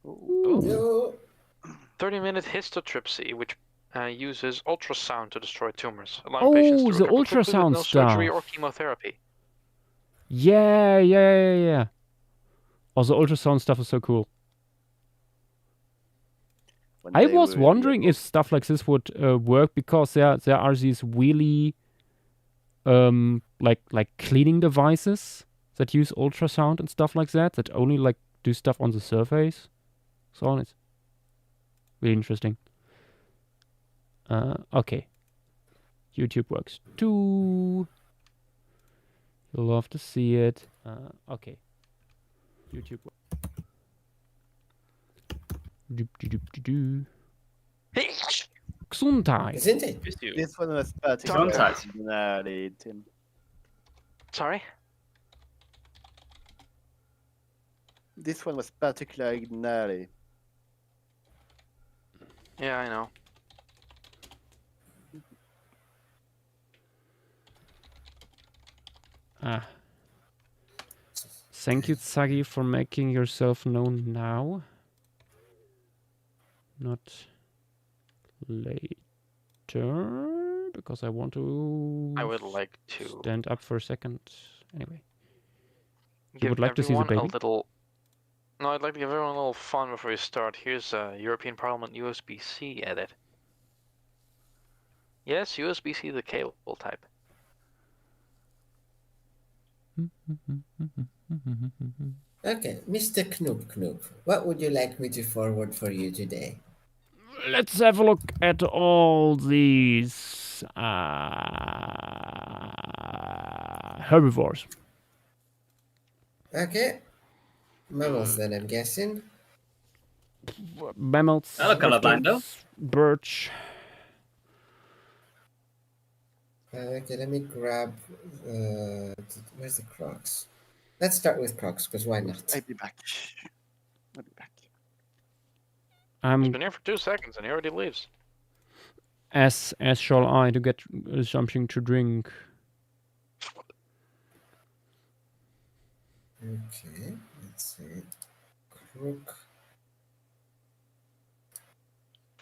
Ooh. 30-minute histotripsy, which uses ultrasound to destroy tumors, allowing patients to the recover quickly with ultrasound no surgery stuff. or chemotherapy. Yeah. Oh, the ultrasound stuff is so cool. I was wondering if stuff like this would work, because there are these really like cleaning devices that use ultrasound and stuff like that only like do stuff on the surface. So on, it's really interesting. Okay. YouTube works too. You'll love to see it. Okay. YouTube. Gesundheit. Gesundheit. This one was particularly Tim. Sorry? This one was particularly gnarly. Yeah, I know. Thank you, Tsagi, for making yourself known now. Not later, because I want to. I would like to stand up for a second. Anyway, you would like to see the baby? No, I'd like to give everyone a little fun before we start. Here's a European Parliament USB-C edit. Yes, USB-C, the cable type. Okay, Mr. Knüppe, what would you like me to forward for you today? Let's have a look at all these herbivores. Okay. Mammals then, I'm guessing. Mammals, reptiles, birch. Okay, let me grab... where's the crocs? Let's start with crocs, because why not? I'll be back. I'll be back. He's been here for 2 seconds and he already leaves. As shall I, to get something to drink. Okay, let's see. Crook.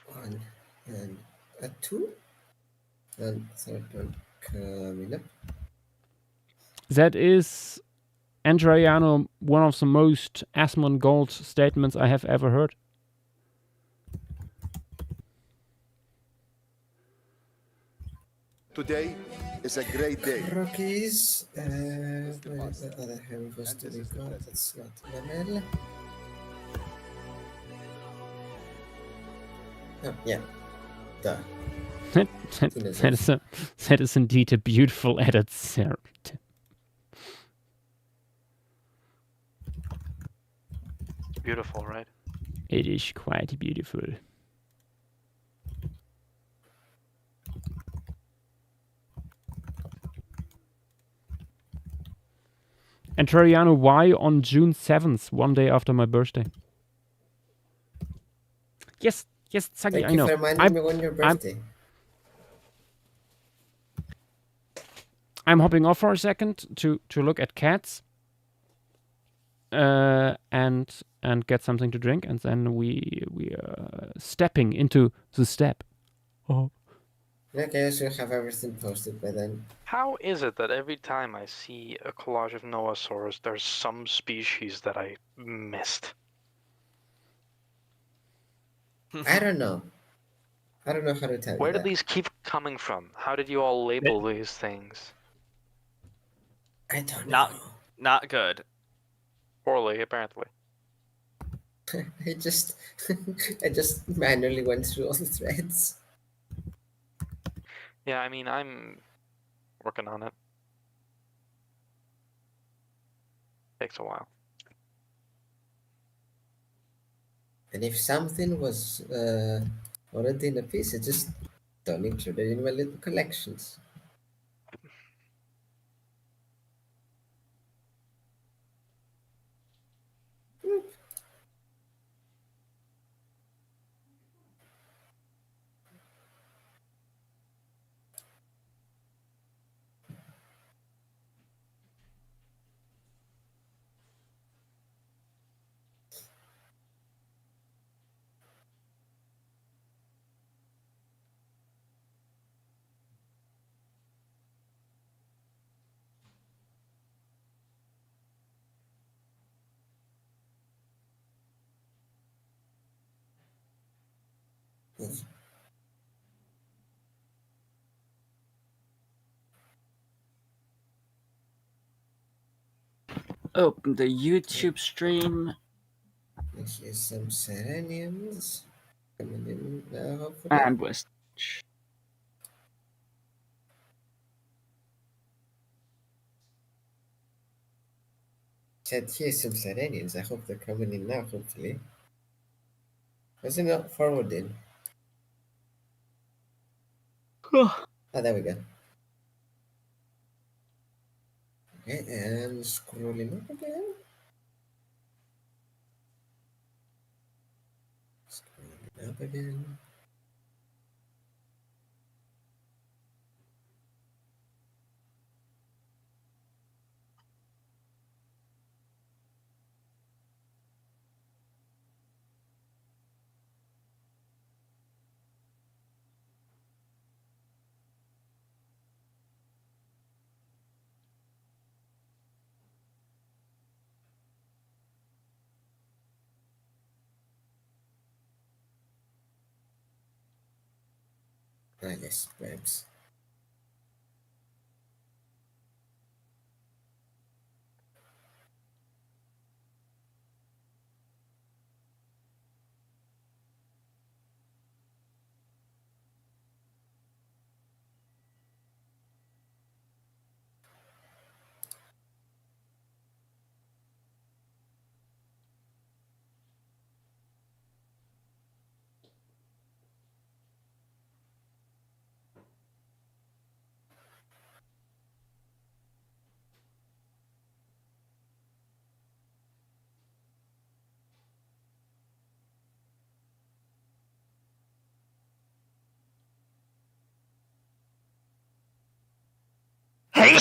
1 and a 2. And third one coming up. That is, Andriano, one of the most Asmon Gold statements I have ever heard. Today is a great day. Rockies. Where is the other herbivores do we got? That's not mammal. Oh, yeah. Duh. that is indeed a beautiful edit, sir. Beautiful, right? It is quite beautiful. And Toriano, why on June 7th, one day after my birthday? Yes, Tsagi, I know. Thank you for reminding me when your birthday. I'm hopping off for a second to look at cats. And get something to drink, and then we are stepping into the step. Oh. Okay, I should have everything posted by then. How is it that every time I see a collage of Noasaurs, there's some species that I missed? I don't know. I don't know how to tell you. Where did these keep coming from? How did you all label these things? I don't know. Not good. Poorly, apparently. I just manually went through all the threads. Yeah, I mean, I'm working on it. Takes a while. And if something was already in a piece, I just don't include it in my little collections. Open the YouTube stream. Here's some Serenians coming in now, hopefully. And West. Said here's some Serenians. I hope they're coming in now, hopefully. Was it not forwarding? Oh, there we go. Okay, and scrolling up again. Scrolling up again. Ah, yes, perhaps. Hey!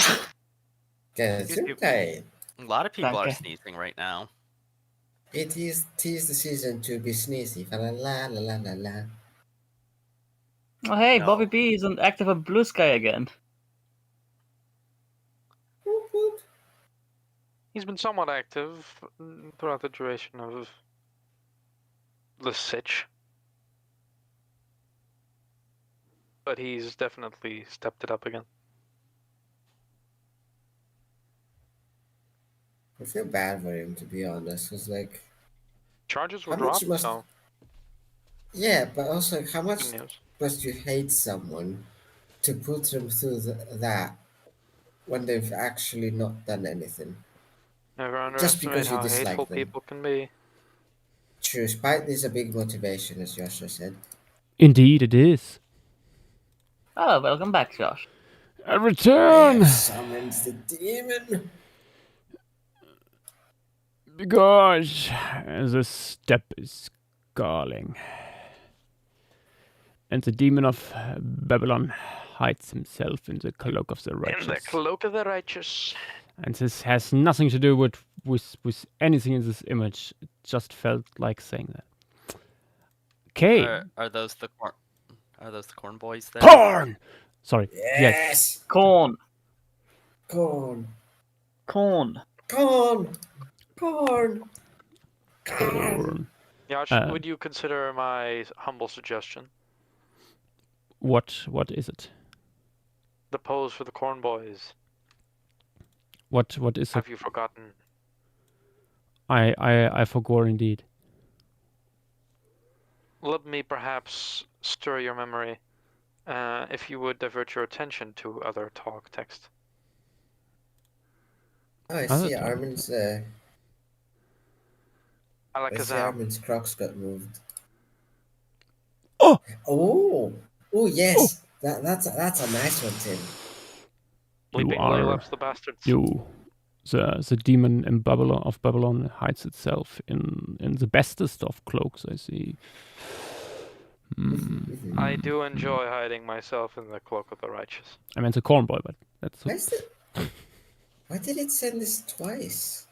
Gesundheit. A lot of people are Danke. sneezing right now. Tis the season to be sneezy. Fa la la la la la la. Oh, hey, No. Bobby B is on active on Blue Sky again. Whoop, whoop. He's been somewhat active throughout the duration of the sitch. But he's definitely stepped it up again. I feel bad for him, to be honest. Cause like, Charges were how much dropped, must? so Yeah, but also how much good news. must you hate someone to put them through that when they've actually not done anything? Never Just underestimate because you how hateful dislike them. people can be. True, spite is a big motivation, as Joshua said. Indeed, it is. Oh, welcome back, Josh. A I return! have summoned the demon. Because the steppe is calling. And the demon of Babylon hides himself in the cloak of the righteous. In the cloak of the righteous. And this has nothing to do with anything in this image. It just felt like saying that. Okay. Are those the corn? Are those the corn boys there? Corn! Sorry. Yes. Corn. Corn. Corn. Corn. Corn. Corn. Yash, would you consider my humble suggestion? What is it? The pose for the corn boys. What is it? Have you forgotten? I forgot indeed. Let me perhaps stir your memory. If you would divert your attention to other talk text. Oh, I Other see time. Armin's. I see Alakazam. Armin's Crocs got moved. Oh! Oh, yes. That's a nice one, Tim. Sleeping are- Laylaps the bastards. The demon in Babylon hides itself in the bestest of cloaks, I see. I do enjoy hiding myself in the cloak of the righteous. I meant the corn boy, but that's Why did it send this twice?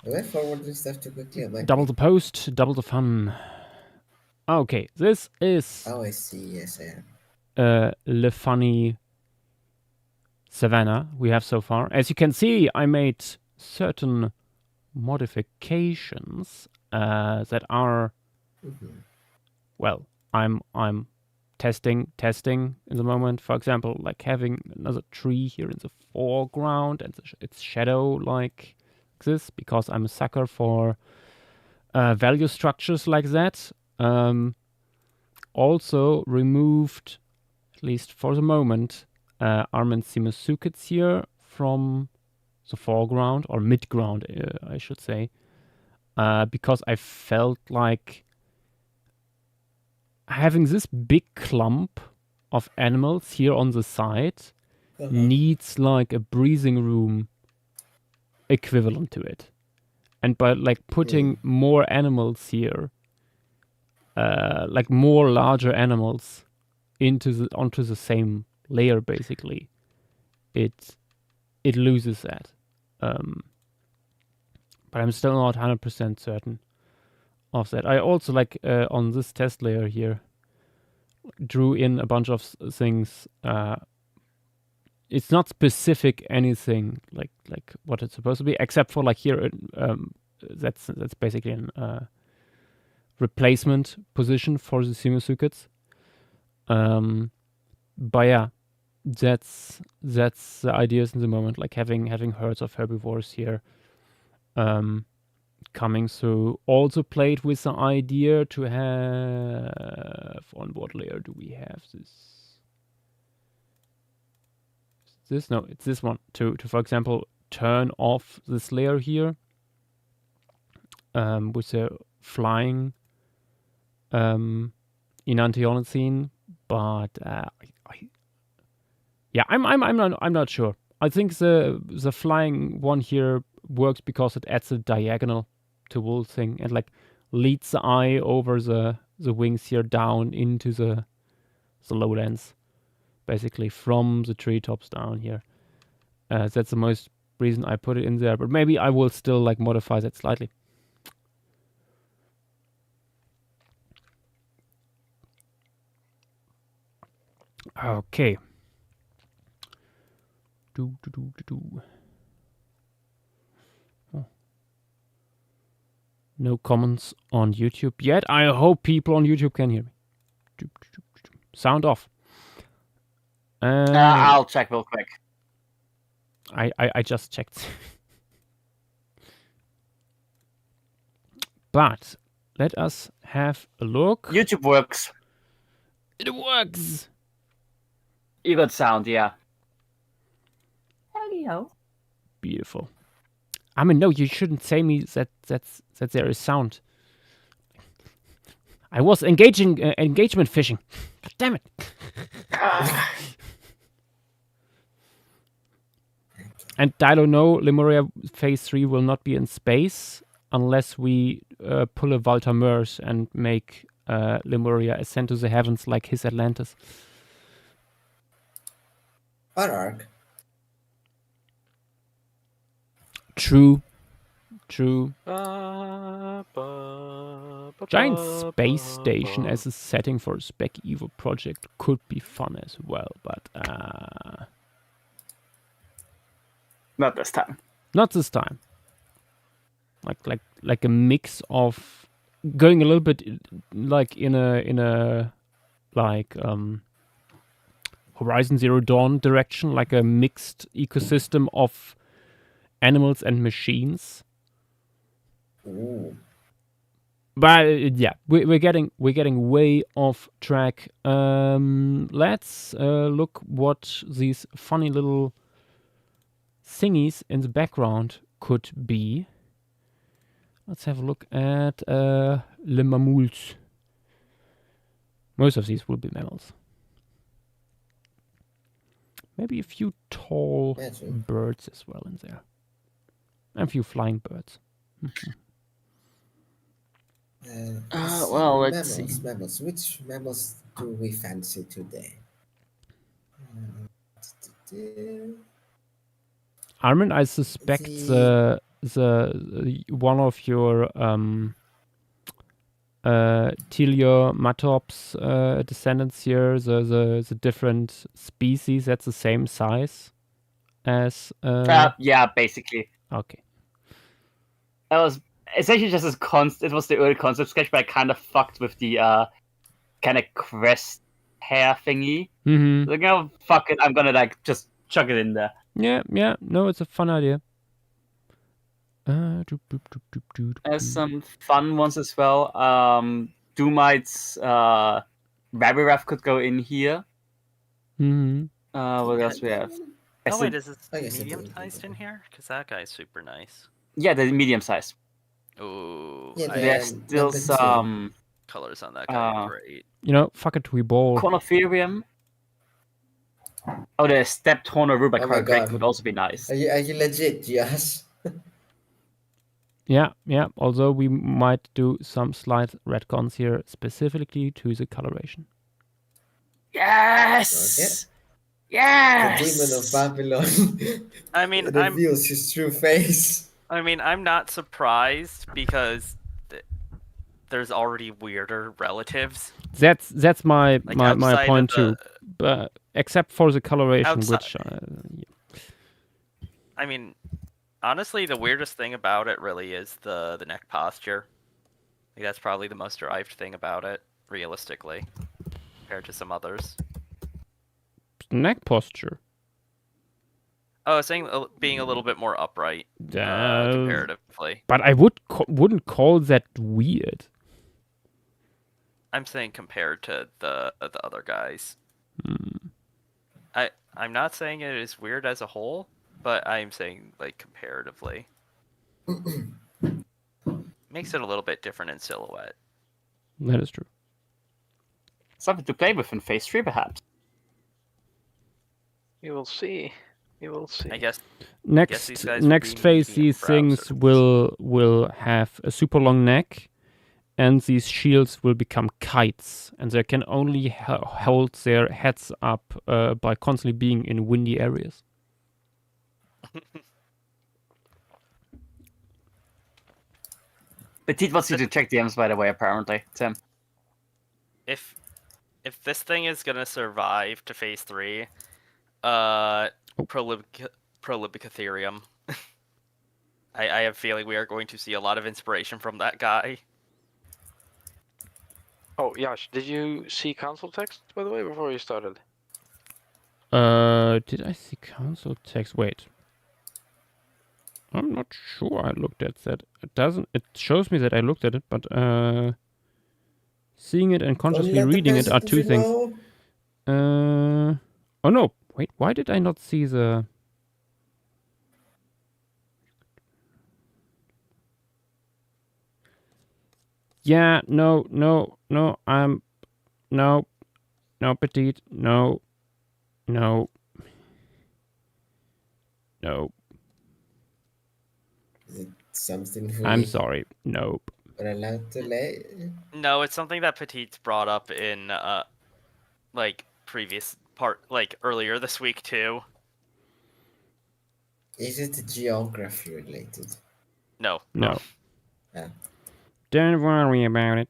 Am I forwarding stuff too quickly? double the post, double the fun. Okay, this is Oh, I see. Yes, I am. Le Funny Savannah we have so far. As you can see, I made certain modifications that are, well, I'm testing in the moment. For example, like having another tree here in the foreground and its shadow like this, because I'm a sucker for value structures like that. Also removed, at least for the moment, Armin Simasukits here from the foreground, or midground, I should say, because I felt like having this big clump of animals here on the side needs like a breathing room equivalent to it. And by like putting more animals here, like more larger animals onto the same layer, basically, it loses that. But I'm still not 100% certain of that. I also like on this test layer here drew in a bunch of things. It's not specific anything like what it's supposed to be, except for like here. That's basically an replacement position for the Simasukits. But yeah, that's the ideas in the moment, like having herds of herbivores here coming through. Also played with the idea to have, on what layer do we have this? No, it's this one. To for example turn off this layer here with a flying enantiolacine, but I'm not sure. I think the flying one here works because it adds a diagonal to the whole thing and like leads the eye over the wings here down into the lowlands, basically from the treetops down here. That's the most reason I put it in there, but maybe I will still like modify that slightly. Okay. Oh. No comments on YouTube yet. I hope people on YouTube can hear me. Sound off. I'll check real quick. I just checked. But let us have a look. YouTube works. It works. You got sound, yeah. Hello. Beautiful. I mean, no, you shouldn't say me that there is sound. I was engagement fishing. God damn it. And I don't know, Lemuria Phase 3 will not be in space unless we pull a Walter Mörs and make Lemuria ascend to the heavens like his Atlantis. Or Ark. True. Giant space station as a setting for a Spec Evo project could be fun as well, but Not this time. not this time. Like a mix of going a little bit like in a like Horizon Zero Dawn direction, like a mixed ecosystem of animals and machines. Ooh. But yeah, we're getting way off track. Let's look what these funny little thingies in the background could be. Let's have a look at le mamouls. Most of these will be mammals. Maybe a few tall birds as well in there. And a few flying birds. Well, let's see. Mammals. Which mammals do we fancy today? Armin, I suspect the one of your Teleomatops descendants here, the different species, that's the same size as Yeah, basically. Okay. That was essentially just as it was the early concept sketch, but I kind of fucked with the kind of crest hair thingy. Mm-hmm. Like, oh, fuck it, I'm gonna like just chuck it in there. Yeah. No, it's a fun idea. There's some fun ones as well. Doomite's Rabirath could go in here. Mm-hmm. What else we have? Oh wait, is I this guess I medium didn't sized think in here? Because that guy's super nice. Yeah, the medium size. Ooh, Yeah, There's still number two. some colors on that guy are Uh, great. Fuck it, we ball. Corniferium. Oh, the stepped Horner Oh my Rubicon God. would also be nice. Are you legit, Josh? Yeah. Although we might do some slight retcons here, specifically to the coloration. Yes! The Yes! demon of Babylon I mean, reveals his true face. I'm not surprised because there's already weirder relatives. That's my Like my outside point of too. But except for the coloration, Outside- which I mean, honestly, the weirdest thing about it really is the neck posture. Like, that's probably the most derived thing about it, realistically, compared to some others. neck posture. Oh, I was saying being a little bit more upright comparatively. But I wouldn't call that weird. I'm saying compared to the other guys. Hmm. I'm not saying it is weird as a whole, but I'm saying like comparatively. Makes it a little bit different in silhouette. That is true. Something to play with in Phase 3, perhaps. You will see. You will see. I guess Next these guys will next be phase, medium these things browsers. will have a super long neck, and these shields will become kites, and they can only hold their heads up by constantly being in windy areas. Petit wants you to check DMs, by the way, apparently, Tim. if this thing is gonna survive to phase 3, Prolibicatherium. I have a feeling we are going to see a lot of inspiration from that guy. Oh, Yash, did you see console text, by the way, before you started? Did I see console text? Wait. I'm not sure I looked at that. It shows me that I looked at it, but seeing it and consciously reading it are two things. Oh no, wait, why did I not see the... Yeah, no, Petite, no. Is it something I'm sorry, nope. we're allowed to lay? No, it's something that Petite's brought up in like previous like earlier this week too. Is it geography related? No. No. Yeah. Don't worry about it.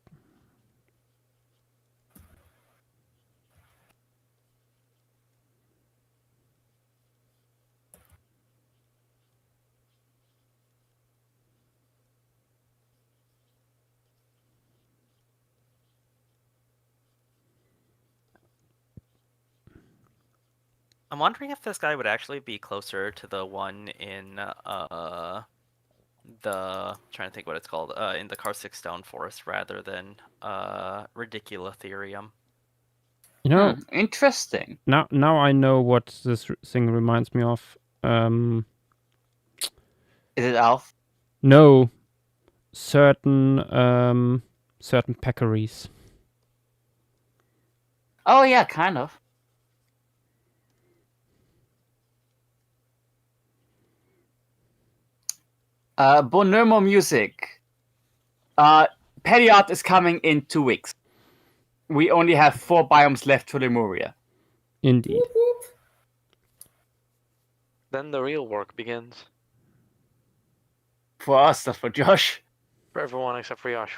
I'm wondering if this guy would actually be closer to the one in trying to think what it's called, in the Karstic Stone Forest rather than Ridiculotherium. You know, Interesting. now I know what this thing reminds me of. Is it Alf? No, certain peccaries. Oh yeah, kind of. Bonomo Music. Pediart is coming in 2 weeks. We only have 4 biomes left for Lemuria. Indeed. Whoop, whoop. Then the real work begins. For us, that's for Josh. For everyone except for Yash.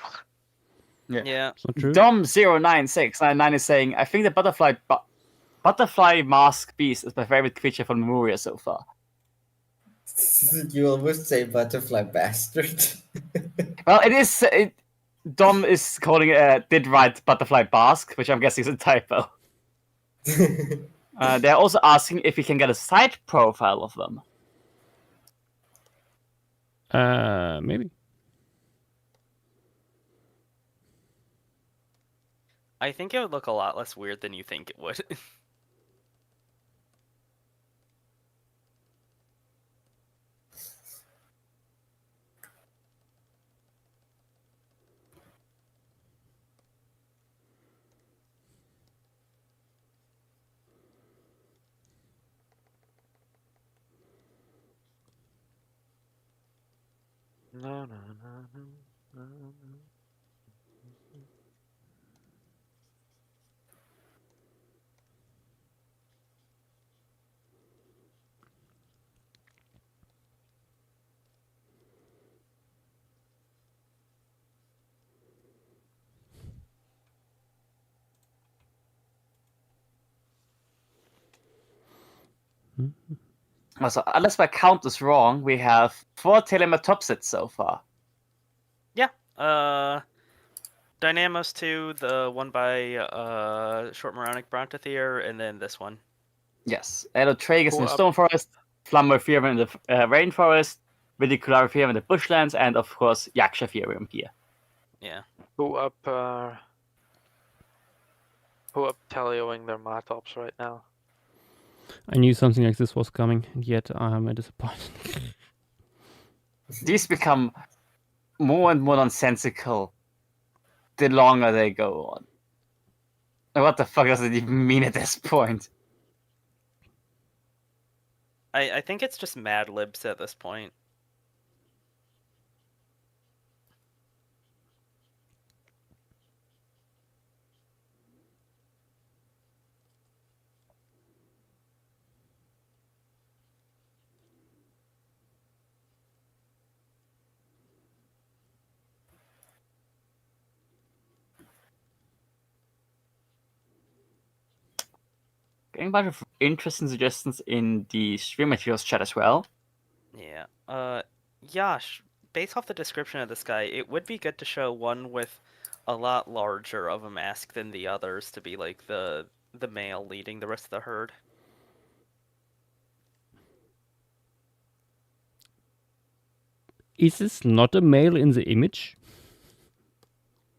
Yeah. It's not true. Dom096999 is saying, I think the butterfly mask beast is my favorite creature from Lemuria so far. You almost say butterfly bastard. Well, it is. Dom is calling it did write butterfly basque, which I'm guessing is a typo. They're also asking if we can get a side profile of them. Maybe. I think it would look a lot less weird than you think it would. No, no, no, no, no, no. Also, unless my count is wrong, we have 4 telemetopsids so far. Yeah. Dynamos 2, the one by Short Moronic Brontothere, and then this one. Yes, Elotragus in Who the up- Stone Forest, Flammopherium in the Rainforest, Ridicularipherium in the Bushlands, and of course Yakshaferium here. Yeah. Who up tallying their Matops right now? I knew something like this was coming, and yet I am disappointed. These become more and more nonsensical the longer they go on. What the fuck does it even mean at this point? I think it's just Mad Libs at this point. Getting a bunch of interesting suggestions in the stream materials chat as well. Yeah. Yash, based off the description of this guy, it would be good to show one with a lot larger of a mask than the others to be like the male leading the rest of the herd. Is this not a male in the image?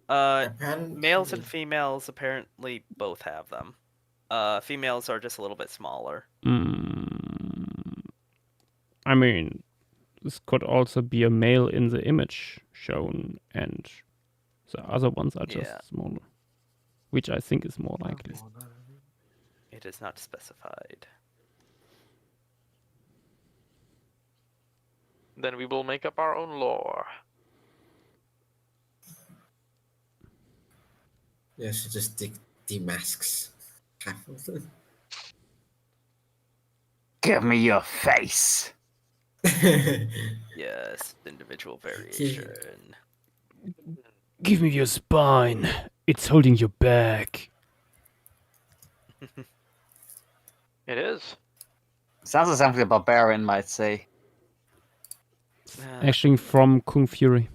Apparently. Males and females apparently both have them. Females are just a little bit smaller. I mean, this could also be a male in the image shown, and the other ones are just Yeah. smaller, which I think is more likely. It is not specified. Then we will make up our own lore. Yeah, she just demasks half of them. Give me your face. Yes, individual variation. Give me your spine. It's holding you back. It is. Sounds like something a barbarian might say. Actually, from Kung Fury.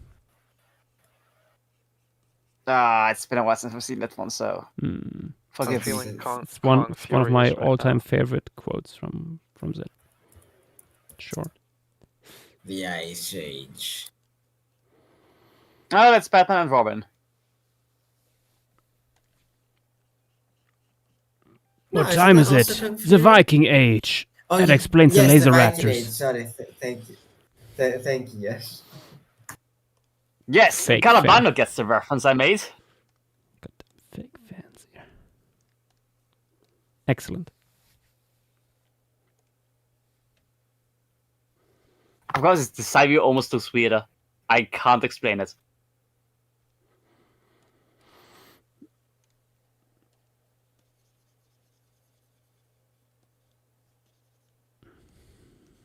It's been a while since I've seen that one, so I'm forgive me. feeling It's one of my furious right all-time now. favorite quotes from that. Sure. The Ice Age. Oh, that's Batman and Robin. No, What isn't time that is also it? Kung The Fury? Viking Age. Oh, That yeah. explains the Yes, laser Viking raptors. Age. Sorry, thank you. Thank you, yes. Yes, Fake Calabano fan. gets the reference I made. Got fake fans here. Excellent. Of course, the side view almost looks weirder. I can't explain it.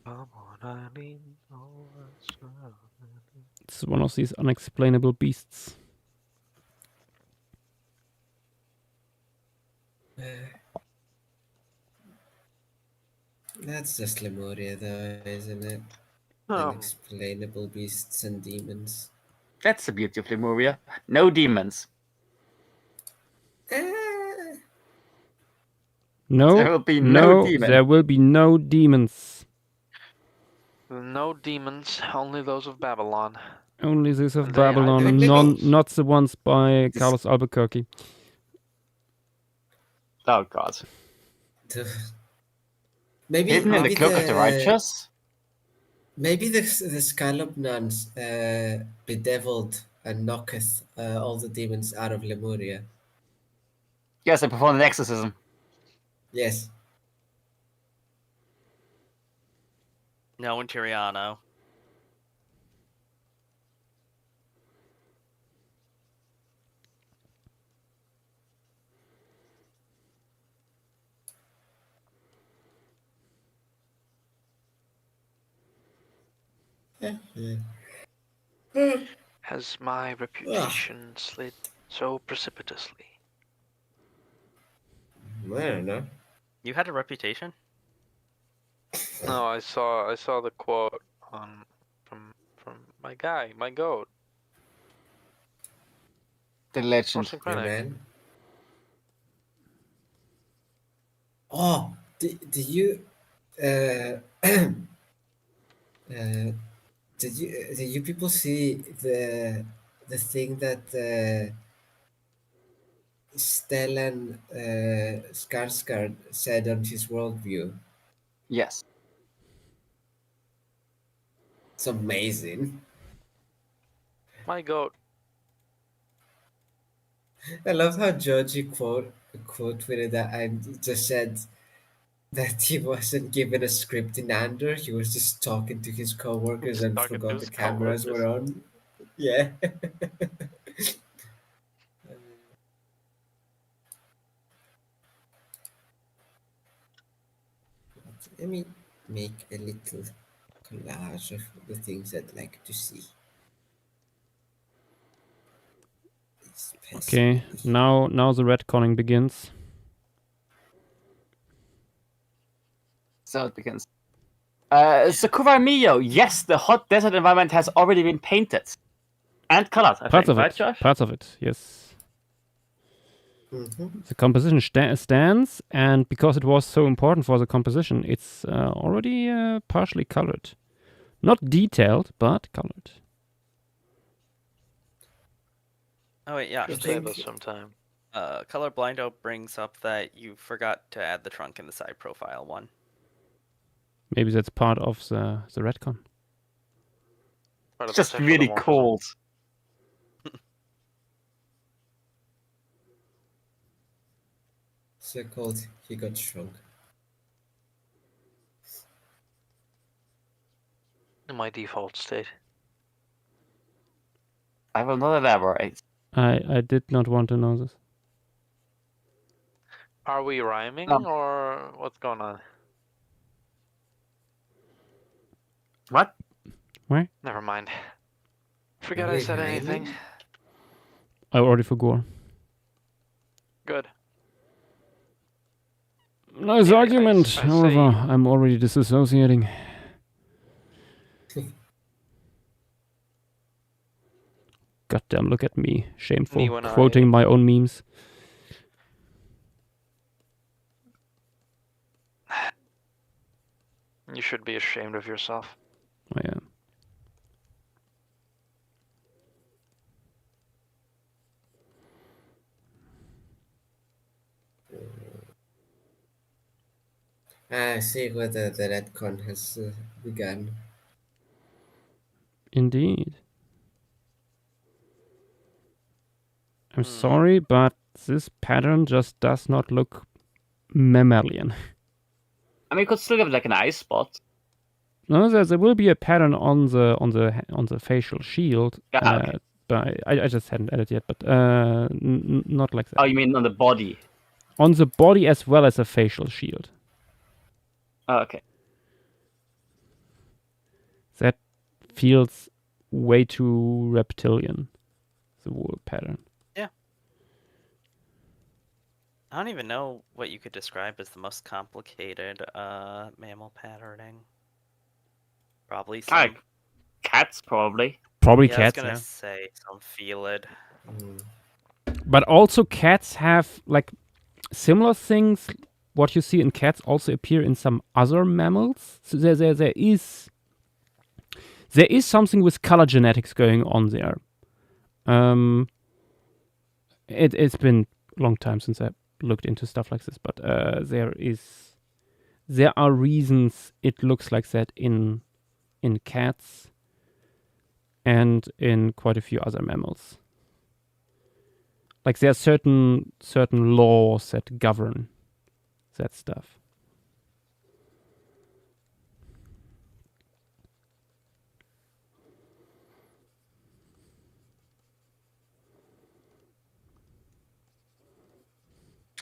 Come on, Eileen. Oh, that's not- It's one of these unexplainable beasts. That's just Lemuria, though, isn't it? Oh, Unexplainable beasts and demons. That's the beauty of Lemuria. No demons. No, There will be no demon. there will be no demons. No demons, only those of Babylon. Only those of They hide Babylon, their themselves. not the ones by This- Carlos Albuquerque. Oh god. Maybe Hidden in the maybe cloak of the righteous? maybe the Scallop nuns bedeviled and knocketh all the demons out of Lemuria. Yes, I performed an exorcism. Yes. No, in Tiriano. Has my reputation slid so precipitously? I don't know. You had a reputation? No, I saw the quote on from my guy, my goat. The legend. Sourcing Your Clinic. man. Oh, do you did you people see the thing that Stellan Skarsgård said on his worldview? Yes. It's amazing. My goat. I love how Georgie quote tweeted that and just said that he wasn't given a script in Andor. He was just talking to his coworkers and Talking to forgot the his cameras coworkers. were on. Yeah. Let me make a little collage of the things I'd like to see. Okay, Especially- now the retconning begins. So it begins. Sakura Mio, yes, the hot desert environment has already been painted. And colored, I Parts think, of right, it. Josh? Parts of it, yes. Mhm. The composition stands, and because it was so important for the composition, it's already partially colored. Not detailed, but colored. Oh wait, yeah. Should I say think- this sometime. Color Blindo brings up that you forgot to add the trunk in the side profile one. Maybe that's part of the retcon. Part of It's the just sexual really dimorphism. cold. So called he got shrunk. In my default state. I will not elaborate. I did not want to know this. Are we rhyming or what's going on? What? Never mind. Forget Are I we said anything. rhyming? I already forgot. Good. Nice Yeah, argument. I However, say- I'm already disassociating. Goddamn, look at me. Shameful. Me when Quoting my own memes. You should be ashamed of yourself. I am. I see whether the retcon has begun. Indeed. I'm Hmm. sorry, but this pattern just does not look mammalian. I mean, you could still give it like an eye spot. No, there will be a pattern on the facial shield. Ah, okay. But I just hadn't added yet. But not like that. Oh, you mean on the body? On the body as well as a facial shield. Oh, okay. That feels way too reptilian. The wool pattern. I don't even know what you could describe as the most complicated mammal patterning. Probably some. Like cats, probably. Probably Yeah, I was cats, gonna yeah. say some felid. Mm. But also cats have like similar things. What you see in cats also appear in some other mammals. So there is something with color genetics going on there. It's been a long time since I looked into stuff like this, but there are reasons it looks like that in cats and in quite a few other mammals. Like there are certain laws that govern that stuff.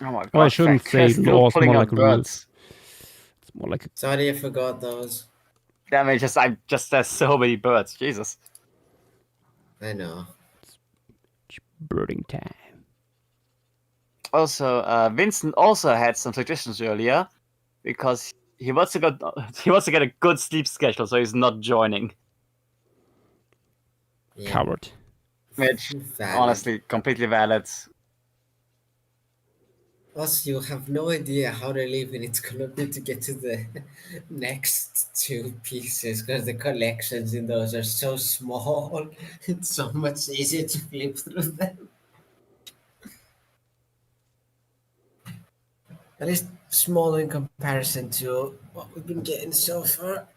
Oh my god! Oh, I shouldn't say Still laws, pulling more out like rules. birds. It's more like Sorry, I forgot those. Damn it! There's so many birds. Jesus. I know. birding time. Also, Vincent also had some suggestions earlier because he wants to get a good sleep schedule, so he's not joining. Yeah. Coward. Which, Valid. honestly, completely valid. Also, you have no idea how relevant it's gonna be to get to the next two pieces because the collections in those are so small. It's so much easier to flip through them. At least small in comparison to what we've been getting so far.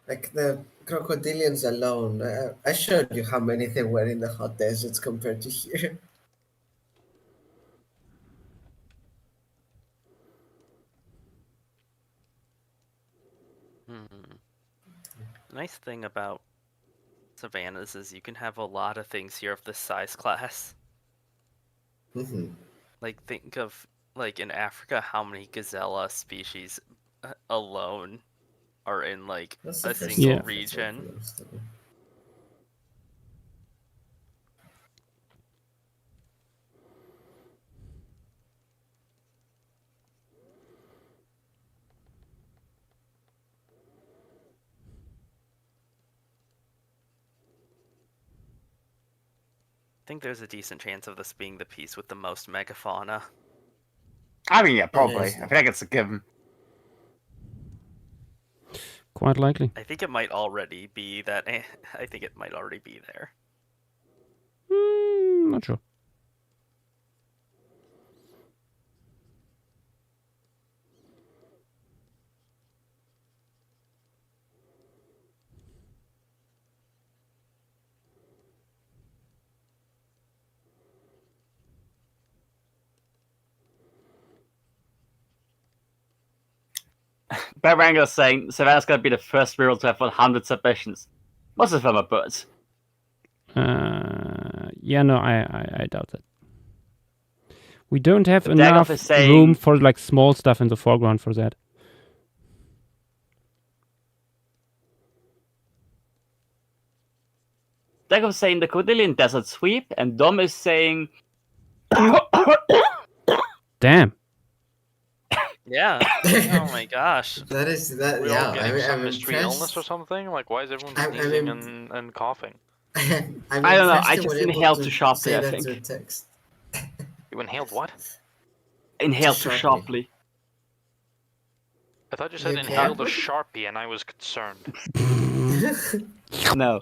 Like the crocodilians alone, I showed you how many there were in the hot deserts compared to here. Nice thing about savannas is you can have a lot of things here of this size class. Mm-hmm. Like, think of, like, in Africa, how many gazella species alone are in, like, That's the a first single Yeah. time that's region. open. I think there's a decent chance of this being the piece with the most megafauna. I mean, yeah, probably. is. I feel like it's a given. Quite likely. I think it might already be that. I think it might already be there. Not sure. Bear Wrangler saying Savannah's gonna be the first world to have 100 submissions. Most of them are birds. Yeah, no, I doubt that. We don't have But Dagoff enough is saying- room for like small stuff in the foreground for that. Dagoff is saying the Cordilleran Desert Sweep, and Dom is saying Damn. Yeah. Oh my gosh. That is that. We're Yeah, all getting some I'm mystery impressed. illness or something? Like, why is everyone I'm sneezing im- and coughing? I'm I don't know, impressed I they just were able inhaled to too sharply, say I that think. through text. You inhaled what? inhale Too too sharply. sharply. I thought you said You inhaled a can't? Sharpie, and I was concerned. No.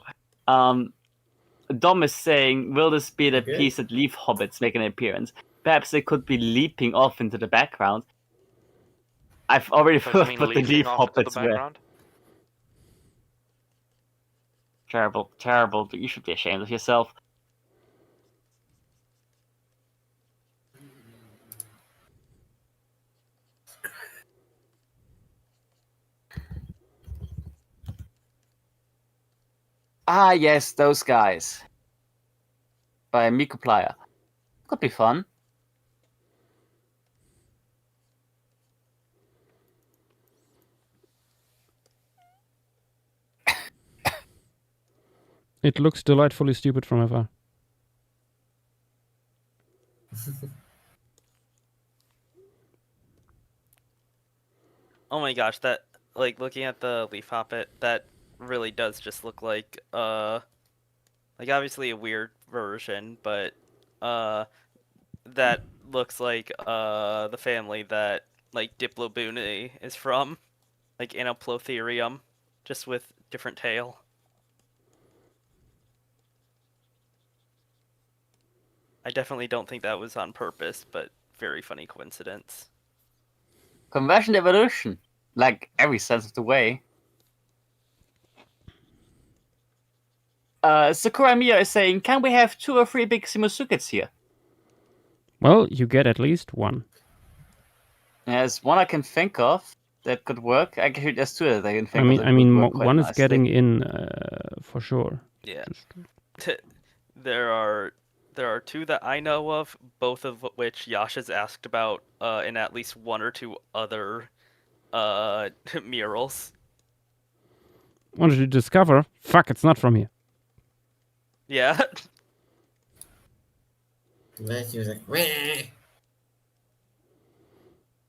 Dom is saying, will this be the Okay. piece that leaf hobbits make an appearance? Perhaps they could be leaping off into the background. I've already Does that put mean the leafing leaf off into the hobbits where. background? Terrible, terrible. You should be ashamed of yourself. Ah, yes, those guys. By Mikuplaya. Could be fun. It looks delightfully stupid from afar. Oh my gosh, that like looking at the Leaf Hoppet, that really does just look like obviously a weird version, but that looks like the family that like Diplobune is from, like Anoplotherium, just with different tail. I definitely don't think that was on purpose, but very funny coincidence. Conversion evolution, like every sense of the way. Sakura Mia is saying, can we have 2 or 3 big Shimosukets here? Well, you get at least one. There's one I can think of that could work. Actually, there's 2 that I can I think mean, of that would work quite one is nicely. getting in for sure. Yeah. Just- There are 2 that I know of, both of which Yash has asked about in at least 1 or 2 other murals. What did you discover? Fuck, it's not from here. Yeah. Then she was like, "Meh."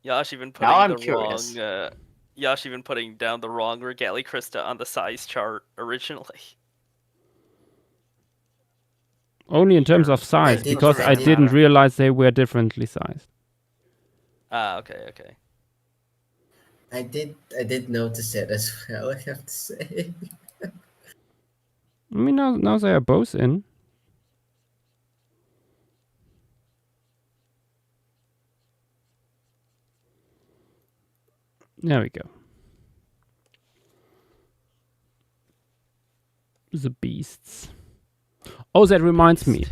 Yash even Now putting I'm the curious. wrong Yash even putting down the wrong Regali Krista on the size chart originally. Only in terms Sure. of size, did because I find it. didn't realize they were differently sized. Ah, okay. I did notice it as well, I have to say. I mean, now they are both in. There we go. The beasts. Oh, that reminds me.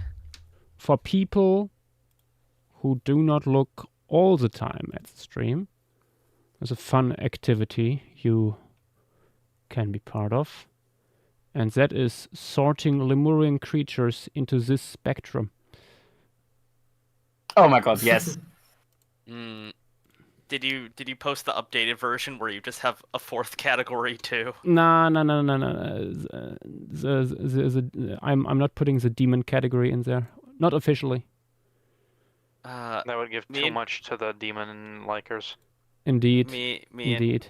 For people who do not look all the time at the stream, there's a fun activity you can be part of. And that is sorting Lemurian creatures into this spectrum. Oh my god, yes. Did you post the updated version where you just have a 4th category too? No. I'm not putting the demon category in there. Not officially. That would give me too and- much to the demon likers. Indeed. Me Indeed.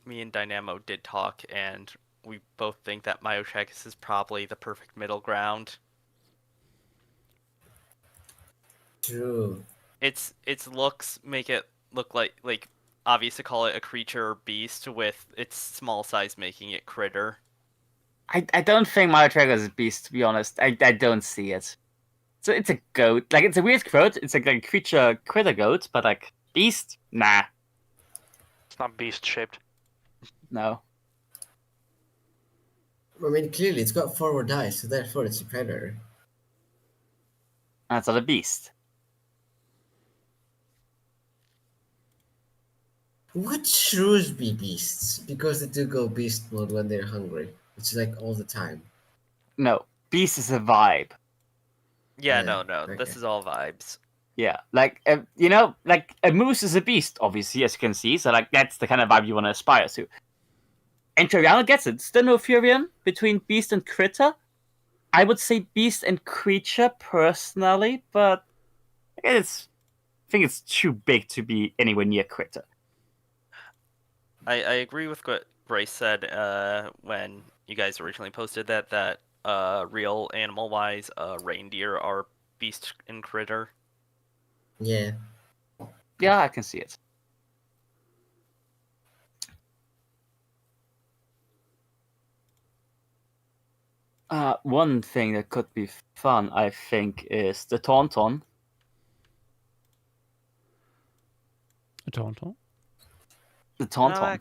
and Dynamo did talk, and we both think that Myotragus is probably the perfect middle ground. True. Its looks make it look like obvious to call it a creature or beast, with its small size making it critter. I don't think Myotragus is a beast, to be honest. I don't see it. So it's a goat. Like, it's a weird goat. It's like a creature critter goat, but like, beast? Nah. It's not beast shaped. No. I mean, clearly it's got forward eyes, so therefore it's a predator. That's not a beast. Would shrews be beasts? Because they do go beast mode when they're hungry. It's like all the time. No. Beast is a vibe. Yeah, Yeah, no. This okay. is all vibes. Yeah. Like, you know, like, a moose is a beast, obviously, as you can see. So, like, that's the kind of vibe you want to aspire to. And Triviana gets it. Still no Furion between beast and critter. I would say beast and creature, personally, but I think it's too big to be anywhere near critter. I agree with what Bryce said when you guys originally posted that real animal wise reindeer are beast and critter. Yeah. Yeah, I can see it. One thing that could be fun, I think, is the Tauntaun. A Tauntaun? The Tauntaun.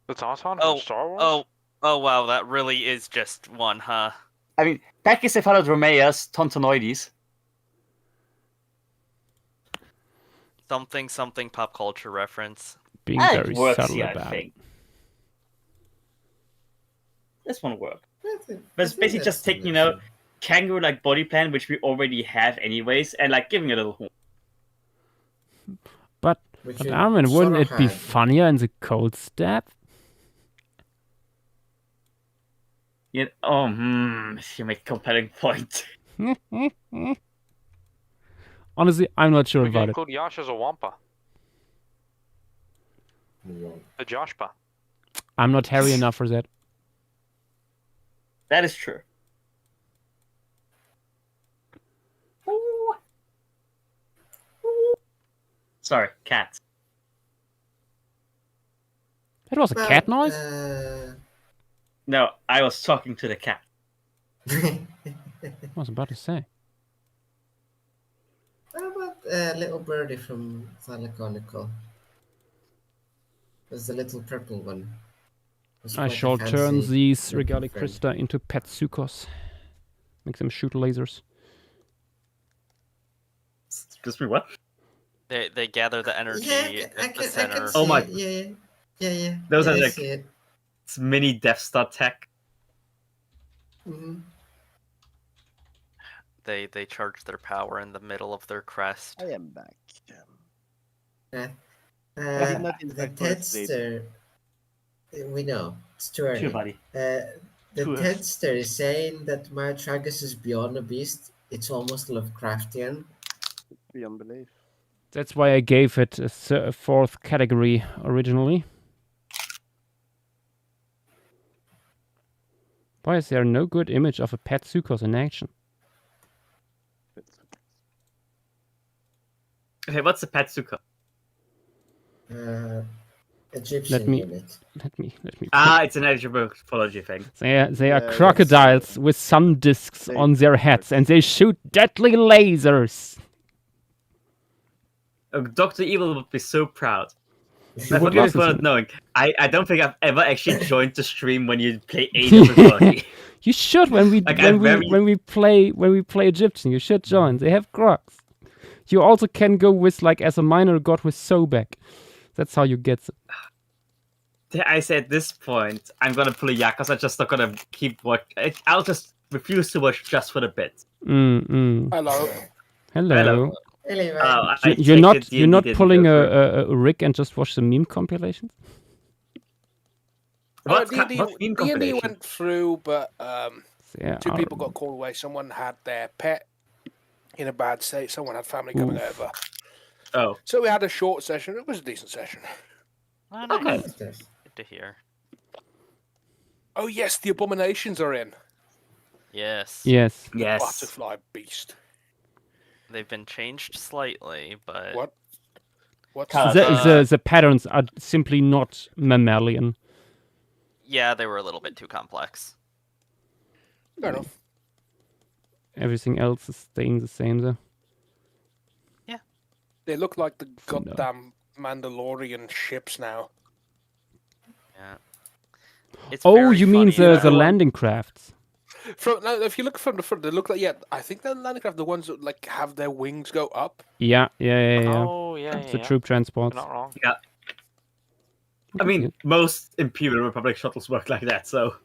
The Tauntaun Oh, from Star Wars? Oh wow, that really is just one, huh? I mean, Pachycephalodromeus Tauntaunoides. Something pop culture reference. Being It very works subtle here, I about it. think. This one works. I think But it's basically that's just taking, you know, kangaroo-like body plan, which we already have anyways, and like giving it a little horn. But Which it Armin, wouldn't sorta it be had. funnier in the cold step? You make a compelling point. Honestly, I'm not sure We can about it. include Yash as a Wampa. The Joshua. I'm not hairy enough for that. That is true. Ooh. Sorry, cats. That was a cat noise? No, I was talking to the cat. I was about to say. What about little birdie from Thalaconical? There's the little purple one. It's I quite a shall turn fancy these looking Regali friend. Krista into Petsukos. Make them shoot lasers. Excuse me, what? They gather the energy Yeah, I at the can center. see Oh my- it. Yeah. Those yeah, are I like- see it. It's mini Death Star tech. Mhm. They charge their power in the middle of their crest. I am back. Uh, did not the invite for us, Tedster, we know, it's too early. Sure, buddy. The True. Tedster is saying that Myotragus is beyond a beast. It's almost Lovecraftian. Beyond belief. That's why I gave it a fourth category originally. Why is there no good image of a Petsukos in action? Okay, what's a Patsuka? Egyptian me- unit. Let me. Ah, it's an anthropology thing. They are Yeah, crocodiles with sun discs They- on their heads, and they shoot deadly lasers. Dr. Evil would be so proud. He But would for those love who this not knowing, I don't think I've ever actually joined the stream when you play Age of Mythology. You should when we Like, when we play Egyptian. You should join. They have crocs. You also can go with like as a minor god with Sobek. That's how you get it. I say at this point, I'm gonna pull a Yakuza. I'm just not gonna keep watch. I'll just refuse to watch just for the bit. Hello. Hello. Anyway, I You're take not it you're D&D not didn't pulling go through. a Rick and just watch the meme compilations. What D&D meme D&D compilation? went through, but Yeah, two people got called away. Someone had their pet in a bad state. Someone had family coming Oof. over. Oh, So we had a short session. It was a decent session. Oh, nice. Okay. what's this? Good to hear. Oh yes, the abominations are in. Yes. Yes. yes. Butterfly beast. They've been changed slightly, but What? What's Cut. The patterns are simply not mammalian. yeah, they were a little bit too complex. Fair enough. Everything else is staying the same though. They look like the For now. goddamn Mandalorian ships now. Yeah. It's Oh, very you mean funny the that- landing crafts? From now, if you look from the front, they look like I think they're landing craft, the ones that like have their wings go up. Yeah. Oh, yeah, It's the yeah. troop You're transports. not wrong. I mean, most Imperial Republic shuttles work like that. So.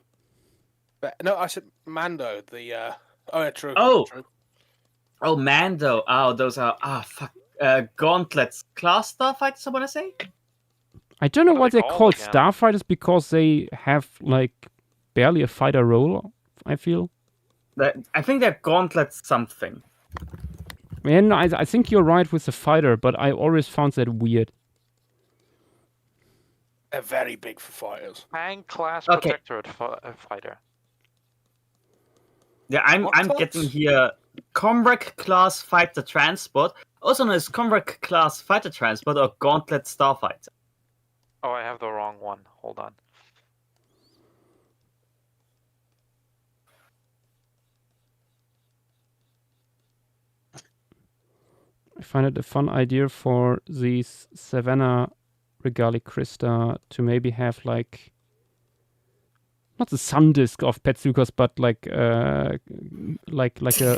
But no, I said Mando. The oh yeah, true. Oh. True. Oh, Mando. Oh, those are fuck. Gauntlets class starfighters. I want to say. I don't know What are why they they're called called again? starfighters because they have like barely a fighter role. I feel. I think they're gauntlets something. Yeah, no, I think you're right with the fighter, but I always found that weird. They're very big for fighters. Tank class Okay. protectorate fighter. Yeah, I'm What class? getting here Comrec class fighter transport, also known as Comrec class fighter transport or Gauntlet starfighter. Oh, I have the wrong one. Hold on. I find it a fun idea for these Savannah Regali Krista to maybe have like not the sun disk of Petsukos, but like a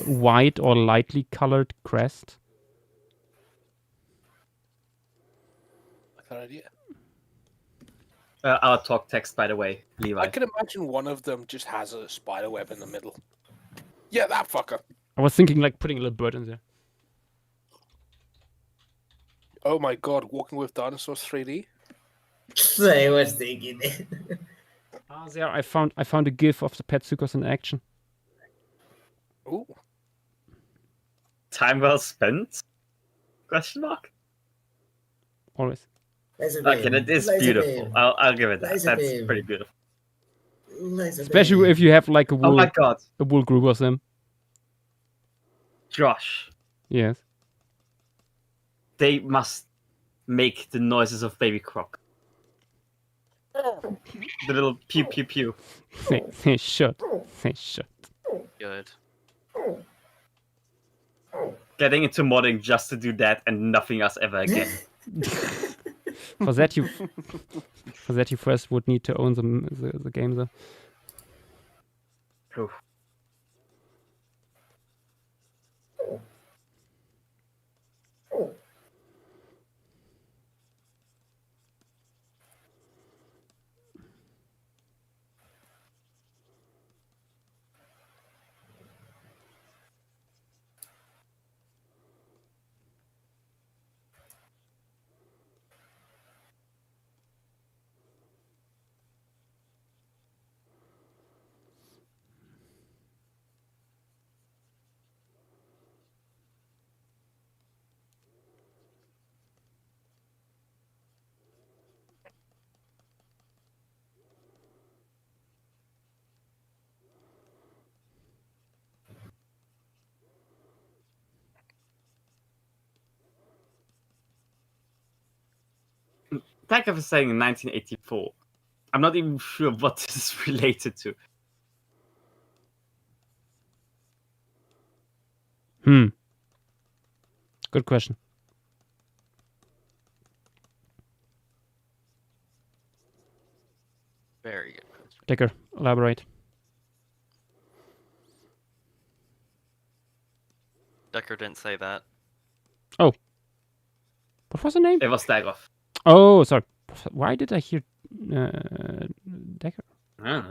white or lightly colored crest. Like that idea. Our talk text, by the way, Levi. I can imagine one of them just has a spider web in the middle. Yeah, that fucker. I was thinking like putting a little bird in there. Oh my god, Walking with Dinosaurs 3D. I was thinking it. There I found a GIF of the Petsukos in action. Ooh. Time well spent? Question mark. Always. Laser Okay, beam. that is Laser beautiful. beam. I'll give it that. Laser That's beam. pretty beautiful. Laser Especially beam. if you have like a Oh my god, wool group of them. Josh, Yes. they must make the noises of Baby Croc. The little pew pew pew. They should. They should. Good. Getting into modding just to do that and nothing else ever again. For that you first would need to own the game though. Oof. Thank you for saying 1984. I'm not even sure what this is related to. Good question. Very good question. Dicker, elaborate. Decker didn't say that. What was the name? It was Dagoff. Oh, sorry. Why did I hear Decker? I don't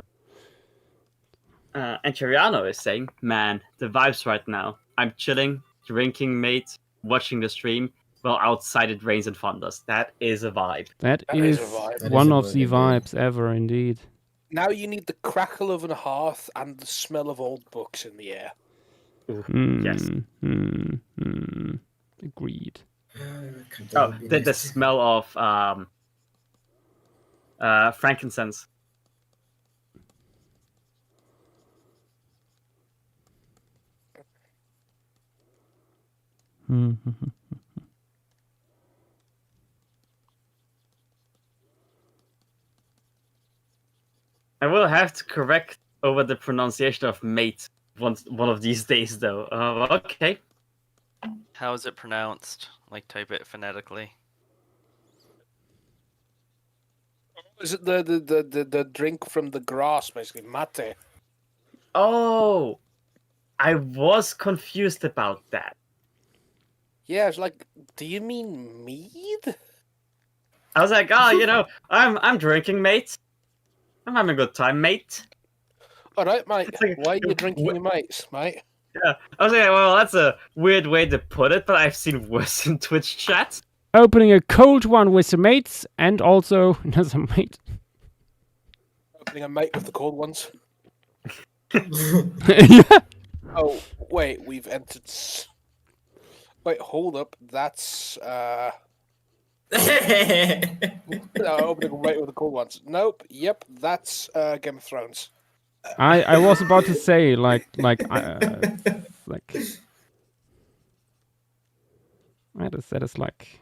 know. And Chiriano is saying, man, the vibes right now. I'm chilling, drinking, mate, watching the stream, while outside it rains and thunders. That is a vibe. That That is is a vibe. That one is a of the good idea. vibes ever, indeed. Now you need the crackle of a hearth and the smell of old books in the air. Yes. Agreed. Oh, the smell of frankincense. I will have to correct over the pronunciation of mate one of these days, though. Okay. How is it pronounced? Like, type it phonetically. Is it the drink from the grass, basically? Mate. Oh, I was confused about that. Yeah, it's like, do you mean mead? I was like, I'm drinking, mate. I'm having a good time, mate. All right, mate. It's like- Why are you drinking your mates, mate? Yeah. I was like, well, that's a weird way to put it, but I've seen worse in Twitch chat. Opening a cold one with some mates and also another mate. Opening a mate with the cold ones. Yeah. Oh, wait, we've entered. Wait, hold up. That's opening a mate with the cold ones. Nope. Yep, that's Game of Thrones. I was about to say like that is like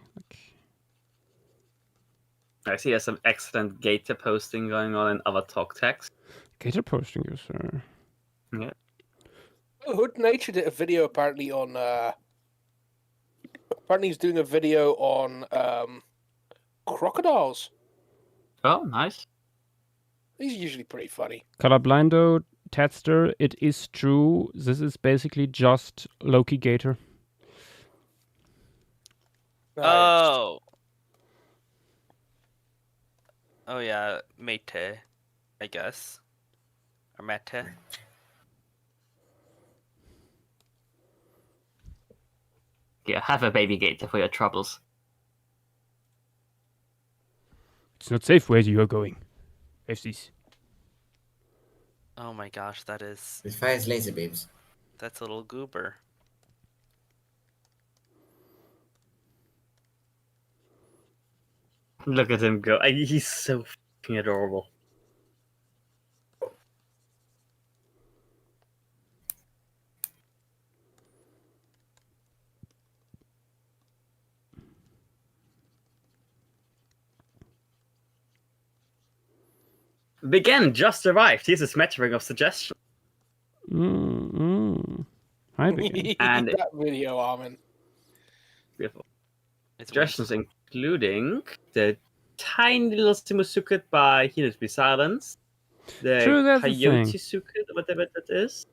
I see there's some excellent Gator posting going on in other talk text. Gator posting is Yeah. Oh, Hood Nature did a video apparently on. Apparently, he's doing a video on crocodiles. Oh, nice. He's usually pretty funny. Colorblindo Tedster, it is true. This is basically just Loki Gator. Oh. Oh yeah, mate, I guess. Or mate. Yeah, have a baby Gator for your troubles. It's not safe where you are going. FCs. Oh my gosh, that is It fires laser beams. that's a little goober. Look at him go. He's so fucking adorable. Begin just arrived. Here's a smattering of suggestions. Hi, Begin. And- that video, Armin. Beautiful. It's Suggestions wonderful. including the tiny little Simusuket by He Needs to Be Silenced, the True, that's a Coyote thing. Suket, whatever that is,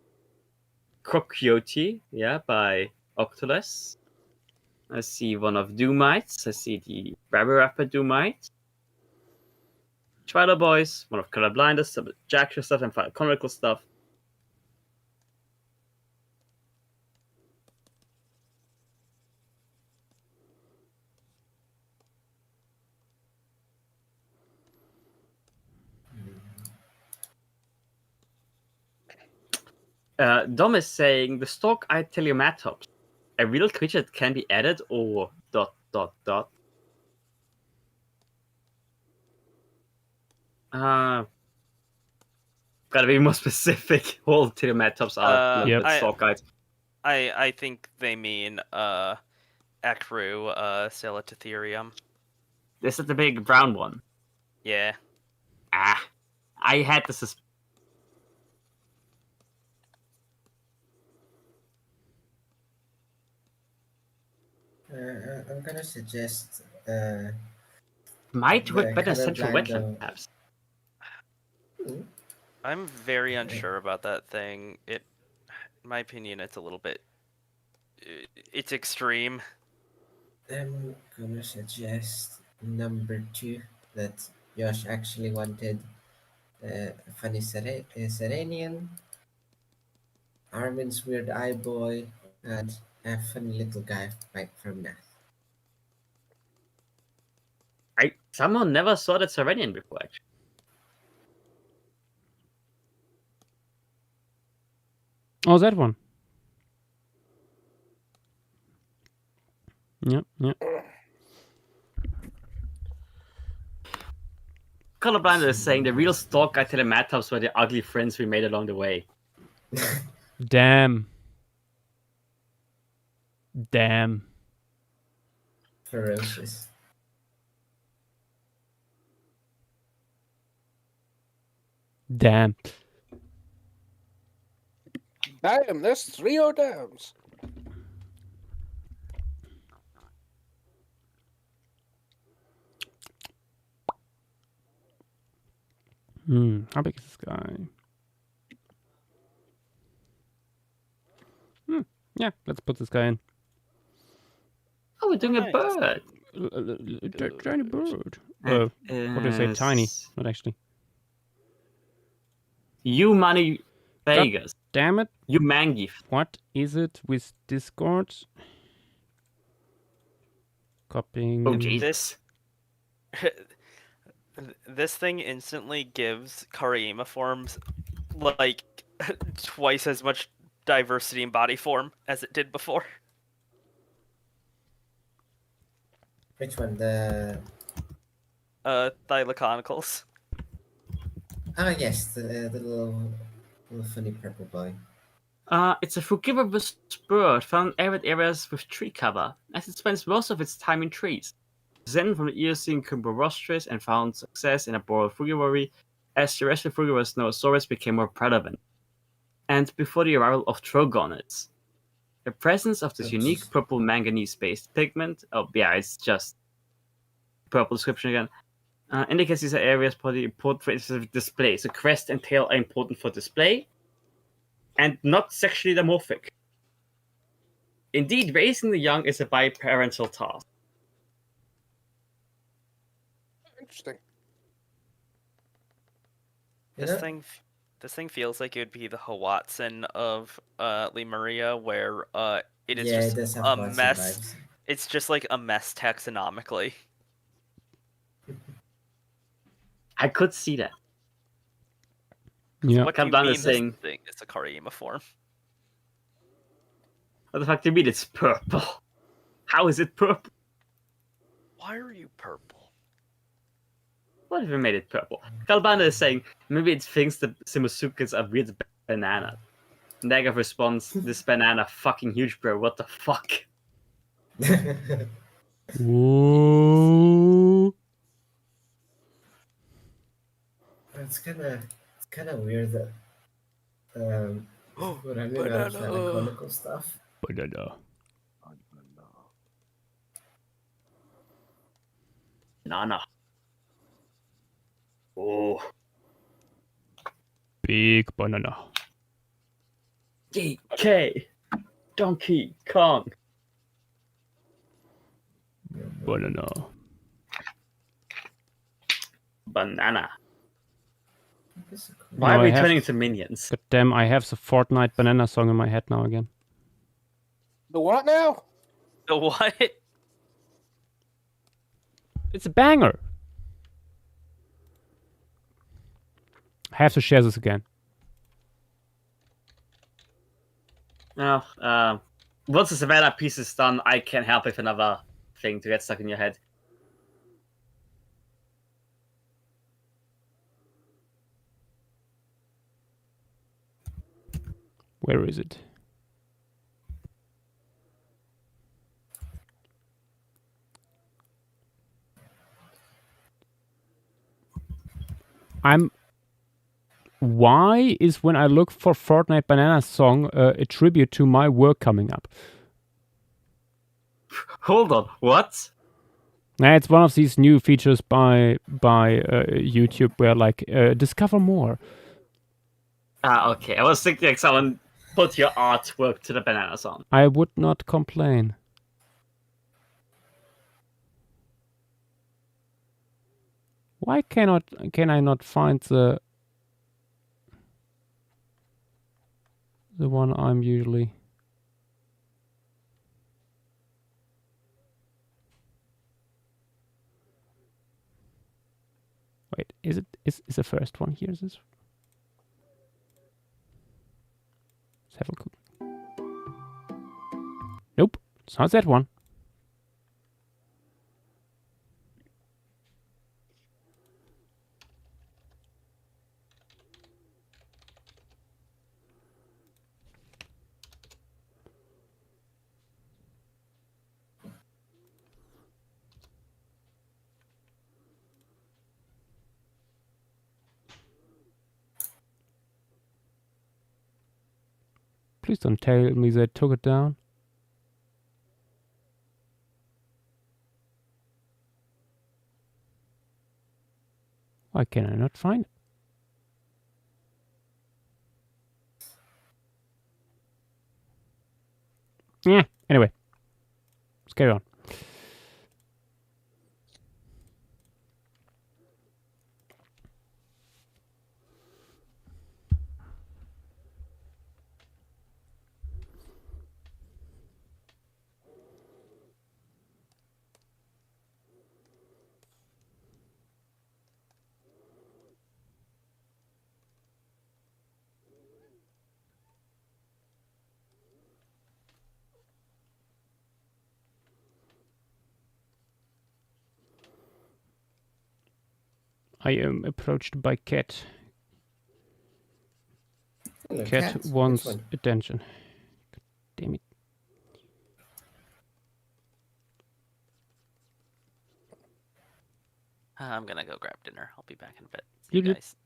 Coyote, by Octoless. I see one of Doomites. I see the Rabber Rapper Doomite. Twilight Boys, one of Colorblinders, some Jackson stuff, and Final Chronicle stuff. Dom is saying the stock Itelliomatops, a real creature that can be added or ... Gotta be more specific. All Itelliomatops are a little Yep. bit stock guides. I think they mean Ecru, Celatitherium. This is the big brown one. Yeah. I had the suspicion. I'm gonna suggest Might work the better central colorblind, wetland, perhaps. I'm very unsure about that thing. In my opinion, it's a little bit. It's extreme. I'm gonna suggest number 2 that Josh actually wanted. Funny Serenian, Armin's weird eye boy, and a funny little guy from Nath. I somehow never saw that Serenian before, actually. Oh, that one. Yep. Colorblind is saying the real stock Itelliomatops were the ugly friends we made along the way. Damn. Ferocious. Damn. Damn, there's 3 dams. How big is this guy? Yeah, let's put this guy in. Oh, we're doing a Nice. bird. Tiny bird. What do I say? Tiny. Not actually. You money Vegas. Damn it. You man gift. What is it with Discord? Copying. Oh, Jesus. This thing instantly gives Karima forms like twice as much diversity in body form as it did before. Which one? The Thylaconicals. yes, the little funny purple boy. It's a frugivorous bird found in arid areas with tree cover, as it spends most of its time in trees. Descended from the Eocene Cumberostris and found success in arboreal frugivory as terrestrial frugivorous Nosaurus became more prevalent, and before the arrival of Trogonids. The presence of this Oops. unique purple manganese-based pigment, it's just purple description again, indicates these are areas probably important for specific display. So crest and tail are important for display, and not sexually dimorphic. Indeed, raising the young is a biparental task. Interesting. You This know? thing feels like it would be the Hawatson of Lemuria, where it is Yeah, it just does have a lots of mess. vibes. It's just like a mess taxonomically. I could see that. Yeah. What do you Kablan mean is this saying- thing is a Karima form? What the fuck do you mean it's purple? How is it purple? Why are you purple? What if we made it purple? Kalbana is saying maybe it thinks the Simosuke's a weird banana. Negative response, this banana fucking huge, bro. What the fuck? Whoa. It's kind of weird that we're running out of Banana. mechanical stuff. Banana. Banana. Oh. Big banana. DK. Donkey Kong. Banana. Banana. This is cool. Why No, are we I have- turning into minions? God damn, I have the Fortnite banana song in my head now again. The what now? The what? It's a banger. I have to share this again. No, once the Savannah piece is done, I can't help if another thing to get stuck in your head. Where is it? Why is when I look for Fortnite banana song a tribute to my work coming up? Hold on, what? Nah, it's one of these new features by YouTube where like discover more. Ah, okay. I was thinking like someone put your artwork to the banana song. I would not complain. Why can I not find the one I'm usually? Wait, is the first one here? Is this? Let's have a look. Nope, it's not that one. Please don't tell me they took it down. Why can I not find it? Yeah, anyway. Let's carry on. I am approached by cat. Hello, Cat Which wants one? attention. God damn it. I'm gonna go grab dinner. I'll be back in a bit. See You you did- guys.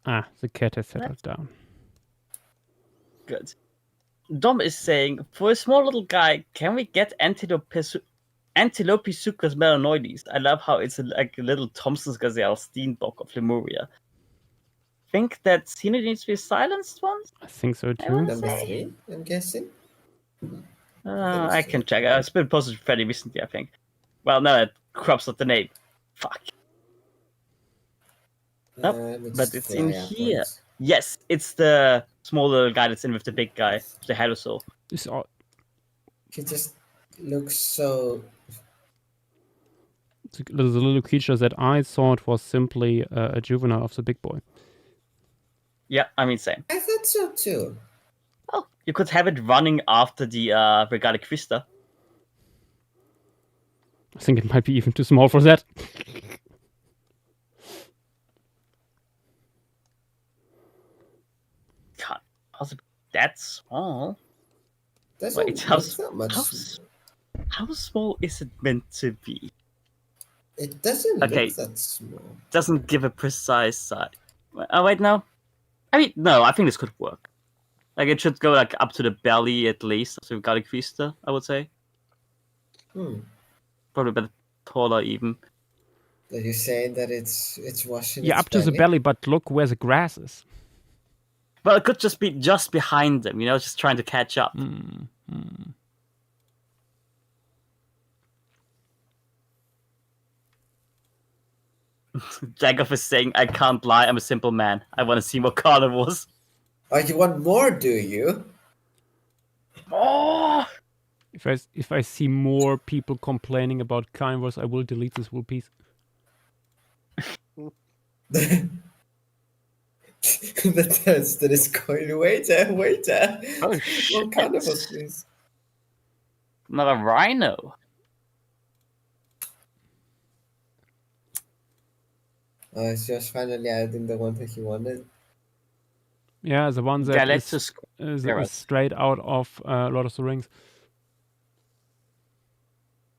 Ah, the cat has settled down. Good. Dom is saying, for a small little guy, can we get Antilopesuchus melanoides? I love how it's like a little Thompson's gazelle steenbok of Lemuria. Think that Cena needs to be silenced once? I think so I too. wanna Number say. 3, I'm guessing. I can check. It's been posted fairly recently, I think. Well, no, it crops up the name. Fuck. Nope, but it's in here. Yes, it's the small little guy that's in with the big guy, the Halosaur. This all, He just looks so. the little creature that I thought was simply a juvenile of the big boy. Yeah, I mean, same. I thought so too. Oh, you could have it running after the Regale Quista. I think it might be even too small for that. Can't possibly that small. Doesn't Wait, look that much. How small is it meant to be? It doesn't Okay. look that small. Doesn't give a precise size. Oh wait, no. I mean, no. I think this could work. Like it should go like up to the belly at least of the Regale Quista, I would say. Probably a bit taller even. Are you saying that it's washing? Yeah, its up to the belly, but look where the grass is. Well, it could just be just behind them, you know, just trying to catch up. Jagoff is saying, I can't lie, I'm a simple man. I want to see more carnivores. Oh, you want more, do you? Oh! If I see more people complaining about carnivores, I will delete this whole piece. The tester is going. Waiter. Oh, shit. More carnivores, please. Another rhino. Oh, it's just finally adding the one that he wanted. Yeah, the one that is straight out of Lord of the Rings.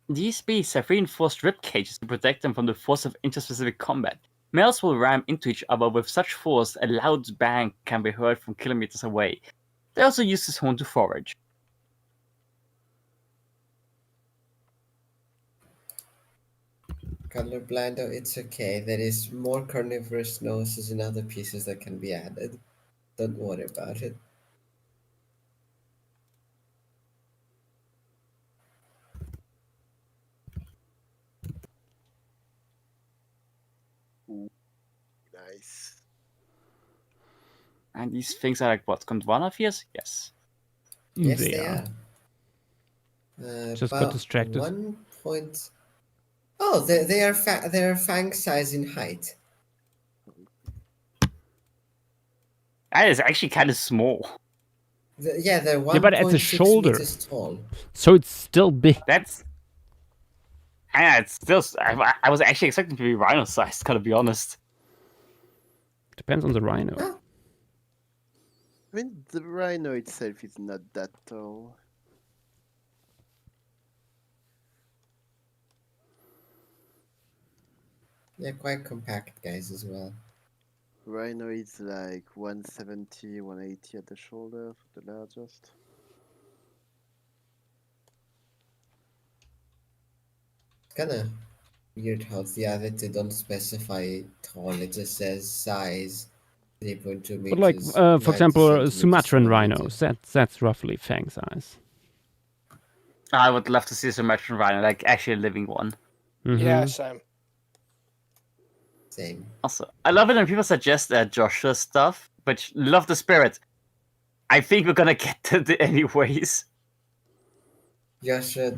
These beasts have reinforced rib cages to protect them from the force of interspecific combat. Males will ram into each other with such force a loud bang can be heard from kilometers away. They also use this horn to forage. Colorblind, oh, it's okay. There is more carnivorous noses and other pieces that can be added. Don't worry about it. Nice. And these things are like what, Gondwana-Fears? Yes. Yes, They they are. are. Just got About distracted. 1 point. Oh, they are fang size in height. That is actually kind of small. Yeah, they're 1.6 Yeah, but at the shoulder. meters tall. So it's still big. That's... Yeah, it's still... I was actually expecting to be rhino-sized, gotta be honest. Depends on the rhino. Ah. I mean, the rhino itself is not that tall. Yeah, quite compact guys as well. Rhino is like 170, 180 at the shoulder for the largest. Kind of weird how the other two don't specify tall. It just says size 3.2 meters. But like, for 90 example, centimeters, Sumatran 1 rhinos, meter. that's roughly fang size. I would love to see a Sumatran rhino, like actually a living one. Yeah, same. Same. Also, I love it when people suggest Joshua stuff, but love the spirit. I think we're gonna get to it anyways. Joshua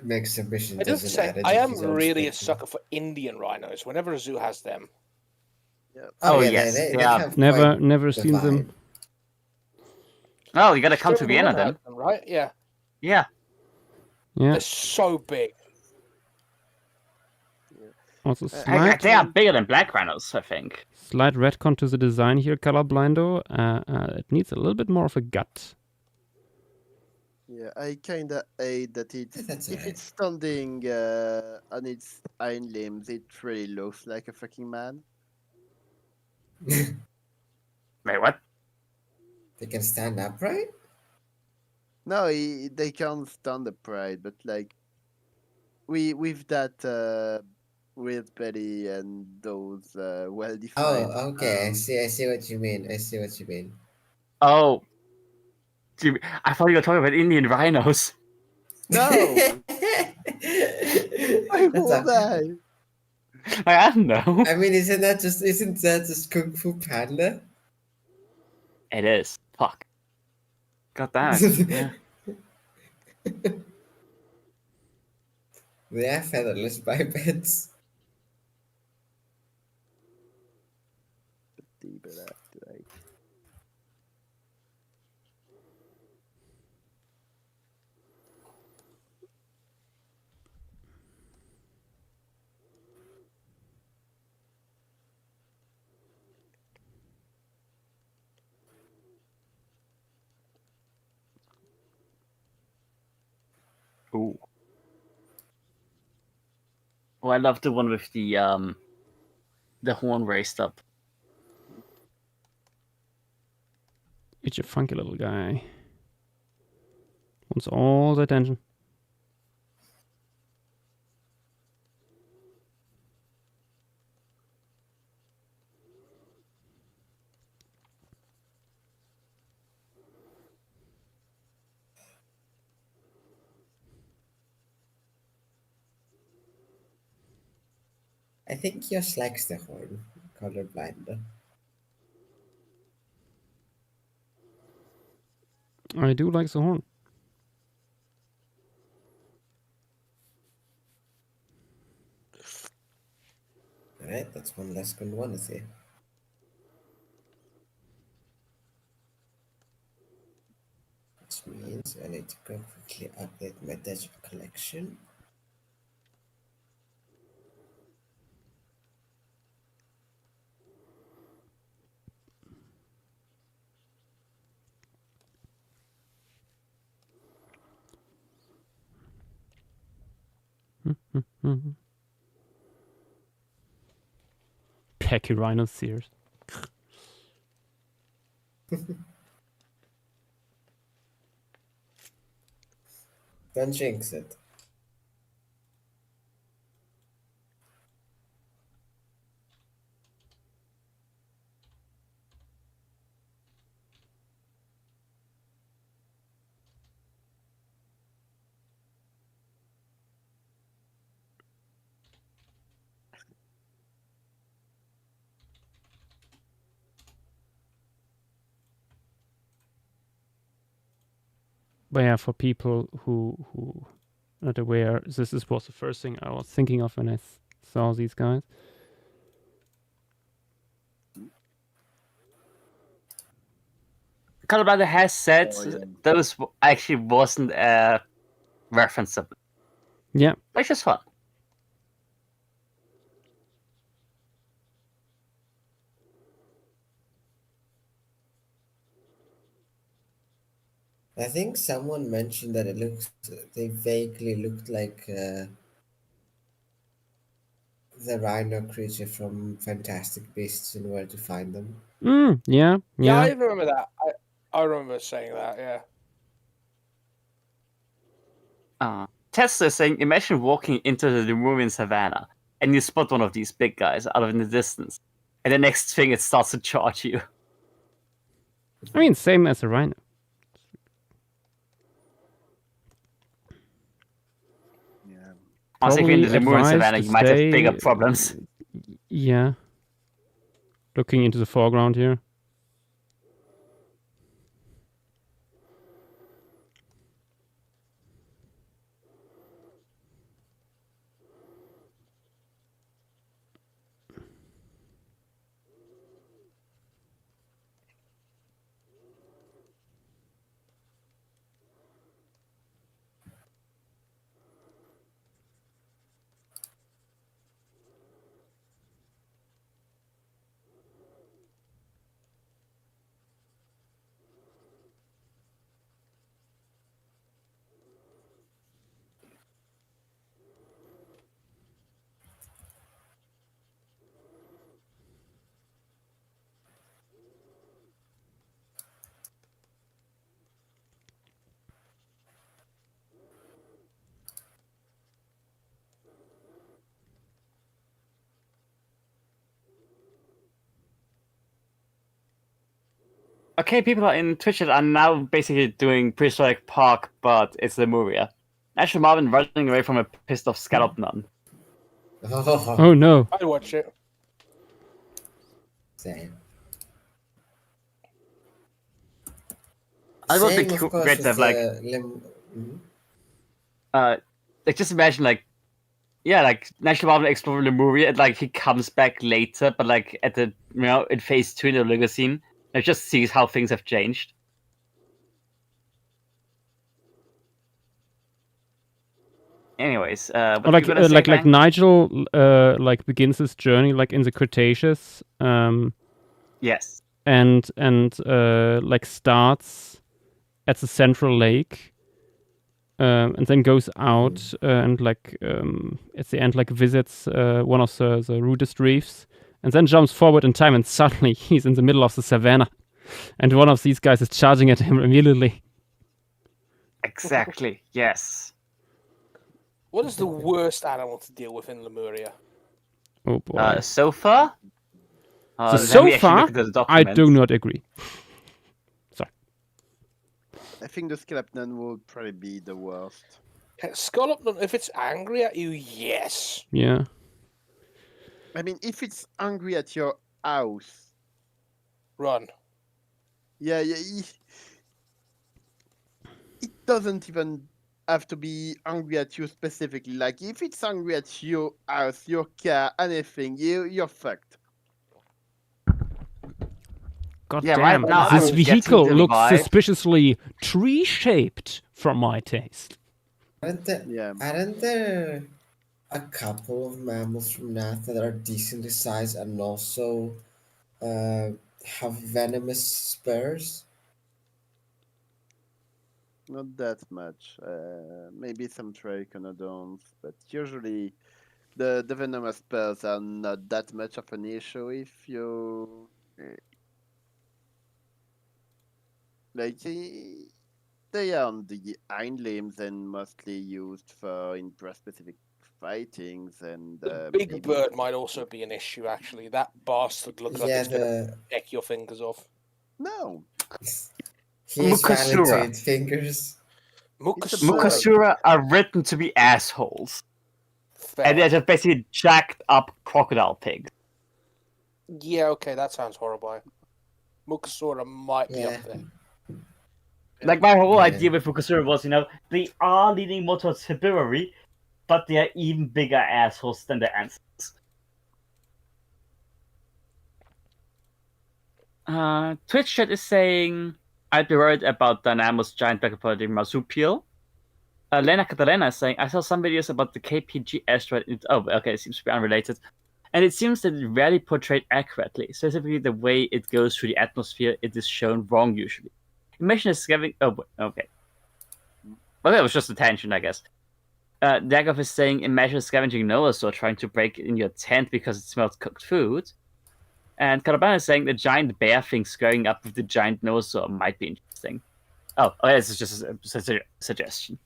makes submission. I just doesn't say add it I to am his own really a statement. sucker for Indian rhinos. Whenever a zoo has them, Yeah. Oh, yeah, yes, they yeah. have Never quite seen the them. vibe. Oh, you gotta come to Still Vienna Vienna then. has them, right? Yeah, Yeah. Yeah. they're so big. Also They are bigger than black rhinos, I think. slight retcon to the design here, Colorblindo. It needs a little bit more of a gut. Yeah, I kinda hate that That's if alright. it's standing on its hind limbs, it really looks like a fucking man. Wait, what? They can stand upright? No, they can't stand upright, but like with that weird belly and those well-defined. Oh, okay. I see what you mean. I see what you mean. Oh, I thought you were talking about Indian rhinos. No, why That's would I? I don't know. I mean, isn't that just Kung Fu Panda? It is. Fuck. God damn it. Yeah. They are featherless bipeds. But like, Ooh. Oh, I love the one with the horn raised up. It's a funky little guy. Wants all the attention. I think Josh likes the horn. Colorblind. I do like the horn. Alright, that's one less good one to see. Which means I need to go quickly update my digital collection. Pachyrhinoceros. Don't jinx it. But yeah, for people who not aware, this was the first thing I was thinking of when I saw these guys. Colorado has said Oh, yeah. those actually wasn't a reference of it, Yeah, which is fun. I think someone mentioned that they vaguely looked like the rhino creature from Fantastic Beasts and Where to Find Them. yeah, Yeah, I yeah. remember that. I remember saying that. Yeah. Tesla is saying, imagine walking into the Nemumian savannah and you spot one of these big guys out of in the distance, and the next thing it starts to charge you. I mean, same as a rhino. Yeah. Honestly, if you're in Probably the Nemumian advised savannah, to you might have stay, bigger problems. Yeah. Looking into the foreground here. Okay, people in Twitch are now basically doing Prehistoric Park, but it's Lemuria. Actually, Marvin running away from a pissed off scallop nun. Oh no. I'd watch it. Same. I would be Same, of course, great to with have like, like just imagine like, yeah, like National Marvin exploring Lemuria, and like he comes back later, but like at the in phase 2 in the Oligocene, and just sees how things have changed. Anyways, what Or were you gonna say, like Bang? Nigel like begins his journey like in the Cretaceous. Yes. And like starts at the central lake, and then goes out and like at the end like visits one of the rudest reefs, and then jumps forward in time, and suddenly he's in the middle of the savannah, and one of these guys is charging at him immediately. Exactly. Yes. What is the worst animal to deal with in Lemuria? Oh boy. So far. So let so me actually far, look at the I do documents. not agree. Sorry. I think the scallop nun would probably be the worst. Scallop, if it's angry at you, yes. Yeah. I mean, if it's angry at your house, Run. yeah, it doesn't even have to be angry at you specifically. Like, if it's angry at your house, your car, anything, you're fucked. God Yeah, damn, right now this I'm getting vehicle the looks vibe. suspiciously tree-shaped from my taste. Aren't there a couple of mammals from Nath that are decently sized and also have venomous spurs? Not that much. Maybe some triconodons, but usually the venomous spells are not that much of an issue if you like they are on the hind limbs and mostly used for intra-specific fightings and The big maybe... bird might also be an issue, actually. That bastard looks like Yeah, it's going to peck your fingers off. No, he is valid to Mukasura. eat fingers. Mukasura are written to be assholes. Fair. And they're just basically jacked up crocodile pigs. Yeah, okay, that sounds horrible. Mukasura might be up there. Like, my whole Yeah. idea with Mukasura was, they are leaning more towards herbivore, but they are even bigger assholes than their ancestors. Twitch chat is saying, I'd be worried about Dynamo's giant backpedal marsupial. Lena Catalina is saying, I saw some videos about the KPG asteroid. Oh, okay, it seems to be unrelated. And it seems that it rarely portrayed accurately. Specifically, the way it goes through the atmosphere, it is shown wrong usually. Imagine a scavenging. Oh, okay. Well, that was just a tangent, I guess. Dagov is saying, imagine a scavenging Noasaur trying to break in your tent because it smells cooked food. And Karabana is saying the giant bear thing squaring up with the giant Noasaur might be interesting. Oh, this is just a suggestion.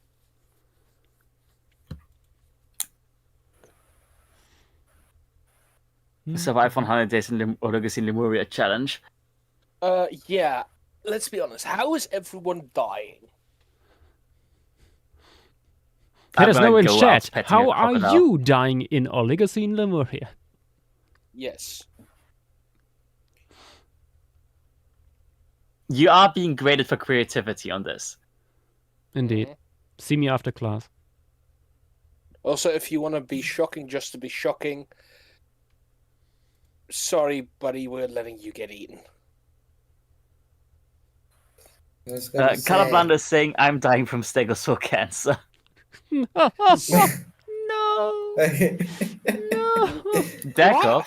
Survive 100 days in Oligocene Lemuria challenge. Yeah. Let's be honest. How is everyone dying? Let us I'm know gonna in go chat, out petting how a are crocodile. you dying in Oligocene Lemuria? Yes. You are being graded for creativity on this. Indeed. See me after class. Also, if you want to be shocking just to be shocking, sorry, buddy, we're letting you get eaten. I was gonna say, Calablanda is saying, I'm dying from stegosaur cancer. No! No! Dagov?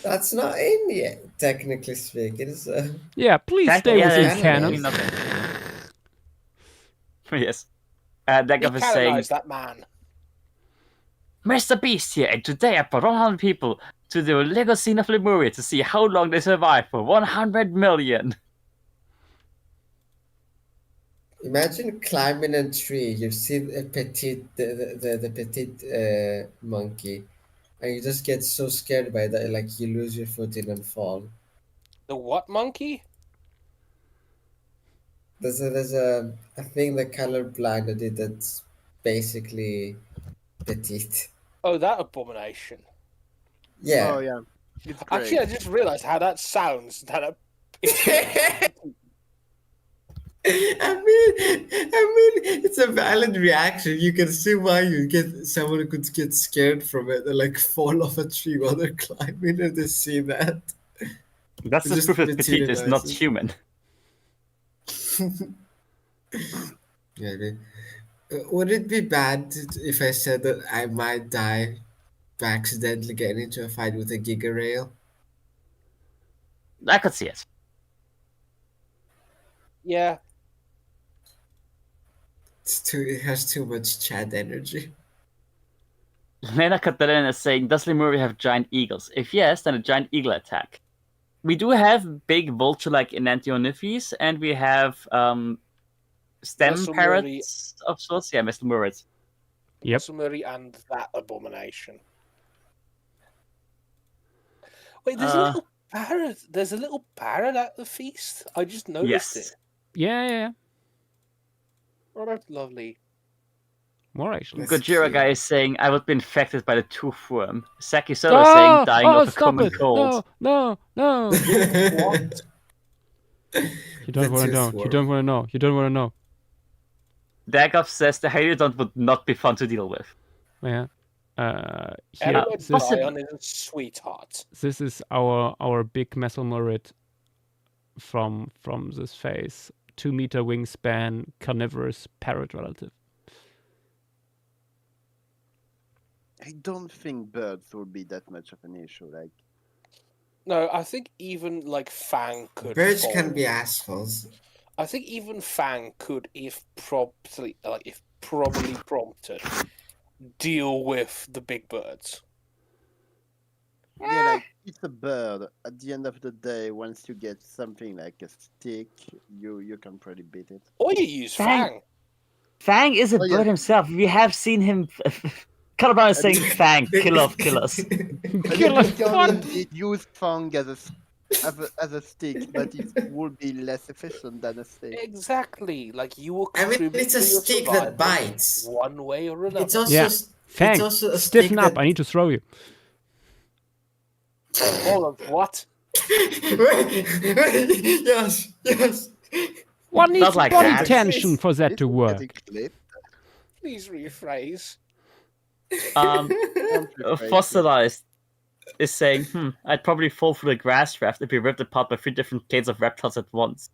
that's not in yet, technically speaking. So Yeah, please stay Yeah, within it's canon. nothing. Yes. We Dagov is saying, canonize that man. Mr. Beast here, and today I brought 100 people to the Oligocene of Lemuria to see how long they survive for 100 million. imagine climbing a tree. You've seen a the petite monkey, and you just get so scared by that, like you lose your footing and fall. The what monkey? There's a thing that colorblind did that's basically petite. Oh, that abomination. Yeah. Oh yeah, it's great. Actually, I just realised how that sounds. It's a valid reaction. You can see why someone could get scared from it and like fall off a tree while they're climbing and they see that. That's It the just proof that petite is not materializes. human. Yeah. Would it be bad if I said that I might die by accidentally getting into a fight with a Giga Rail? I could see it. Yeah. It has too much Chad energy. Lena Katarina is saying, does Lemuria have giant eagles? If yes, then a giant eagle attack. We do have big vulture-like Enantionyphis, and we have stem Muscle parrots of sorts. Yeah, Mr. Murray. Yep. Musumuri and that abomination. Wait, there's a little parrot. There's a little parrot at the feast. I just noticed Yes. it. Yeah. Oh, that's lovely. More actually. That's Gojira cute. guy is saying, I would be infected by the tooth worm. Saki Solo is saying, dying of a stop common it! cold. No! What? You don't want to know. You don't want to know. You don't want to know. Dagov says the Hyliodont would not be fun to deal with. Yeah. Here, Edward this, Zion is a sweetheart. this is our big Mesolmurid from this phase. 2-meter wingspan, carnivorous parrot relative. I don't think birds will be that much of an issue. Like, No, I think even like Fang could. Birds fold. can be assholes. I think even Fang could, if properly prompted, deal with the big birds. yeah, like it's a bird. At the end of the day, once you get something like a stick, you can probably beat it. Or you use Fang. Fang. Fang is a Oh, yeah. bird himself. We have seen him. Colorblind is saying, Fang, killer of killers. But you can indeed use Fang as a stick, but it would be less efficient than a stick. Exactly. Like you will I mean, contribute it's a to your stick survival that bites. one way or another. It's also Yeah. it's Fang, also a stiffen stick up. that- I need to throw you. All of what? Yes. One needs like body that. tension for that This to is work. getting clipped. Please rephrase. Um, Don't rephrase it. Fossilized is saying, I'd probably fall through the grass raft if we ripped apart by 3 different clades of reptiles at once.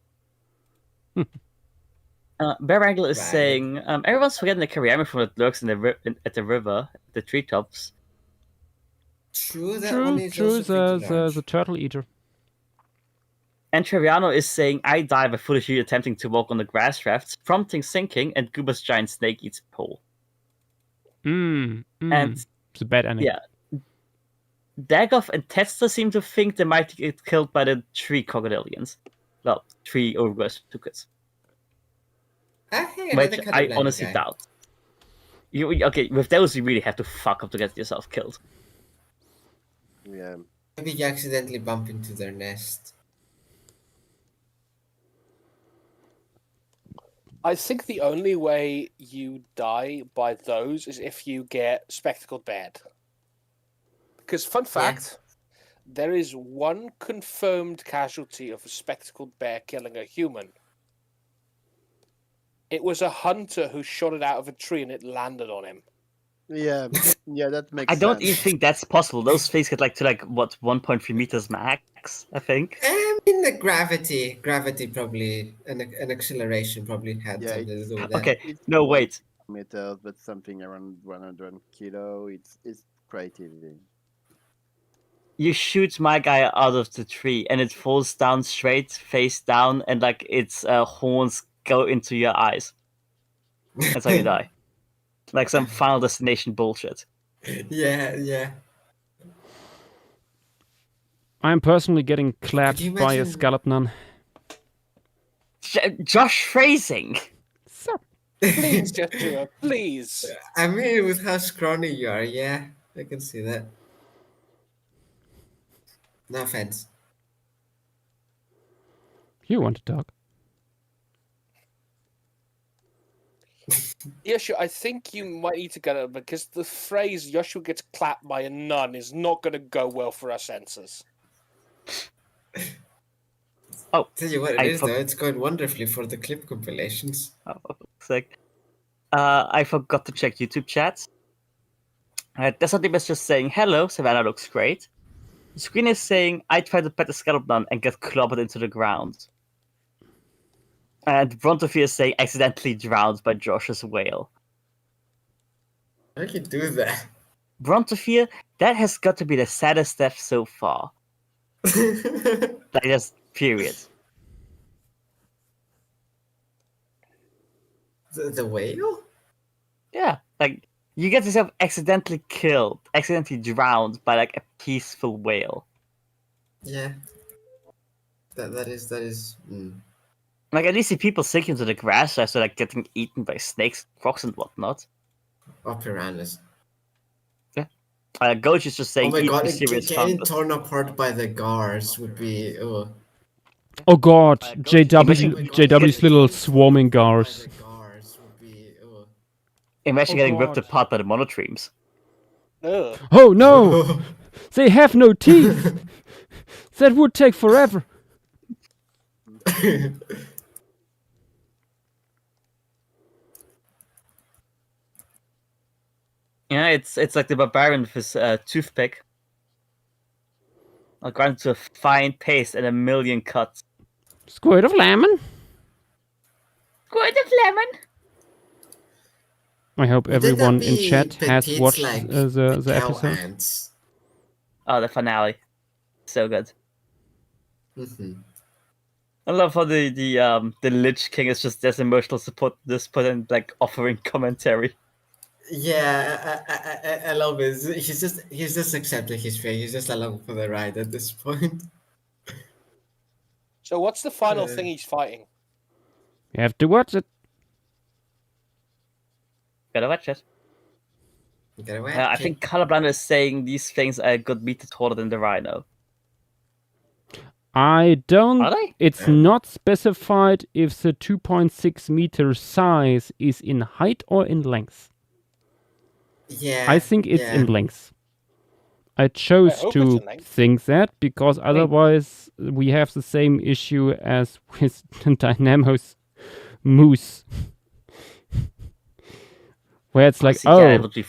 Bear Angle is Right. saying, everyone's forgetting the Kariami that lurks at the river, the treetops. True, that one is True. also pretty large. The turtle eater. And Treviano is saying, I die by foolishly attempting to walk on the grass rafts, prompting sinking, and Gooba's giant snake eats pole. And It's a bad ending. yeah, Dagoff and Tetsuta seem to think they might get killed by the 3 crocodilians. Well, 3 Overgross Tukas. Which I honestly doubt. Okay, with those you really have to fuck up to get yourself killed. Yeah. Maybe you accidentally bump into their nest. I think the only way you die by those is if you get spectacled bad. Because, fun fact, there is one confirmed casualty of a spectacled bear killing a human. It was a hunter who shot it out of a tree and it landed on him. Yeah, that makes I don't sense. even think that's possible. Those things get like to 1.3 meters max, I think. I mean, the gravity probably, an acceleration probably had Yeah, something to do with that. Okay, It's no, 1 wait. meters, but something around 100 kilo. It's quite easy. You shoot my guy out of the tree and it falls down straight, face down, and like its horns go into your eyes. That's how you die. Like some Final Destination bullshit. Yeah. I'm personally getting clapped you by a imagine- scallop nun. Josh phrasing. So, Please, Joshua, please. I mean, with how scrawny you are, yeah, I can see that. No offense. You want to talk? Joshua, I think you might need to get it because the phrase Joshua gets clapped by a nun is not going to go well for our censors. Oh, Tell you what it I is, for- though. It's going wonderfully for the clip compilations. oh, it's like, I forgot to check YouTube chat. Desert is just saying, hello, Savannah looks great. The screen is saying, I tried to pet the skeleton and get clobbered into the ground. And Brontofia is saying, accidentally drowned by Josh's whale. How can you do that? Brontofia, that has got to be the saddest death so far. Like, just period. The whale? Yeah, like, you get yourself accidentally killed, accidentally drowned by, like, a peaceful whale. Yeah. That is. Like, at least see people sink into the grass after, like, getting eaten by snakes, frogs, and whatnot. Or piranhas. Goach is just Oh saying, my eat god, mysterious getting fungus. torn apart by the guards would be. Oh. Oh god, Imagine- JW's little swarming gars. Imagine Oh, getting ripped God. apart by the monotremes. Ugh. Oh no! They have no teeth! That would take forever. Yeah, it's like the barbarian with his toothpick. Gone to a fine paste and a million cuts. Squirt of lemon. Squirt of lemon. I hope Wouldn't that everyone in be chat has petites watched like the cow episode. ants? Oh, the finale, so good. Mm-hmm. I love how the Lich King is just this emotional support, this put in like offering commentary. Yeah, I love it. He's just accepting his fate. He's just along for the ride at this point. So what's the final thing he's fighting? You have to watch it. Gotta watch it. You gotta wait. I think Colorblind is saying these things are good meat taller than the rhino. I don't. Are they? It's not specified if the 2.6 meter size is in height or in length. Yeah. I think it's in length. I chose hope to it's in length. think that because otherwise we have the same issue as with Dynamo's moose. Where it's like, See, yeah, it would be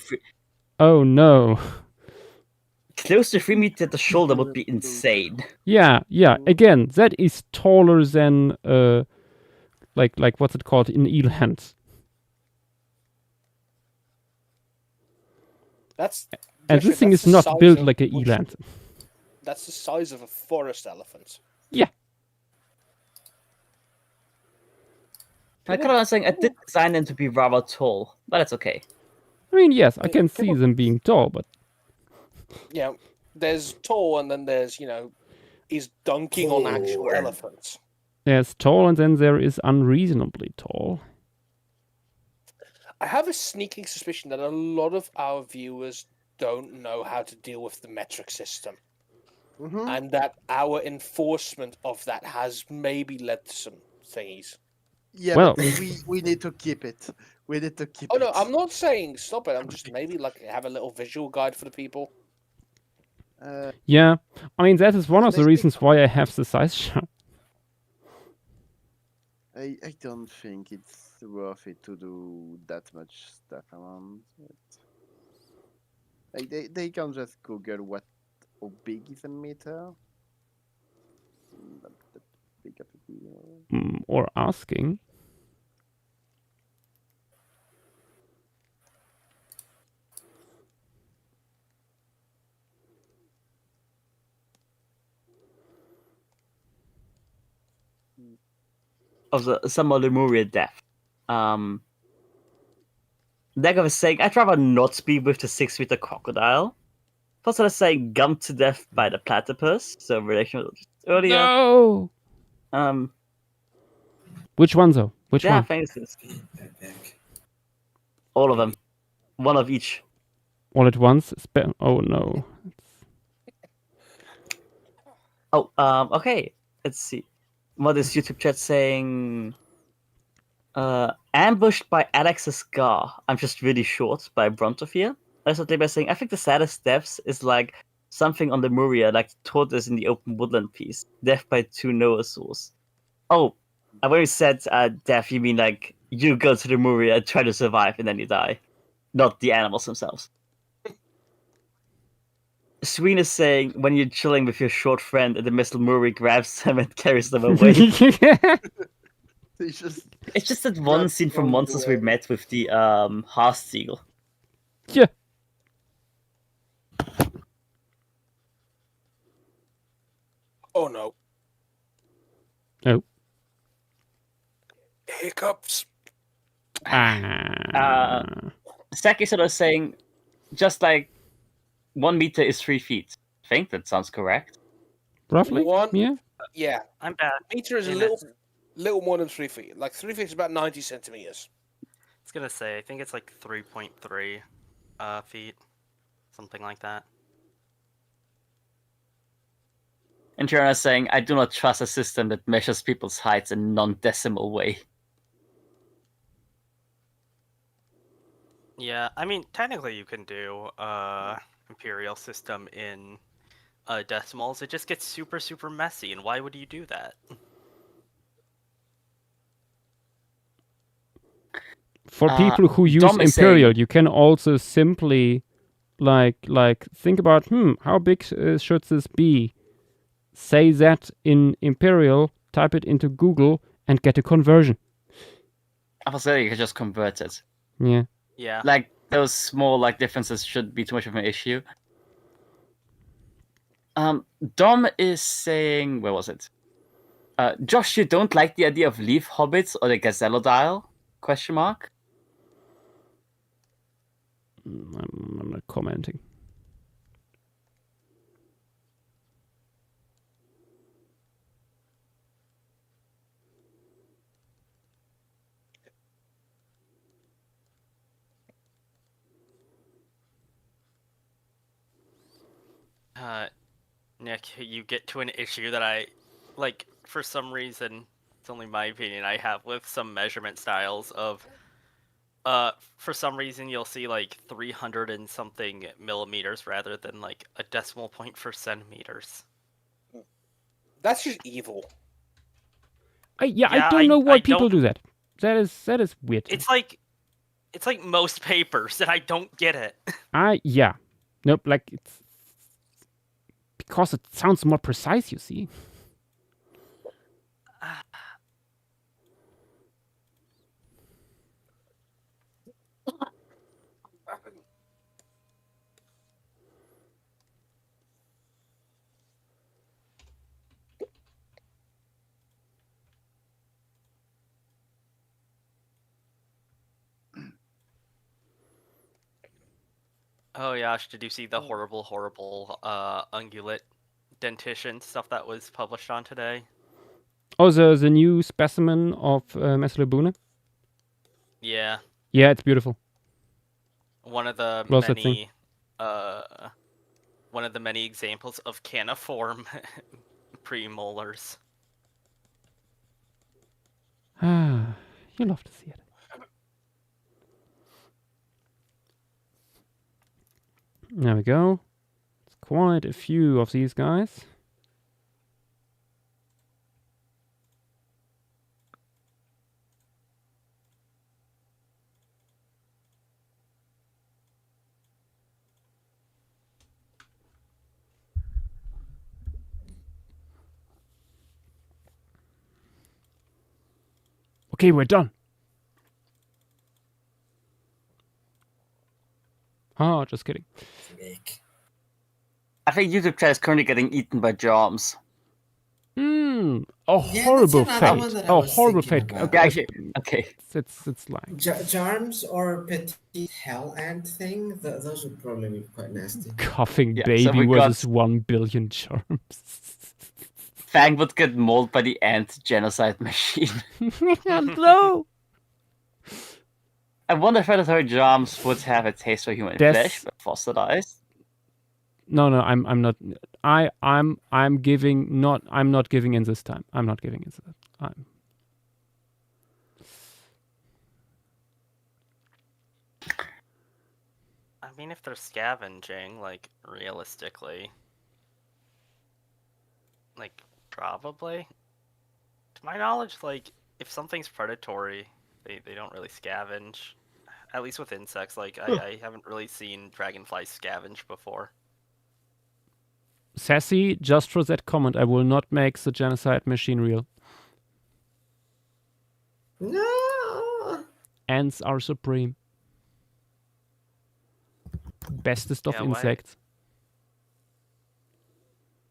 oh no. close to 3 meters at the shoulder would be insane. Yeah. Again, that is taller than like what's it called in eland. And Joshua, this thing that's is the not size built of like a bush- eland. That's the size of a forest elephant. Yeah. I kind of saying I did design them to be rather tall, but it's okay. I mean, yes, I can see them being tall, but Yeah, there's tall, and then there's he's dunking on actual Poor. elephants. there's tall and then there is unreasonably tall. I have a sneaking suspicion that a lot of our viewers don't know how to deal with the metric system, Mhm. and that our enforcement of that has maybe led to some thingies. Yeah, Well- but we need to keep it. We need to keep Oh it. no, I'm not saying stop it. I'm just maybe like have a little visual guide for the people. Yeah, I mean, that is one of the Maybe- reasons why I have the size chart. I don't think it's worth it to do that much stuff around it. Like they can just Google how big is a meter. Not that big of a deal. Or asking. Of the some of the Lemuria death. Dagger was saying, I'd rather not be with the 6 meter crocodile. Plus, I was saying, gummed to death by the platypus. So, relation earlier. No! Which one though? Which Yeah, one? thanks. All of them. One of each. All at once? Oh no. Oh, okay. Let's see. what is YouTube chat saying? Ambushed by Alex's scar. I'm just really short by Brontophia. That's what they were saying. I think the saddest deaths is like something on the Muria, like the tortoise in the open woodland piece. Death by 2 Noasaurs. Oh, I already said death, you mean like you go to the Muria and try to survive and then you die. Not the animals themselves. Sween is saying when you're chilling with your short friend and the Mr. Murray grabs them and carries them away. They just It's just that one grab scene from them Monsters we away. met with the Haarsteagel. Yeah. Oh no. Oh. Hiccups. Saki sort of saying, just like 1 meter is 3 feet. I think that sounds correct. Roughly? One- Yeah. Yeah. I'm bad. Meter is a in little more than 3 feet. Like 3 feet is about 90 centimeters. I was gonna say, I think it's like 3.3 feet, something like that. And Joanna saying, I do not trust a system that measures people's heights in a non-decimal way. Yeah, I mean, technically you can do imperial system in decimals. It just gets super, super messy, and why would you do that? For people who use Dom is Imperial, saying- you can also simply like think about how big should this be? Say that in Imperial, type it into Google, and get a conversion. I was saying you could just convert it. Yeah. Yeah. Like, those small differences shouldn't be too much of an issue. Dom is saying, where was it? Josh, you don't like the idea of leaf hobbits or the Gazellodile? Question mark. I'm not commenting. Nick, you get to an issue that I, like, for some reason, it's only my opinion, I have with some measurement styles of, for some reason you'll see like 300 and something millimeters rather than like a decimal point for centimeters. That's just evil. I Yeah, don't know why I people don't- do that. That is weird. It's like most papers, and I don't get it. Yeah. Nope, like it's because it sounds more precise, you see. Oh Yash, did you see the horrible ungulate dentition stuff that was published on today? Oh, the new specimen of Mesolobuna? Yeah, Yeah, it's beautiful. one of the What was that thing? many examples of caniform premolars. You love to see it. There we go. It's quite a few of these guys. Okay, we're done. Oh, just kidding. Nick. I think YouTube chat is currently getting eaten by germs. A Yeah, horrible that's another one fate. that I A was horrible thinking fate. about. Yeah, actually, okay. It's like Charms or petite hell ant thing? Those would probably be quite nasty. coughing Yeah, so baby we got- versus 1 billion germs. Fang would get mauled by the ant genocide machine. No. I wonder if predatory germs would have a taste for human That's- flesh, but fossilized. No, I'm not. I'm giving not. I'm not giving in this time. I'm not giving in this time. I mean, if they're scavenging, like, realistically, like, probably. To my knowledge, like, if something's predatory, they don't really scavenge. At least with insects, like, I haven't really seen dragonflies scavenge before. Sassy, just for that comment, I will not make the genocide machine real. No. Ants are supreme. Bestest of Yeah, why- insects.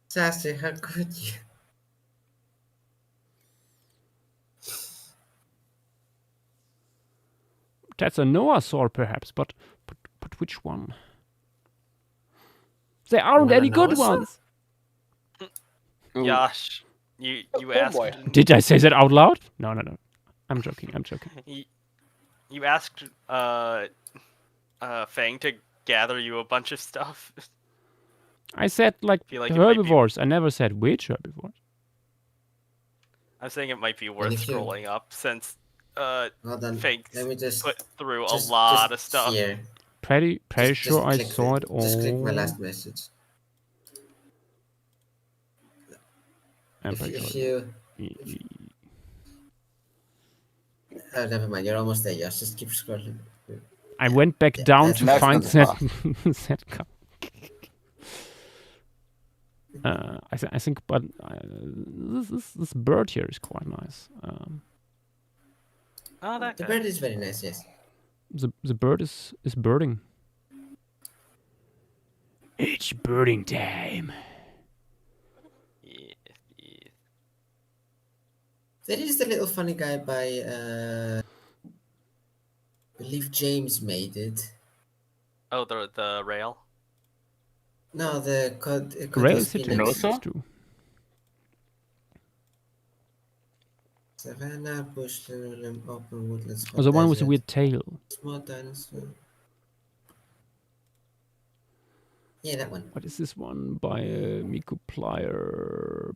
Sassy, how could you? That's a Noasaur, perhaps, but which one? There aren't wanna any know good what's up? ones. Ooh. Josh, you Oh, asked boy. Did I say that out loud? No. I'm joking. you asked Fang to gather you a bunch of stuff. I said like Feel like it might be- herbivores. I never said which herbivores. I'm saying it might be worth if you- scrolling up since Hold on. Fang Let me just put through just- a lot just of stuff. Here. Pretty Just sure I click saw it all. Just click my last message. I'm If pretty you, sure. oh, never mind. You're almost there. Just keep scrolling. I went back Yeah, down that's to not find far. that I think, but this bird here is quite nice. Oh, that The guy. bird is very nice. Yes. The bird is birding. It's birding time. Yeah. There is the little funny guy by. I believe James made it. Oh, the rail. No, the Rail is Codoskinix. Nosa? it's true. Savannah, bushland, open woodlands. Oh, the one with the desert. weird tail. Small dinosaur. Yeah, that one. What is this one by Miku Plier?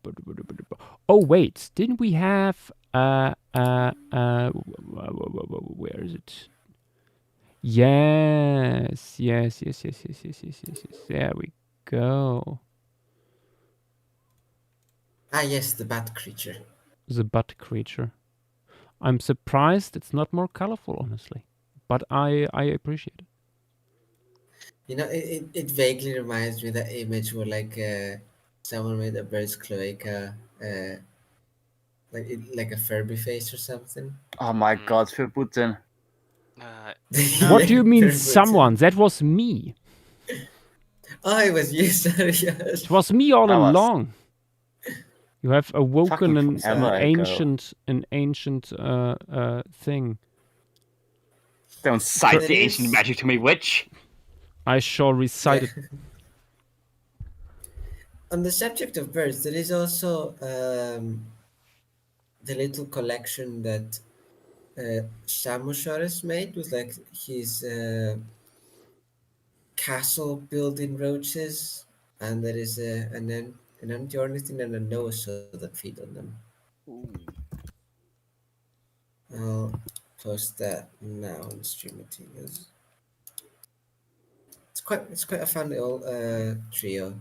Oh wait, didn't we have where is it? Yes. There we go. Ah, yes, the bat creature. The butt creature. I'm surprised it's not more colorful, honestly, but I appreciate it. You know, it vaguely reminds me of that image where like someone made a bird's cloaca, like a Furby face or something. Oh my god, für Putin. What do you mean, Furby. someone? That was me. Oh, it was you, sorry. It was me all That was along. You have awoken fucking forever ago. an ancient thing. Don't cite There the is- ancient magic to me, witch. I shall recite it. On the subject of birds, there is also the little collection that Samosaurus made with like his castle building roaches, and there is an anti-ornithine and a noasaur that feed on them. Ooh. I'll post that now on stream materials. It's quite a fun little trio.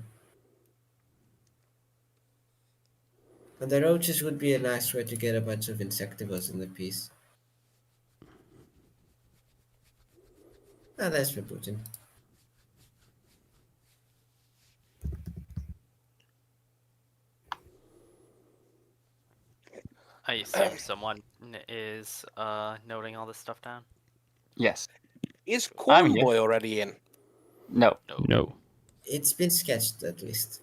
And the roaches would be a nice way to get a bunch of insectivores in the piece. Ah, that's for Putin. I assume someone is noting all this stuff down. Yes. Is I'm here. Cornboy already in? No. No. It's been sketched at least.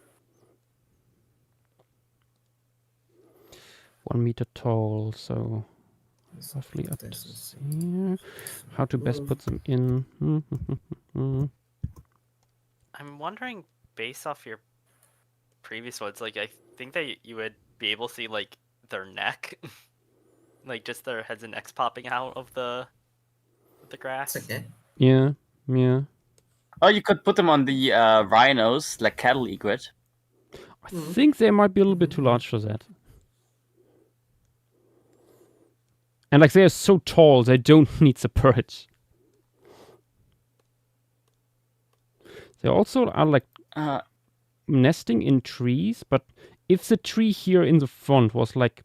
1 meter tall, so roughly up to here. How to best put them in? I'm wondering, based off your previous ones, like I think that you would be able to see like their neck, like just their heads and necks popping out of the grass. It's okay. Yeah. Or you could put them on the rhinos, like cattle egret. I think they might be a little bit too large for that. And like they are so tall, they don't need the perch. They also are like nesting in trees, but if the tree here in the front was like,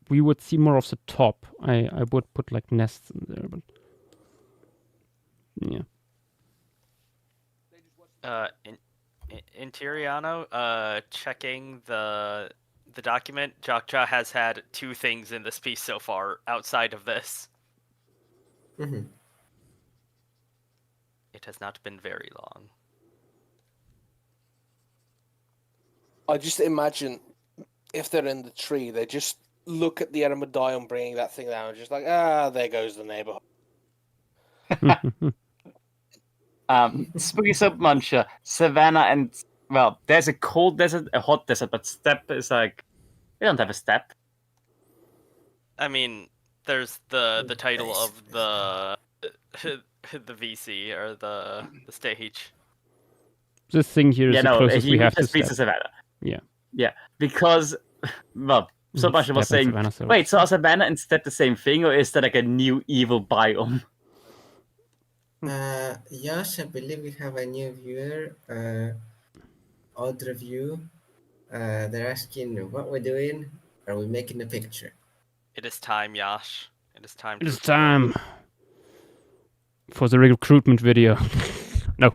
we would see more of the top. I would put like nests in there, but yeah. In Tiriano, checking the document, Joschua has had 2 things in this piece so far outside of this. Mhm. It has not been very long. I just imagine if they're in the tree, they just look at the Eremidion bringing that thing down and just like, there goes the neighborhood. Spooky Soap Muncher, Savannah, and well, there's a cold desert, a hot desert, but steppe is like they don't have a steppe. I mean, there's the title of the VC or the stage. This thing here is the closest we have to just beats steppe. Savannah. Yeah. Yeah, because well, Soap Muncher was Steppe and saying, Savannah, so- wait, so are Savannah and steppe the same thing, or is that like a new evil biome? Yash, I believe we have a new viewer, Odd Review. They're asking what we're doing. Are we making a picture? It is time, Yash. It is time. It is time for the recruitment video. No.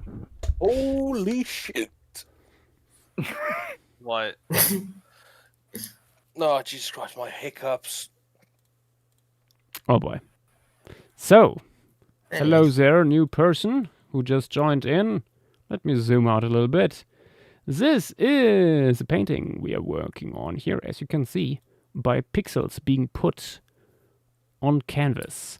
Holy shit. What? No, Jesus Christ, my hiccups. Oh boy. So, hello Anyways, there, new person who just joined in. Let me zoom out a little bit. This is a painting we are working on here, as you can see, by pixels being put on canvas.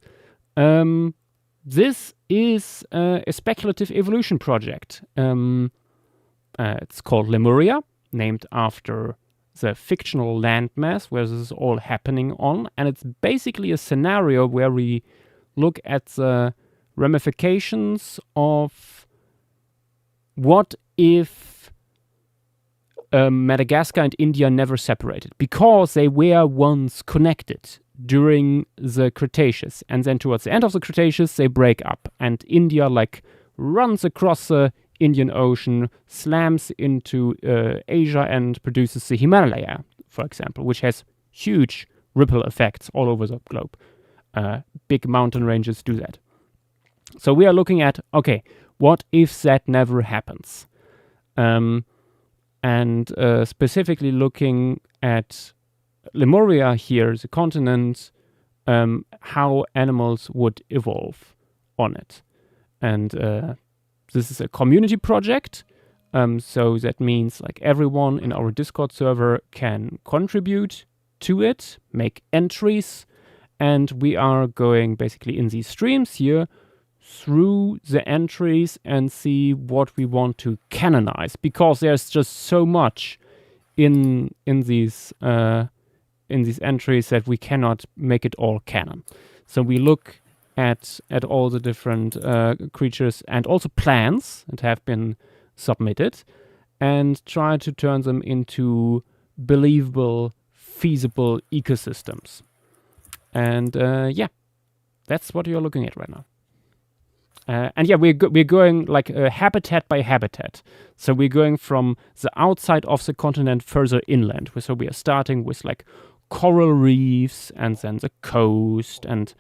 This is a speculative evolution project. It's called Lemuria, named after the fictional landmass where this is all happening on, and it's basically a scenario where we look at the ramifications of what if Madagascar and India never separated, because they were once connected during the Cretaceous, and then towards the end of the Cretaceous they break up, and India like runs across the Indian Ocean, slams into Asia and produces the Himalaya, for example, which has huge ripple effects all over the globe. Big mountain ranges do that. So we are looking at, okay, what if that never happens? And specifically looking at Lemuria here, the continent, how animals would evolve on it. And this is a community project, so that means like everyone in our Discord server can contribute to it, make entries, and we are going basically in these streams here through the entries and see what we want to canonize, because there's just so much in these entries that we cannot make it all canon. So we look at all the different creatures and also plants that have been submitted and try to turn them into believable, feasible ecosystems. And yeah, that's what you're looking at right now. And yeah, we're going like habitat by habitat. So we're going from the outside of the continent further inland. So we are starting with like coral reefs and then the coast, and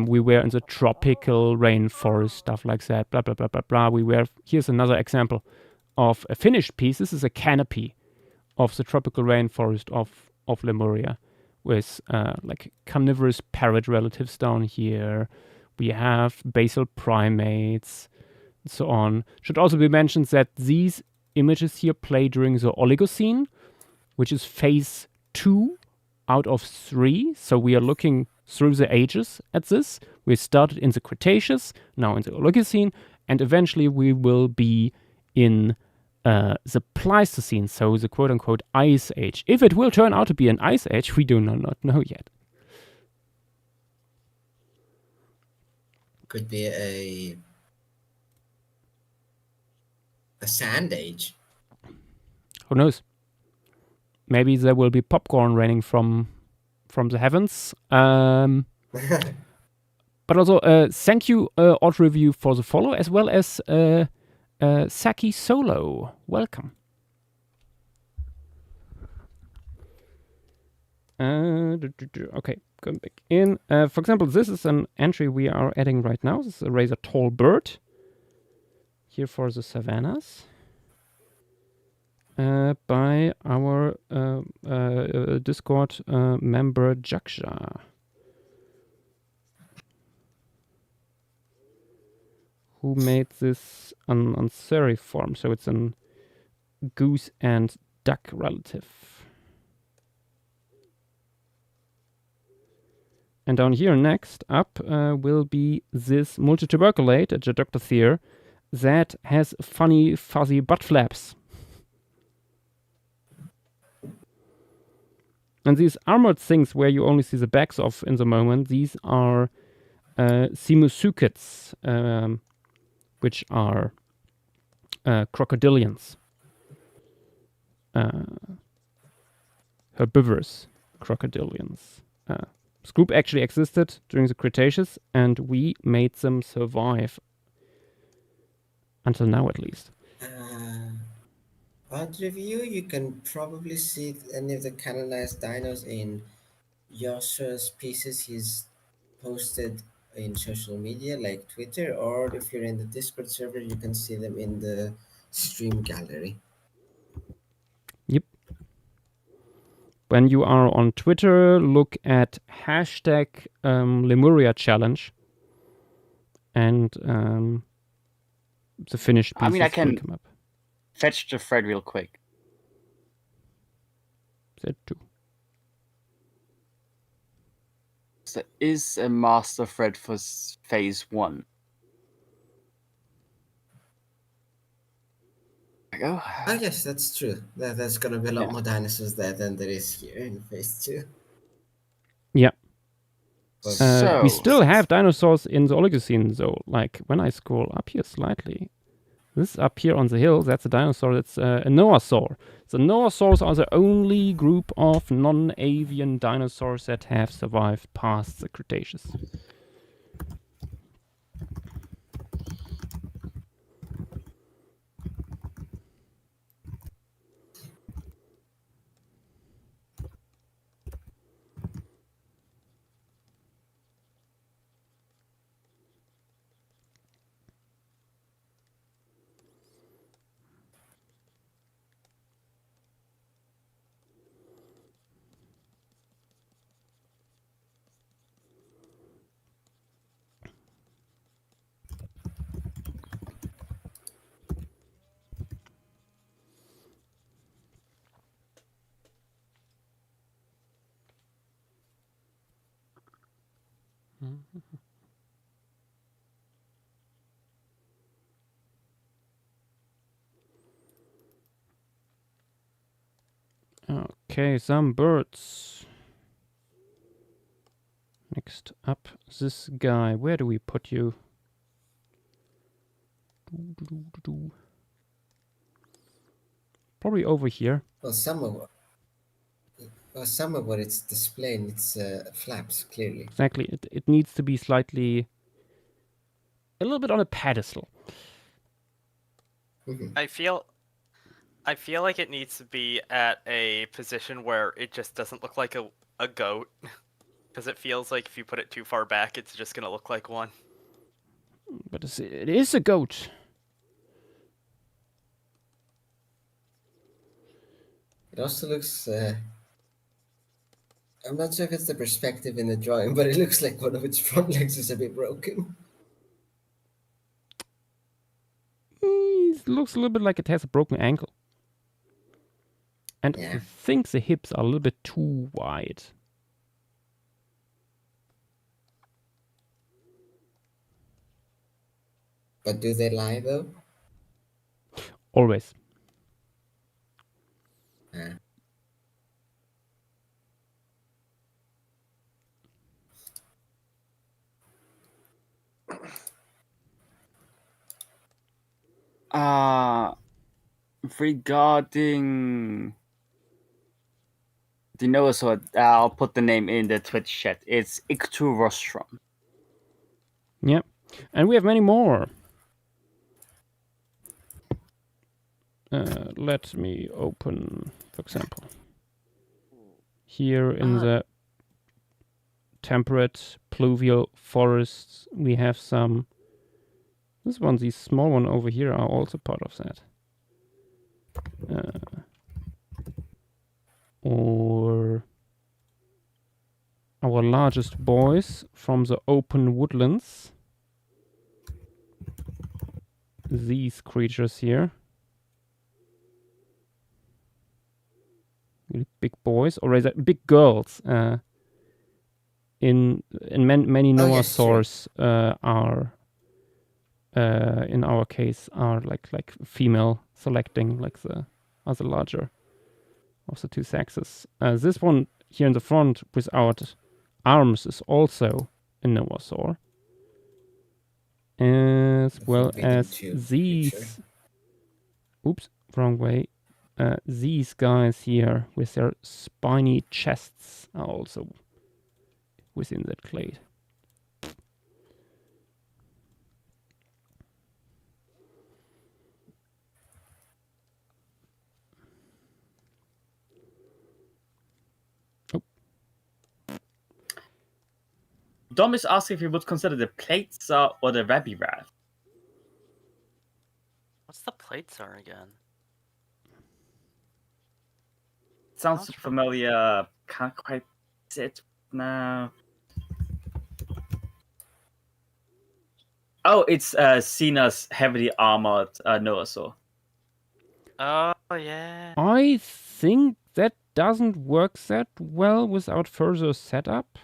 we were in the tropical rainforest, stuff like that, blah, blah, blah, blah, blah. Here's another example of a finished piece. This is a canopy of the tropical rainforest of Lemuria with like carnivorous parrot relatives down here. We have basal primates, and so on. Should also be mentioned that these images here play during the Oligocene, which is phase 2 out of 3. So we are looking through the ages at this. We started in the Cretaceous, now in the Oligocene, and eventually we will be in the Pleistocene, so the quote-unquote Ice Age. If it will turn out to be an Ice Age, we do not know yet. could be a A sand age. Who knows? Maybe there will be popcorn raining from the heavens. But also, thank you, Odd Review, for the follow, as well as Saki Solo. Welcome. Okay, going back in. For example, this is an entry we are adding right now. This is a rather tall bird. Here for the savannas. By our Discord member Joschua, who made this on seriform, so it's an goose and duck relative. And down here next up will be this multituberculate, a Jadoctothere, that has funny fuzzy butt flaps. And these armored things where you only see the backs of in the moment, these are Simusukids, which are crocodilians. Herbivorous crocodilians. This group actually existed during the Cretaceous, and we made them survive. Until now, at least. Odd Review, you can probably see any of the canonized dinos in Joshua's pieces he's posted in social media like Twitter, or if you're in the Discord server, you can see them in the stream gallery. Yep. When you are on Twitter, look at hashtag Lemuria Challenge, and the finished pieces I can will come up. fetch the thread real quick. That too. There is a master thread for phase 1. Go. Oh yes, that's true. There's gonna be a lot more dinosaurs there than there is here in phase 2. Yeah. So We still have dinosaurs in the Oligocene, though. Like, when I scroll up here slightly, this up here on the hill, that's a dinosaur. That's a Noasaur. The Noasaurs are the only group of non-avian dinosaurs that have survived past the Cretaceous. Okay, some birds. Next up, this guy. Where do we put you? Probably over here. Well, some of what it's displaying, it's flaps, clearly. Exactly. It needs to be slightly... a little bit on a pedestal. Mhm. I feel like it needs to be at a position where it just doesn't look like a goat. Because it feels like if you put it too far back, it's just going to look like one. But it is a goat. It also looks... I'm not sure if it's the perspective in the drawing, but it looks like one of its front legs is a bit broken. It looks a little bit like it has a broken ankle. And Yeah. I think the hips are a little bit too wide. But do they lie, though? Always. Regarding the Noasaur, I'll put the name in the Twitch chat. It's Icturostrum. Yep. And we have many more. Let me open, for example, here in the temperate pluvial forests, we have some. This one, these small one over here, are also part of that. Or our largest boys from the open woodlands. These creatures here. Really big boys, or rather big girls. In many Oh, yes, sure. Noasaurs are in our case are like female selecting, like the other larger of the two sexes. This one here in the front without arms is also a Noasaur, as well forbidden as tube these. creature. Oops, wrong way. These guys here with their spiny chests are also within that clade. Dom is asking if you would consider the Platesar or the Rabirath. What's the Platesar again? Sounds Sounds familiar. Can't quite see it now. Oh, it's Cena's heavily armored Noasaur. Oh yeah. I think that doesn't work that well without further setup.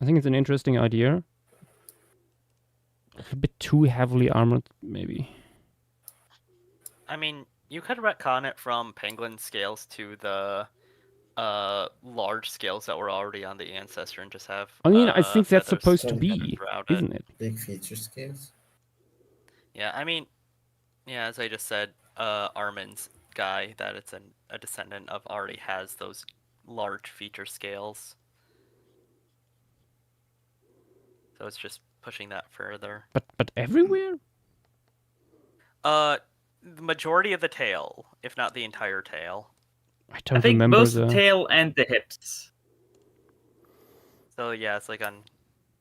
I think it's an interesting idea. A bit too heavily armored, maybe. I mean, you could retcon it from penguin scales to the large scales that were already on the ancestor and just have I mean, I think that's feathers supposed to Some be, throughout it. isn't it? Big feature scales. Yeah, I mean, yeah, as I just said, Armin's guy, that it's a descendant of, already has those large feature scales. So it's just pushing that further. But everywhere? The majority of the tail, if not the entire tail. I I don't think remember both the. the tail and the hips. So yeah, it's like on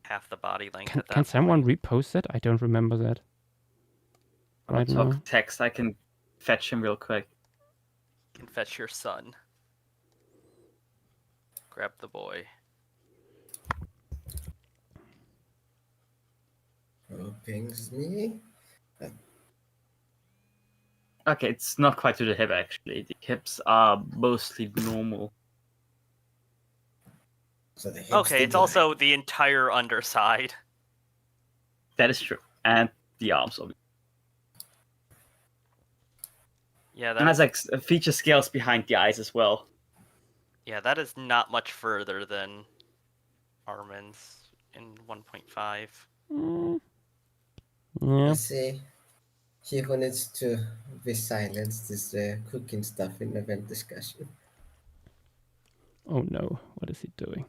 half the body length Can, at that can someone point. repost that? I don't remember that. I'll Right talk now. text. I can fetch him real quick. Can fetch your son. Grab the boy. Oh, pings me. Okay, it's not quite to the hip actually. The hips are mostly normal. So the hips Okay, did it's lie. also the entire underside. That is true, and the arms obviously. Yeah, And that has is, like feature scales behind the eyes as well. yeah, that is not much further than Armin's in 1.5. Mm. Yeah. Let's see. He who needs to be silenced is cooking stuff in event discussion. Oh no, what is he doing?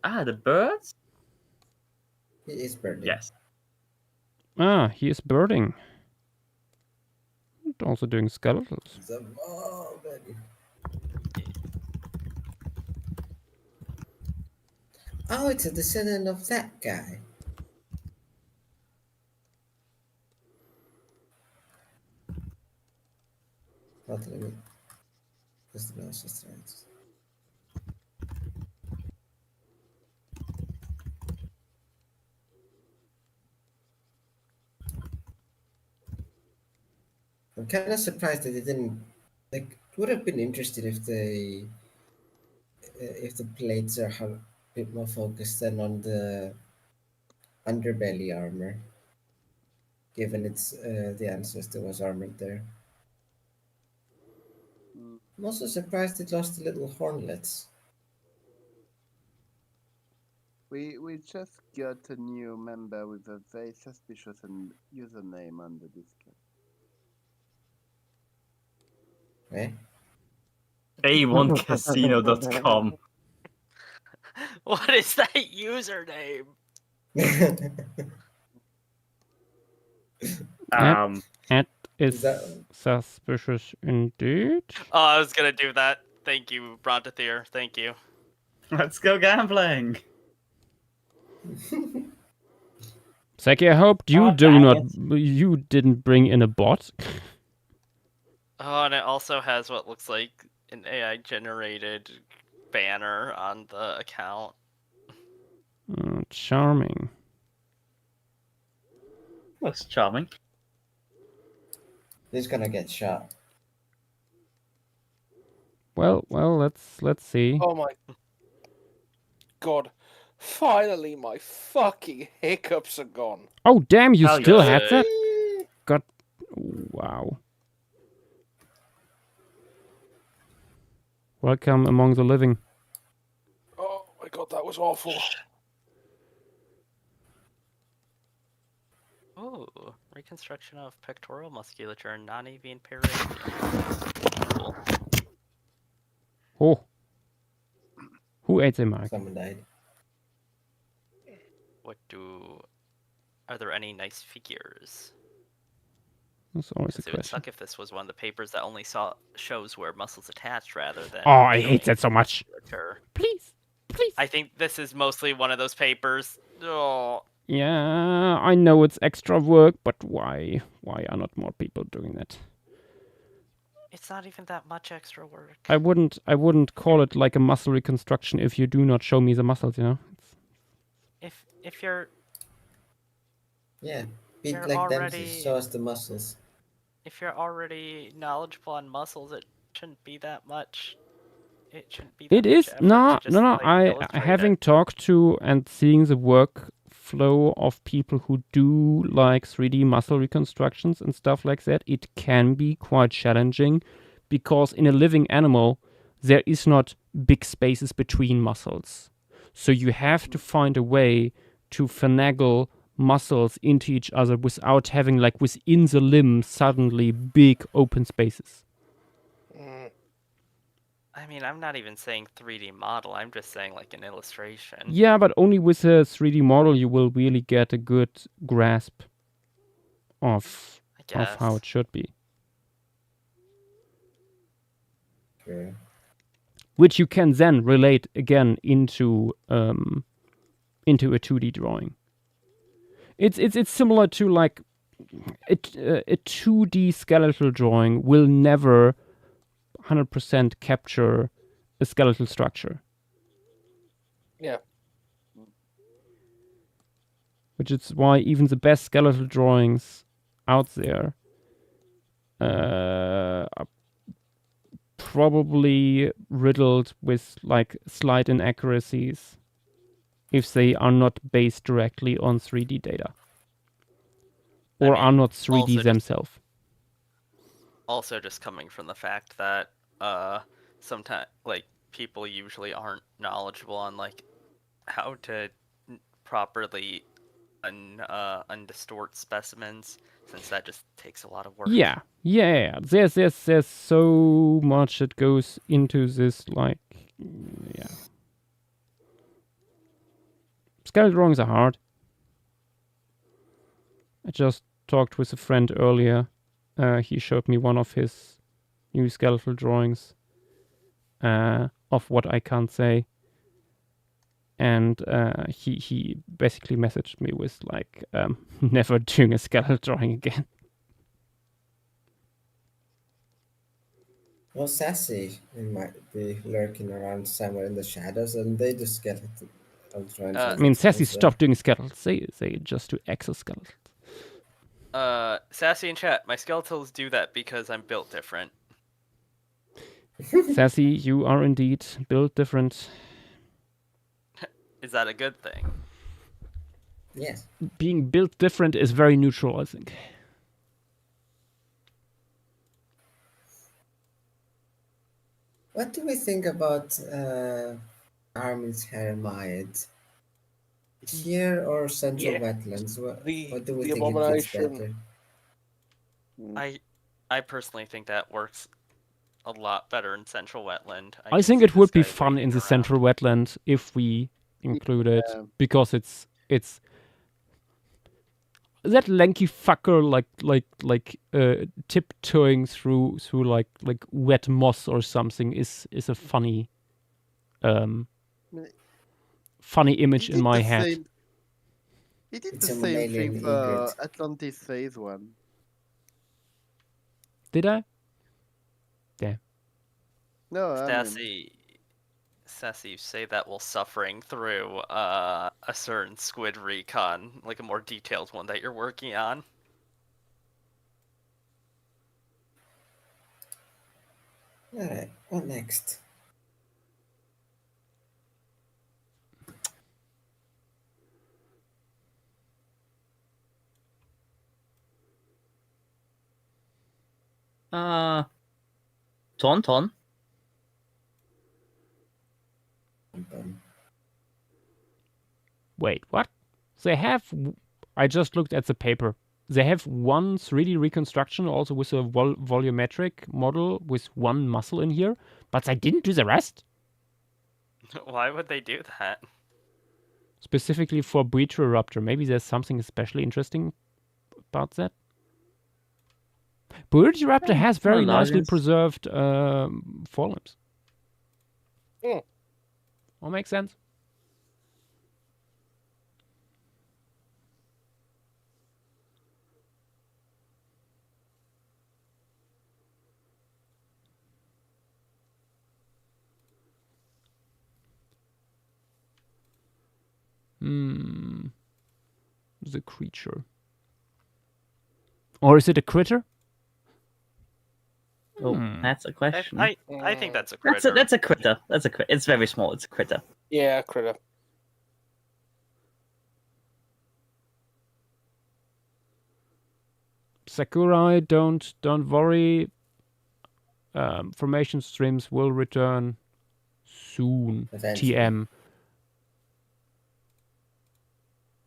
Ah, the birds? He is burning. Yes. Ah, he is birding. And also doing skeletals. The moment. Oh, it's a descendant of that guy. Hold on, let me. Where's the mouse? Just right. I'm kind of surprised that they didn't. Like, it would have been interesting if if the plates are a bit more focused than on the underbelly armor, given it's the ancestor was armored there. Mm. I'm also surprised it lost the little hornlets. We just got a new member with a very suspicious username on the Discord. Eh? A1casino.com. What is that username? That is Is that- suspicious indeed. Oh, I was gonna do that. Thank you, Brontathir. Thank you. Let's go gambling. Seki, I hope you you didn't bring in a bot. Oh, and it also has what looks like an AI generated banner on the account. Charming. Looks charming. He's gonna get shot. Well, let's see. Oh my god. Finally, my fucking hiccups are gone. Oh damn! You Hell still yeah. had that? God, wow. Welcome among the living. Oh my god, that was awful. Ooh, reconstruction of pectoral musculature and non-avian paraneum. Cool. Oh, who ate the mic? Someone died. Are there any nice figures? That's always a Because it would question. suck if this was one of the papers that only shows where muscles attached rather than. Oh, I hate showing that so much. musculature. Please. I think this is mostly one of those papers. Oh, Yeah, I know it's extra work, but why? Why are not more people doing that? it's not even that much extra work. I wouldn't call it like a muscle reconstruction if you do not show me the muscles, you know? If you're Yeah, beat You're like them to already- show us the muscles. if you're already knowledgeable on muscles, it shouldn't be that much. It shouldn't be. That It is much effort to no. just, like, I illustrate having it. talked to and seeing the workflow of people who do like 3D muscle reconstructions and stuff like that, it can be quite challenging because in a living animal there is not big spaces between muscles, so you have to find a way to finagle muscles into each other without having like within the limb suddenly big open spaces. Mm. I mean, I'm not even saying 3D model. I'm just saying like an illustration. Yeah, but only with a 3D model you will really get a good grasp of I guess. how it should be, True. which you can then relate again into a 2D drawing. It's similar to like a 2D skeletal drawing will never 100% capture a skeletal structure. Yeah. Which is why even the best skeletal drawings out there are probably riddled with like slight inaccuracies if they are not based directly on 3D data or are not 3D also just- themselves. Also, just coming from the fact that sometimes like people usually aren't knowledgeable on like how to properly undistort specimens, since that just takes a lot of work. Yeah. There's so much that goes into this, like, yeah. Skeletal drawings are hard. I just talked with a friend earlier. He showed me one of his new skeletal drawings of what I can't say. And he basically messaged me with, like, never doing a skeletal drawing again. Well, Sassy might be lurking around somewhere in the shadows, and they do skeleton drawings. I I mean, Sassy stopped doing skeletals. They just do exoskeletons. Sassy in chat, my skeletals do that because I'm built different. Sassy, you are indeed built different. Is that a good thing? Yes. Being built different is very neutral, I think. What do we think about Armin's Hermite? Here or Central Yeah. Wetlands? What do we The think it fits abomination. better? I personally think that works a lot better in Central Wetland. I can think see it would this be guy fun in waiting the around. central wetland if we include it, Yeah. because it's that lanky fucker like tiptoeing through like wet moss or something is a funny funny image He in did my the head. same- He did It's the a same mammalian thing for egret. Atlantis Phase 1. Did I? No, I mean, Sassy, you say that while suffering through a certain squid recon, like a more detailed one that you're working on. Alright, what next? Tauntaun. Wait, what? They have. I just looked at the paper. They have one 3D reconstruction also with a volumetric model with one muscle in here, but they didn't do the rest. Why would they do that? Specifically for Buitroraptor. Maybe there's something especially interesting about that. Buitroraptor has very nicely preserved forelimbs. Hmm. All makes sense. The creature. Or is it a critter? Oh, that's a question. I think that's a critter. That's a critter. That's a critter. It's very small. It's a critter. Yeah, critter. Sakurai, don't worry. Formation streams will return soon. Eventually. TM.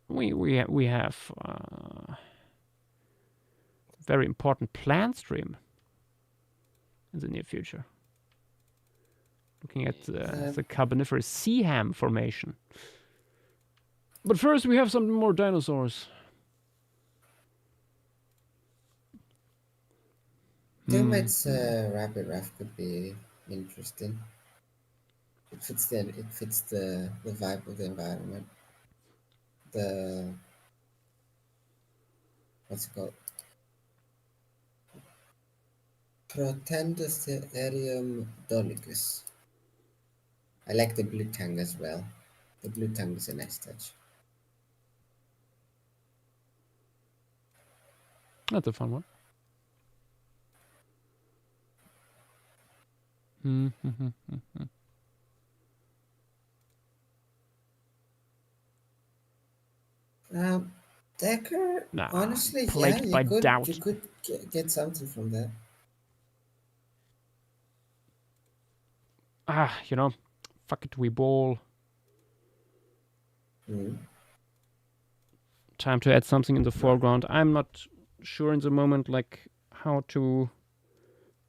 We have very important plant stream in the near future. Looking at the Carboniferous sea ham formation. But first we have some more dinosaurs. Doomite's rapid raft could be interesting. It fits the vibe of the environment. The what's it called? Protendosterium dolicus. I like the blue tongue as well. The blue tongue is a nice touch. That's a fun one. Decker, Nah, honestly, yeah, plagued by doubt. you could get something from that. Fuck it, we ball. Time to add something in the foreground. I'm not sure in the moment, like, how to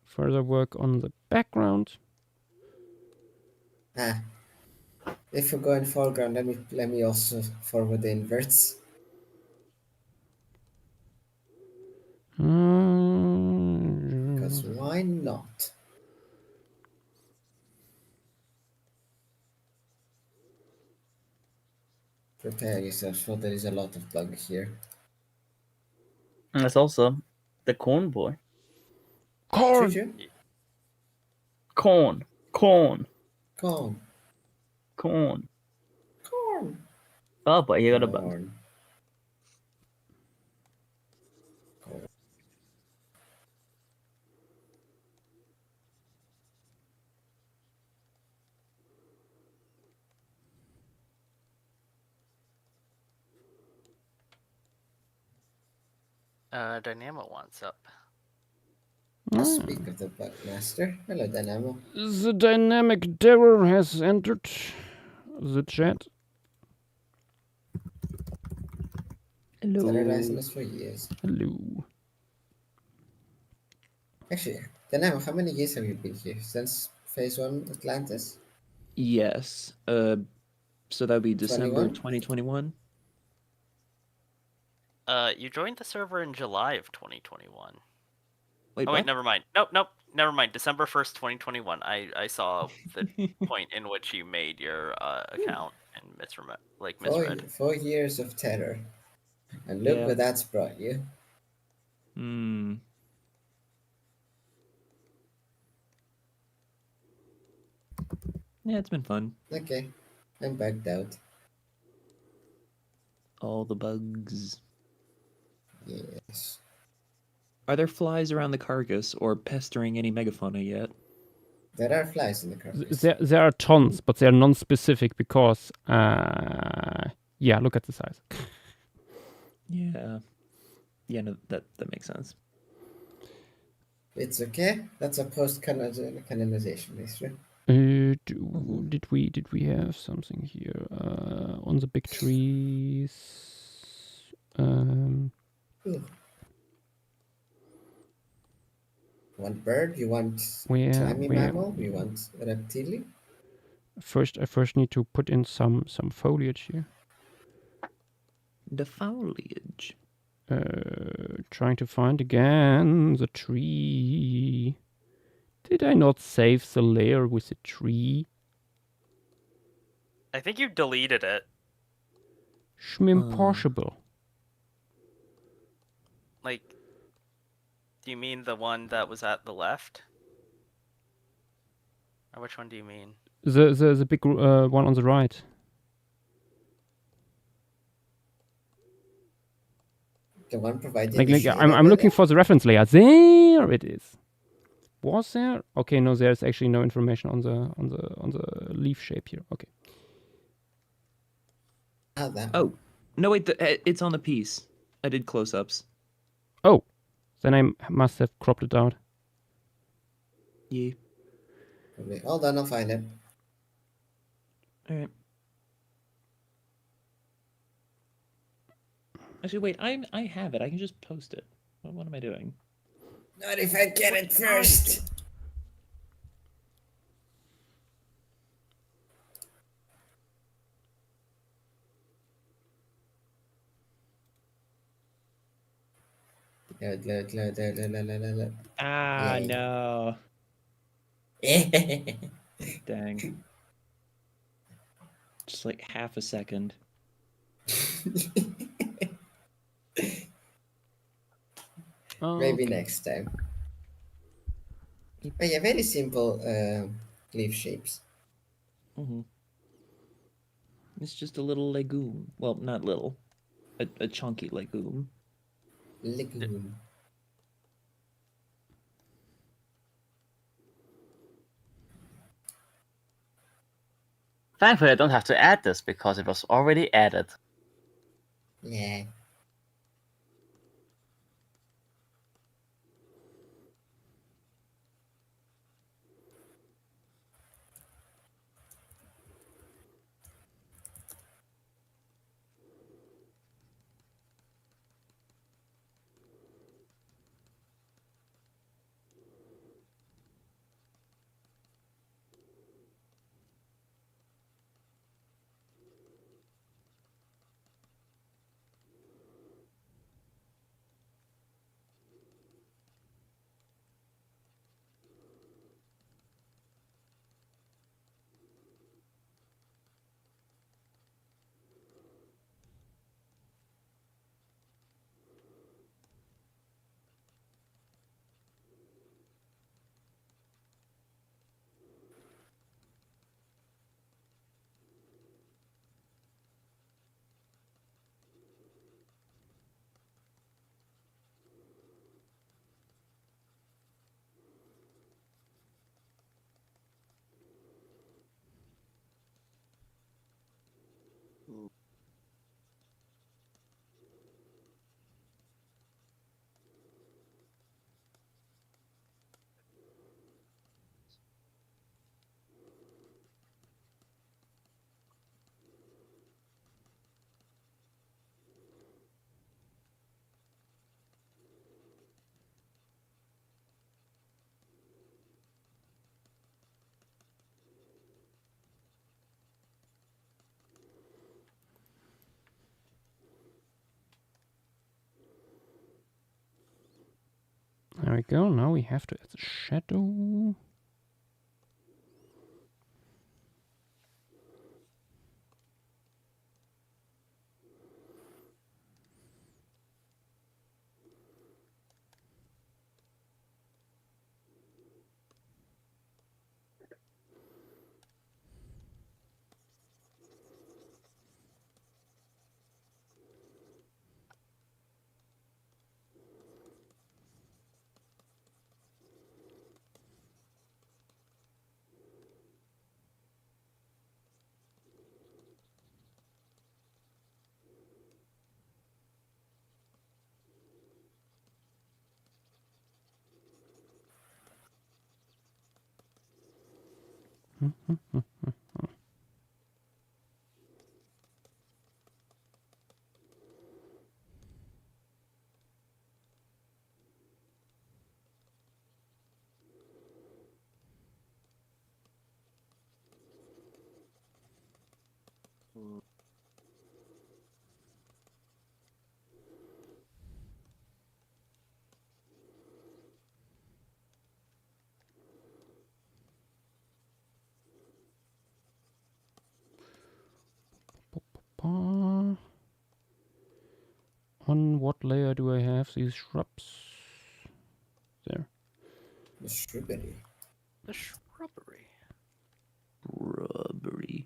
further work on the background. If we go in foreground, let me also forward the inverts. Because why not? Prepare yourself, for there is a lot of bug here. And there's also the corn boy. Corn! Choo-choo? Corn. Corn. Corn. Corn. Oh, but you got a bug. Corn. Dynamo wants up. Let's speak of the Bugmaster. Hello, Dynamo. The dynamic Terror has entered the chat. Terrorizing us for years. Hello. Actually, Then how many years have you been here? Since Phase 1 Atlantis? Yes. So that would be December 21? 2021. You joined the server in July of 2021. Wait, Oh what? wait, never mind. Nope, never mind. December 1st, 2021. I saw the point in which you made your account and misread. 4 years of terror. And look Yeah. where that's brought you. Hmm. Yeah, it's been fun. Okay, I'm bugged out. All the bugs. Yes. Are there flies around the carcass or pestering any megafauna yet? There are flies in the carcass. There are tons, but they're non-specific because, yeah, look at the size. Yeah. Yeah, no, that makes sense. It's okay. That's a post-canonization issue. Did we have something here on the big trees? Ooh. Want bird? You want Where mammal? You want reptile? I first need to put in some foliage here. The foliage. Trying to find again the tree. Did I not save the layer with the tree? I think you deleted it. Impossible. Like, do you mean the one that was at the left? Or which one do you mean? The big one on the right. The one providing Like the shade I'm over looking there? for the reference layer. There it is. Was there? Okay, no, there's actually no information on the leaf shape here. Okay. Ah, that one. Oh, no, wait, it's on the piece. I did close-ups. Oh, then I must have cropped it out. Yeah. Okay, hold on, I'll find it. Alright. Actually, wait, I have it. I can just post it. What am I doing? Not if I get it first. Load. Ah, Yay. no. Dang. Just like half a second. Maybe Okay. next time. But yeah, very simple leaf shapes. Mm-hmm. It's just a little legume. Well, not little. A chunky legume. Legume. Thankfully, I don't have to add this because it was already added. Yeah. we go. Now we have to add the shadow. On what layer do I have these shrubs? There. The shrubbery. The shrubbery. Rubbery.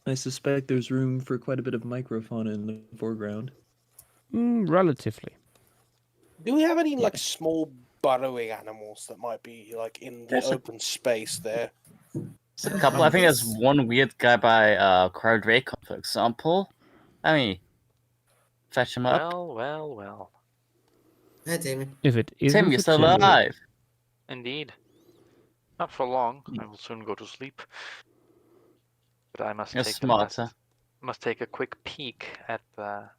I suspect there's room for quite a bit of microfauna in the foreground. Relatively. Do we have any like small burrowing animals that might be like in the There's a- open space there? There's a couple. I think there's one weird guy by Crowd Raycon, for example. I mean, fetch him up. Well. Hi, Damon. If it isn't Tim, you're the still Tim, alive. Indeed. Not for long. I will soon go to sleep. But I must You're take smarter. must take a quick peek at the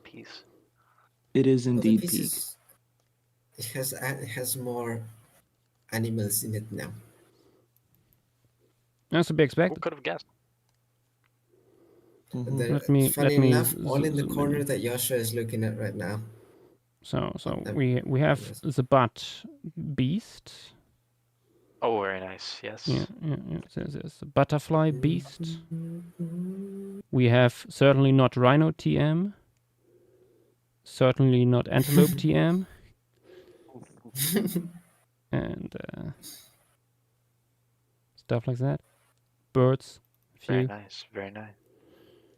piece. It is Well, the indeed piece peak. it has more animals in it now. that's to be Who expected. could have guessed? Mhm. There, Let funny me enough, all in the zoom corner in. that Joshua is looking at right now. So Um, we have yes. the bat beast. Oh, very nice. Yes. Yeah. There's the butterfly beast. We have certainly not rhino TM. Certainly not antelope TM. And stuff like that. Birds. Very Few. nice. Very nice.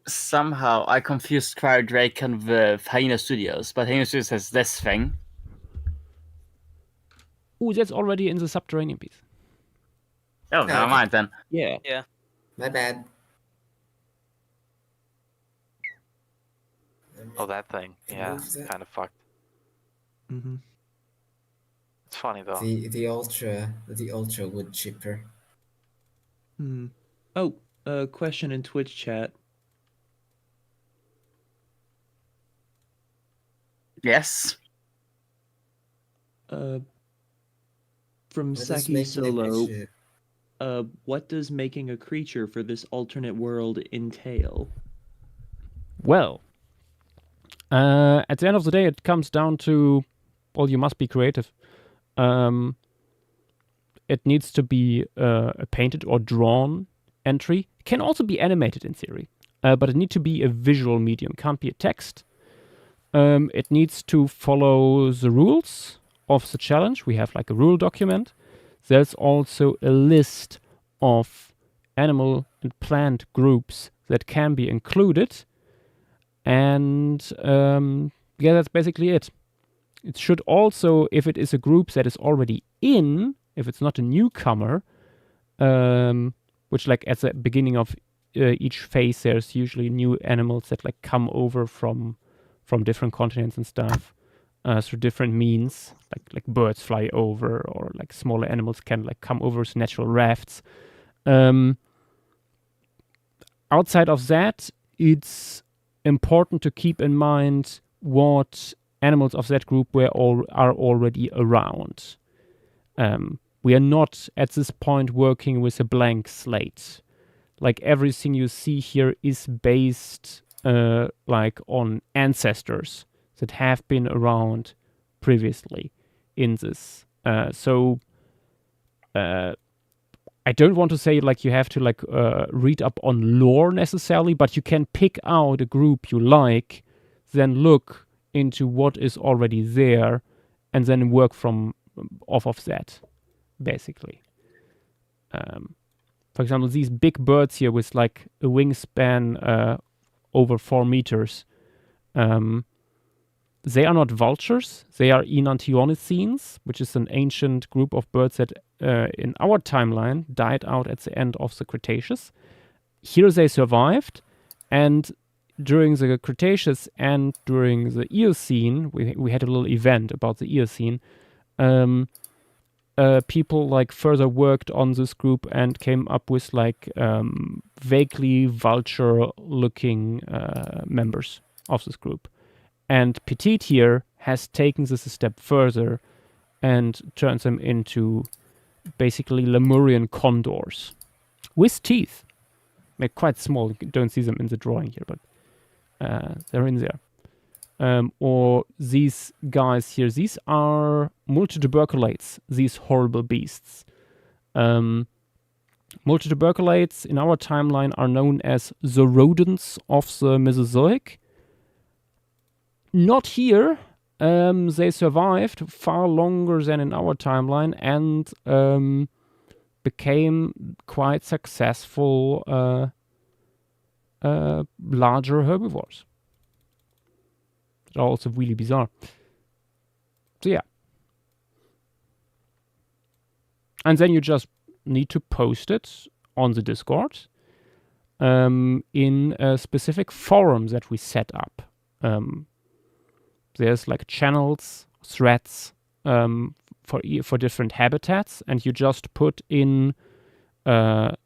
Somehow I confused Crowd Raycon with Hyena Studios, but Hyena Studios has this thing. Ooh, that's already in the subterranean piece. Oh, never okay. mind then. Yeah. My bad. Oh, that thing. Yeah, Move that. kind of fucked. Mm-hmm. It's funny though. The ultra wood chipper. Hmm. Oh, question in Twitch chat. Yes. From What does Saki making a Solo. creature- What does making a creature for this alternate world entail? Well, at the end of the day, it comes down to, well, you must be creative. It needs to be a painted or drawn entry. It can also be animated in theory, but it needs to be a visual medium. Can't be a text. It needs to follow the rules of the challenge. We have like a rule document. There's also a list of animal and plant groups that can be included. And yeah, that's basically it. It should also, if it is a group that is already in, if it's not a newcomer, which like at the beginning of each phase, there's usually new animals that like come over from different continents and stuff through different means, like birds fly over, or like smaller animals can like come over as natural rafts. Outside of that, it's important to keep in mind what animals of that group are already around. We are not at this point working with a blank slate. Like everything you see here is based like on ancestors that have been around previously in this. I don't want to say like you have to like read up on lore necessarily, but you can pick out a group you like, then look into what is already there, and then work from off of that, basically. For example, these big birds here with like a wingspan over 4 meters, they are not vultures. They are enantiornithines, which is an ancient group of birds that in our timeline died out at the end of the Cretaceous. Here they survived, and during the Cretaceous and during the Eocene, we had a little event about the Eocene. People like further worked on this group and came up with like vaguely vulture-looking members of this group. And Petit here has taken this a step further and turns them into basically Lemurian condors with teeth. They're quite small. You don't see them in the drawing here, but they're in there. Or these guys here, these are multituberculates, these horrible beasts. Multituberculates in our timeline are known as the rodents of the Mesozoic. Not here. They survived far longer than in our timeline and became quite successful larger herbivores. They're also really bizarre. So yeah. And then you just need to post it on the Discord in a specific forum that we set up. There's like channels, threads for different habitats, and you just put in the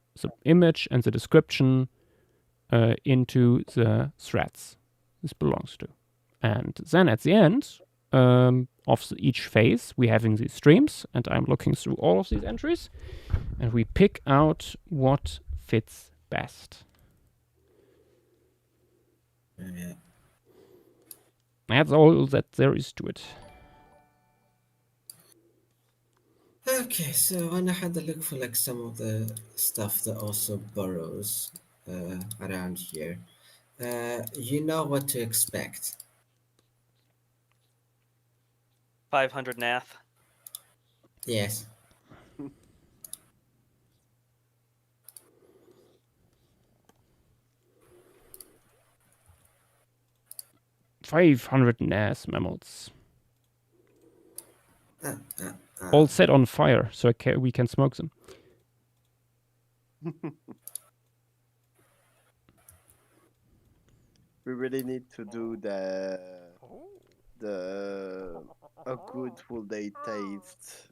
image and the description into the threads this belongs to. And then at the end of each phase, we're having these streams, and I'm looking through all of these entries, and we pick out what fits best. Yeah. That's all that there is to it. Okay, so when I had a look for like some of the stuff that also burrows around here, you know what to expect. 500 nath. Yes. 500 NAS mammals. All set on fire, so we can smoke them. We really need to do a good full day taste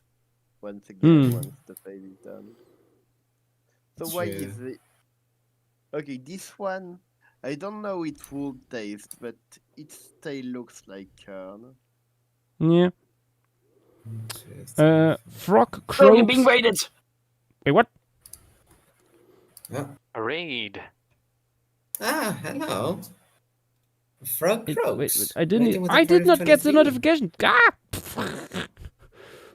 once again once the phase is done. So why is it? Okay, this one I don't know its full taste, but its tail looks like kern. Yeah. Frog croaks. Oh, you're being raided. Wait, what? A raid. Ah, hello. Frog croaks. Wait, I didn't. I did not get the notification. Ah!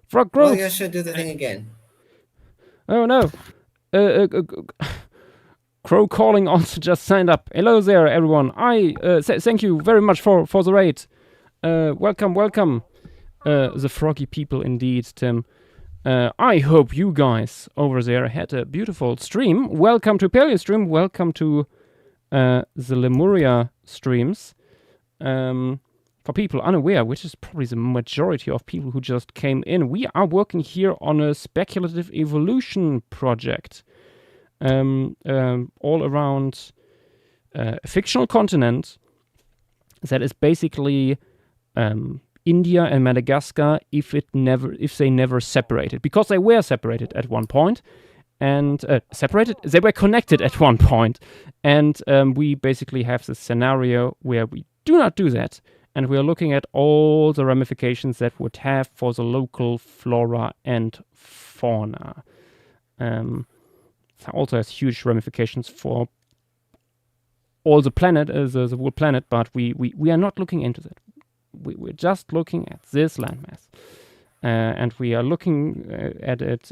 Frog croaks. Well, you should do the thing again. Oh no. Crow calling also just signed up. Hello there, everyone. Thank you very much for the raid. Welcome. The froggy people indeed, Tim. I hope you guys over there had a beautiful stream. Welcome to Paleo Stream. Welcome to the Lemuria streams. For people unaware, which is probably the majority of people who just came in, we are working here on a speculative evolution project. All around a fictional continent that is basically India and Madagascar if they never separated, because they were separated at one point, and they were connected at one point, and we basically have this scenario where we do not do that, and we are looking at all the ramifications that would have for the local flora and fauna. It also has huge ramifications for all the planet, the whole planet, but we are not looking into that. We're just looking at this landmass. And we are looking at it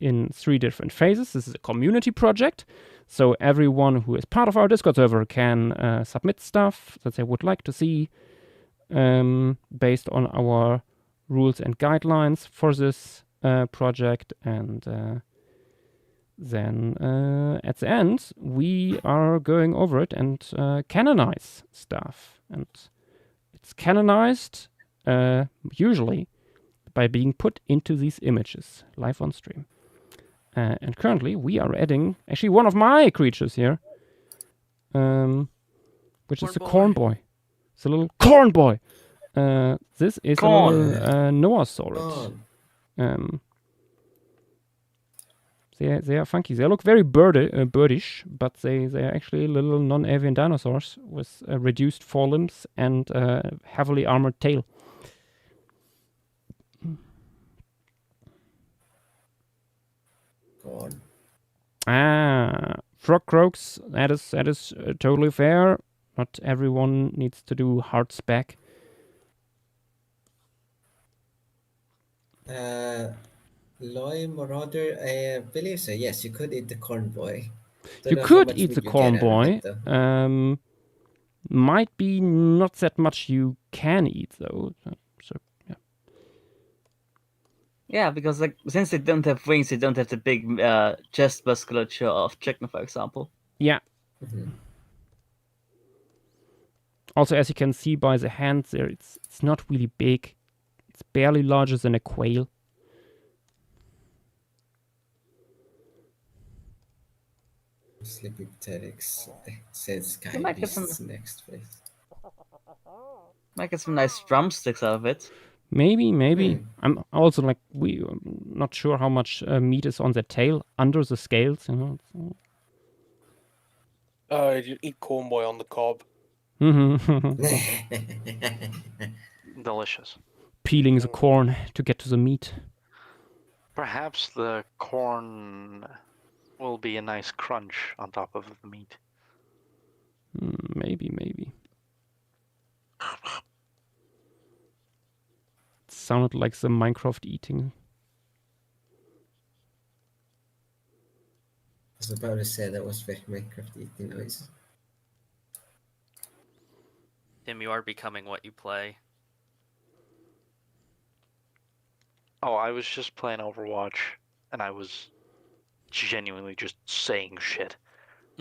in 3 different phases. This is a community project, so everyone who is part of our Discord server can submit stuff that they would like to see based on our rules and guidelines for this project. And then at the end, we are going over it and canonize stuff. And it's canonized usually by being put into these images live on stream. And currently we are adding actually one of my creatures here, which is the corn boy. It's a little corn boy. This is Corn. a little Noah saurid. Oh, They are funky. They look very birdish, but they are actually little non-avian dinosaurs with reduced forelimbs and heavily armored tail. go on. Frog croaks. That is totally fair. Not everyone needs to do hard spec. Loy Marauder, I believe so. Yes, you could eat the corn boy. Don't You know how could much eat meat the you corn get out of boy. it, though. Might be not that much you can eat though. So yeah. Yeah, because like since they don't have wings, they don't have the big chest musculature of chicken, for example. Yeah. Mhm. Also, as you can see by the hands there, it's not really big. It's barely larger than a quail. Sleepy Pteryx says Sky might get some- Beast's next phase. Might get some nice drumsticks out of it. Maybe. Hmm. I'm also like not sure how much meat is on the tail under the scales. You know. You eat corn boy on the cob. Delicious. Peeling the corn to get to the meat. Perhaps the corn will be a nice crunch on top of the meat. Maybe. It sounded like the Minecraft eating. I was about to say that was very Minecraft eating noise. Tim, you are becoming what you play. Oh, I was just playing Overwatch, and I was genuinely just saying shit.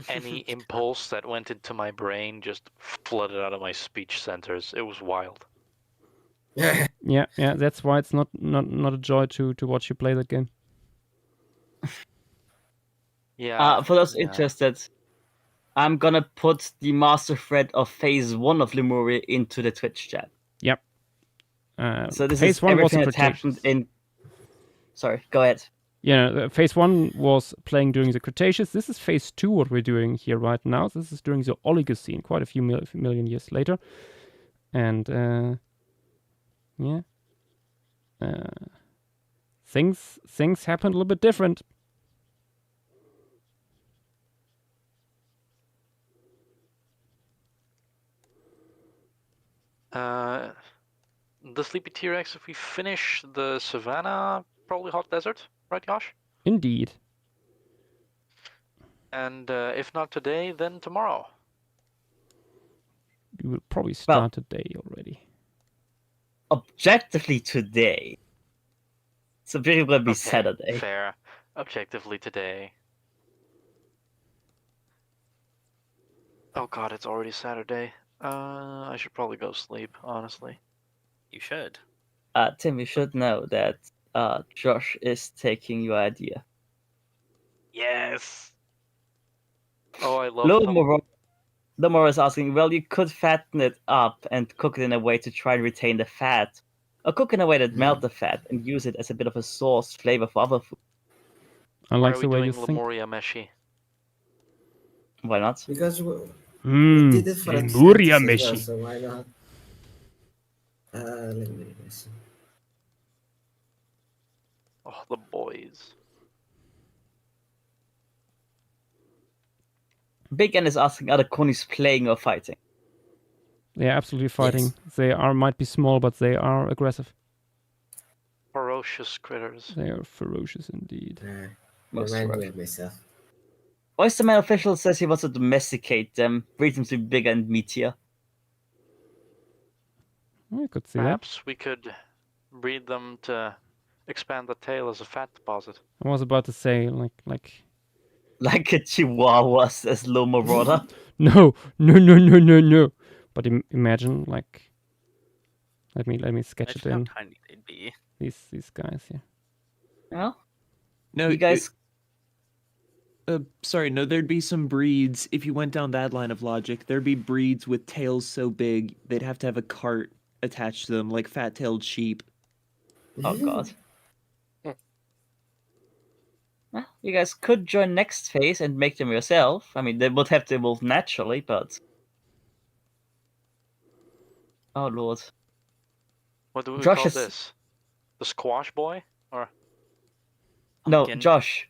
Any impulse that went into my brain just flooded out of my speech centers. It was wild. Yeah. That's why it's not a joy to watch you play that game. Yeah. For those yeah. interested, I'm gonna put the master thread of phase 1 of Lemuria into the Twitch chat. Yep. So this phase is 1 was everything the that happened Cretaceous. in. Sorry, go ahead. Yeah, phase 1 was playing during the Cretaceous. This is phase 2, what we're doing here right now. This is during the Oligocene, quite a few million years later. And yeah, things happened a little bit different. The Sleepy T-Rex, if we finish the Savannah, probably hot desert, right, Josh? Indeed. And if not today, then tomorrow. You will probably start today already. Objectively today. So very gonna be Okay, Saturday. Fair. Objectively today. Oh god, it's already Saturday. I should probably go sleep, honestly. You should. Tim, you should know that Josh is taking your idea. Yes! Oh, I love them. Lomoro is asking, well, you could fatten it up and cook it in a way to try and retain the fat. Or cook in a way that melt the fat and use it as a bit of a sauce flavor for other food. I Why like are the we way you doing think. Lemuria Meshi? Why not? Because we did it for Lemuria Atlantis as well, Meshi. so why not? Let me see. Oh, the boys. Big N is asking, are the conies playing or fighting? They are absolutely fighting. They might be small, but they are aggressive. Ferocious critters. They are ferocious indeed. Most Remind me ferocious. of myself. Oysterman official says he wants to domesticate them, breed them to be bigger and meatier. I could see Perhaps we could breed them to expand the tail as a fat deposit. that. I was about to say, like, Like a chihuahua, says Low Marauder. no. But imagine, like, let me sketch it Imagine in. how tiny they'd be. These guys here. Well, No, you guys. sorry, no, there'd be some breeds, if you went down that line of logic, there'd be breeds with tails so big, they'd have to have a cart attached to them, like fat-tailed sheep. Oh god. Well, you guys could join next phase and make them yourself. I mean, they would have to evolve naturally, but... Oh lord. What do we Josh call is- this? The squash boy? Or No, Pumpkin. Josh.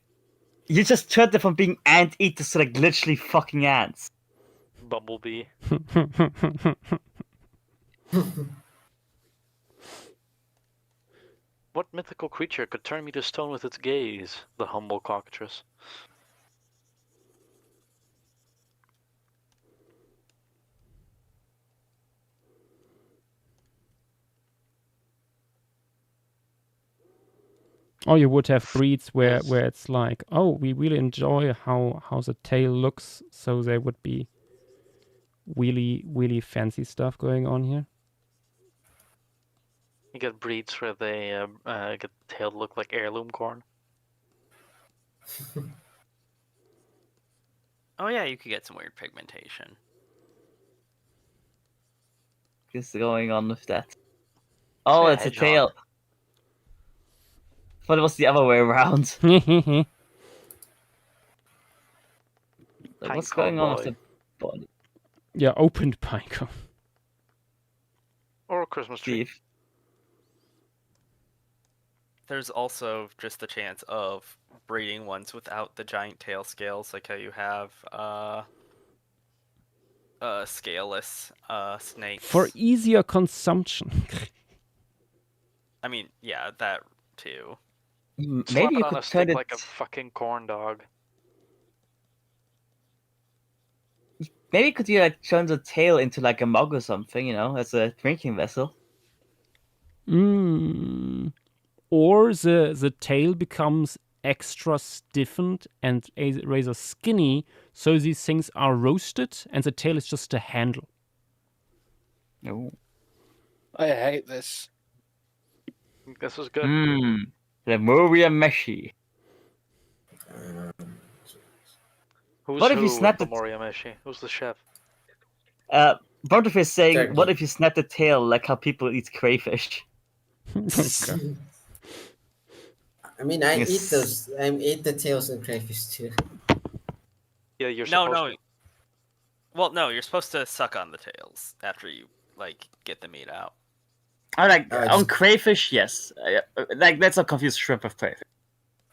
You just turned them from being ant eaters to like literally fucking ants. bumblebee? What mythical creature could turn me to stone with its gaze? The humble cockatrice. Or you would have breeds where Yes. it's like, oh, we really enjoy how the tail looks, so there would be really fancy stuff going on here. You get breeds where they get the tail to look like heirloom corn. Oh yeah, you could get some weird pigmentation. What's going on with that? Oh, Say it's a hedgehog. tail. Thought it was the other way around. Like, what's Pinecone going on with boy. the body? Yeah, opened pinecone. Or a Christmas tree. Steve. There's also just the chance of breeding ones without the giant tail scales, like how you have scaleless snakes. For easier consumption. I mean, yeah, that too. Slap Maybe it you on could a turn stick it. like a fucking corn dog. Maybe you could turn the tail into like a mug or something, you know, as a drinking vessel. Or the tail becomes extra stiffened and rather skinny, so these things are roasted, and the tail is just a handle. No. I hate this. This is good. Lemuria Meshi. Who's What if who you snap with the- Memoria Meshi? Who's the chef? Brontof is saying, Turkey. what if you snap the tail like how people eat crayfish? Okay. I mean, I Yes. eat those. I eat the tails and crayfish too. Yeah, you're No, supposed no. to. Well, no, you're supposed to suck on the tails after you like get the meat out. I like I on just- crayfish, yes. Like let's not confuse shrimp with crayfish.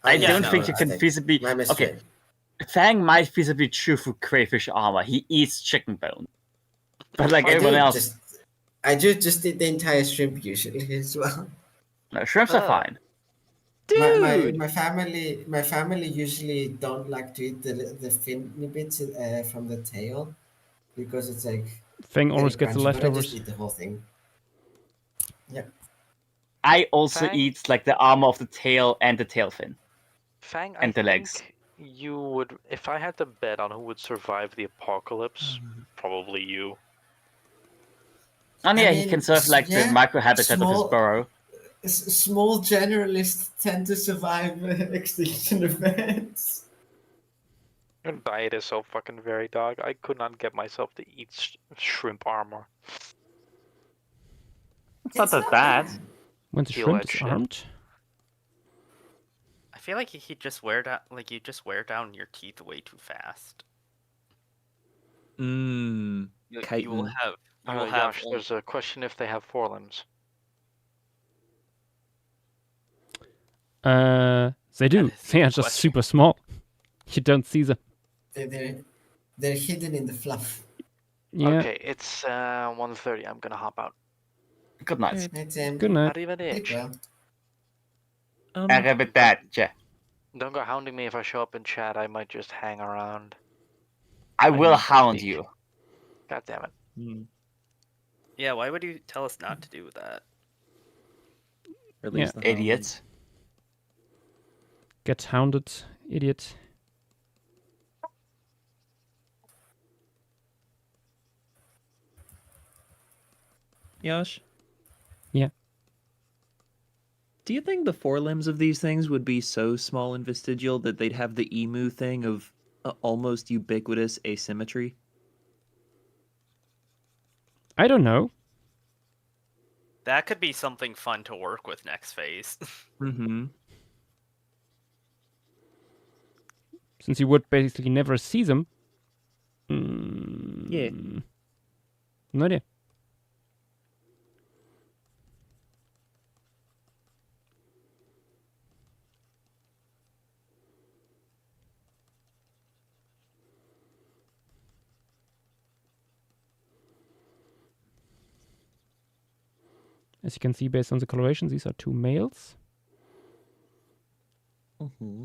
I Yeah, don't no, think you can I feasibly. My mistake. Okay, Fang might feasibly chew through crayfish armor. He eats chicken bone, but like everyone else, I do just eat the entire shrimp usually as well. no, shrimps are fine. My family usually don't like to eat the fin bits from the tail because it's like Fang always very gets the crunchy, but I just leftovers. eat the whole thing. I also Fang? eat like the armor of the tail and the tail fin. Fang, And I the legs. think you would. If I had to bet on who would survive the apocalypse, probably you. And I yeah, he mean, can serve like yeah, the micro habitat of his small- burrow. Small generalists tend to survive extinction events. Your diet is so fucking varied, dog. I could not get myself to eat shrimp armor. It's not that bad. When the Feel shrimp that is shit. armed. I feel like he'd just wear down, like you just wear down your teeth way too fast. Mmm. You will Chitin. have. You will have. Josh, there's a question if they have forelimbs. They do. That is They are a just question. super small. You don't see them. They're They're hidden in the fluff. Yeah. Okay, it's 1:30. I'm gonna hop out. Good night. Okay. It's Good night. Sleep Arrivederci. well. Arrivederci. Don't go hounding me if I show up in chat. I might just hang around. I when will you need to hound speak. you. God damn it. Hmm. Yeah, why would you tell us not to do that? Release Yeah. the hound. Idiots. Get hounded, idiot. Yosh? Yeah. Do you think the forelimbs of these things would be so small and vestigial that they'd have the emu thing of almost ubiquitous asymmetry? I don't know. That could be something fun to work with next phase. Mm-hmm. Since you would basically never see them. Yeah. No idea. As you can see, based on the coloration, these are 2 males. Mm-hmm.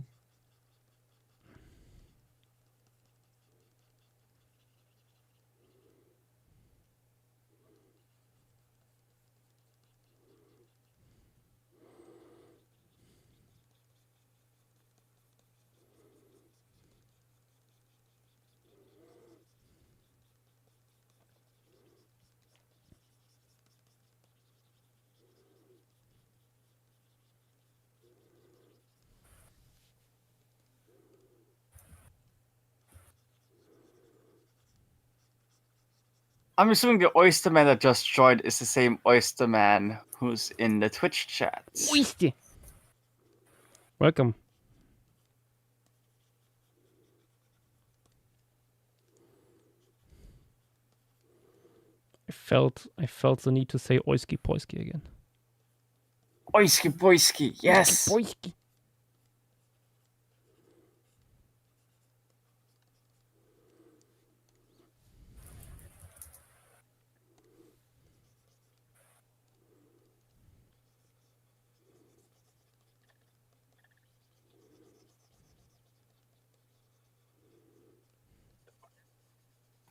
I'm assuming the oyster man that just joined is the same oyster man who's in the Twitch chat. Oyster. Welcome. I felt the need to say oiski poiski again. Oiski boiski, yes. Oiski poiski.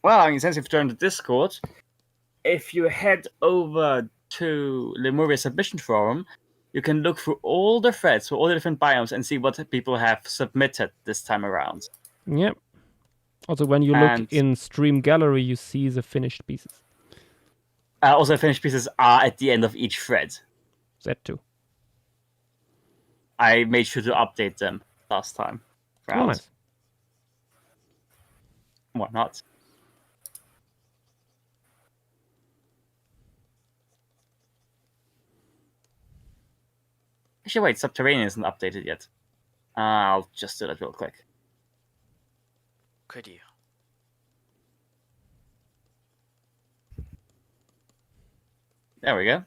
Well, I mean, since you've joined the Discord, if you head over to Lemuria Submission Forum, you can look through all the threads for all the different biomes and see what people have submitted this time around. Yep. Also, when you look And- in Stream Gallery, you see the finished pieces. Also, finished pieces are at the end of each thread. That too. I made sure to update them last time. Oh, round. nice. Why not? Actually, wait, Subterranean isn't updated yet. I'll just do that real quick. Could you? There we go.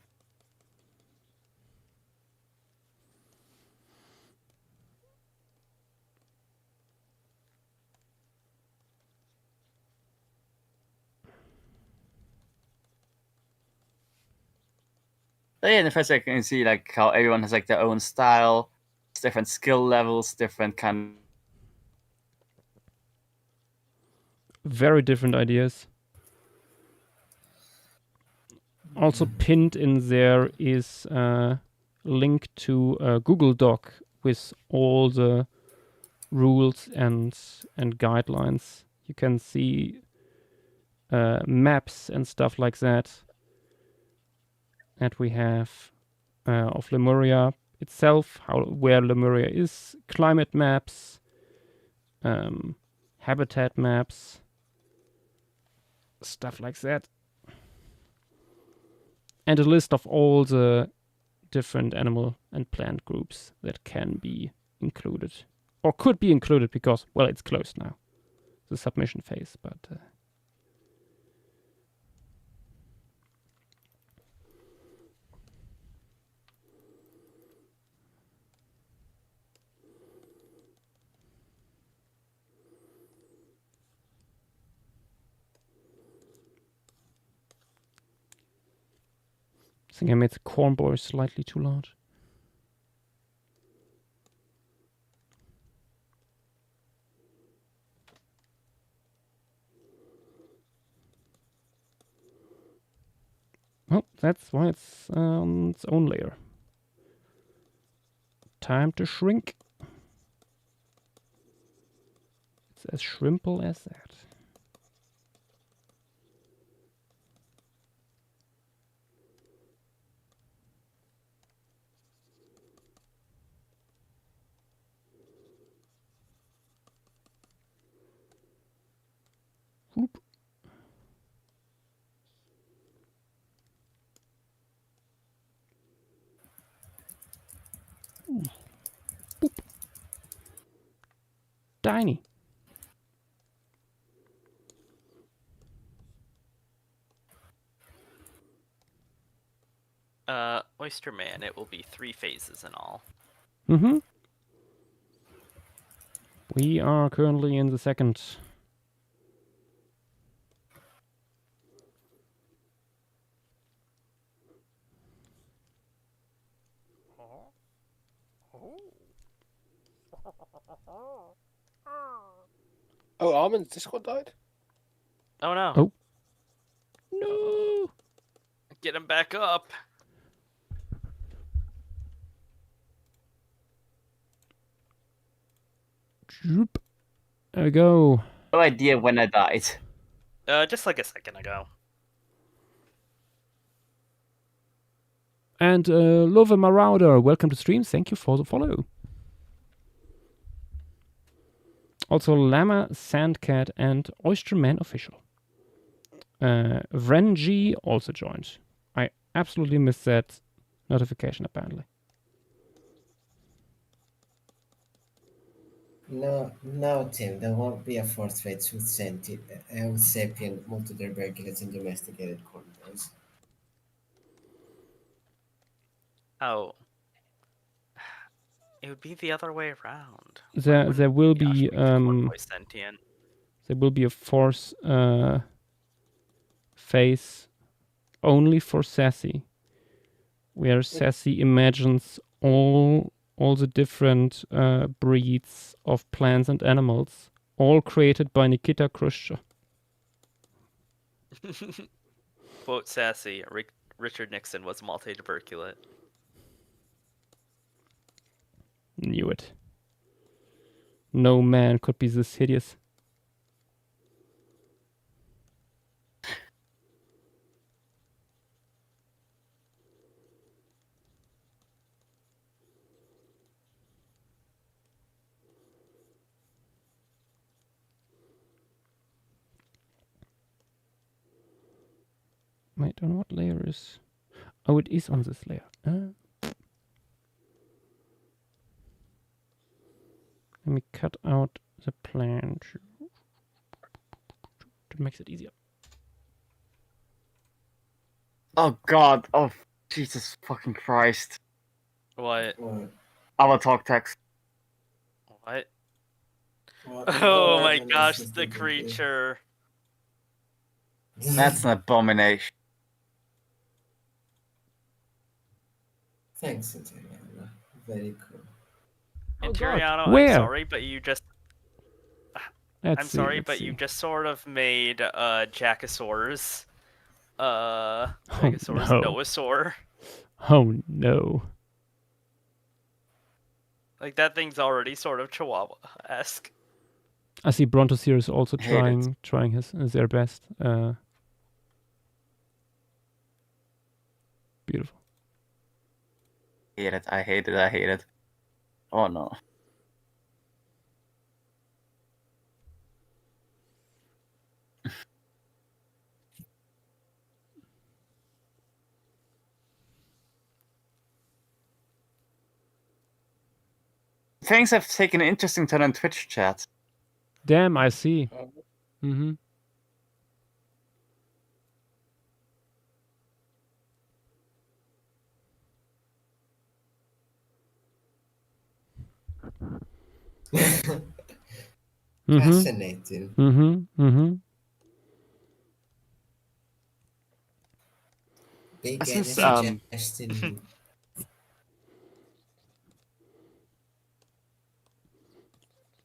But yeah, in the first I can see like how everyone has like their own style, different skill levels, different kind. Very different ideas. Also pinned in there is a link to a Google Doc with all the rules and guidelines. You can see maps and stuff like that we have of Lemuria itself, where Lemuria is, climate maps, habitat maps, stuff like that. And a list of all the different animal and plant groups that can be included. Or could be included because, well, it's closed now. The submission phase, but... think I made the corn boy slightly too large. Well, that's why it's on its own layer. Time to shrink. It's as shrimple as that. Whoop. Boop. Tiny. Oyster Man, it will be 3 phases in all. Mm-hmm. We are currently in the second. Oh, Armin's Discord died? Oh no. Oh. No. Get him back up. Droop. There we go. No idea when I died. Just like a second ago. And Love Marauder, welcome to stream. Thank you for the follow. Also, Llama, Sandcat, and Oysterman Official. Vrenji also joined. I absolutely missed that notification, apparently. No, Tim, there won't be a forced fate with sapient multi-tuberculous and domesticated cornboys. Oh. It would be the other way around. There will be Sentient? there will be a force phase only for Sassy, where Sassy imagines all the different breeds of plants and animals, all created by Nikita Khrushchev. Quote Sassy, Richard Nixon was multi-tuberculate. Knew it. No man could be this hideous. Wait, on what layer is... Oh, it is on this layer. Let me cut out the plant to make it easier. Oh god. Oh Jesus fucking Christ. What? Avatar text. What? What Oh my on gosh, earth is the the creature. That's an abomination. Thanks, Interiano. Very cool. Oh, Interiano, God. Where? I'm sorry, but you just Let's I'm see, sorry, let's but see. you just sort of made Jackosaurs no. Noasaur. Oh no. Like that thing's already sort of Chihuahua-esque. I see Brontosaurus also Hate it. trying their best. Beautiful. Hate it. I hate it. I hate it. Oh no. Things have taken an interesting turn on Twitch chat. Damn, I see. Mm-hmm. Fascinating. Big Since, N suggesting.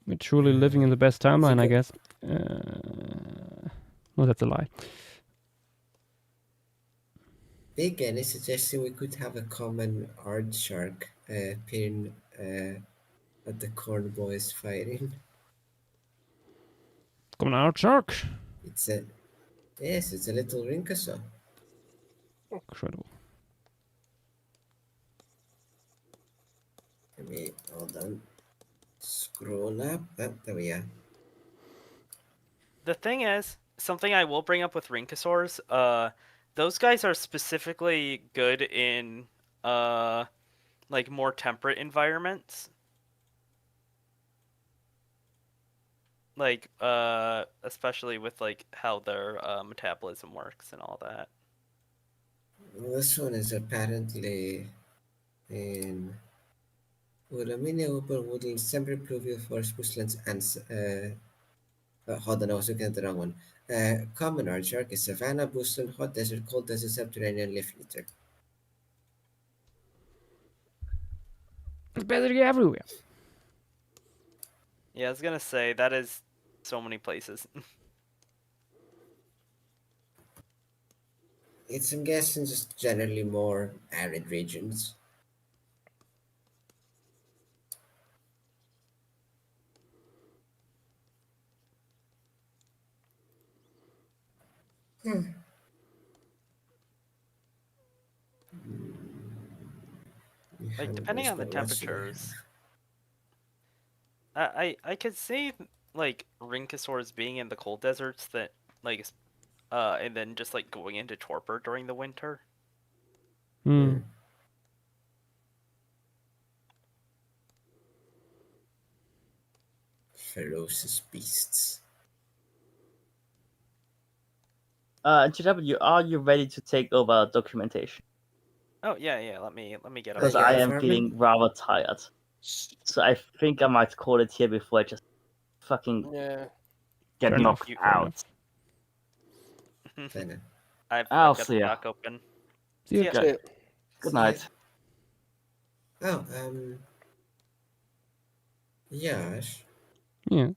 We're truly living in the best timeline, I it- guess. No, that's a lie. Big N is suggesting we could have a common art shark appearing at the corn boys fighting. Coming out, shark. It's a it's a little rinkasaw. Incredible. Let me hold on. Scroll up. Oh, there we are. The thing is, something I will bring up with Rinkosaurs, those guys are specifically good in like more temperate environments. Like especially with like how their metabolism works and all that. Well, this one is apparently in Ulamine open woodland, sempre pluvial forest bushlands and hold on, I was looking at the wrong one. Common art shark is savanna, bushland, hot desert, cold desert, subterranean leaf eater. It's basically everywhere. Yeah, I was gonna say that is so many places. It's, I'm guessing, just generally more arid regions. Like depending on the temperatures. I could see like Rinkosaurs being in the cold deserts that like and then just like going into torpor during the winter. Hmm. Ferocious beasts. GW, are you ready to take over documentation? Oh yeah, let me get up. Because yeah, I am farming? feeling rather tired. So I think I might call it here before I just fucking Yeah. get Fair knocked enough, fair out. Kinda. I've I'll got see the ya. dock open. See ya. See ya. Good. Good night. Oh, Yash, Yeah.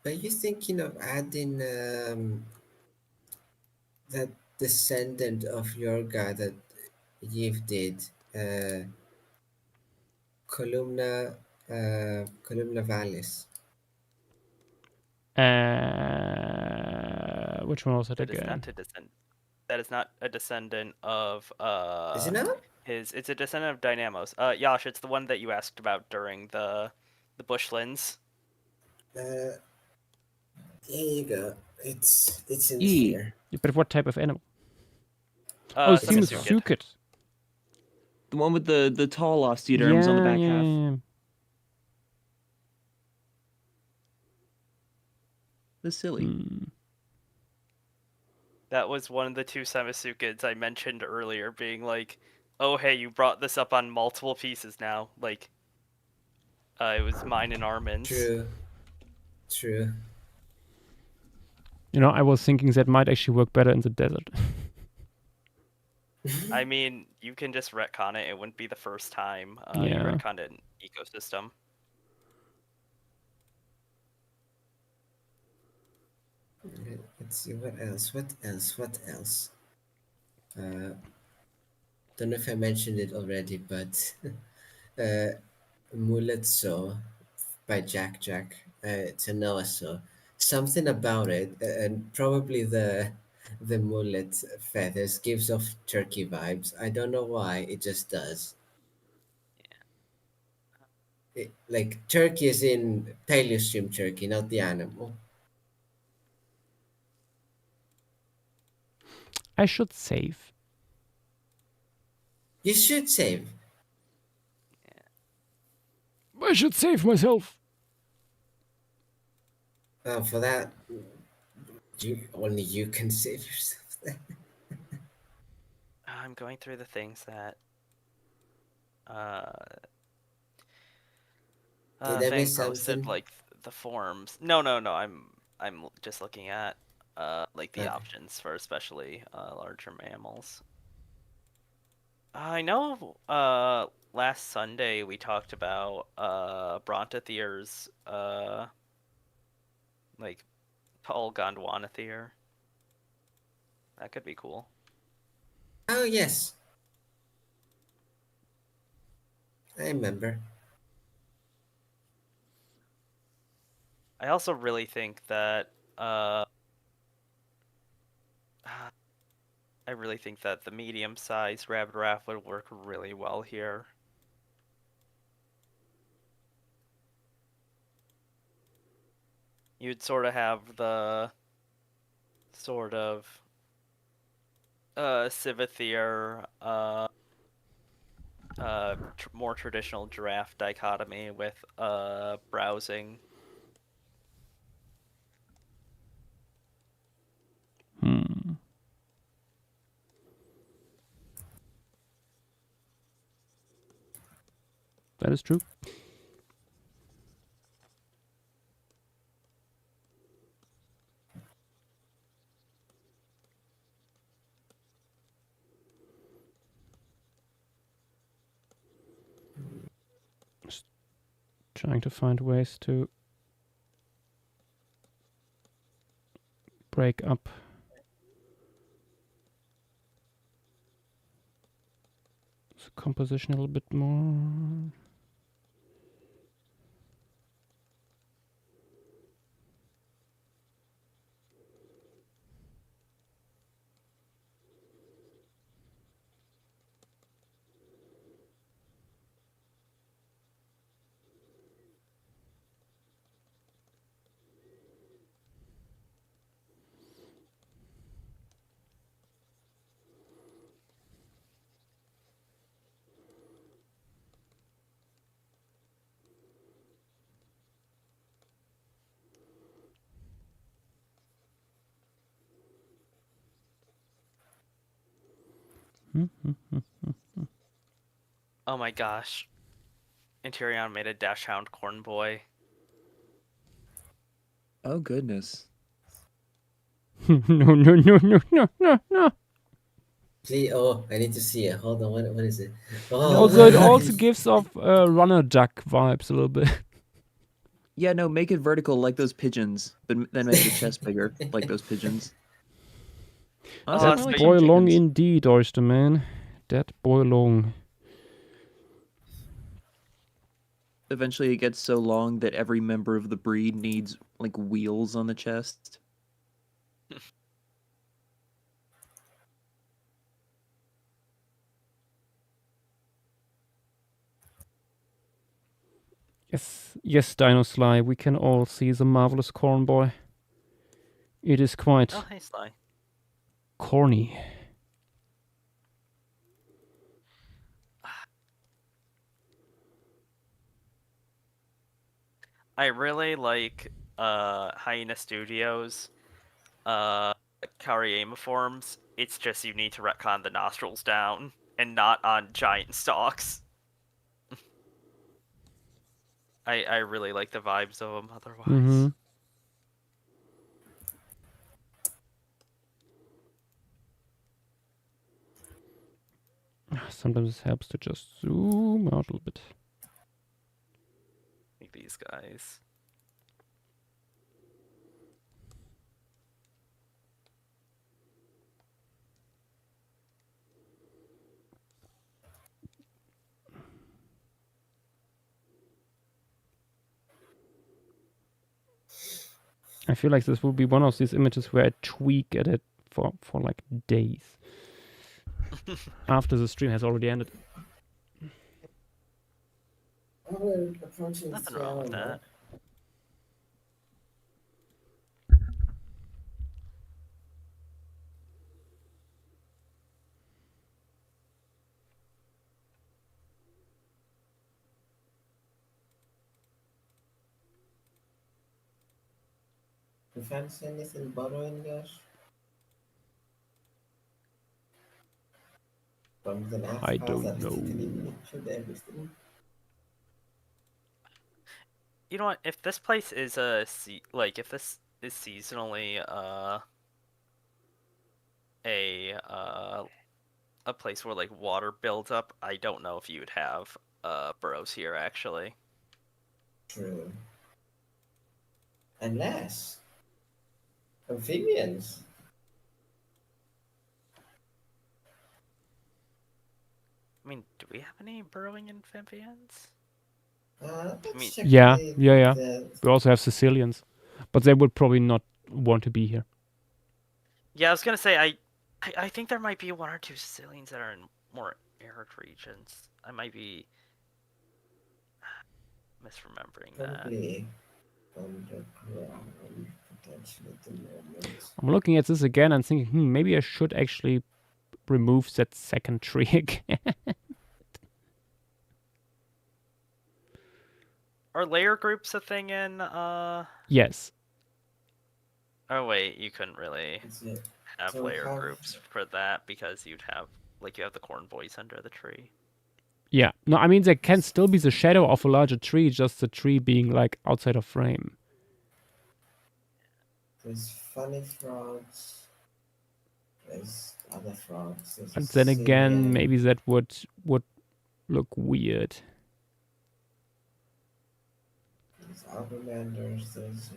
are you thinking of adding that descendant of your guy that Yves did, columna, columna vallis? Which one was it That is again? not to descend. That is not a descendant of Is it not? It's a descendant of Dynamos. Yash, it's the one that you asked about during the bushlands. There you go. It's in E. here. Yeah, but what type of animal? Oh, it's a Simasukid. Simasukid. The one with the tall osteoderms on the back half. Yeah. The silly. Hmm. That was one of the two Samasukids I mentioned earlier, being like, "Oh hey, you brought this up on multiple pieces now." Like, it was mine and Armin's. True. True. You know, I was thinking that might actually work better in the desert. I mean, you can just retcon it. It wouldn't be the first time you Yeah. retconned an ecosystem. Let's see what else. What else? What else? Don't know if I mentioned it already, but Mullet Saw by Jack Jack. It's a Noah saw. Something about it, and probably the mullet feathers gives off turkey vibes. I don't know why. It just does. Like turkey is in Paleostream turkey, not the animal. I should save. You should save. I should save myself. For that, only you can save yourself. I'm going through the things that Did I Fang miss posted, something? like the forums. No. I'm just looking at like the Okay. options for especially larger mammals. I know last Sunday we talked about Brontotheres, like tall Gondwanathere. That could be cool. Oh yes, I remember. I also really think that I really think that the medium-sized rabbit raft would work really well here. You'd sort of have the sort of Civethere, more traditional giraffe dichotomy with browsing. Hmm. That is true. Just trying to find ways to break up the composition a little bit more. Oh my gosh. Interion made a Dachshund Corn Boy. Oh goodness. No. Please, oh, I need to see it. Hold on, what is it? Oh, Also, it also nice. gives off runner duck vibes a little bit. Yeah, no, make it vertical like those pigeons, but then make the chest bigger like those pigeons. Honestly, I That's might like big. some Boy long chickens. indeed, oyster man. That boy long. Eventually, it gets so long that every member of the breed needs like wheels on the chest. Yes, Dino Sly, we can all see the marvelous corn boy. It is quite Oh, hey, Sly. corny. I really like Hyena Studios Karyama forms. It's just you need to retcon the nostrils down and not on giant stalks. I really like the vibes of them otherwise. Mm-hmm. Sometimes it helps to just zoom out a little bit. Like these guys. I feel like this will be one of these images where I tweak at it for like days. After the stream has already ended. Nothing wrong with that. You fancy anything borrowing, Josh? From the last I house don't that know. can include everything. You know what? If this place is if this is seasonally a place where like water builds up, I don't know if you'd have burrows here actually. True. Unless amphibians. I mean, do we have any burrowing amphibians? Let's mean- check Yeah, the- yeah. the- We also have Sicilians, but they would probably not want to be here. Yeah, I was gonna say I think there might be one or two Sicilians that are in more arid regions. I might be misremembering that. Probably underground, potentially at the moment. I'm looking at this again and thinking, maybe I should actually remove that second tree again. Are layer groups a thing in Yes. Oh wait, you couldn't really Is it? have So layer how- groups for that because you'd have you have the corn boys under the tree. Yeah. No, I mean, there can still be the shadow of a larger tree, just the tree being like outside of frame. There's funny frogs. There's other frogs. There's And then again, Sicilian, maybe that would look weird. There's Arbolanders. There's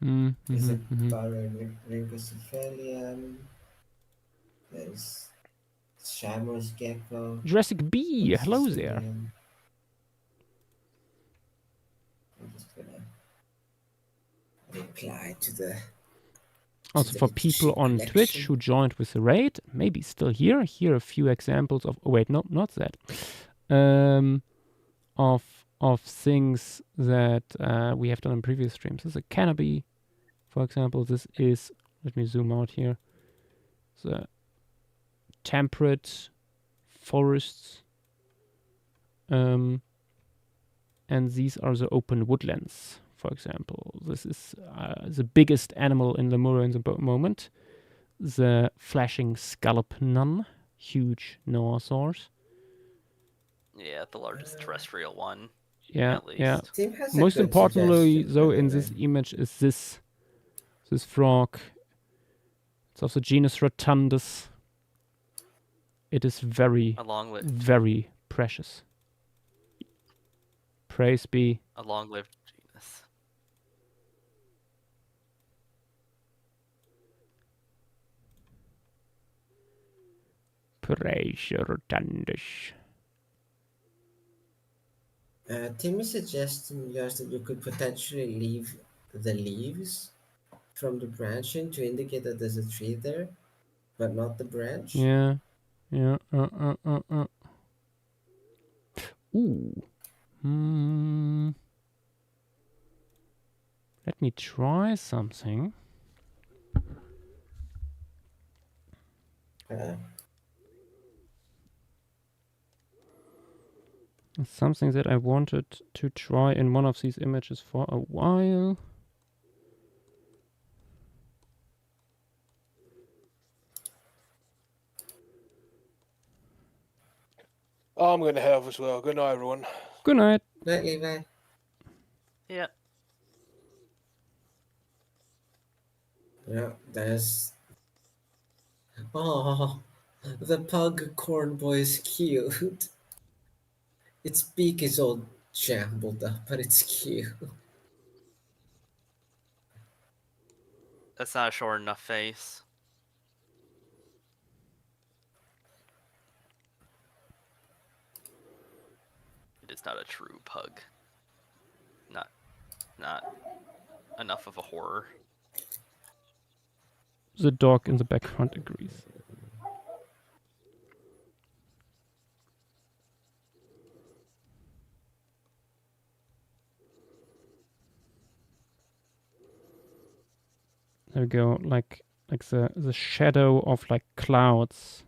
there's a Rhynchocephalian. There's Shamus gecko. Jurassic Bee, there's hello there. Sicilian. I'm just gonna reply to the. Also, the for people on collection. Twitch who joined with the raid, maybe still here are a few examples of. Oh wait, no, not that. Of things that we have done in previous streams. This is a canopy, for example. This is. Let me zoom out here. The temperate forests. And these are the open woodlands, for example. This is the biggest animal in Lemuria in the moment. The flashing scallop nun, huge noasaurs. Yeah, the largest terrestrial one. Yeah, At least. yeah. Tim has a Most good importantly, suggestion, though, by the in this way. image is this frog. It's of the genus Rotundus. It is very, A very precious. Praise be. long-lived genus. Praise Rotundus. Tim is suggesting just that you could potentially leave the leaves from the branching to indicate that there's a tree there, but not the branch. Yeah. Yeah. Ooh. Let me try something. It's something that I wanted to try in one of these images for a while. Oh, I'm going to head off as well. Good night, everyone. Good night. Night, Levi. Yeah. Yeah, there's. Oh, the pug corn boy is cute. Its beak is all jumbled up, but it's cute. That's not a short enough face. It is not a true pug. Not enough of a horror. The dog in the background agrees. There we go, like the shadow of like clouds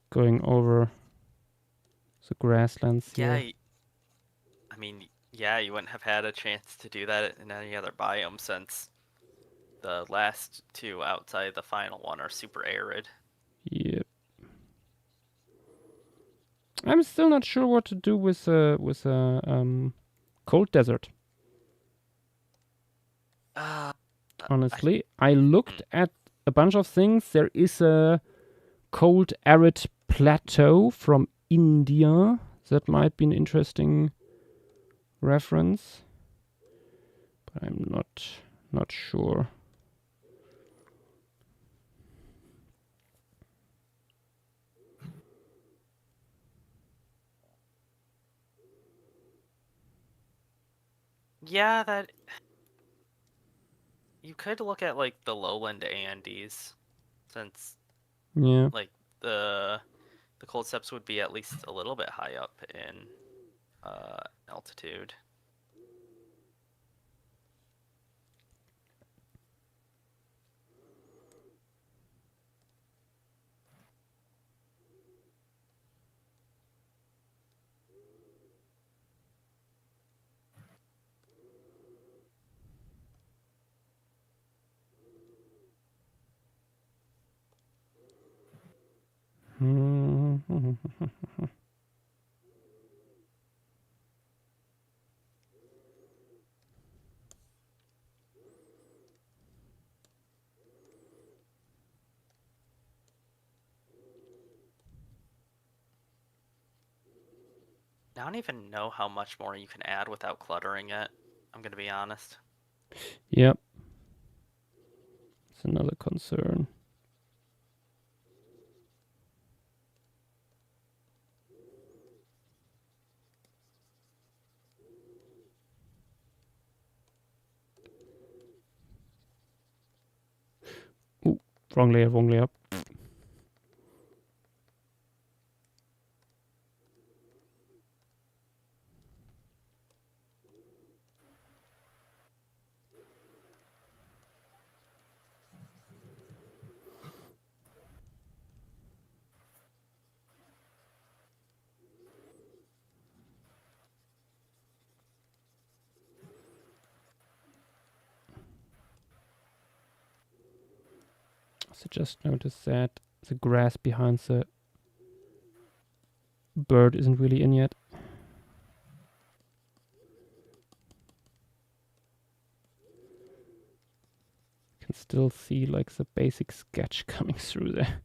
going over the grasslands Yeah, here. I mean, yeah, you wouldn't have had a chance to do that in any other biome since the last two outside the final one are super arid. Yep. I'm still not sure what to do with cold desert. Honestly, I looked at a bunch of things. There is a cold arid plateau from India. That might be an interesting reference, but I'm not sure. Yeah, that you could look at like the lowland Andes, since Yeah. like the cold steppes would be at least a little bit high up in altitude. I don't even know how much more you can add without cluttering it. I'm gonna be honest. Yep. It's another concern. Ooh, wrong layer. So just notice that the grass behind the bird isn't really in yet. You can still see like the basic sketch coming through there.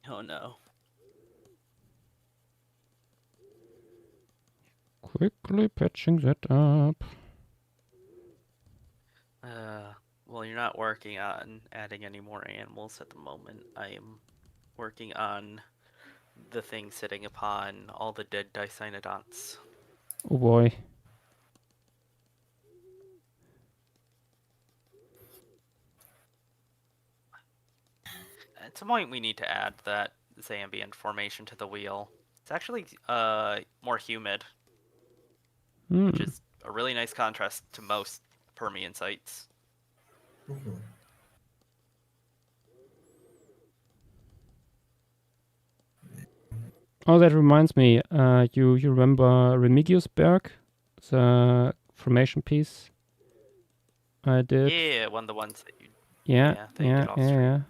Oh no. Quickly patching that up. Well, you're not working on adding any more animals at the moment. I am working on the thing sitting upon all the dead Dicynodonts. Oh boy. At some point, we need to add that Zambian formation to the wheel. It's actually more humid, which is a really nice contrast to most Permian sites. Oh, that reminds me. You remember Remigiusberg, the formation piece I did? Yeah, one of the ones that you Yeah. did off stream.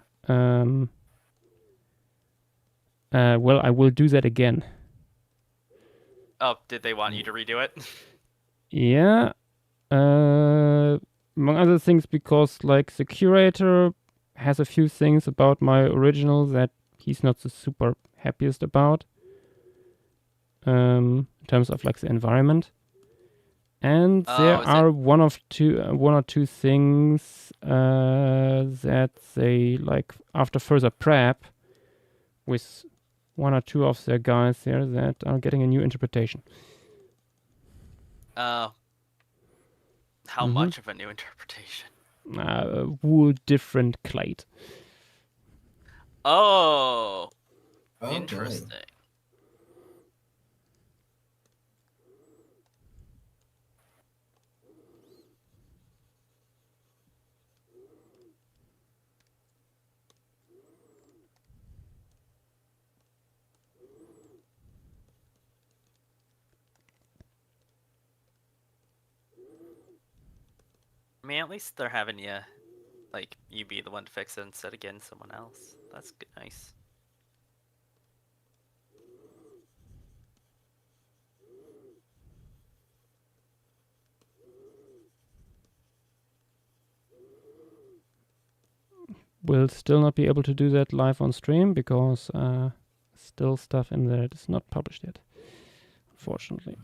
Well, I will do that again. Oh, did they want you to redo it? Yeah. Among other things, because like the curator has a few things about my original that he's not the super happiest about. In terms of like the environment. And there are one or two things that they like after further prep with one or two of their guys there that are getting a new interpretation. How much of a new interpretation? Wool different clade. Oh, Oh, interesting. boy. I mean, at least they're having you, like, you be the one to fix it instead of getting someone else. That's good, nice. will still not be able to do that live on stream because still stuff in there that is not published yet, unfortunately.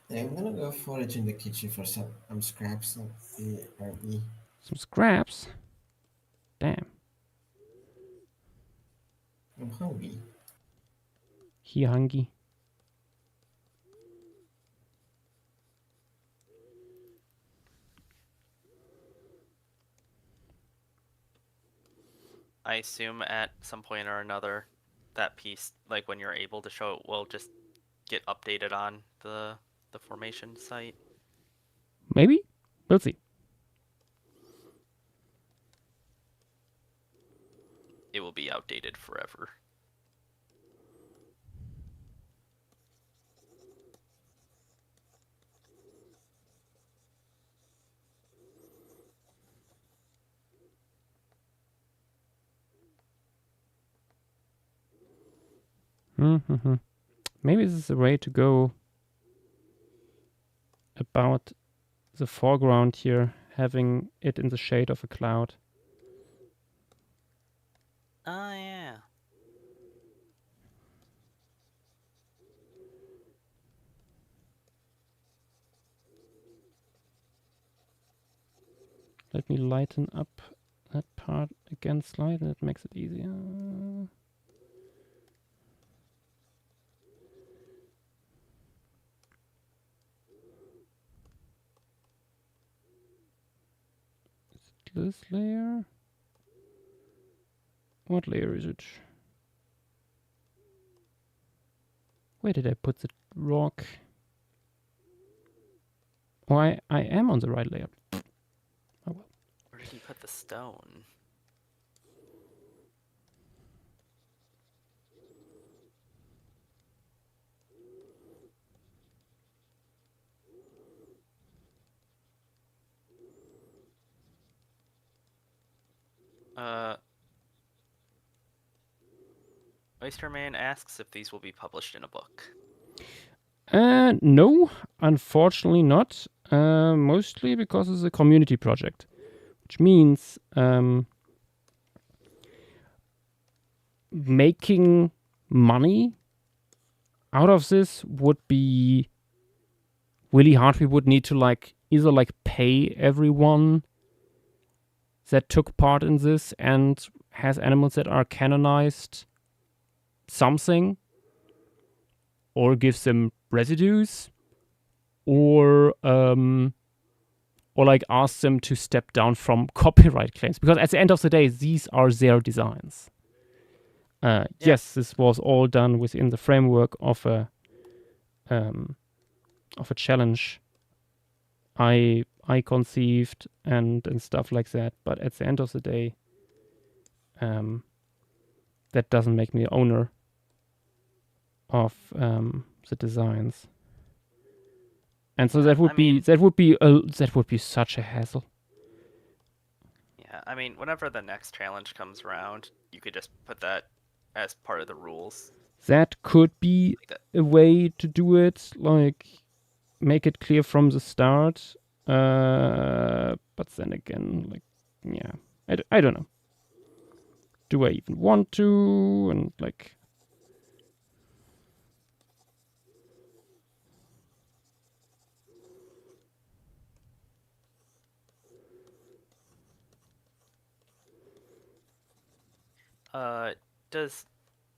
Yeah, I'm gonna go forage in the kitchen for some scraps of the RB. Some scraps? Damn. I'm hungry. He hungry. I assume at some point or another, that piece, like when you're able to show it, will just get updated on the formation site. Maybe? We'll see. It will be outdated forever. Mm-hmm. Maybe this is a way to go about the foreground here, having it in the shade of a cloud. Oh, yeah. Let me lighten up that part again slightly. That makes it easier. This layer? What layer is it? Where did I put the rock? Oh, I am on the right layer. Oh well. Where did you put the stone? Oysterman asks if these will be published in a book. No, unfortunately not. Mostly because it's a community project, which means making money out of this would be really hard. We would need to either pay everyone that took part in this and has animals that are canonized something, or give them residues, or ask them to step down from copyright claims, because at the end of the day, these are their designs. Yes, this was all done within the framework of a challenge I conceived and stuff like that. But at the end of the day, that doesn't make me owner of the designs. And so that would be such a hassle. Yeah, I mean, whenever the next challenge comes around, you could just put that as part of the rules. That could be a way to do it, make it clear from the start. But then again, I don't know. Do I even want to? And Does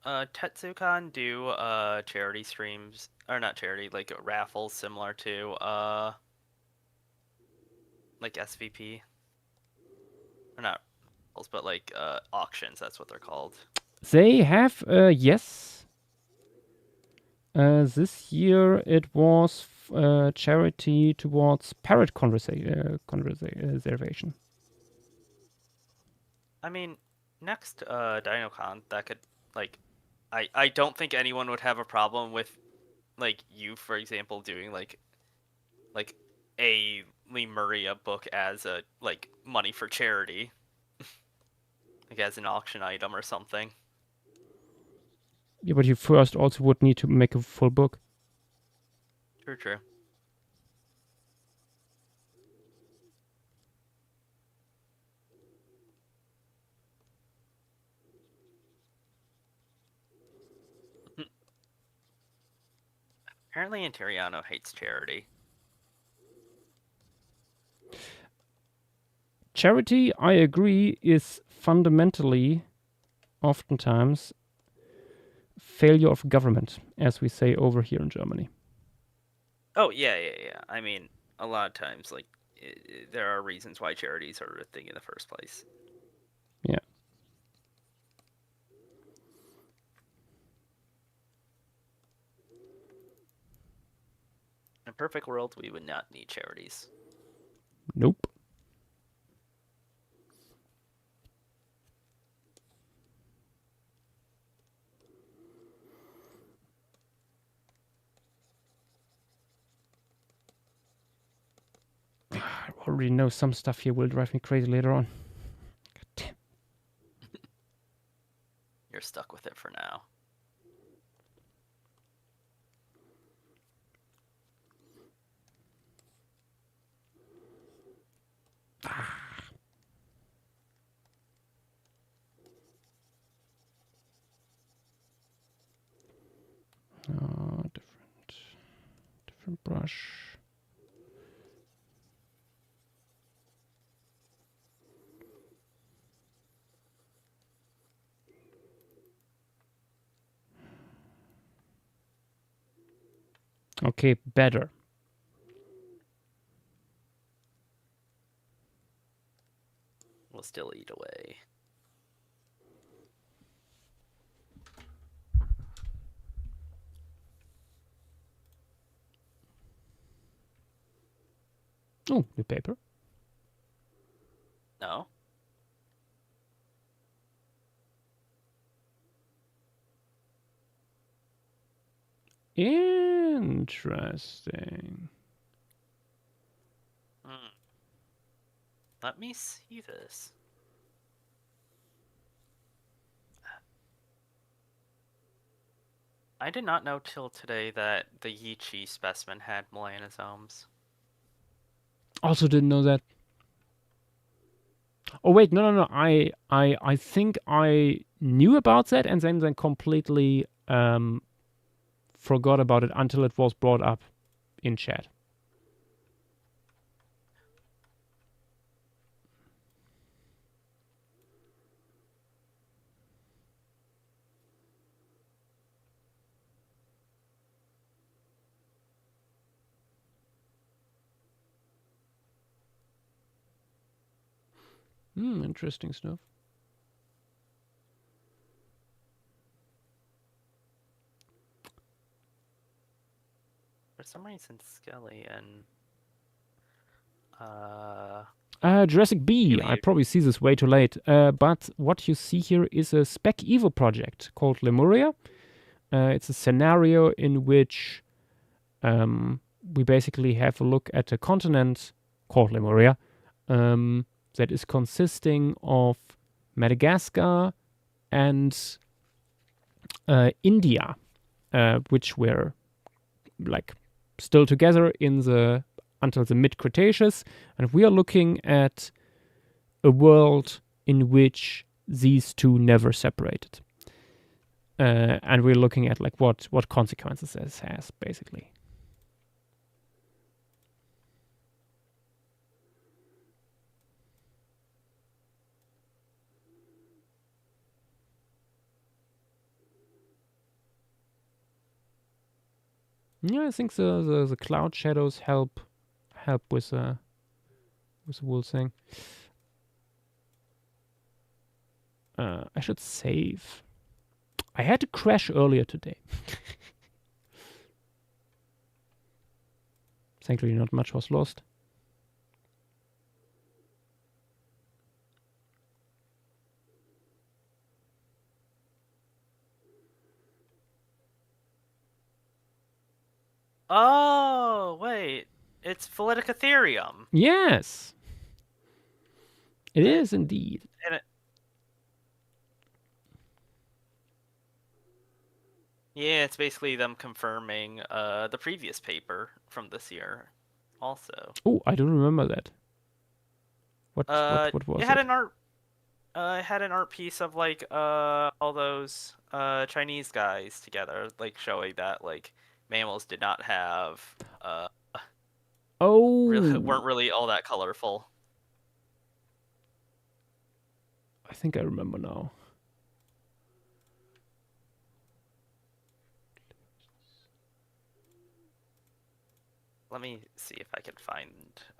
Tetsukan do charity streams, or not charity, raffles similar to SVP? Or not raffles, but auctions, that's what they're called. they have, yes. This year it was charity towards parrot conservation. I mean, next DinoCon, that could, I don't think anyone would have a problem with, you, for example, doing, a Lemuria book as a, money for charity. As an auction item or something. Yeah, but you first also would need to make a full book. True, true. Apparently, Interiano hates charity. Charity, I agree, is fundamentally, oftentimes, failure of government, as we say over here in Germany. Oh, yeah. I mean, a lot of times, like, there are reasons why charities are a thing in the first place. Yeah. In a perfect world, we would not need charities. Nope. I already know some stuff here will drive me crazy later on. God damn. You're stuck with it for now. Different brush. Okay, better. We'll still eat away. Oh, new paper. No? Interesting. Let me see this. I did not know till today that the Yichi specimen had melanosomes. Also didn't know that. Oh wait, no. I think I knew about that and then completely forgot about it until it was brought up in chat. Interesting stuff. For some reason, Skelly and Jurassic B. I probably see this way too late. But what you see here is a Spec Evo project called Lemuria. It's a scenario in which we basically have a look at a continent called Lemuria that is consisting of Madagascar and India, which were like still together in the until the mid-Cretaceous, and we are looking at a world in which these two never separated. And we're looking at like what consequences this has, basically. Yeah, I think the cloud shadows help with the whole thing. I should save. I had to crash earlier today. Thankfully, not much was lost. oh wait, it's Valedicatherium. Yes, it is indeed. And Yeah, it's basically them confirming the previous paper from this year, also. Oh, I don't remember that. What was it had it? an art. It had an art piece of like all those Chinese guys together, like showing that like mammals did not have Oh, weren't really all that colorful. I think I remember now. Let me see if I can find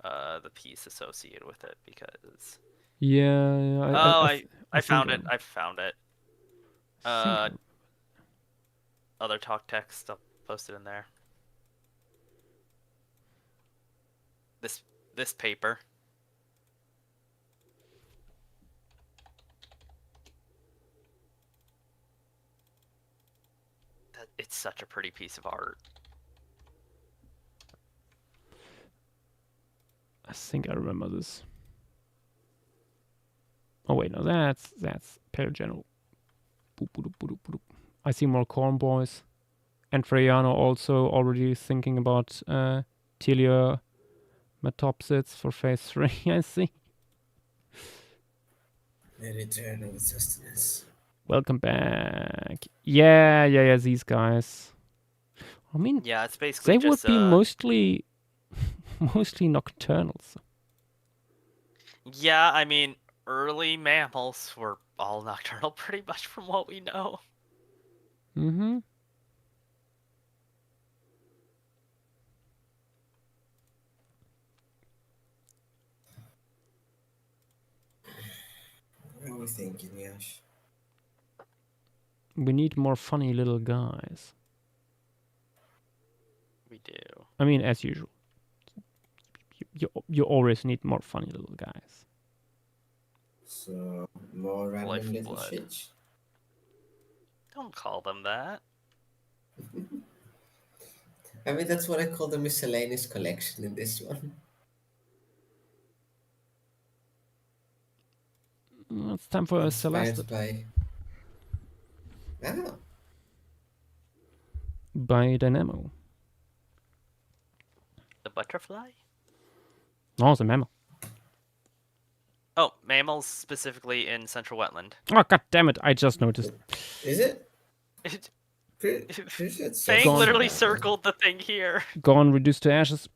the piece associated with it because. Yeah, I found think it. I found it. I think I- Other talk text. I'll post it in there. This paper. It's such a pretty piece of art. I think I remember this. Oh wait, no, that's Pale General. Boop, boop, boop, boop, boop. I see more Corn Boys. And Freyano also already thinking about Teleometopsids for phase 3, I see. The return of sustenance. Welcome back. Yeah, these guys. I mean, Yeah, it's basically they would just be mostly nocturnals. Yeah, I mean, early mammals were all nocturnal pretty much from what we know. Mm-hmm. What are we thinking, Yash? We need more funny little guys. We do. I mean, as usual. You always need more funny little guys. So, more random little Lifeblood. shit. Don't call them that. I mean, that's what I call the miscellaneous collection in this one. It's time for a Inspired Celeste by... Oh, by Dynamo. The butterfly? No, it's a mammal. Oh, mammals specifically in central wetland. Oh, god damn it, I just noticed. is it? It, Pretty sure it's Fang Gone. literally that one. circled the thing here. Gone, reduced to ashes.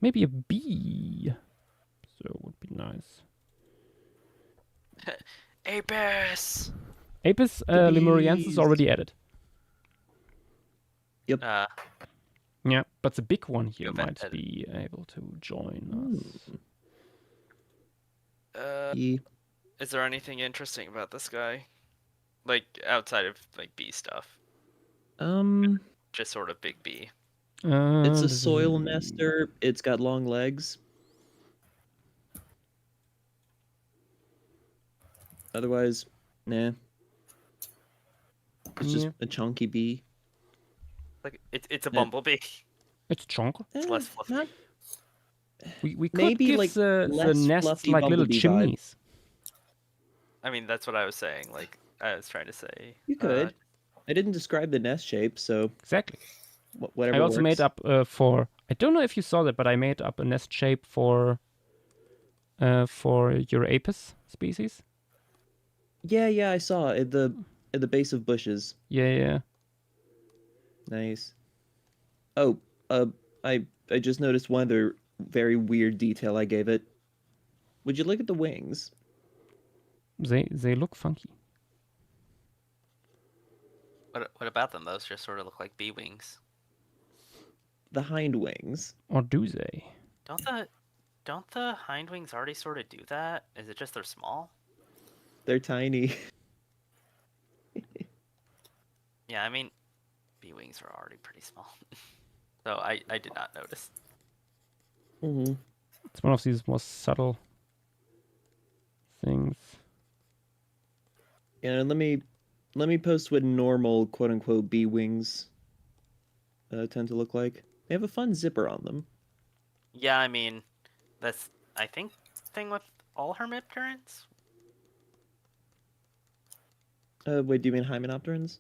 Maybe a bee. So it would be nice. Apis! Apis The lemuriensis bees. already added. Uh, Yeah, but the big one here You've might added. be able to join us. Yeah. Is there anything interesting about this guy? Like, outside of, like, bee stuff. Just sort of big bee. It's a This is- soil nester. It's got long legs. Otherwise, nah. It's just Yeah. a chunky bee. Like, it's a Yeah. bumblebee. It's chunk. It's less fluffy. Not We could Maybe, give like, the less nests fluffy like little bumblebee vibe. chimneys. I mean, that's what I was saying. Like, I was trying to say. You could. I didn't describe the nest shape, so Exactly. whatever I also works. made up for. I don't know if you saw that, but I made up a nest shape for your Apis species. Yeah, I saw at the base of bushes. Yeah. Nice. Oh, I just noticed one other very weird detail I gave it. Would you look at the wings? They look funky. What about them? Those just sort of look like bee wings. The hind wings. Or do they? Don't the hind wings already sort of do that? Is it just they're small? They're tiny. Yeah, I mean, bee wings are already pretty small. So I did not notice. Mm-hmm. It's one of these more subtle things. Yeah, let me post what normal quote unquote bee wings tend to look like. They have a fun zipper on them. Yeah, I mean, that's I think the thing with all hermipterans? Wait, do you mean hymenopterans?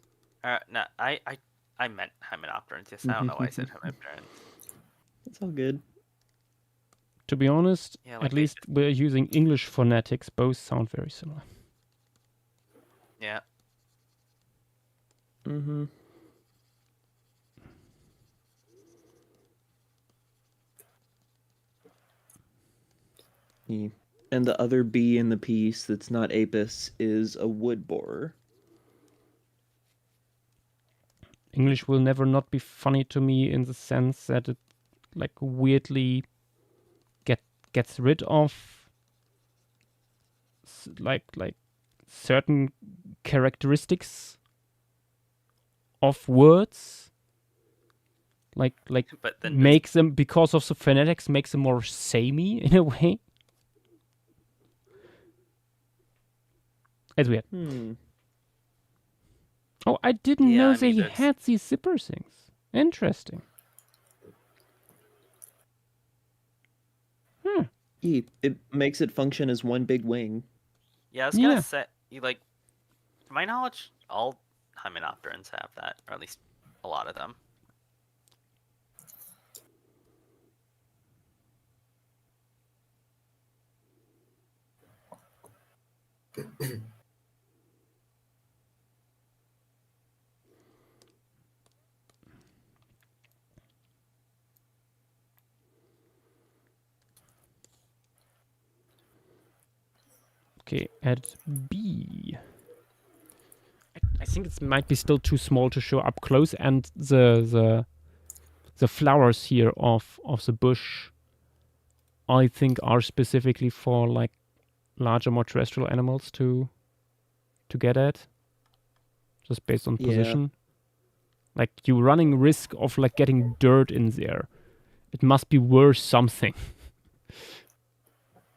No, I meant hymenopterans. Yes, I don't know why I said hermipterans. It's all good. To be honest, Yeah, like at least we're using English phonetics. Both sound very similar. Yeah. Mm-hmm. Yeah. And the other bee in the piece that's not apis is a wood borer. English will never not be funny to me in the sense that it like weirdly gets rid of like certain characteristics of words, like But then makes them, because of the phonetics, makes them more samey in a way. It's weird. Oh, I didn't Yeah, know I mean, they that's- had these zipper things. Interesting. It makes it function as one big wing. Yeah, I was Yeah. gonna say, like, to my knowledge, all hymenopterans have that, or at least a lot of them. Okay, add B. I think it might be still too small to show up close, and the flowers here of the bush, I think, are specifically for like larger, more terrestrial animals to get at, just based on Yeah. position. Like, you're running risk of like getting dirt in there. It must be worth something.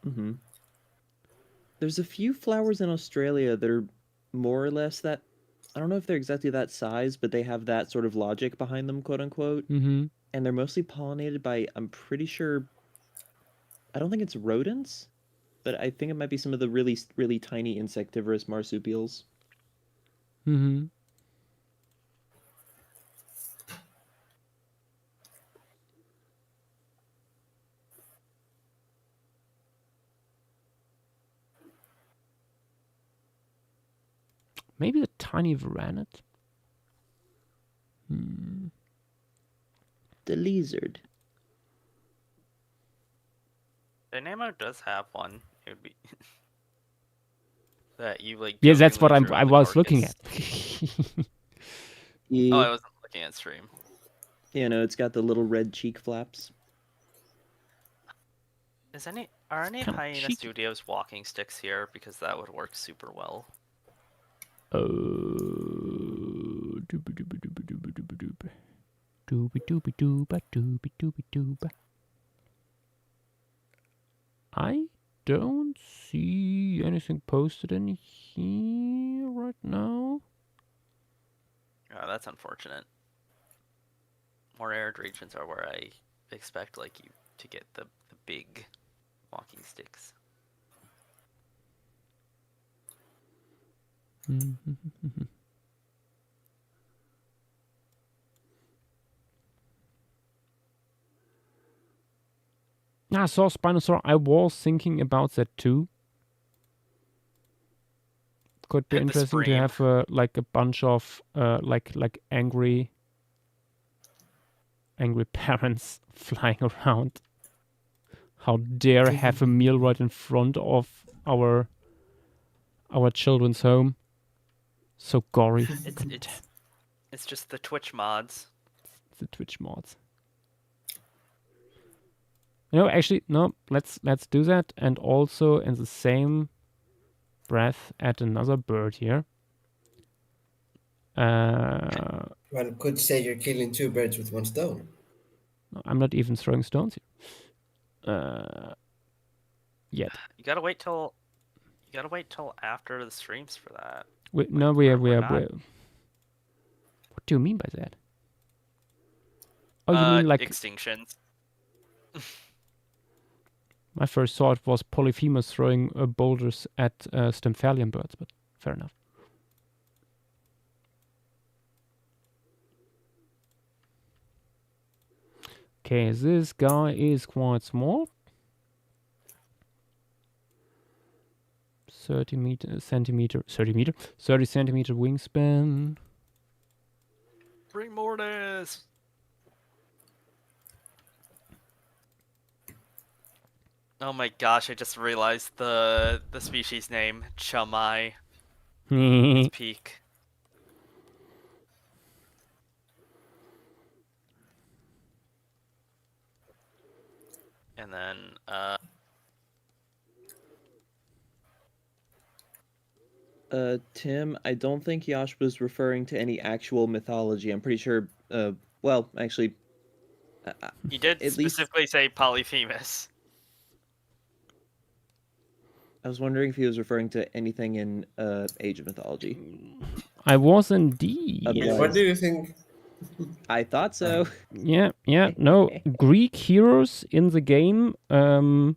Mm-hmm. There's a few flowers in Australia that are more or less that. I don't know if they're exactly that size, but they have that sort of logic behind them, quote unquote. Mm-hmm. And they're mostly pollinated by, I'm pretty sure, I don't think it's rodents, but I think it might be some of the really, really tiny insectivorous marsupials. Mm-hmm. Maybe the tiny veranet. The lizard. Dynamo does have one. It would be that you like. Yeah, that's what jokingly drew I on the was looking carcass. at. Yeah. Oh, I wasn't looking at stream. You know, it's got the little red cheek flaps. Are any of Kinda Hyena cheeky. Studios walking sticks here? Because that would work super well. I don't see anything posted in here right now. Oh, that's unfortunate. More arid regions are where I expect like you to get the big walking sticks. I saw Spinosaur. I was thinking about that too. Could be The interesting to scream. have like a bunch of like angry parents flying around. How dare have a meal right in front of our children's home? So gory. It's just the Twitch mods. The Twitch mods. You know, actually, no. Let's do that, and also in the same breath, add another bird here. One could say you're killing two birds with one stone. I'm not even throwing stones here. Yet. You gotta wait till after the streams for that. We we're are. not- What do you mean by that? Oh, you mean like extinctions? My first thought was Polyphemus throwing boulders at Stymphalian birds, but fair enough. Okay, this guy is quite small. 30 centimeter wingspan. Bring Mortis! Oh my gosh, I just realized the species name, Chamai. Its peak. And then, Tim, I don't think Yash was referring to any actual mythology. I'm pretty sure, well, actually... you did at least- specifically say Polyphemus. I was wondering if he was referring to anything in Age of Mythology. I was indeed. Otherwise- What do you think? I thought so. Yeah, no. Greek heroes in the game, in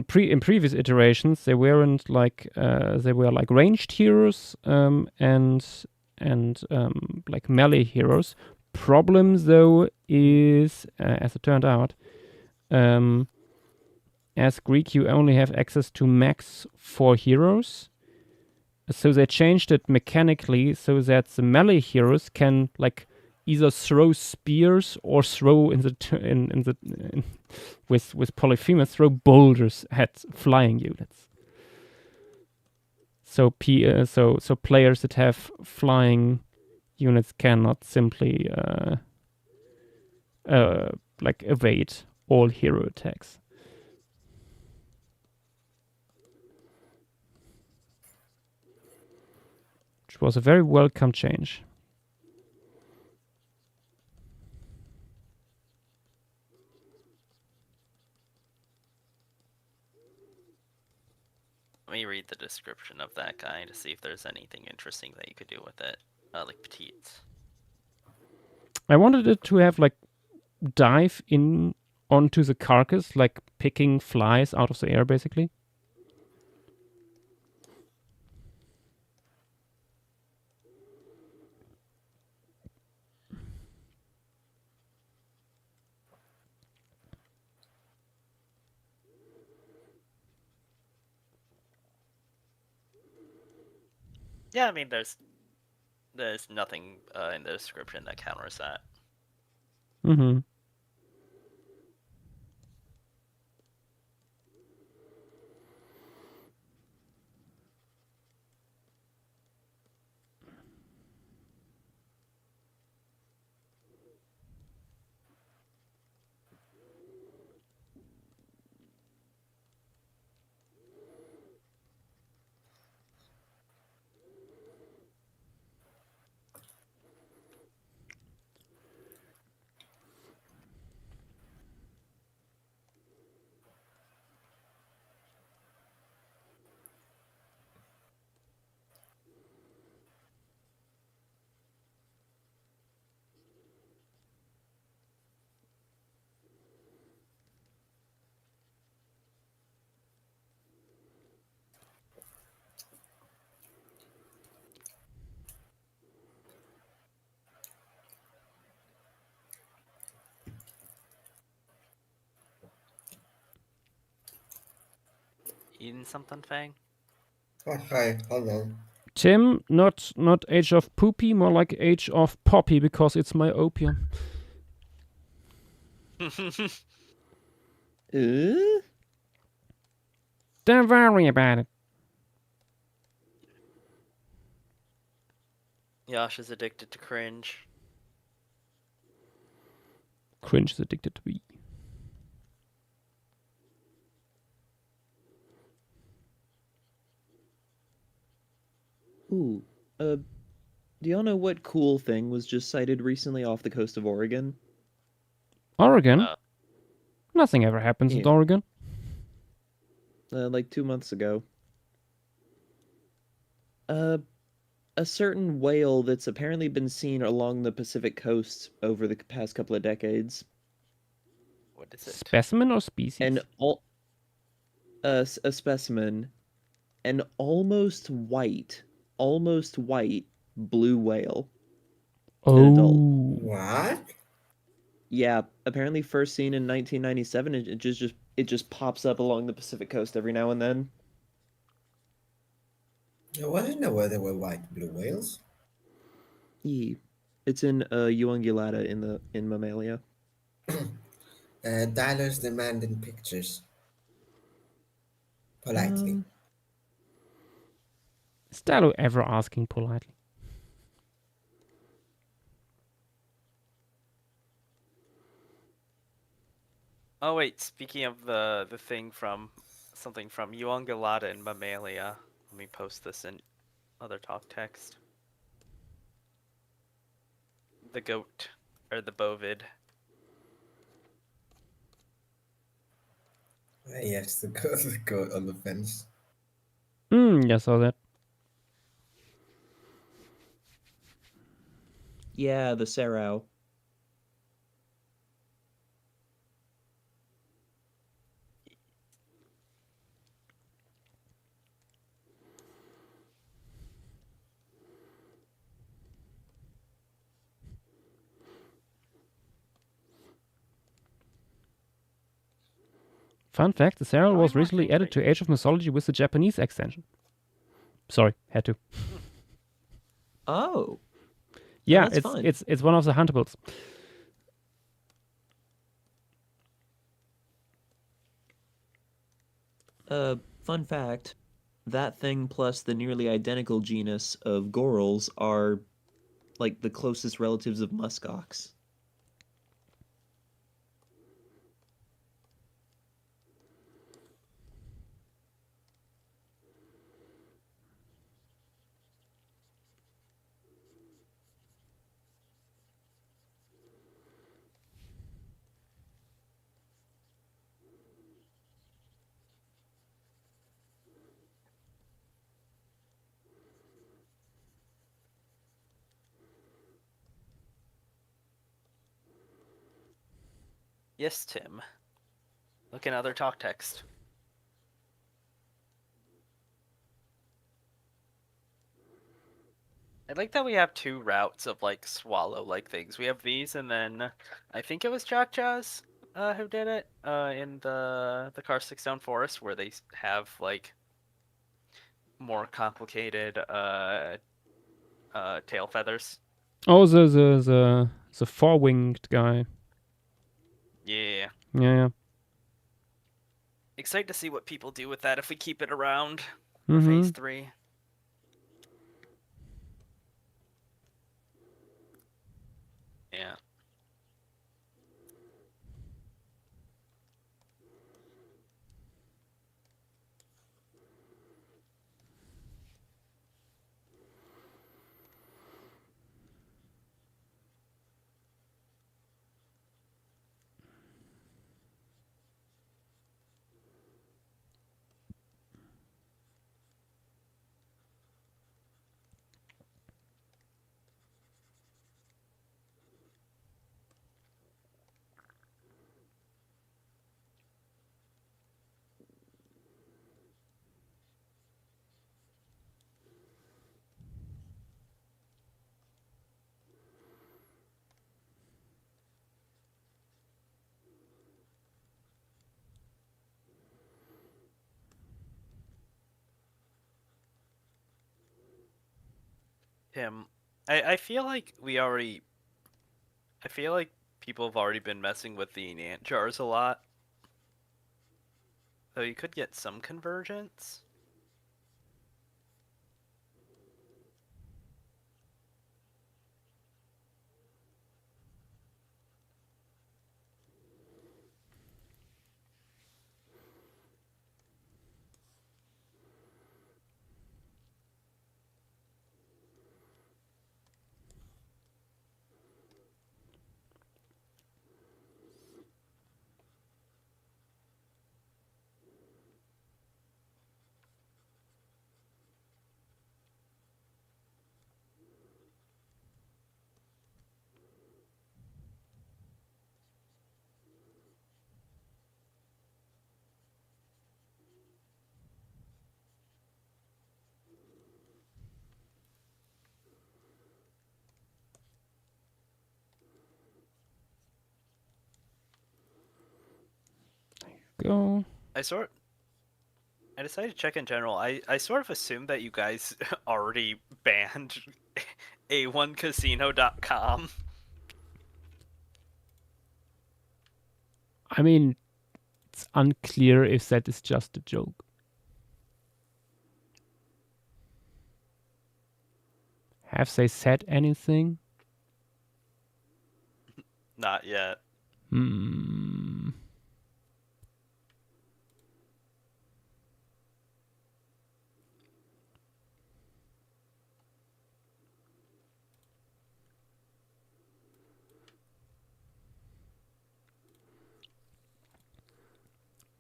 previous iterations, they weren't like they were like ranged heroes and like melee heroes. Problem though is, as it turned out, as Greek you only have access to max 4 heroes. So they changed it mechanically so that the melee heroes can like either throw spears or throw with Polyphemus throw boulders at flying units. So so players that have flying units cannot simply like evade all hero attacks. Which was a very welcome change. Let me read the description of that guy to see if there's anything interesting that you could do with it. Like petites. I wanted it to have like dive in onto the carcass, like picking flies out of the air, basically. Yeah, I mean, there's nothing in the description that counters that. Mm-hmm. Eating something, Fang? Oh, hi, hold on. Tim, not age of poopy, more like age of poppy, because it's my opium. Don't worry about it. Yash is addicted to cringe. Cringe is addicted to me. Ooh, do y'all know what cool thing was just sighted recently off the coast of Oregon? Oregon? Nothing ever happens in Yeah. Oregon. Like 2 months ago. A certain whale that's apparently been seen along the Pacific coast over the past couple of decades. What is it? Specimen or species? A specimen, an almost white blue whale. An adult. Oh, What? Yeah, apparently first seen in 1997. It just pops up along the Pacific coast every now and then. I wasn't aware there were white blue whales. It's in Ungulata in Mammalia. Dialers demanding pictures. Politely. is Dalo ever asking politely? Oh wait, speaking of the thing from something from Uongalata and Mammalia, let me post this in other talk text. The goat or the bovid. Yes, the goat on the fence. Yeah, saw that. Yeah, the Sarau. Fun fact, the Sarah was Probably more recently added to Age of Mythology with the Japanese extension. Sorry, had to. Oh. Yeah, that's fun. it's one of the huntables. Fun fact, that thing plus the nearly identical genus of gorals are like the closest relatives of muskox. Yes, Tim. Look in other talk text. I like that we have two routes of like swallow-like things. We have these, and then I think it was Choctaws who did it in the Karstic Stone Forest, where they have like more complicated tail feathers. Oh, the four-winged guy. Yeah. Yeah. Excited to see what people do with that if we keep it around for Mm-hmm. phase 3. Yeah. Tim, I feel like I feel like people have already been messing with the ant jars a lot. So you could get some convergence. go. I decided to check in general. I sort of assumed that you guys already banned A1casino.com. I mean, it's unclear if that is just a joke. Have they said anything? Not yet. Hmm.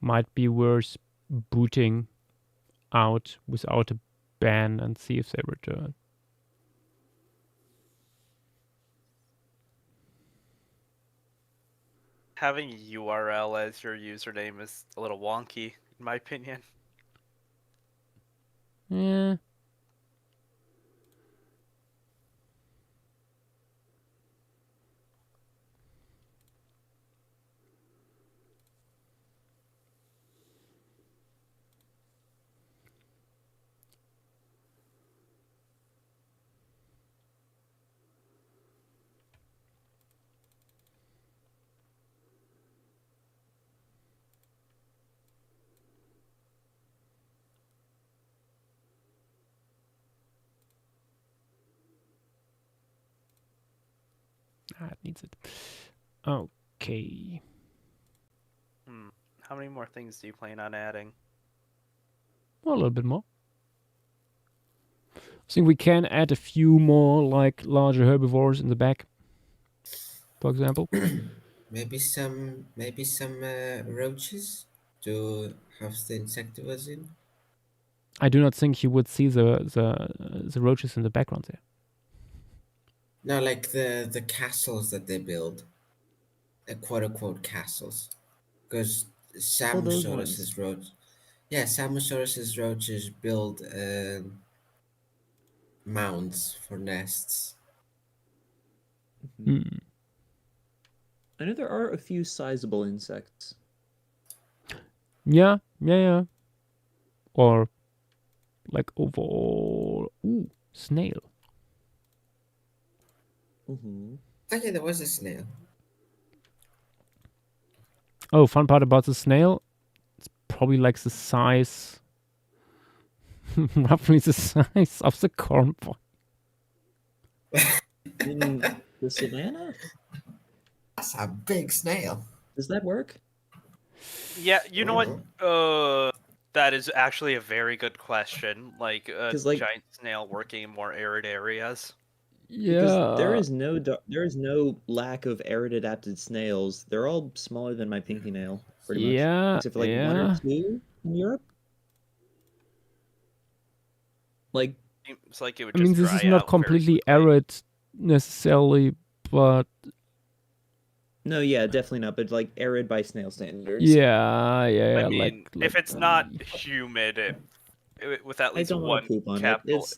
Might be worth booting out without a ban and see if they return. Having URL as your username is a little wonky, in my opinion. Yeah. It needs it. Okay. How many more things do you plan on adding? Well, a little bit more. I think we can add a few more, like larger herbivores in the back, for example. Maybe some roaches to have the insectivores in. I do not think you would see the roaches in the background there. No, like the castles that they build, quote unquote castles, because Oh, those ones. Samosaurus's roach, yeah, Samosaurus's roaches build mounds for nests. Hmm. I know there are a few sizable insects. Yeah. Or like overall, snail. Mm-hmm. Oh yeah, there was a snail. Oh, fun part about the snail, it's probably like the size, roughly the size of the corn boy. In the savannah? That's a big snail. Does that work? Yeah, you know what? That is actually a very good question. Like a 'Cause, like- giant snail working in more arid areas. Because there Yeah. is no lack of arid adapted snails. They're all smaller than my pinky nail, pretty much. Yeah. Except for like one or two in Europe. Like, Seems like it would I just mean, this dry is not out very completely quickly. arid necessarily, but no, yeah, definitely not. But like arid by snail standards. yeah. I mean, like if it's not humid, with at I least don't want one to poop on capital. it.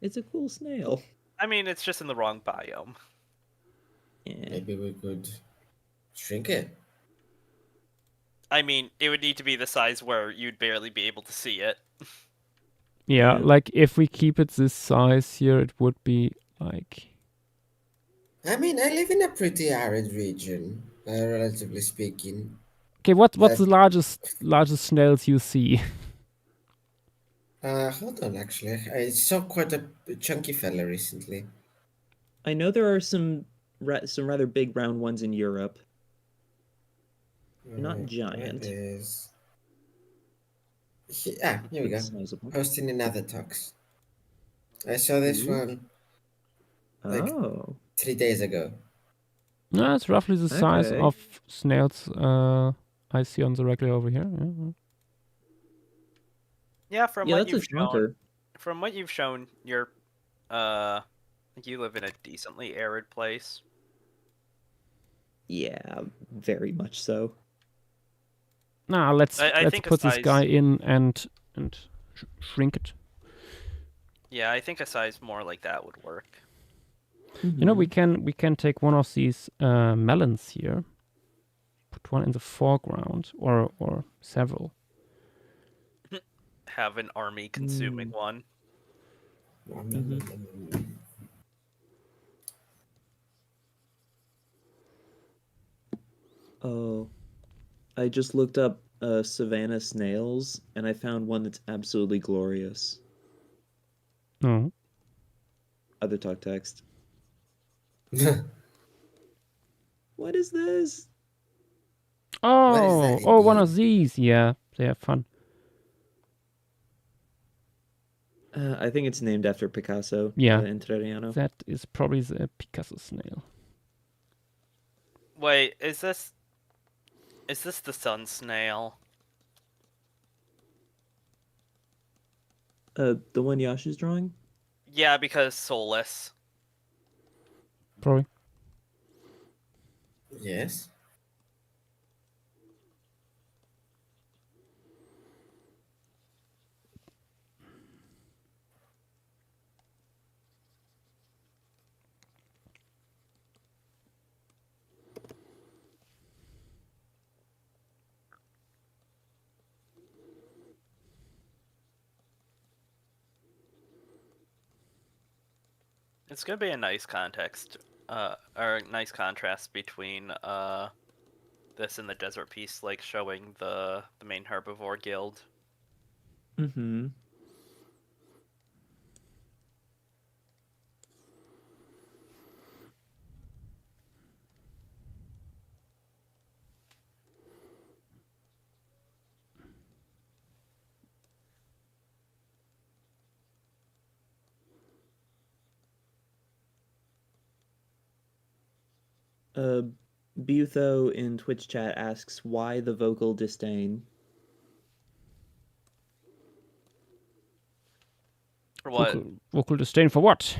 It's a cool snail. I mean, it's just in the wrong biome. Yeah. Maybe we could shrink it. I mean, it would need to be the size where you'd barely be able to see it. Yeah, Yeah. like if we keep it this size here, it would be like. I mean, I live in a pretty arid region, relatively speaking. Okay, what's That- the largest snails you see? Hold on, actually, I saw quite a chunky fella recently. I know there are some rather big round ones in Europe. Not giant. What is... here we go. Sizable. Posting another talks. I saw this Ooh. one like Oh. 3 days ago. No, it's roughly the size Okay. of snails I see on the regular over here. Yeah. Yeah, from Yeah, what that's a you've shown, chunker. from what you've shown, you're you live in a decently arid place. Yeah, very much so. Nah, let's I think a put this size- guy in and shrink it. Yeah, I think a size more like that would work. You know, we can take one of these melons here. put one in the foreground or several. Have an army consuming one. Oh, I just looked up Savannah snails, and I found one that's absolutely glorious. Oh. Other talk text. What is this? Oh, that one indeed? of these. Yeah, they are fun. I think it's named after Picasso. Yeah. In Treriano. That is probably the Picasso snail. Wait, is this the sun snail? The one Yasha's drawing? Yeah, because soulless. Probably. Yes. It's gonna be a nice context, or a nice contrast between this and the desert piece, like showing the main herbivore guild. Mm-hmm. Butho in Twitch chat asks, why the vocal disdain? For what? Vocal disdain for what?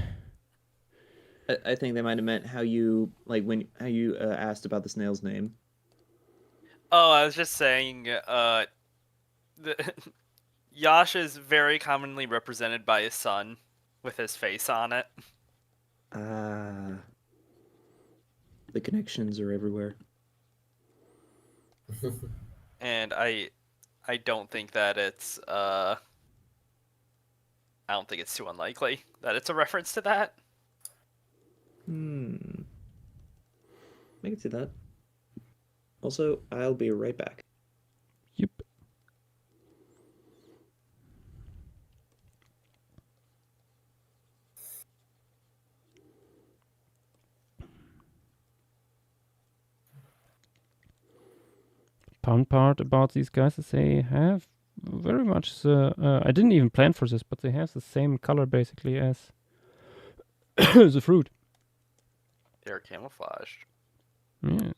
I think they might have meant how you asked about the snail's name. Oh, I was just saying, Yash is very commonly represented by his son, with his face on it. Ah, the connections are everywhere. And I don't think that it's I don't think it's too unlikely that it's a reference to that. I can see that. Also, I'll be right back. Yep. Fun part about these guys is they have very much the... I didn't even plan for this, but they have the same color basically as the fruit. They're camouflaged. Yeah.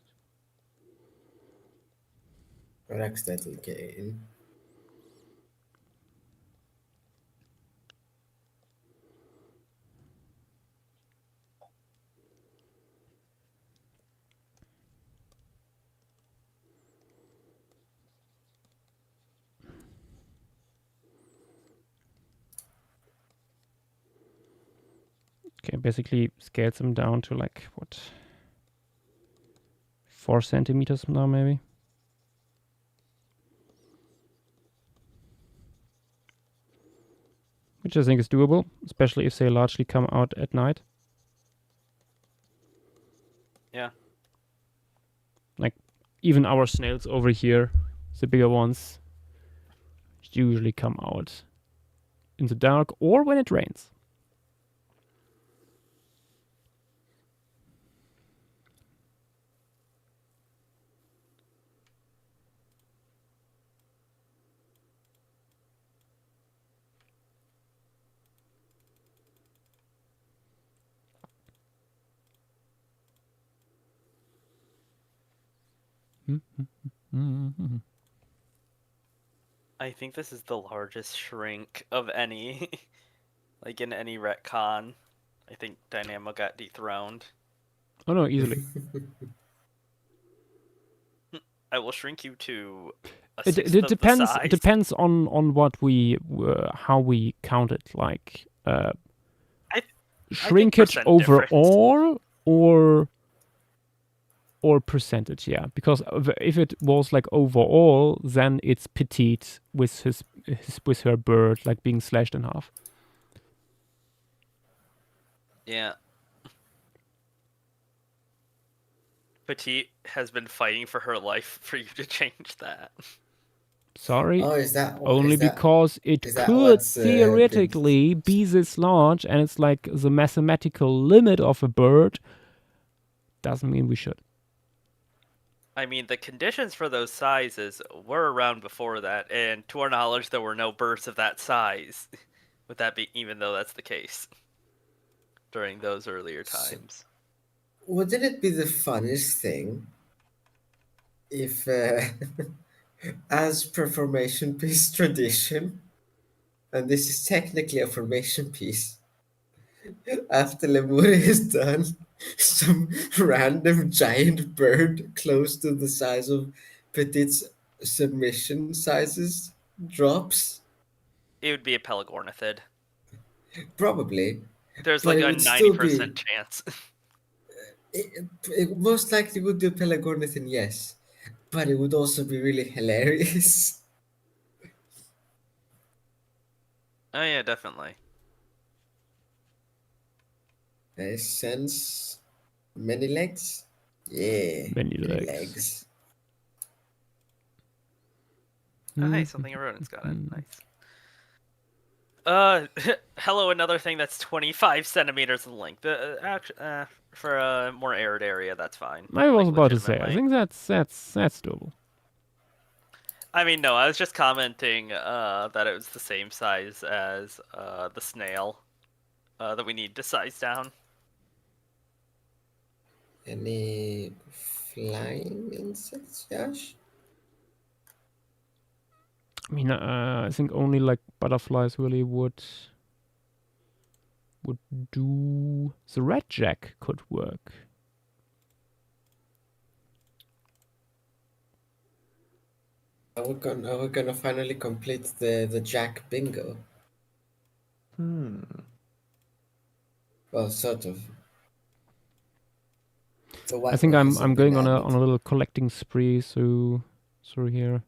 Or accidentally getting. Okay, basically scales them down to like, what? 4 centimeters now, maybe? Which I think is doable, especially if they largely come out at night. Yeah. Like, even our snails over here, the bigger ones, usually come out in the dark or when it rains. I think this is the largest shrink of any, like in any retcon. I think Dynamo got dethroned. Oh no, easily. I will shrink you to a It sixth of the depends. size. It depends on what we how we count it. Like shrink it percent difference. overall, or Or percentage, yeah. Because if it was like overall, then it's petite with with her bird like being slashed in half. Yeah. Petite has been fighting for her life for you to change that. Sorry, Oh, is that only is that because it is that could what's theoretically be this large, and it's like the mathematical limit of a bird. Doesn't mean we should. I mean, the conditions for those sizes were around before that, and to our knowledge, there were no birds of that size. With that being, even though that's the case during those earlier times. wouldn't it be the funniest thing if, as per formation piece tradition, and this is technically a formation piece, after Lemur is done, some random giant bird close to the size of Petit's submission sizes drops? It would be a pelagornithid. Probably. There's But like it a would still 90% be. chance. It most likely would be a Pelagornithin, yes. But it would also be really hilarious. Oh yeah, definitely. Sense many legs? Yeah. Many many legs. Oh, hey, something a rodent's got it. Nice. Hello, another thing that's 25 centimeters in length. For a more arid area, that's fine. I was Like, about to say, I legitimately. think that's doable. I mean, no, I was just commenting that it was the same size as the snail that we need to size down. Any flying insects, Josh? I mean, I think only like butterflies really would do. The red jack could work. Are we gonna finally complete the Jack bingo? Well, sort of. The I white think one I'm hasn't going been on added. a little collecting spree through here.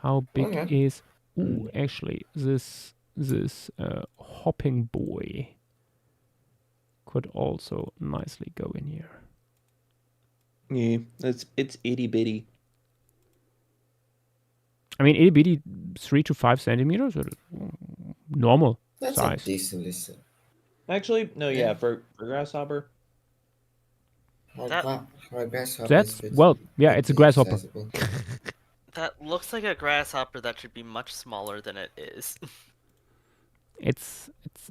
How big Okay. is? Ooh, actually, this hopping boy could also nicely go in here. Yeah, it's itty bitty. I mean, itty bitty, 3 to 5 centimeters, or normal That's size. a decent listen. Actually, no, Yeah. yeah, for grasshopper. That's well, yeah, it's a grasshopper. That looks like a grasshopper that should be much smaller than it is. It's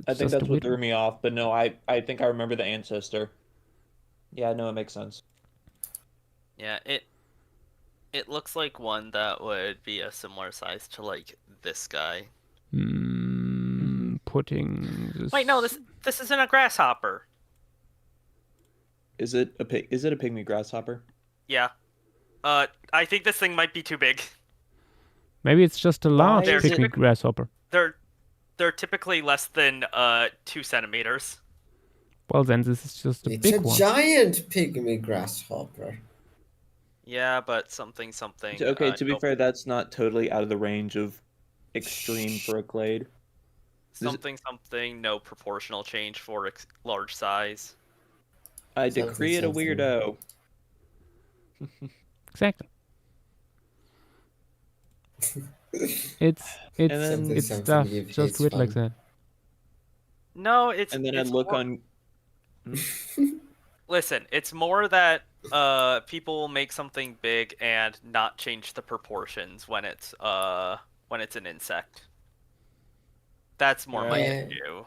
I think just that's a what weird threw one. me off, but no, I think I remember the ancestor. Yeah, no, it makes sense. Yeah, it looks like one that would be a similar size to like this guy. Putting this. Wait, no, this isn't a grasshopper. Is it a pygmy grasshopper? Yeah. I think this thing might be too big. Maybe it's just a large is it- pygmy grasshopper. They're typically less than 2 centimeters. Well, then this is just a It's big a one. giant pygmy grasshopper. Yeah, but something. Okay, to be no, fair, that's not totally out of the range of extreme for a clade. something. No proportional change for large size. I Something, decree it a something. weirdo. Exactly. It's And then- it's Something stuff you've just hit weird like fun. that. No, it's. And then I it's look more- on. Listen, it's more that people will make something big and not change the proportions when it's an insect. That's more my Right. issue.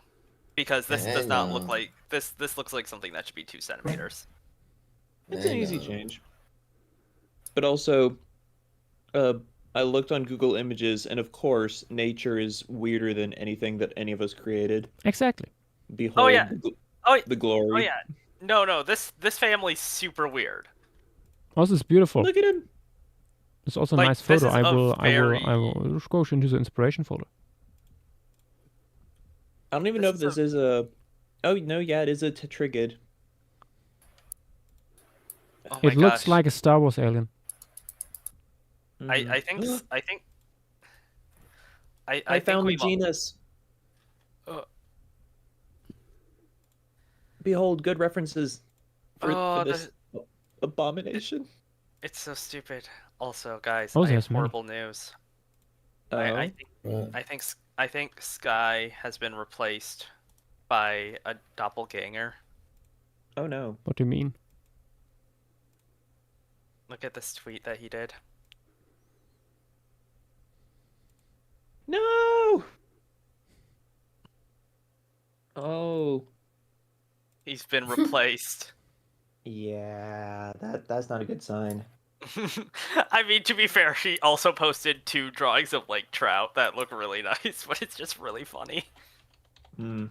Because this I does not look know. like this looks like something that should be 2 centimeters. It's I an easy know. change. But also, I looked on Google Images, and of course, nature is weirder than anything that any of us created. Exactly. Behold yeah. Oh, the glory. oh yeah. No, this family's super weird. Also, it's beautiful. Look at him. It's also a Like, nice this photo. is I a will go into the inspiration folder. I don't even This know if is this is a. Oh no, yeah, it is a tetragid. Oh my It looks gosh. like a Star Wars alien. I think I think found the we genus. Uh, Behold, good references for Oh, this abomination. it's so stupid. Also, guys, Oh, I have there's many. horrible news. Oh, I think Sky has been replaced by a doppelganger. oh no. What do you mean? Look at this tweet that he did. No. Oh. He's been replaced. Yeah, that's not a good sign. I mean, to be fair, she also posted 2 drawings of like trout that look really nice, but it's just really funny. Hmm.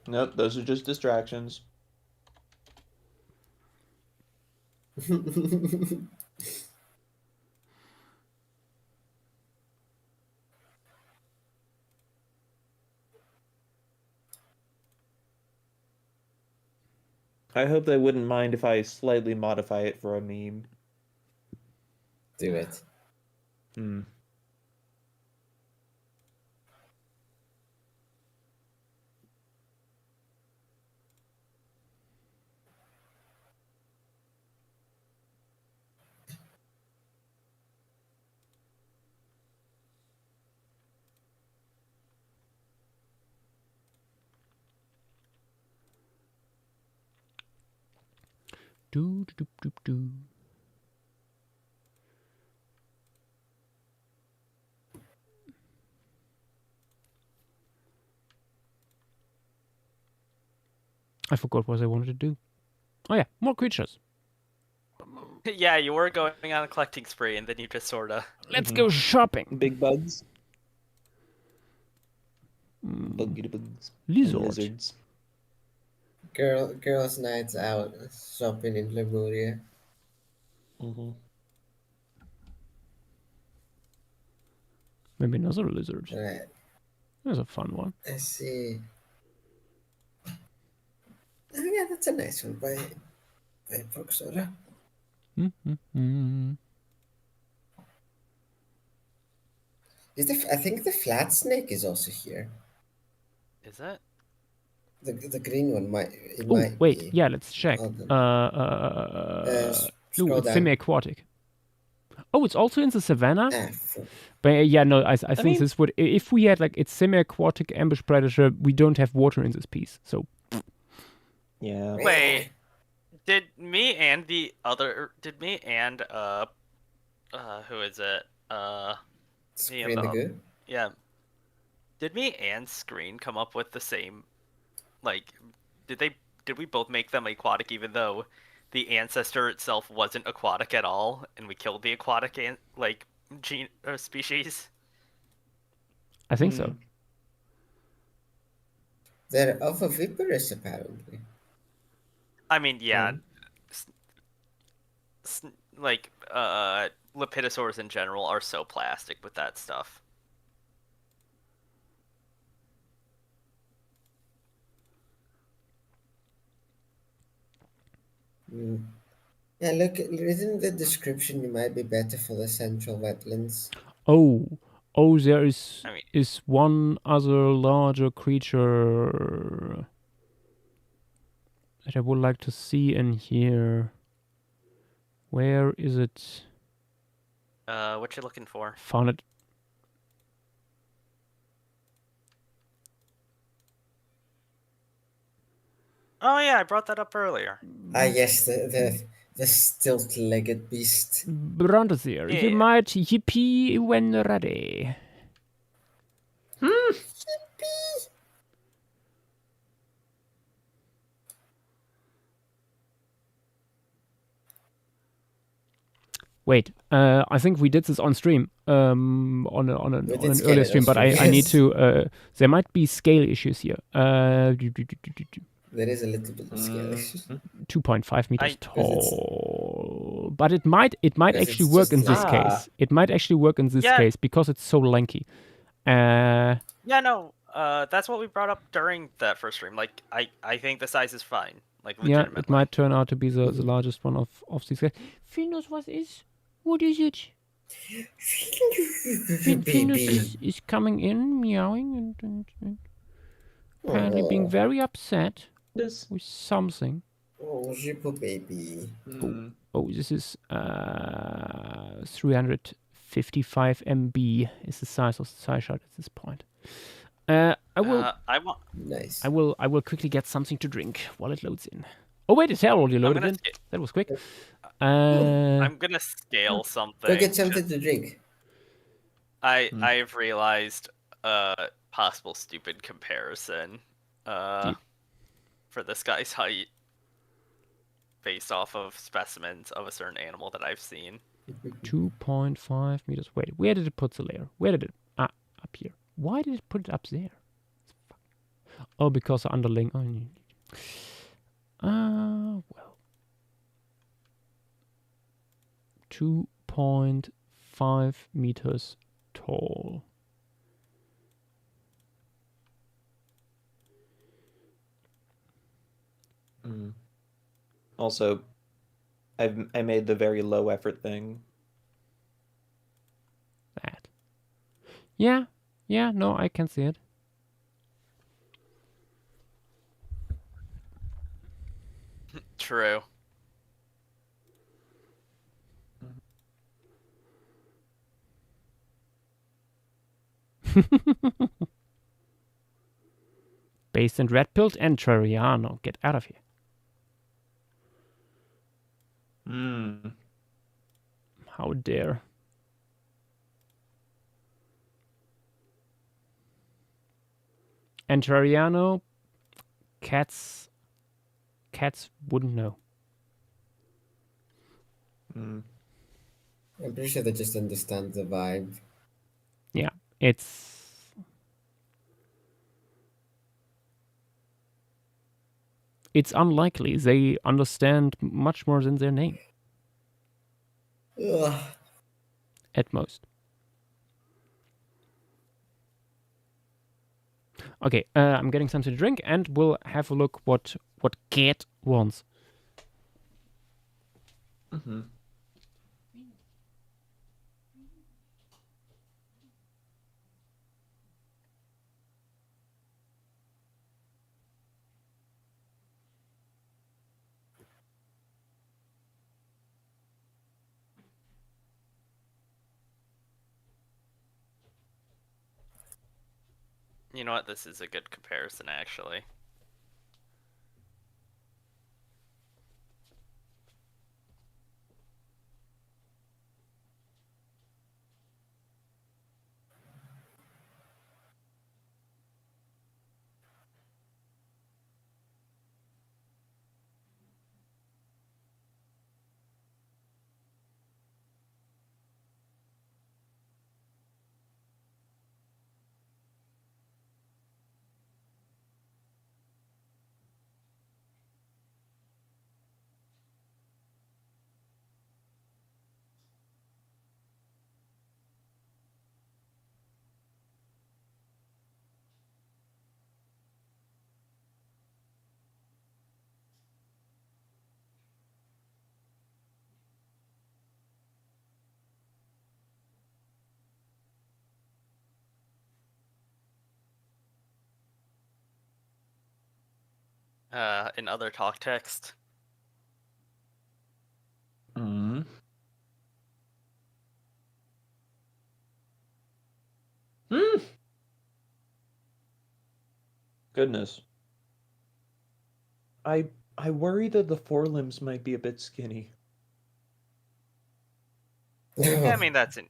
Nope, those are just distractions. I hope they wouldn't mind if I slightly modify it for a meme. Do it. Hmm. Do do do do do. I forgot what I wanted to do. Oh yeah, more creatures. Yeah, you were going on a collecting spree, and then you just sorta. Let's go shopping. Big bugs. Buggy bugs. And Lizard. lizards. Girls' nights out shopping in Lemuria. Mm-hmm. Maybe another lizard. Right. That's a fun one. I see. Oh yeah, that's a nice one by Pork Soda. Mm-hmm. I think the flat snake is also here. Is it? The green one might. It Oh might wait, be. yeah, let's check. Hold on. No, Scroll it's down. semi-aquatic. Oh, it's also in the savannah. Ah, But yeah, no, I think mean- this would, if we had like it's semi-aquatic ambush predator, we don't have water in this piece, so Yeah. Wait, did me and who is it? Screen the good. Yeah. Did me and Screen come up with the same, like, did we both make them aquatic even though the ancestor itself wasn't aquatic at all, and we killed the aquatic species? I think so. They're oviparous apparently. I mean, yeah. Like, lepidosaurs in general are so plastic with that stuff. Mm. Yeah, look, reading the description, you might be better for the central wetlands. Oh, there is I mean- is one other larger creature that I would like to see in here. Where is it? What you looking for? Found it. Oh yeah, I brought that up earlier. Ah, yes, the stilt-legged beast. Brontosaur. You Yeah. might yippee when ready. Wait, I think we did this on stream, on an We did earlier scale it stream, on but I stream, need yes. to. There might be scale issues here. There is a little bit of scale. 2.5 meters I- tall, but it might Because actually it's work just in this like- case. It might actually work in this Yeah. case because it's so lanky. Yeah, no, that's what we brought up during that first stream. Like, I think the size is fine. Like Yeah, legitimately. it might turn out to be the largest one of these guys. Findus, what is? What is it? Findus Baby. is coming in, meowing, and apparently being Oh, very upset This. with something. oh, super baby. Oh, this is 355 MB is the size of the size shot at this point. I will Nice. I will quickly get something to drink while it loads in. Oh wait, it's already loaded in. That was quick. I'm gonna scale something. Go get something to drink. I've realized a possible stupid comparison for this guy's height based off of specimens of a certain animal that I've seen. 2.5 meters. Wait, where did it put the layer? Where did it? Ah, up here. Why did it put it up there? Oh, because the underling. Oh, well. 2.5 meters tall. Also, I made the very low effort thing. That. Yeah, no, I can see it. True. Based in red pilled and Trariano. Get out of here. How dare. And Trariano, cats wouldn't know. I'm pretty sure they just understand the vibe. Yeah, it's unlikely. They understand much more than their name. Ugh. At most. Okay, I'm getting something to drink, and we'll have a look what Cat wants. You know what? This is a good comparison, actually. In other talk text. Goodness. I worry that the forelimbs might be a bit skinny. Yeah, I mean that's an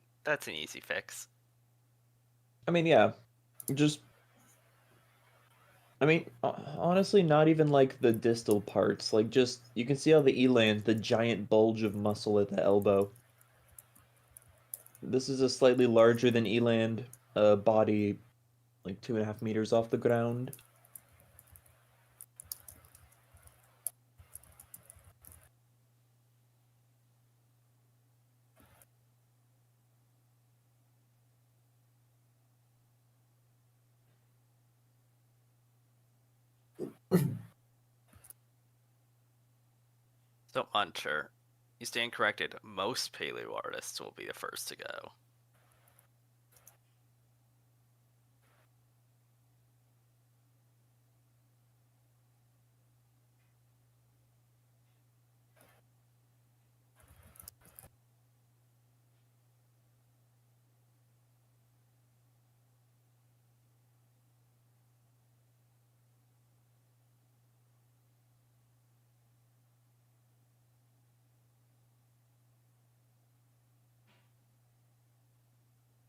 easy fix. I mean, yeah. Honestly, not even like the distal parts. Like, just you can see how the eland, the giant bulge of muscle at the elbow. This is a slightly larger than eland body, like 2.5 meters off the ground. So, Hunter, you stand corrected. Most paleo artists will be the first to go.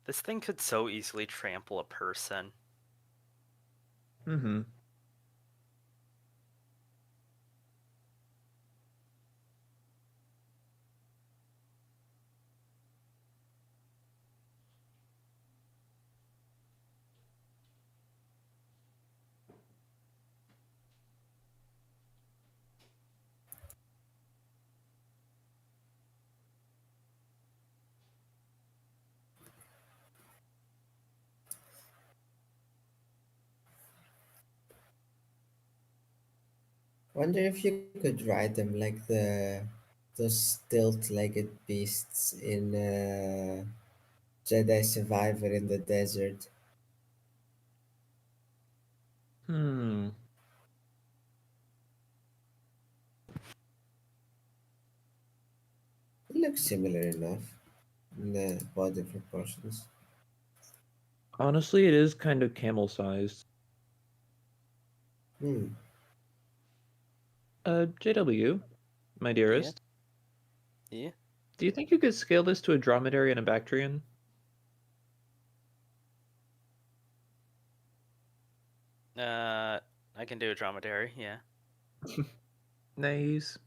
This thing could so easily trample a person. Mm-hmm. Wonder if you could ride them like those stilt-legged beasts in Jedi Survivor in the desert. Hmm. It looks similar enough in the body proportions. Honestly, it is kind of camel-sized. Hmm. JW, my dearest, Yeah. do you think you could scale this to a dromedary and a Bactrian? I can do a dromedary, yeah. Nice.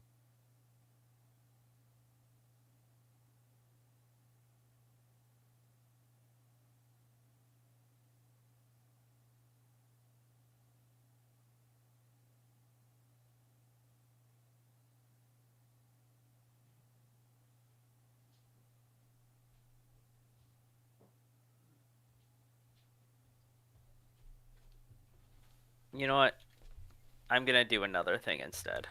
You know what? I'm gonna do another thing instead.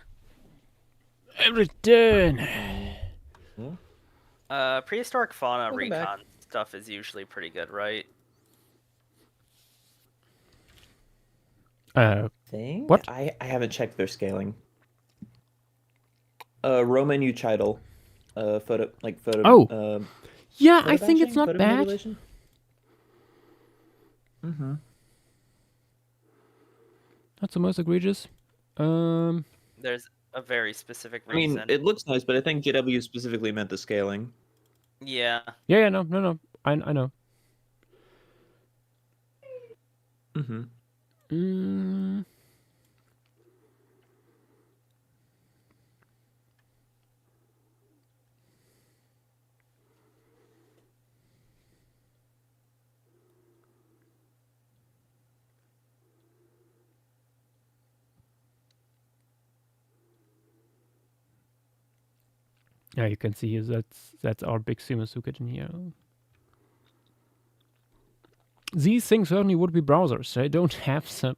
Return. Prehistoric fauna Welcome back. recon stuff is usually pretty good, right? Thing? What? I haven't checked their scaling. Roman Uchidal. Photo. Oh. Yeah, Photo I think it's bashing? not Photo bad. manipulation? Mm-hmm. Not the most egregious. There's a very specific I mean, reason. it looks nice, but I think JW specifically meant the scaling. Yeah. Yeah, no. I know. Mm-hmm. Mm, yeah, you can see here that's our big Sumosuke in here. These things certainly would be browsers. They don't have the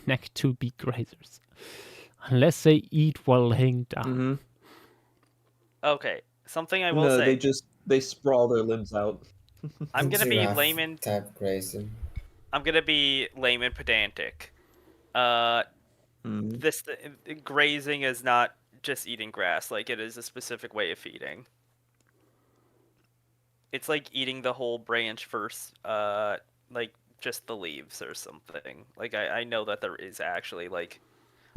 neck to be grazers. Unless they eat while laying down. Mm-hmm. Okay. Something I will No, say. they sprawl their limbs out. I'm gonna be Giraffe layman. type grazing. I'm gonna be layman pedantic. Mm. This grazing is not just eating grass. Like, it is a specific way of feeding. It's like eating the whole branch versus like just the leaves or something. Like, I know that there is actually like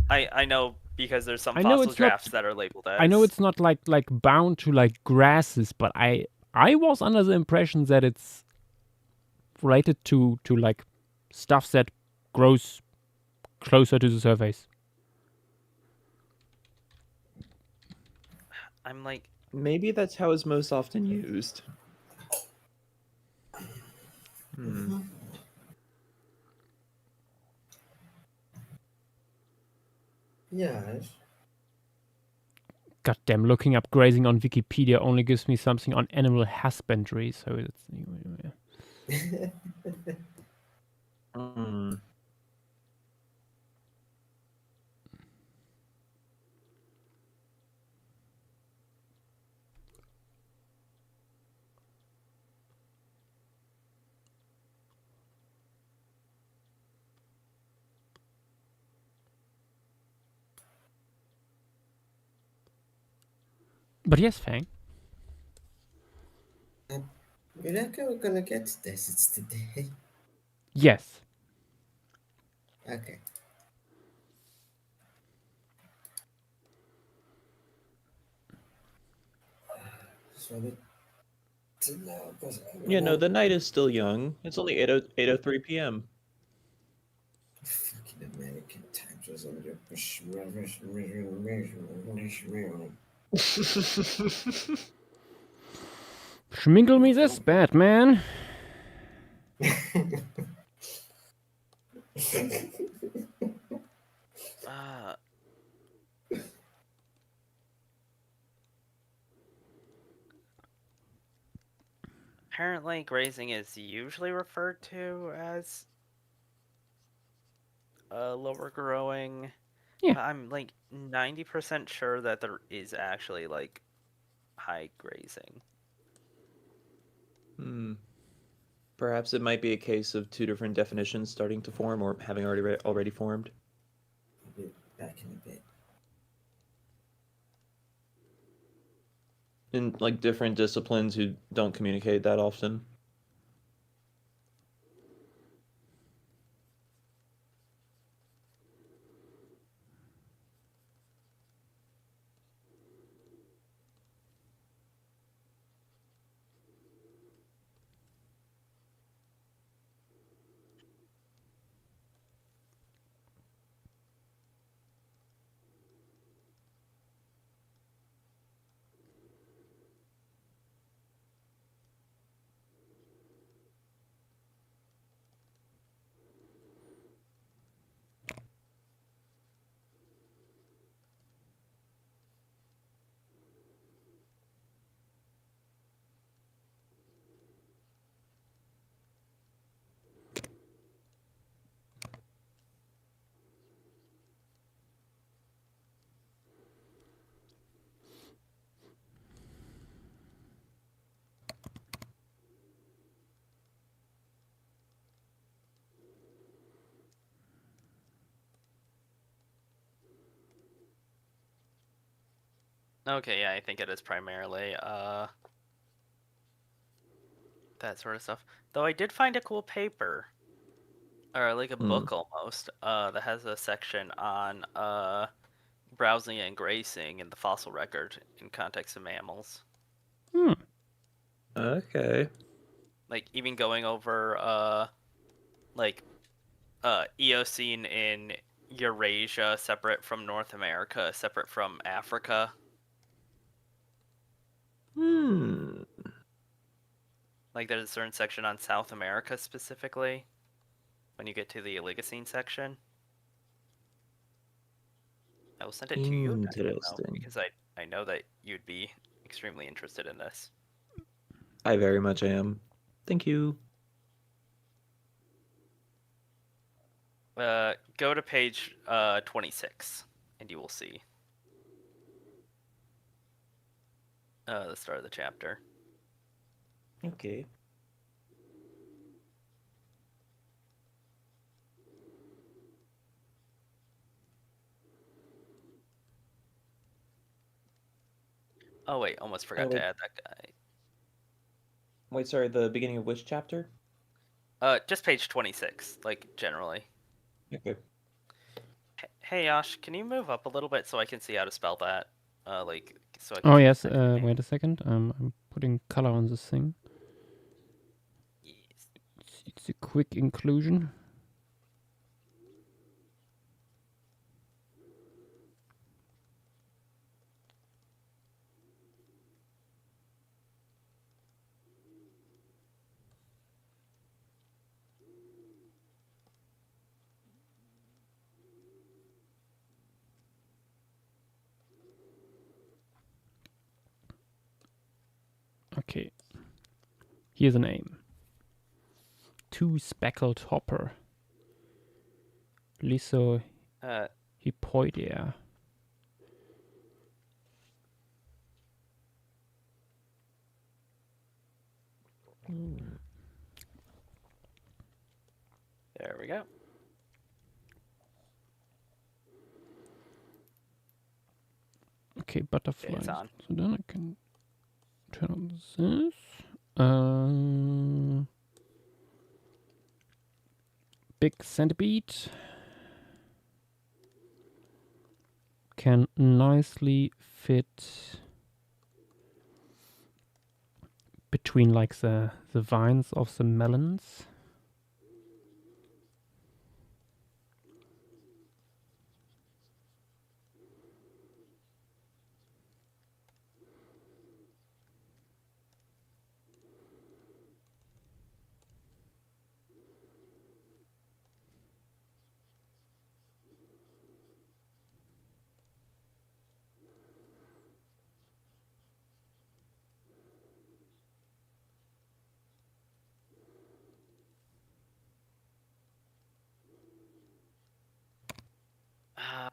I know because there's some I know fossil it's not- drafts that are labeled as. I know it's not like bound to like grasses, but I was under the impression that it's related to like stuff that grows closer to the surface. I'm like, Maybe that's how it's most often used. Hmm. Yes. Goddamn, looking up grazing on Wikipedia only gives me something on animal husbandry, so it's Mm. But yes, Fang. We're not gonna get to this. It's today. Yes. Okay. So to know, because Yeah, no, the night is still young. It's only 8:03 p.m. fucking American times was under. Schmingle me this, Batman. Uh, apparently, grazing is usually referred to as lower growing. Yeah. But I'm like 90% sure that there is actually like high grazing. Perhaps it might be a case of two different definitions starting to form or having already formed. I'll be back in a bit. In like different disciplines who don't communicate that often. Okay, yeah, I think it is primarily that sort of stuff. Though I did find a cool paper, or like a book almost, that has a section on browsing and grazing in the fossil record in context of mammals. Okay. Like even going over like Eocene in Eurasia separate from North America, separate from Africa. Like there's a certain section on South America specifically when you get to the Oligocene section. I will send it to you Interesting. because I know that you'd be extremely interested in this. I very much am. Thank you. Go to page 26 and you will see the start of the chapter. Okay. Oh wait, almost forgot wait. to add that guy. Wait, sorry, the beginning of which chapter? Just page 26, like generally. Okay. Hey Yosh, can you move up a little bit so I can see how to spell that? Like so I can Oh see the yes. second name? Wait a second. I'm putting color on this thing. Yes. It's a quick inclusion. Okay. Here's a name. Two-speckled hopper. Lysohypoidea. There we go. Okay, butterflies. It's on. So then I can turn on this. Big centipede can nicely fit between like the vines of the melons.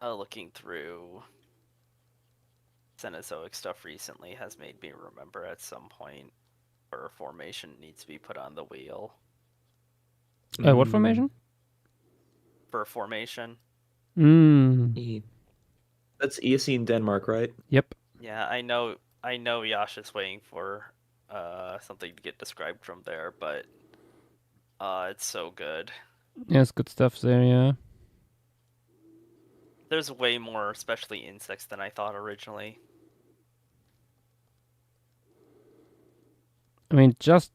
Looking through Cenozoic stuff recently has made me remember at some point where formation needs to be put on the wheel. What formation? For formation. That's Eocene Denmark, right? Yep. Yeah, I know Yash is waiting for something to get described from there, but it's so good. Yes, good stuff there, yeah. There's way more, especially insects, than I thought originally. I mean, just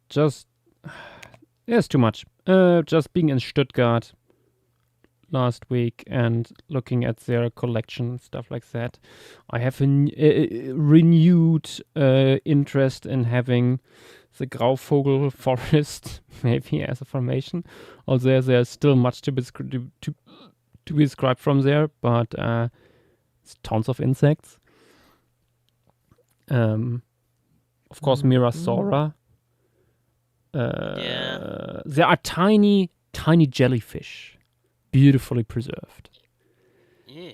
there's too much. Just being in Stuttgart last week and looking at their collection and stuff like that, I have a renewed interest in having the Grauvogel forest maybe as a formation. Although there's still much to be described from there, but it's tons of insects. Of course, Mirasora. Yeah. There are tiny jellyfish, beautifully preserved. Yeah.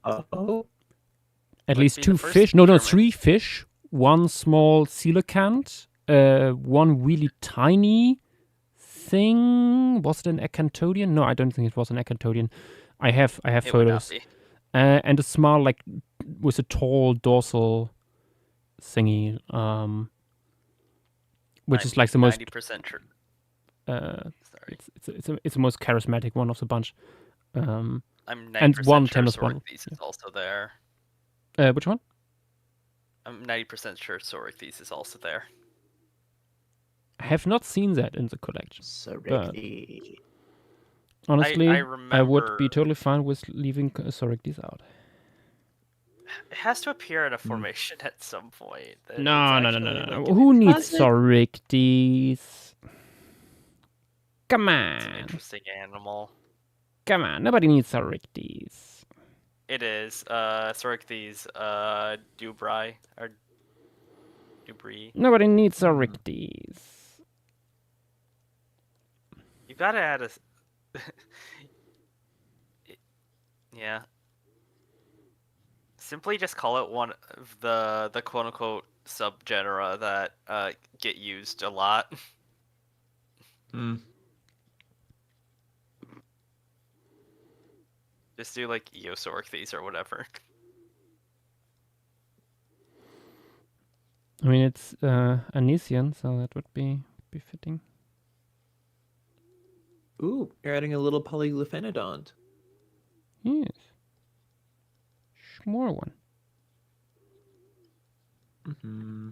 At Would least be two the first fish. in No, German. 3 fish. One small coelacanth. One really tiny thing. Was it an acantodian? No, I don't think it was an acantodian. I have It would not photos. be. And a small, like, with a tall dorsal thingy. Which is like the most 90% true. Sorry. it's the most charismatic one of the bunch. I'm 90% and one sure tennis one. Soricthes is also there. Which one? I'm 90% sure Soricthes is also there. I have not seen that in the collection. Soricthes. Honestly, I I would be remember- totally fine with leaving Soricthes out. It has to appear in a formation at some point. that No. it's actually, like, an Who needs Does it? Sorictes? Come It's an on. interesting animal. Come on. Nobody needs Sorictes. It is. Soricthes, Dubrai, or Dubri. Nobody needs Sorictes. You gotta add a... Yeah. Simply just call it one of the quote-unquote subgenera that get used a lot. Just do like Eosoricthes or whatever. I mean, it's Anisian, so that would be fitting. Ooh, you're adding a little polyglyphenodont. Yes. More one. Mm-hmm.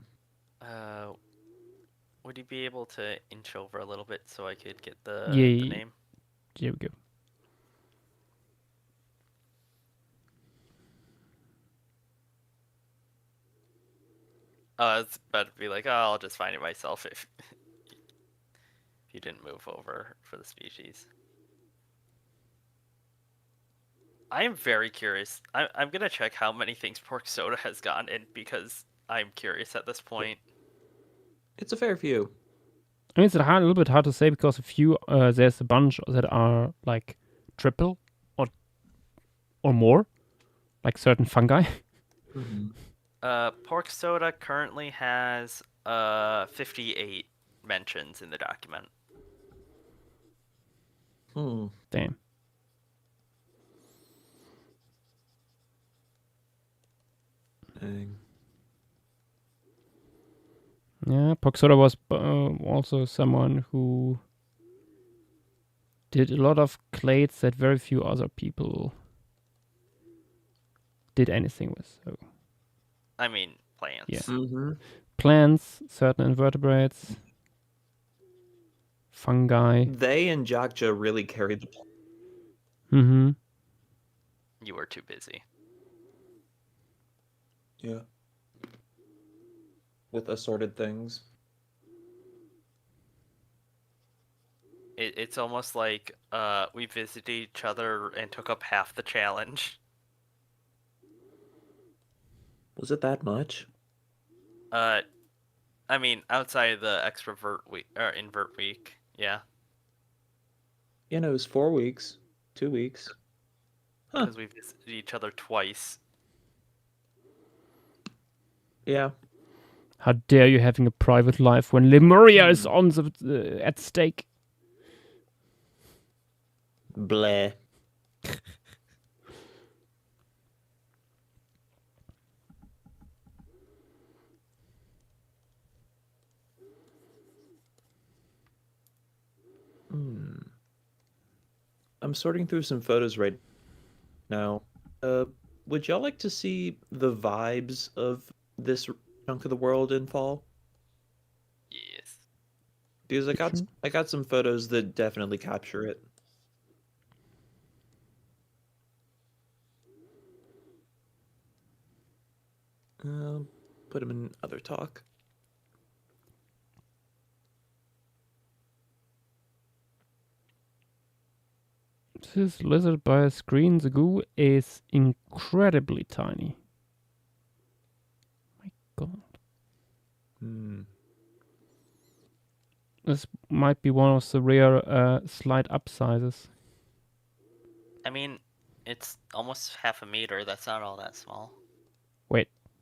Would you be able to inch over a little bit so I could get the Yeah. name? Here we go. I was about to be like, oh, I'll just find it myself if you didn't move over for the species. I am very curious. I'm gonna check how many things Pork Soda has gotten in because I'm curious at this point. It's a fair few. I mean, it's a little bit hard to say because there's a bunch that are like triple or more, like certain fungi. Mm-hmm. Pork Soda currently has 58 mentions in the document. Damn. Poxoda was also someone who did a lot of clades that very few other people did anything with. So I mean, plants. Yeah. Mm-hmm. plants, certain invertebrates, fungi. They and Joschua really carried the. Mm-hmm. You were too busy. Yeah. With assorted things. It's almost like we visited each other and took up half the challenge. Was it that much? I mean, outside of the extrovert week or invert week, yeah, Yeah, no, it was 4 weeks. 2 weeks. Huh. because we visited each other twice. Yeah. How dare you having a private life when Lemuria is on the at stake? Bleh. I'm sorting through some photos right now. Would y'all like to see the vibes of this chunk of the world in fall? Yes. Because I got some photos that definitely capture it. Put them in other talk. This lizard by a screen, the goo is incredibly tiny. My god. This might be one of the rare slight up sizes. I mean, it's almost half a meter. That's not all that small.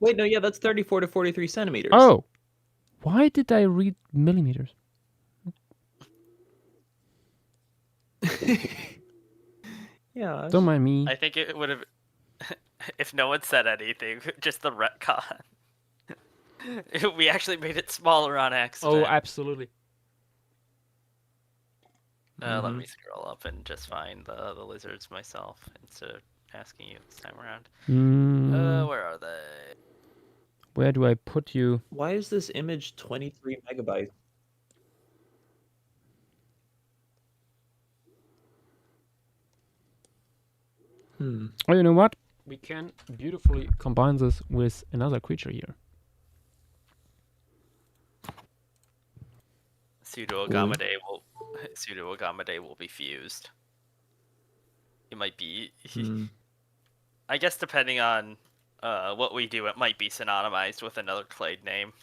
Wait, no, yeah, that's 34 to 43 centimeters. Oh! Why did I read millimeters? Yeah. Don't mind me. I think it would have, if no one said anything, just the retcon. We actually made it smaller on accident. absolutely. Let me scroll up and just find the lizards myself instead of asking you this time around. Where are they? Where do I put you? Why is this image 23 megabytes? Oh, you know what? We can beautifully combine this with another creature here. Pseudo Agamade will be fused. It might be. I guess depending on what we do, it might be synonymized with another clade name.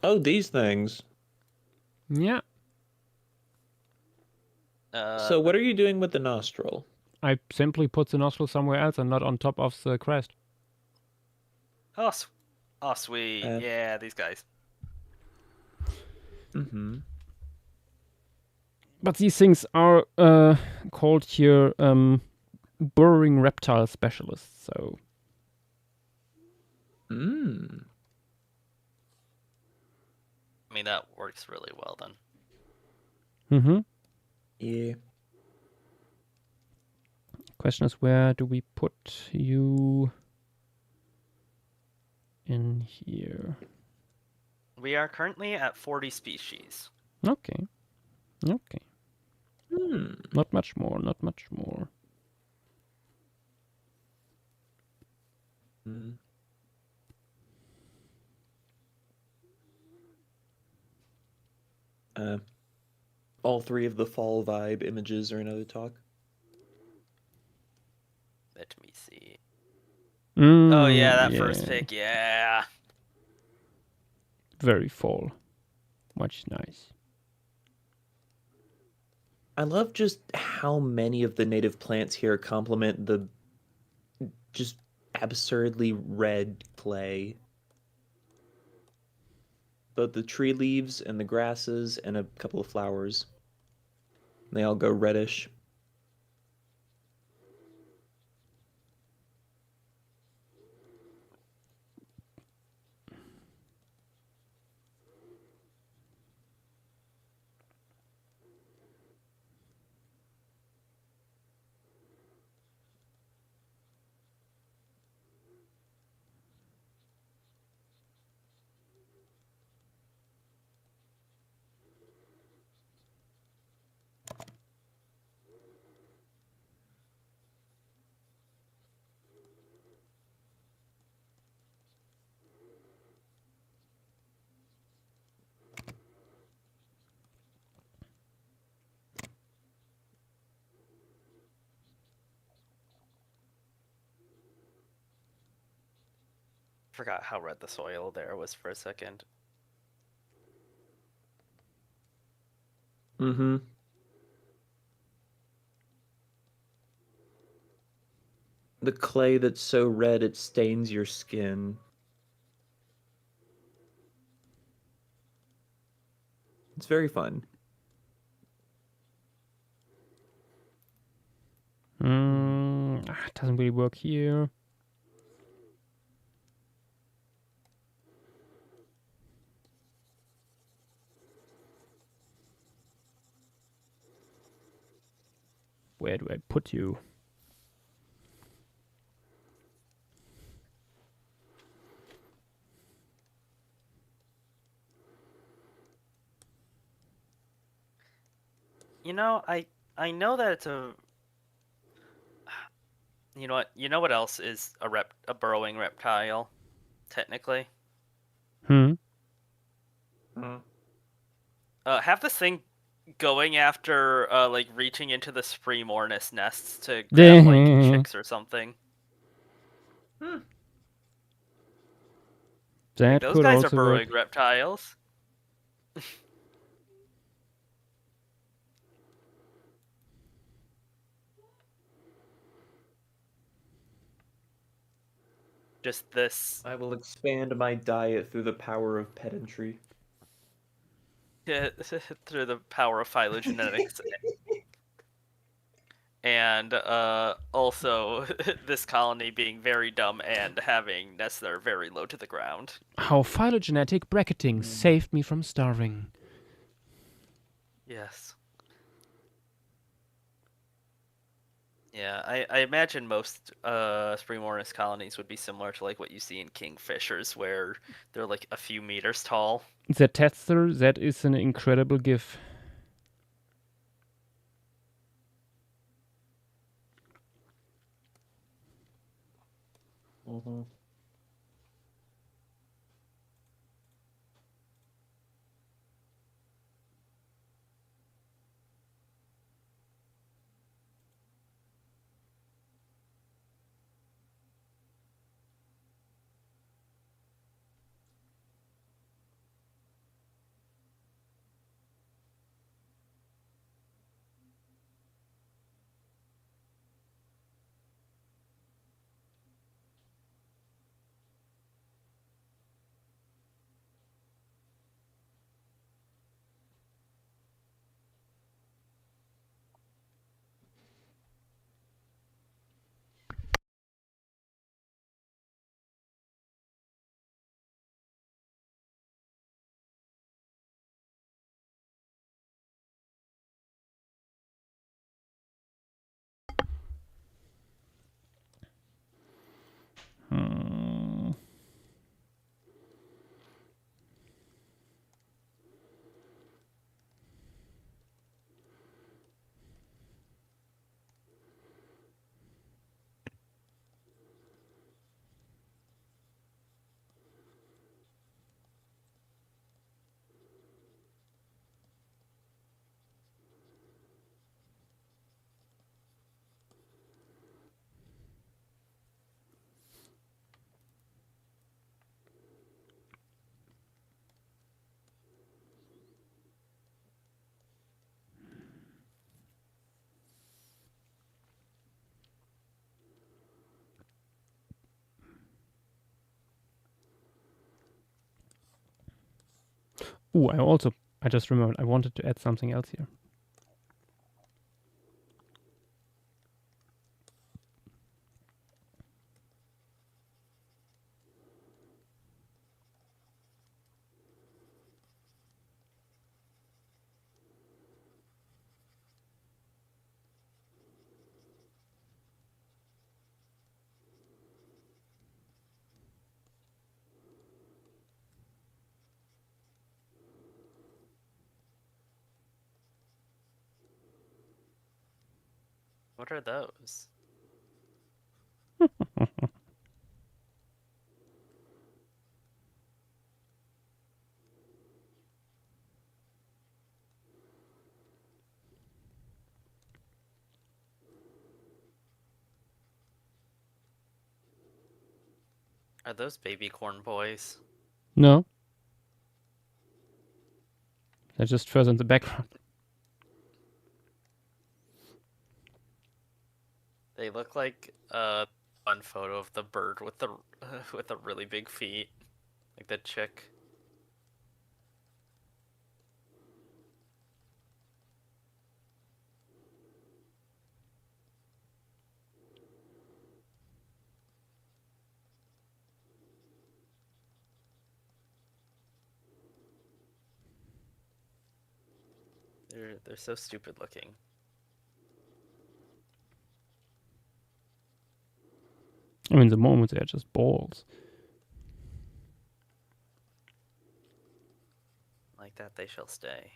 Oh, these things. Yeah. So what are you doing with the nostril? I simply put the nostril somewhere else and not on top of the crest. Oh, sweet. Yeah, these guys. But these things are called here burrowing reptile specialists. So. I mean, that works really well then. Yeah. Question is, where do we put you in here? We are currently at 40 species. Okay. Not much more, not much more. All 3 of the fall vibe images are another talk. Let me see. Oh yeah, that first yeah. pick, yeah. Very fall. Much nice. I love just how many of the native plants here complement the just absurdly red clay. both the tree leaves and the grasses and a couple of flowers. They all go reddish. Forgot how red the soil there was for a second. Mm-hmm. The clay that's so red it stains your skin. It's very fun. It doesn't really work here. Where do I put you? You know, I know that it's a. You know what? You know what else is a burrowing reptile, technically? Have this thing going after like reaching into the spree mornis nests to grab like chicks or something. That Like, those could guys are also burrowing work. reptiles. Just this. I will expand my diet through the power of pedantry. Through the power of phylogenetics. And also this colony being very dumb and having nests that are very low to the ground. How phylogenetic bracketing saved me from starving. Yes. Yeah, I imagine most spring mornis colonies would be similar to like what you see in kingfishers, where they're like a few meters tall. The tester, that is an incredible GIF. Mm-hmm. Ooh, I just remembered I wanted to add something else here. What are those? Are those baby corn boys? No. They're just further in the background. They look like one photo of the bird with the with the really big feet, like the chick. They're so stupid looking. I mean, the moment they're just balls. Like that they shall stay.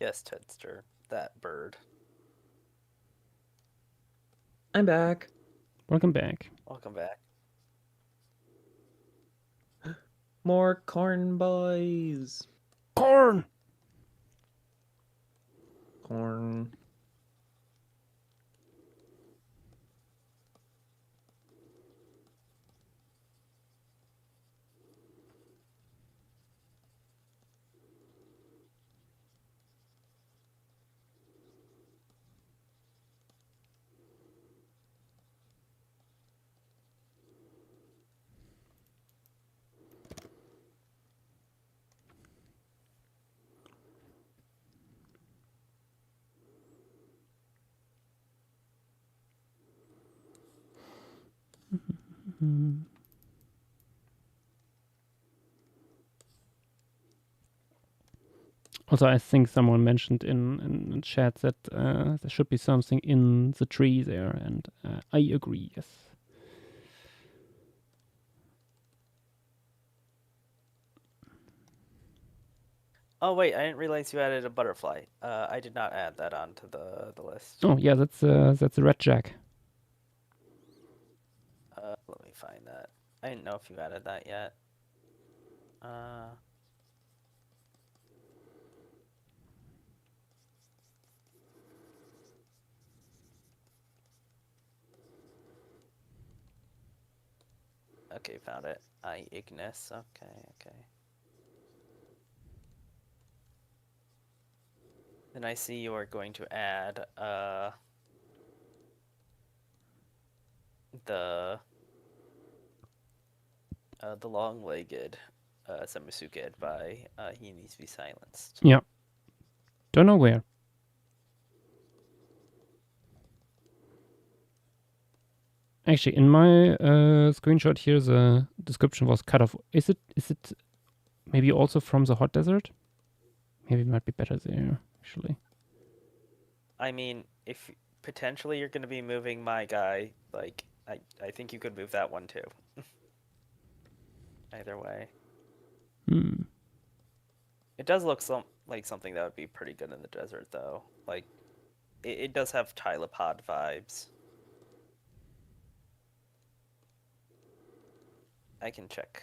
Yes, Tedster, that bird. I'm back. Welcome back. Welcome back. More corn boys. Corn! Corn. Also, I think someone mentioned in chat that there should be something in the tree there, and I agree, yes. Oh wait, I didn't realize you added a butterfly. I did not add that onto the list. Oh, yeah, that's a red jack. Let me find that. I didn't know if you added that yet. Okay, found it. Ignis. Okay. Then I see you are going to add the The long-legged Samusuke Advai, he needs to be silenced. Yeah. Don't know where. Actually, in my screenshot here, the description was cut off. Is it maybe also from the hot desert? Maybe it might be better there, actually. I mean, if potentially you're going to be moving my guy, like, I think you could move that one too. Either way. Hmm. It does look like something that would be pretty good in the desert, though. Like, it does have Tylopod vibes. I can check.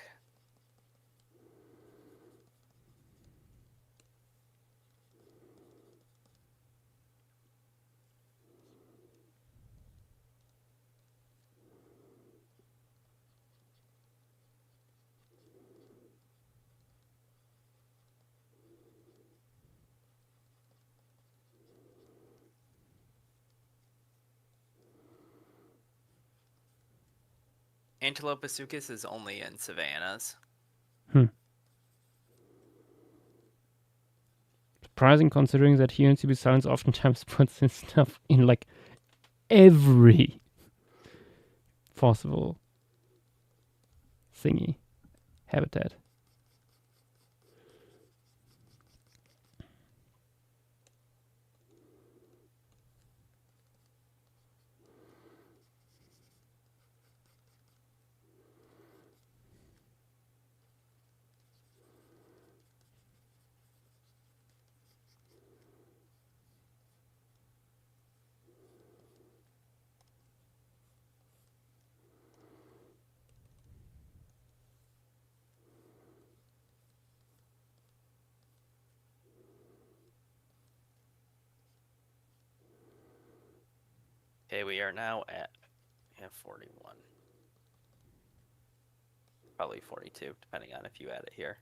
Antilopasuchus is only in savannas. Surprising considering that here in CB Silence oftentimes puts his stuff in like every possible thingy habitat. Okay, we are now at 41. Probably 42, depending on if you add it here.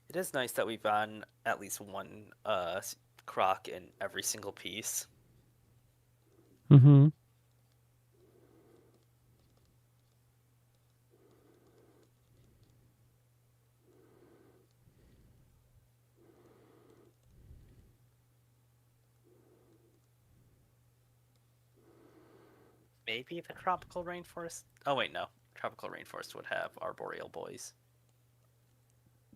It is nice that we've gotten at least one croc in every single piece. Mm-hmm. Maybe the tropical rainforest. Oh wait, no. Tropical rainforest would have arboreal boys.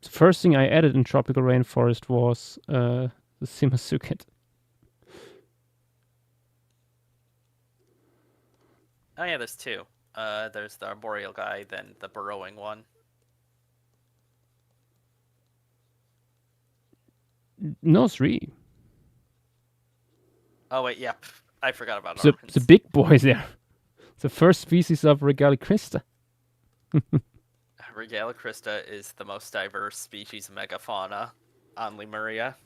The first thing I added in tropical rainforest was the Simasuket. Oh yeah, there's two. There's the arboreal guy, then the burrowing one. No, 3. Oh wait, yep. I forgot about The Armin's. big boy there. The first species of Regalicrista. Regalicrista is the most diverse species of megafauna on Lemuria.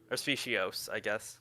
Or specios, I guess.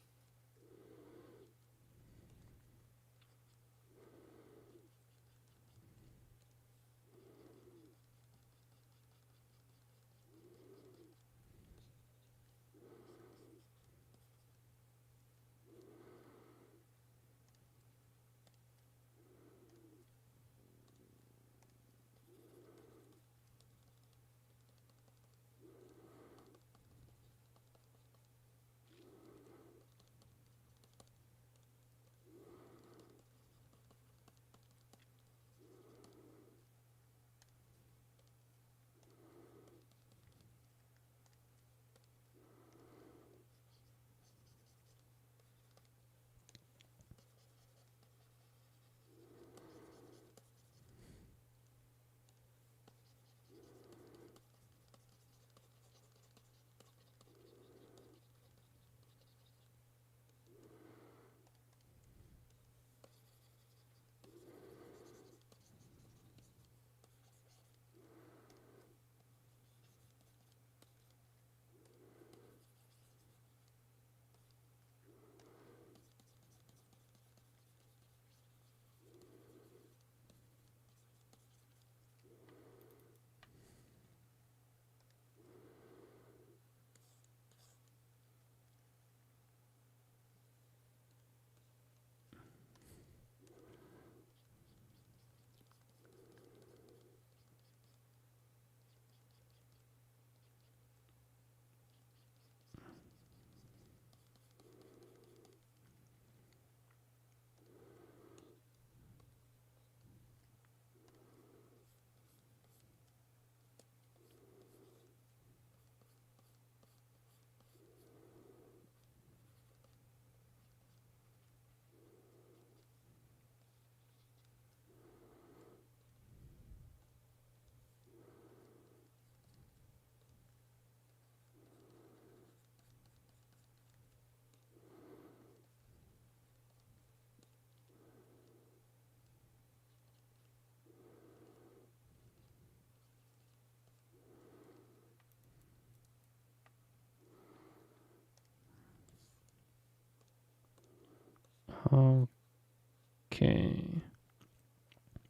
Okay.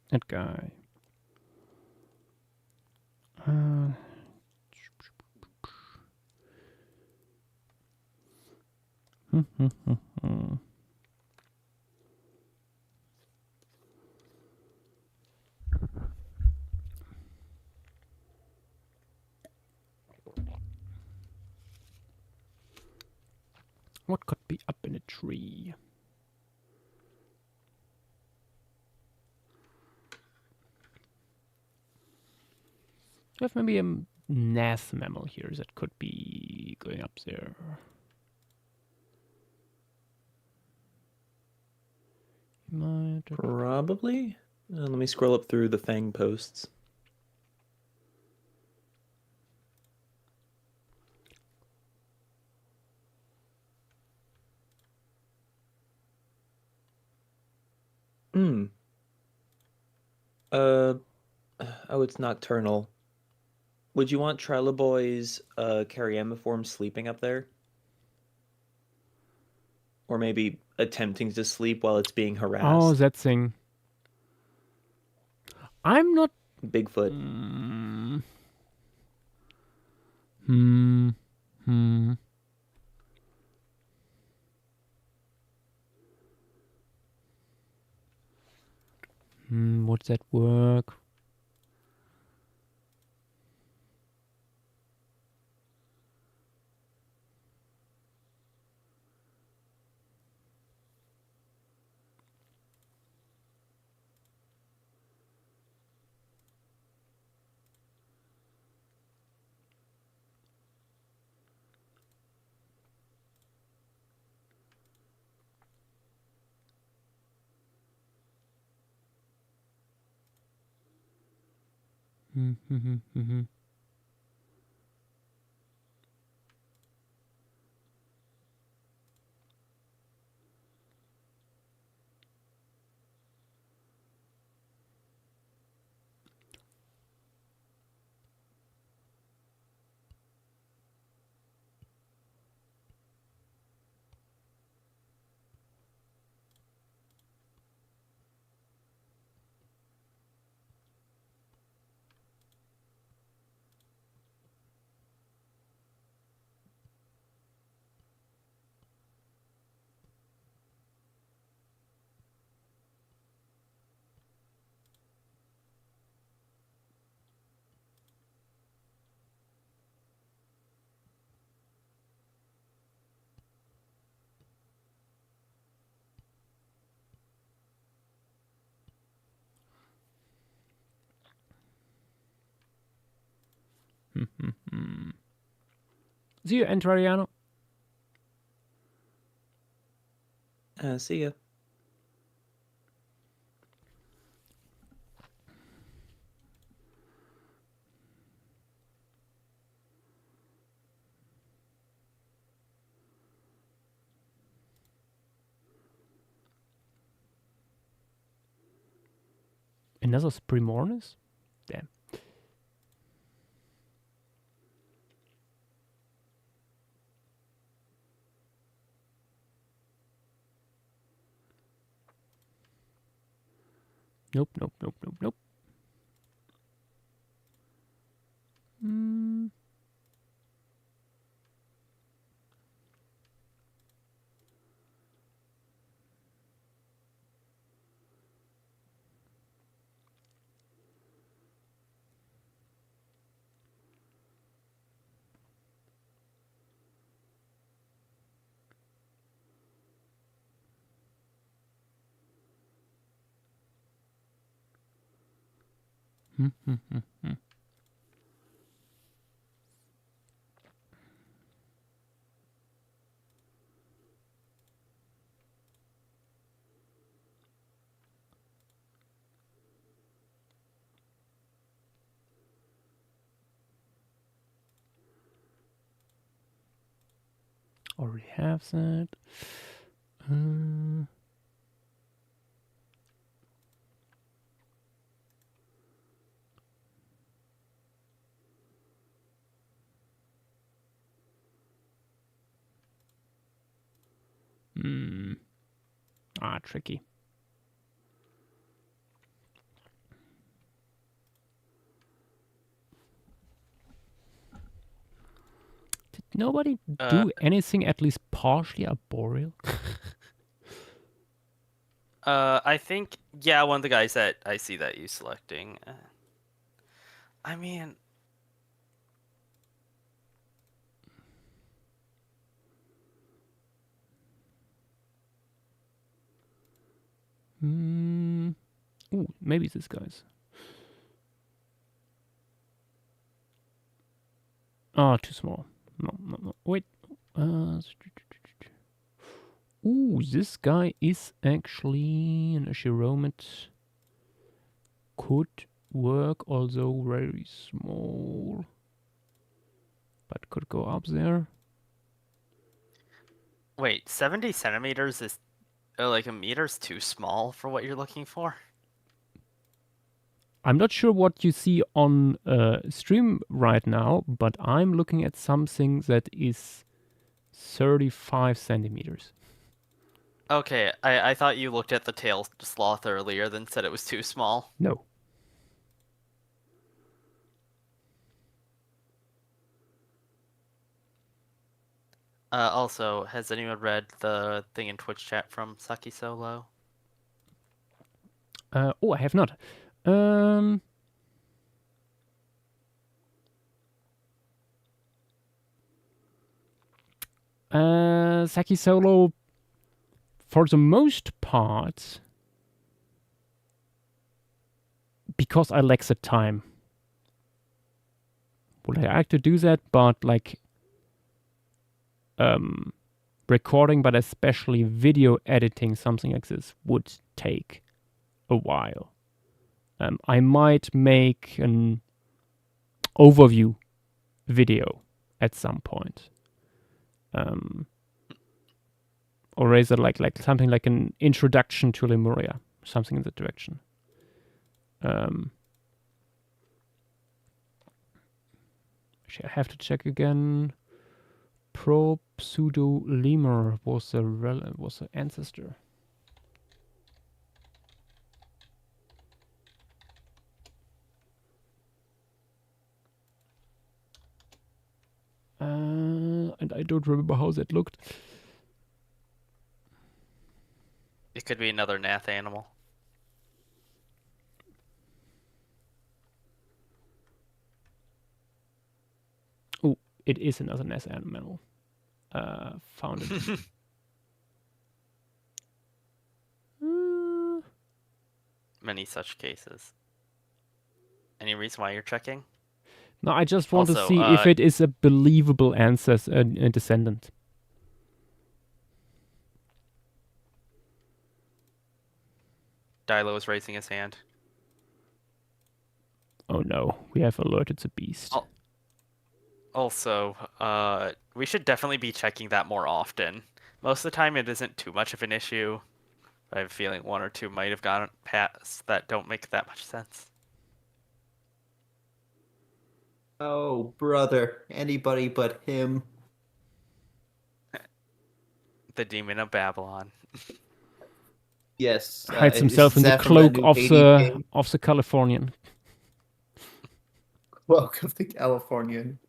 That guy. Uh, What could be up in a tree? We have maybe a Nath mammal here that could be going up there. Might. Probably. Let me scroll up through the Fang posts. Hmm. Oh, it's nocturnal. Would you want Triloboy's Karyamiform sleeping up there? Or maybe attempting to sleep while it's being harassed? Oh, that thing. I'm not. Bigfoot. Would that work? See you, Entrariano. See ya. Another Primornis? Damn. Nope. Already have that. Ah, tricky. Did nobody do anything at least partially arboreal? I think, yeah, one of the guys that I see that you selecting. I mean, Ooh, maybe this guy's. Oh, too small. No. Wait. Ooh, this guy is actually an Ashiromet. Could work, although very small. But could go up there. wait, 70 centimeters is like a meter's too small for what you're looking for? I'm not sure what you see on stream right now, but I'm looking at something that is 35 centimeters. Okay, I thought you looked at the tail sloth earlier, then said it was too small. No. Also, has anyone read the thing in Twitch chat from Saki Solo? Oh, I have not. Saki Solo, for the most part, because I lack the time. Would I like to do that, but like recording, but especially video editing, something like this would take a while. I might make an overview video at some point. Or rather like something like an introduction to Lemuria, something in that direction. Actually, I have to check again. Pro pseudo lemur was the ancestor. And I don't remember how that looked. It could be another Nath animal. Oh, it is another Nath animal. Found it. Many such cases. Any reason why you're checking? No, I just want to Also, see if it is a believable ancestor, a descendant. Dilo is raising his hand. Oh no, we have alerted the beast. Oh. Also, we should definitely be checking that more often. Most of the time it isn't too much of an issue. I have a feeling one or two might have gone past that don't make that much sense. Oh, brother. Anybody but him. The Demon of Babylon. Yes. Hides himself in the cloak of the Californian. Cloak of the Californian.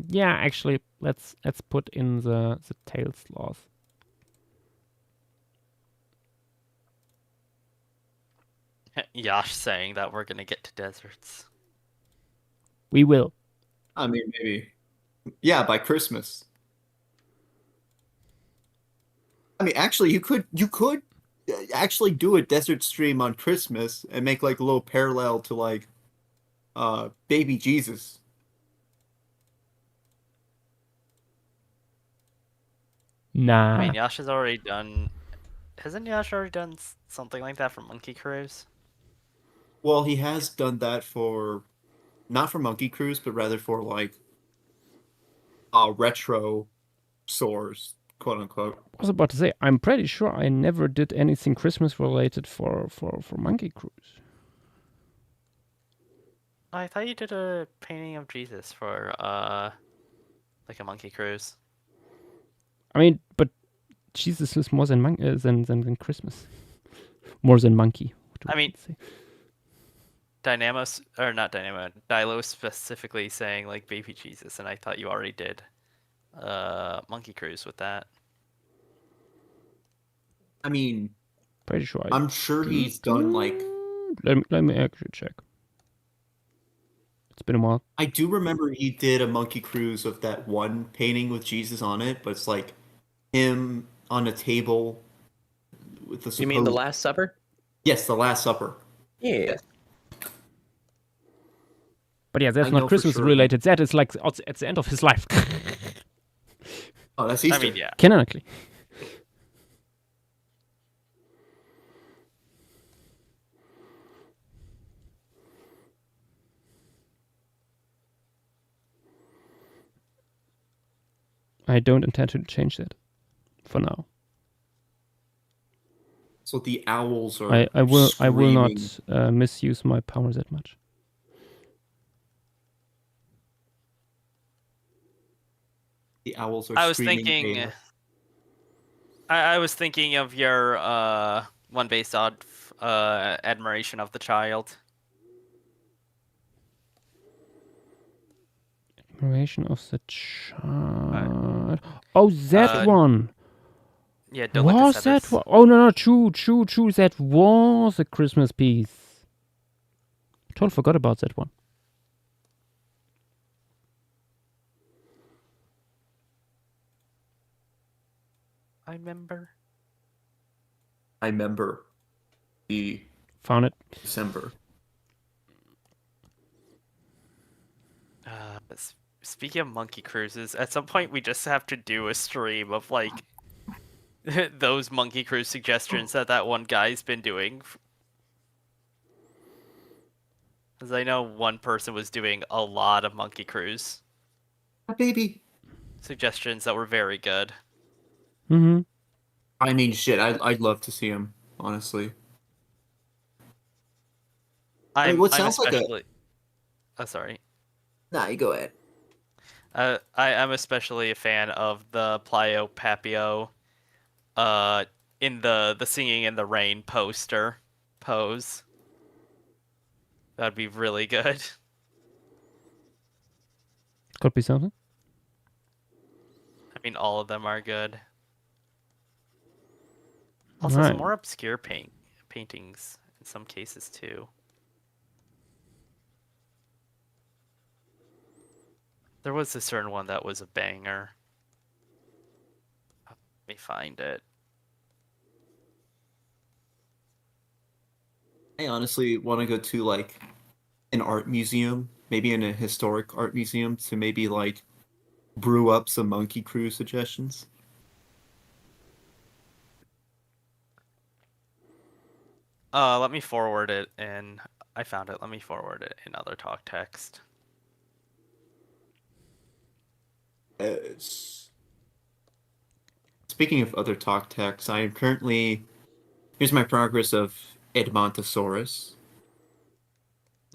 Yeah, actually, let's put in the tail sloth. Yash saying that we're gonna get to deserts. We will. I mean, maybe. Yeah, by Christmas. I mean, actually, you could actually do a desert stream on Christmas and make like a little parallel to like baby Jesus. Nah. I mean, Yash has already done. Hasn't Yash already done something like that for Monkey Cruise? Well, he has done that for not for Monkey Cruise, but rather for like retro sores, quote unquote. I was about to say, I'm pretty sure I never did anything Christmas related for Monkey Cruise. I thought you did a painting of Jesus for like a monkey cruise. I mean, but Jesus is more than than Christmas. More than monkey. What do I we mean, say? Dynamos or not Dynamo, Dilo specifically saying like baby Jesus, and I thought you already did monkey cruise with that. I mean, Pretty sure. I'm sure he's done like. Let me actually check. It's been a while. I do remember he did a monkey cruise of that one painting with Jesus on it, but it's like him on a table with the. You mean the supposed- Last Supper? Yes, the Last Supper. Yeah. But yeah, that's I know not for Christmas sure. related. That is like at the end of his life. Oh, that's Easter. I mean, yeah. Canonically. I don't intend to change that for now. So the owls are. I will screaming. not misuse my power that much. The owls are. I was screaming thinking. Baylor. I was thinking of your one based on admiration of the child. Admiration of the child. Oh, that Uh, one. Yeah, don't look Was at that Sebas. one? Oh no, true. That was a Christmas piece. Totally forgot about that one. I remember. I remember the Found it. December. Speaking of monkey cruises, at some point we just have to do a stream of like those monkey cruise suggestions that one guy's been doing. Because I know one person was doing a lot of monkey cruise Baby. suggestions that were very good. Mm-hmm. I mean, shit. I'd love to see him. Honestly. I'm, what I'm sounds like a- especially. Oh, sorry. Nah, you go ahead. I'm especially a fan of the Plio Papio, in the singing in the rain poster pose. That'd be really good. Could be something. I mean, all of them are good. Also, some Right. more obscure paintings in some cases too. There was a certain one that was a banger. Let me find it. I honestly want to go to like an art museum, maybe in a historic art museum, to maybe like brew up some monkey crew suggestions. Let me forward it in. I found it. Let me forward it in other talk text. Speaking of other talk texts, I am currently. Here's my progress of Edmontosaurus.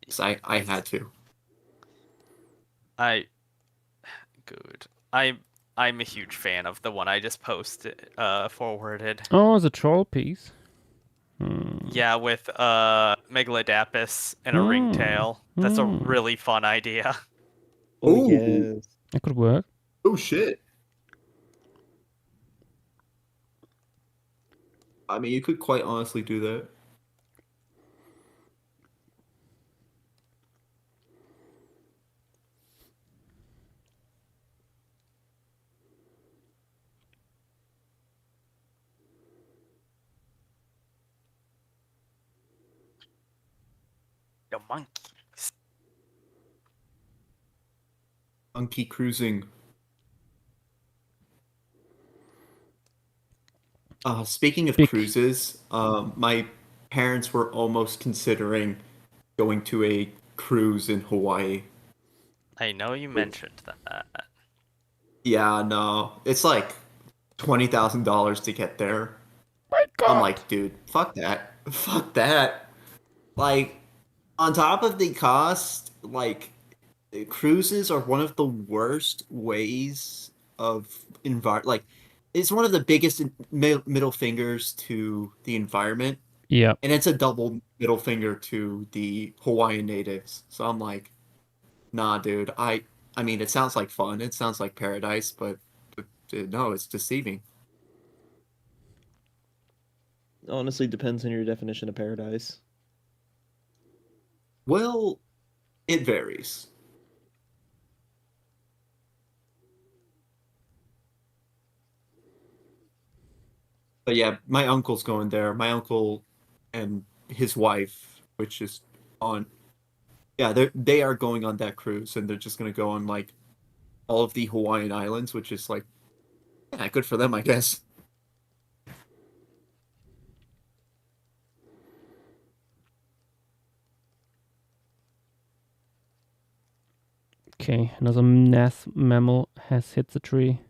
So I had to. Good. I'm a huge fan of the one I just posted, forwarded. Oh, the troll piece. Hmm. Yeah, with Megalodapus and a ringtail. That's a really fun idea. Oh, Ooh. yes. That could work. Oh shit! I mean, you could quite honestly do that. The monkeys. Monkey cruising. Speaking of Big. cruises, my parents were almost considering going to a cruise in Hawaii. I know you mentioned that. Yeah, no, it's like $20,000 to get there. My God. I'm like, dude, fuck that, fuck that. Like, On top of the cost, like cruises are one of the worst ways of like it's one of the biggest middle fingers to the environment, Yeah. and it's a double middle finger to the Hawaiian natives. So I'm like, nah, dude. I mean, it sounds like fun. It sounds like paradise, but no, it's deceiving. Honestly, depends on your definition of paradise. Well, it varies. But yeah, my uncle's going there. My uncle and his wife, which is on, yeah, they are going on that cruise, and they're just gonna go on like all of the Hawaiian Islands, which is like, yeah, good for them, I guess. Okay, another nest mammal has hit the tree.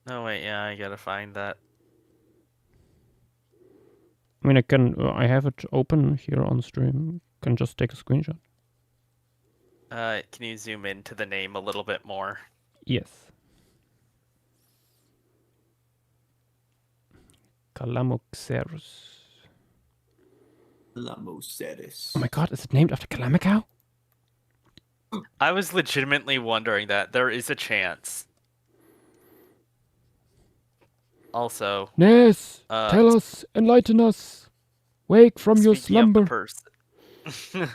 Oh wait, yeah, I gotta find that. I mean, I have it open here on stream. Can just take a screenshot. Can you zoom into the name a little bit more? Yes. Calamoxerus. Lamocetus. Oh my god, is it named after Calamicao? I was legitimately wondering that. There is a chance. Also, Ness, tell us, enlighten us. Wake from your speaking of slumber. the person,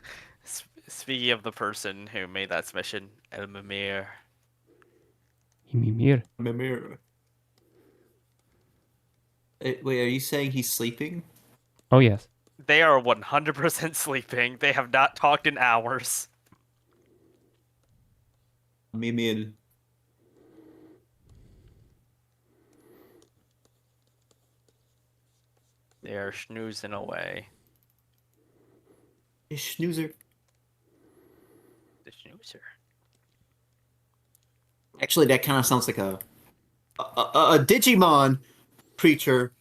speaking of the person who made that submission, El Mimir. Mimir. Mimir. Wait, are you saying he's sleeping? Oh yes. They are 100% sleeping. They have not talked in hours. Mimir. They are snoozing away. Hey, Schnoozer. The snoozer. Actually, that kind of sounds like a Digimon creature.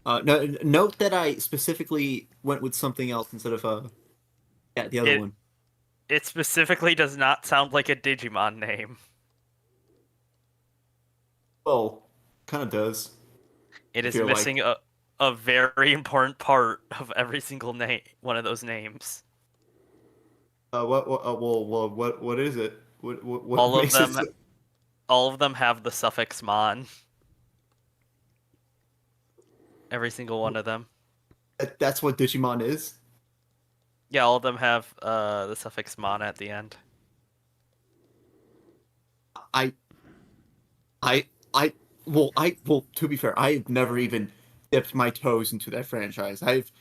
Note that I specifically went with something else instead of the other one. It specifically does not sound like a Digimon name. Well, kind of does. It If is you're missing a very important part of every single name, one of those names. What is it? What All of makes them, it? all of them have the suffix mon. Every single one of them. That's what Digimon is. Yeah, all of them have the suffix mon at the end. Well, to be fair, I've never even dipped my toes into that franchise. I've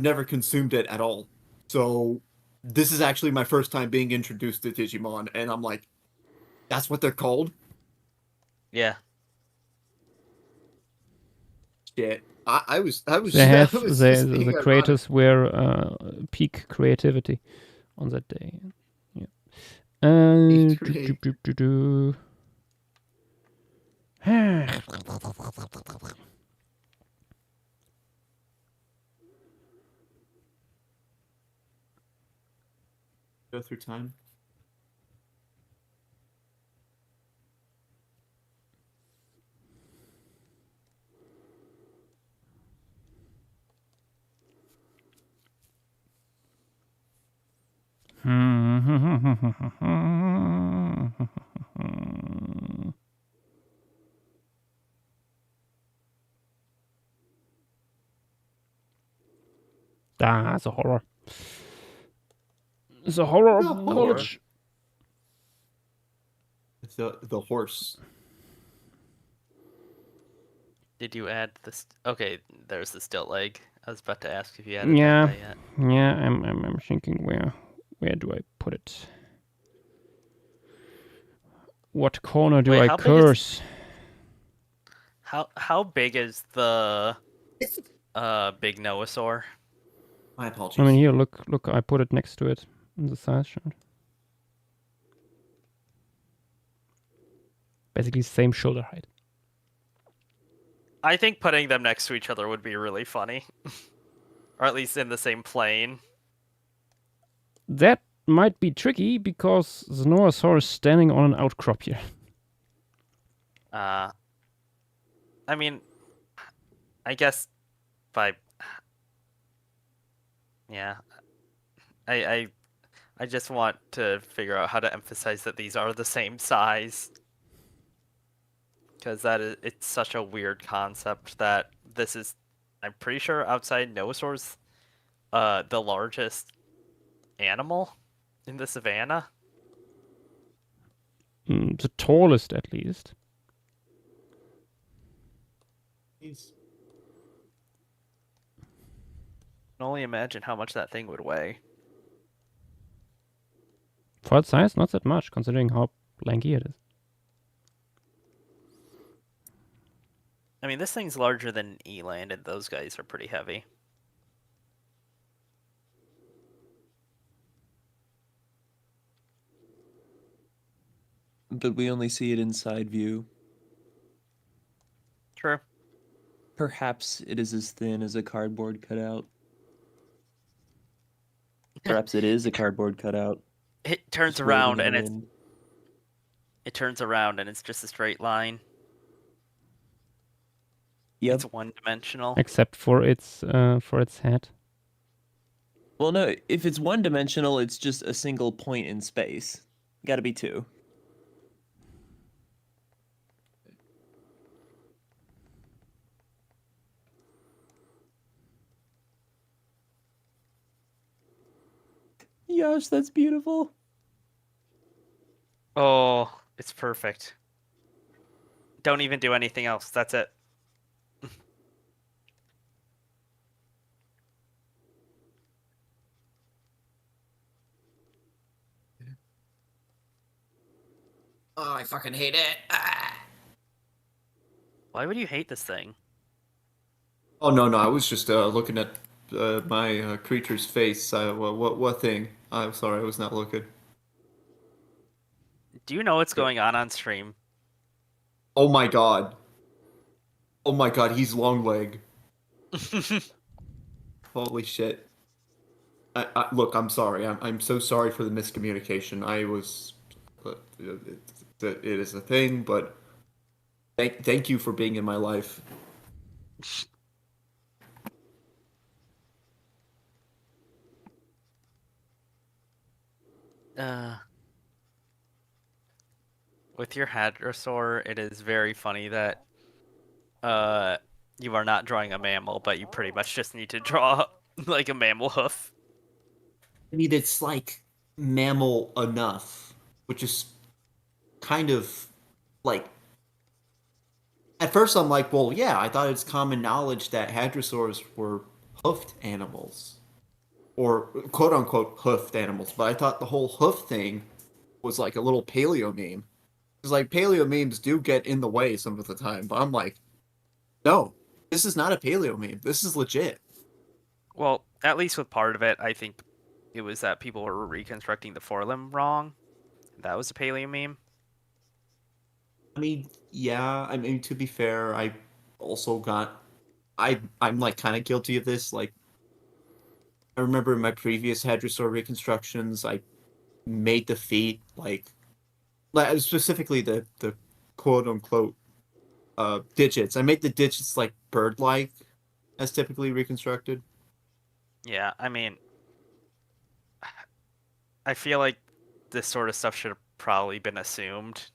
never consumed it at all. So this is actually my first time being introduced to Digimon, and I'm like, that's what they're called? Yeah. Shit. I was They I have was just being the ironic. creators were peak creativity on that day. Yeah. Go through time. That's a horror. It's a horror of The horror. knowledge. The horse. Did you add this? Okay, there's the stilt leg. I was about to ask if you added Yeah. that yet. Yeah, I'm thinking where do I put it? What corner do Wait, I how big is- curse? How big is the big Noasaur? My apologies. I mean, here, look, I put it next to it in the size chart. Basically, same shoulder height. I think putting them next to each other would be really funny. Or at least in the same plane. That might be tricky because the Noasaur is standing on an outcrop here. I mean, I guess by... Yeah. I just want to figure out how to emphasize that these are the same size. Because it's such a weird concept that this is, I'm pretty sure outside Nosaur's, the largest animal in the savannah. The tallest, at least. can only imagine how much that thing would weigh. For its size, not that much, considering how lanky it is. I mean, this thing's larger than Eland, and those guys are pretty heavy. But we only see it in side view. True. Perhaps it is as thin as a cardboard cutout. Perhaps it is a cardboard cutout. It turns just around waving in and the wind. it turns around and it's just a straight line. Yep. It's one-dimensional. Except for its head. Well, no, if it's one-dimensional, it's just a single point in space. Gotta be two. Gosh, that's beautiful. Oh, it's perfect. Don't even do anything else. That's it. Oh, I fucking hate it. Ah. Why would you hate this thing? Oh no, I was just looking at my creature's face. What thing? I'm sorry, I was not looking. Do you know what's going on stream? Oh my god. Oh my god, he's long leg. Holy shit. Look, I'm sorry. I'm so sorry for the miscommunication. I was. It is a thing, but thank you for being in my life. With your hadrosaur, it is very funny that you are not drawing a mammal, but you pretty much just need to draw like a mammal hoof. I mean, it's like mammal enough, which is kind of like. At first, I'm like, well, yeah, I thought it's common knowledge that hadrosaurs were hoofed animals, or quote unquote hoofed animals, but I thought the whole hoof thing was like a little paleo meme. Because like paleo memes do get in the way some of the time, but I'm like, no, this is not a paleo meme. This is legit. Well, at least with part of it, I think it was that people were reconstructing the forelimb wrong. That was a paleo meme. I mean, yeah. I mean, to be fair, I also got. I'm like kind of guilty of this. Like, I remember in my previous hadrosaur reconstructions, I made the feet like specifically the quote unquote digits. I made the digits like bird-like, as typically reconstructed. Yeah, I mean, I feel like this sort of stuff should have probably been assumed.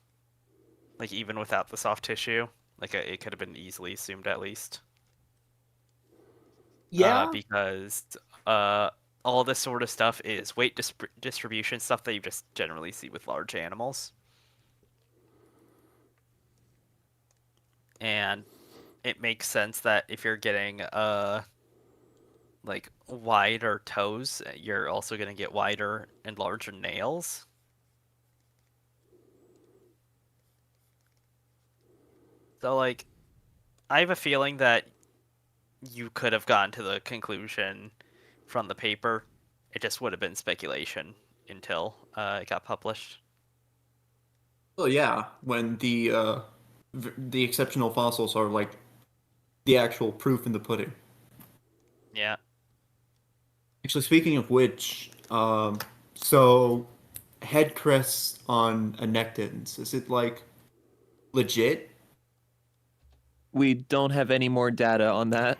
Like, even without the soft tissue. Like, it could have been easily assumed at least. Yeah. Because all this sort of stuff is weight distribution stuff that you just generally see with large animals. And it makes sense that if you're getting like wider toes, you're also going to get wider and larger nails. So like, I have a feeling that you could have gotten to the conclusion from the paper. It just would have been speculation until it got published. Well, yeah, when the exceptional fossils are like the actual proof in the pudding. Yeah. Actually, speaking of which, so head crests on anectons, is it like legit? We don't have any more data on that.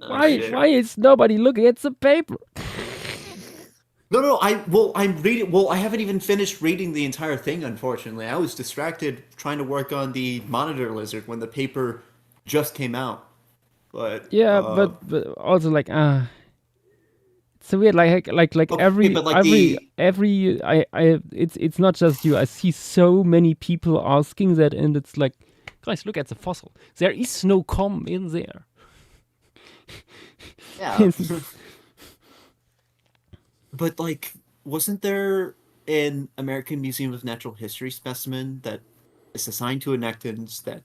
Shit. Why is nobody looking at the paper? No, I'm reading. Well, I haven't even finished reading the entire thing. Unfortunately, I was distracted trying to work on the monitor lizard when the paper just came out. But Yeah, but also like it's so weird. Like okay, every but like the it's not just you. I see so many people asking that, and it's like, guys, look at the fossil. There is no com in there. yeah. But like, wasn't there an American Museum of Natural History specimen that is assigned to anectons that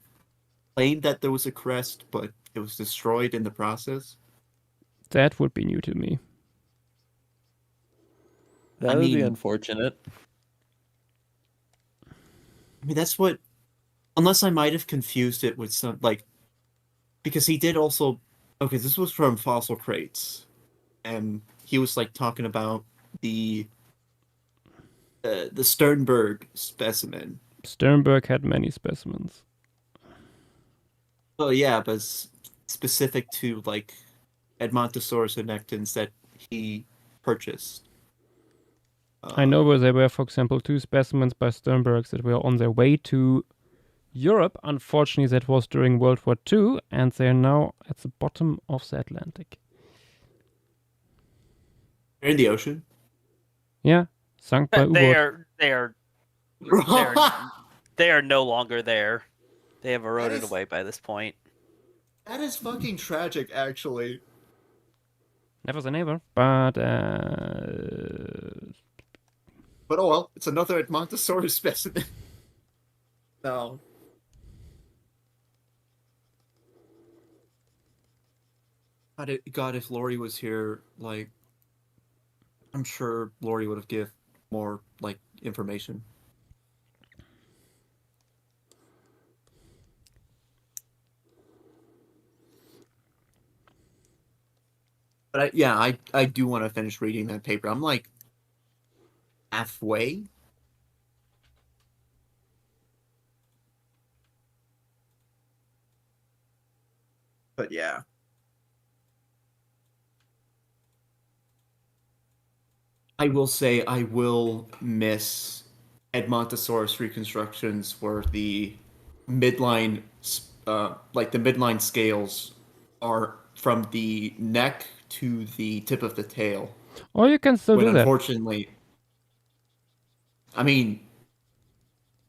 claimed that there was a crest, but it was destroyed in the process? That would be new to me. That I would be mean- unfortunate. I mean, that's what. Unless I might have confused it with some like, because he did also. Okay, this was from Fossil Crates, and he was like talking about the Sternberg specimen. Sternberg had many specimens. Oh yeah, but specific to like Edmontosaurus anectons that he purchased. I know where there were, for example, 2 specimens by Sternbergs that were on their way to Europe. Unfortunately, that was during World War II, and they're now at the bottom of the Atlantic. They're in the ocean. Yeah, sunk by U-boat. They are no longer there. They have eroded is- away by this point. That is fucking tragic, actually. Never say never, but But oh well, it's another Edmontosaurus specimen. No. God, if Lori was here, like, I'm sure Lori would have give more like information. But I do want to finish reading that paper. I'm like halfway. But yeah. I will say I will miss Edmontosaurus reconstructions where the midline, like the midline scales are from the neck to the tip of the tail. or you can still When do that. unfortunately, I mean,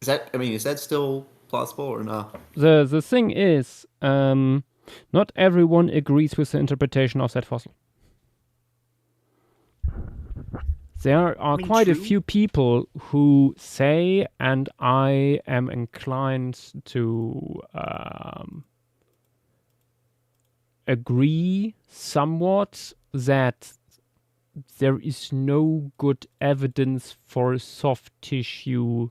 is that still plausible or not? The thing is, not everyone agrees with the interpretation of that fossil. There are mean, quite a true. few people who say, and I am inclined to agree somewhat, that there is no good evidence for soft tissue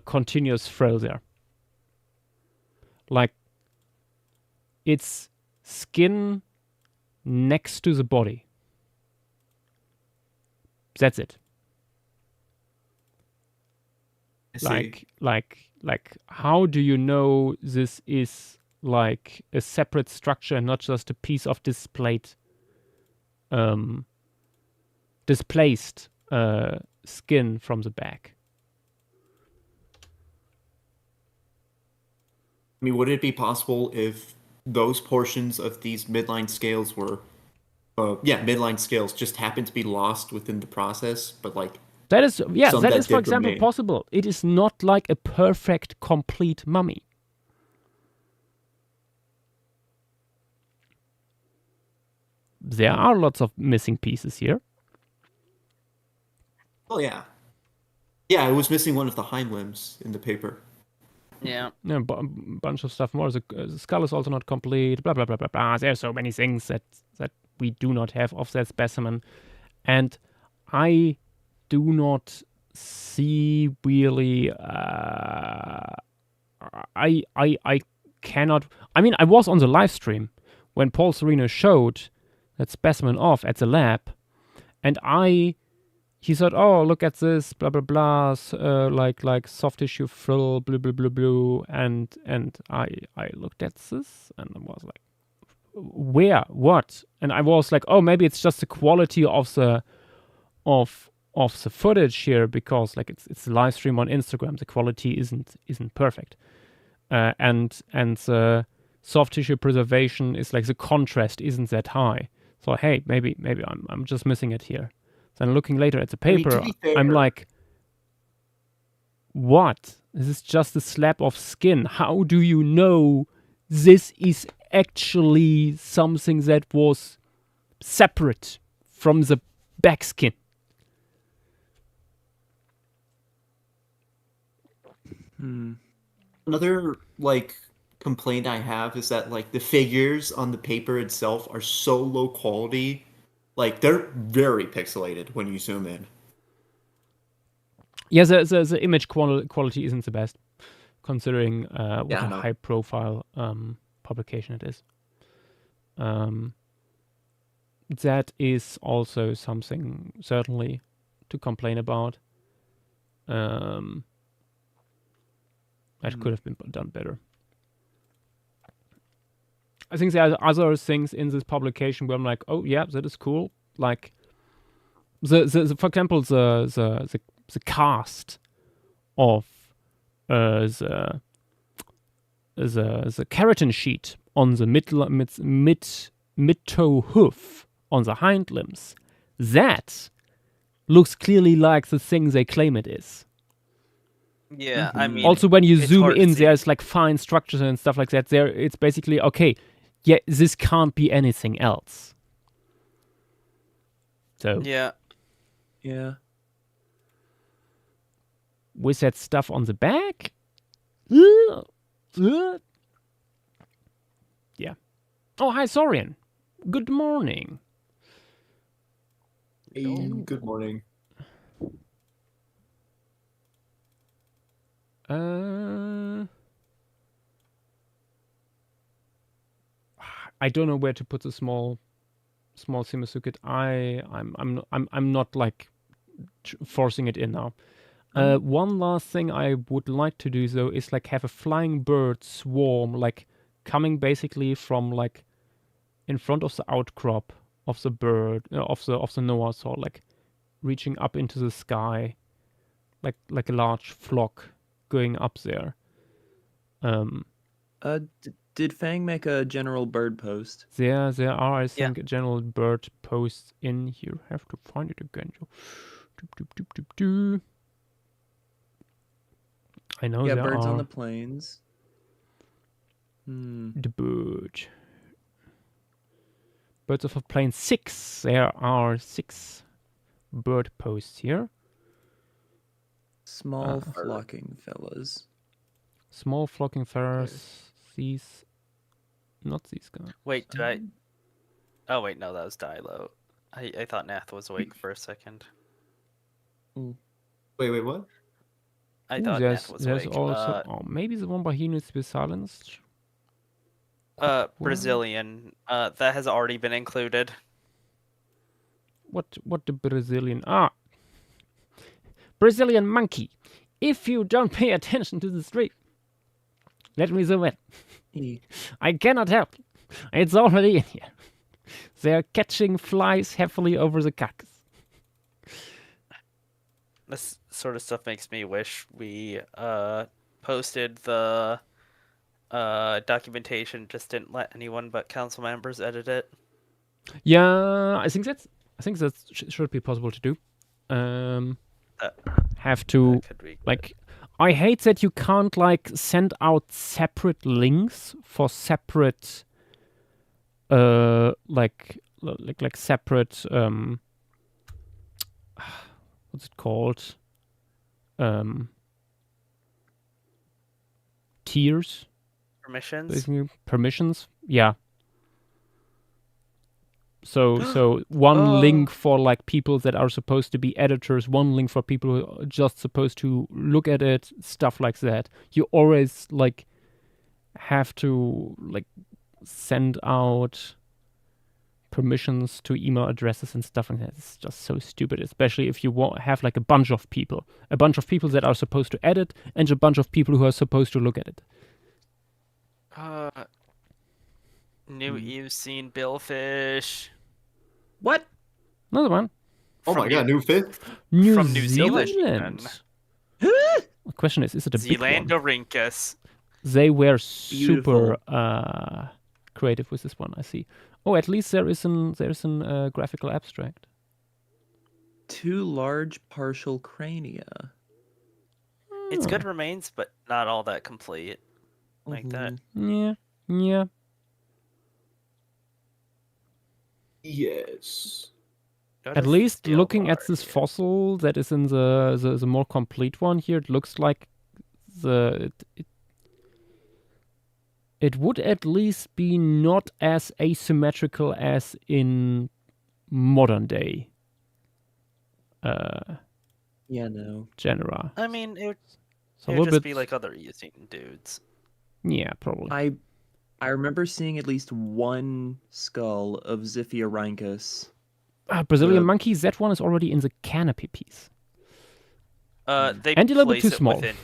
continuous throw there. Like, it's skin next to the body. That's it. I see. Like how do you know this is like a separate structure and not just a piece of displaced skin from the back? I mean, would it be possible if those portions of these midline scales were, midline scales just happened to be lost within the process, but like, That is, yeah, some that that is, for did example, remain. possible. It is not like a perfect, complete mummy. There are lots of missing pieces here. oh yeah, I was missing one of the hind limbs in the paper. Yeah. A bunch of stuff more. The skull is also not complete. Blah blah blah blah blah. There are so many things that we do not have of that specimen, and I do not see really. I cannot. I mean, I was on the live stream when Paul Sereno showed that specimen off at the lab, and he said, "Oh, look at this, blah blah blah, like soft tissue frill, blah blah blah blah," and I looked at this and I was like, "Where? What?" And I was like, "Oh, maybe it's just the quality of the footage here, because like it's a live stream on Instagram, the quality isn't perfect, and the soft tissue preservation is like the contrast isn't that high. So hey, maybe I'm just missing it here." Then looking later at the paper, I'm like, what? This is just a slab of skin. How do you know this is actually something that was separate from the back skin? Another like complaint I have is that like the figures on the paper itself are so low quality. Like, they're very pixelated when you zoom in. Yeah, the image quality isn't the best, considering what Yeah, a no. high-profile publication it is. That is also something certainly to complain about. That could have been done better. I think there are other things in this publication where I'm like, oh yeah, that is cool. Like the for example, the cast of the keratin sheet on the mid-toe hoof on the hind limbs, that looks clearly like the thing they claim it is. Yeah, I mean, Also, when you it's zoom hard to in, see. there's like fine structures and stuff like that. There, it's basically okay. Yeah, this can't be anything else. So Yeah. with that stuff on the back, yeah. Oh, hi, Sorian. Good morning. Hey, good morning. I don't know where to put the small Simasukit. I'm not like forcing it in now. One last thing I would like to do though is like have a flying bird swarm, like coming basically from like in front of the outcrop of the bird of the Noah saw, like reaching up into the sky, like a large flock going up there. Did Fang make a general bird post? There are, I think, general bird posts in here. Have to find it again. I know there birds are. on the plains. The bird. Birds of a plane 6. There are 6 bird posts here. Small flocking fellas. Small flocking fellas. These. Not these guys. Wait, did I? Oh wait, no, that was Dilo. I thought Nath was awake for a second. Wait, what? I thought Nath was there's awake. also maybe the one by he needs to be silenced. Brazilian. That has already been included. What the Brazilian? Brazilian monkey. If you don't pay attention to the street, let me zoom in. I cannot help. It's already in here. They're catching flies heavily over the carcass. This sort of stuff makes me wish we posted the documentation, just didn't let anyone but council members edit it. Yeah, I think that should be possible to do. Have to like. I hate that you can't like send out separate links for separate like separate what's it called? Tiers? Permissions? Basically, permissions? Yeah. So one link for like people that are supposed to be editors, one link for people who are just supposed to look at it, stuff like that. You always like have to like send out permissions to email addresses and stuff like that. It's just so stupid, especially if you have like a bunch of people that are supposed to edit and a bunch of people who are supposed to look at it. You've seen Billfish. What? Another one. Oh my god, new fit. From New Zealand. The question is it a big one? Zealandorhynchus. They were super creative with this one, I see. Oh, at least there's an graphical abstract. 2 large partial crania. It's good remains, but not all that complete. Like that. Yeah. Yes. At least looking at this fossil that is in the more complete one here, it looks like it would at least be not as asymmetrical as in modern day genera. I mean, it So would just be like other Eocene dudes. Yeah, probably. I remember seeing at least one skull of Ziphiorhynchus. Brazilian monkey, that one is already in the canopy piece. They and a little bit place too it small. Within,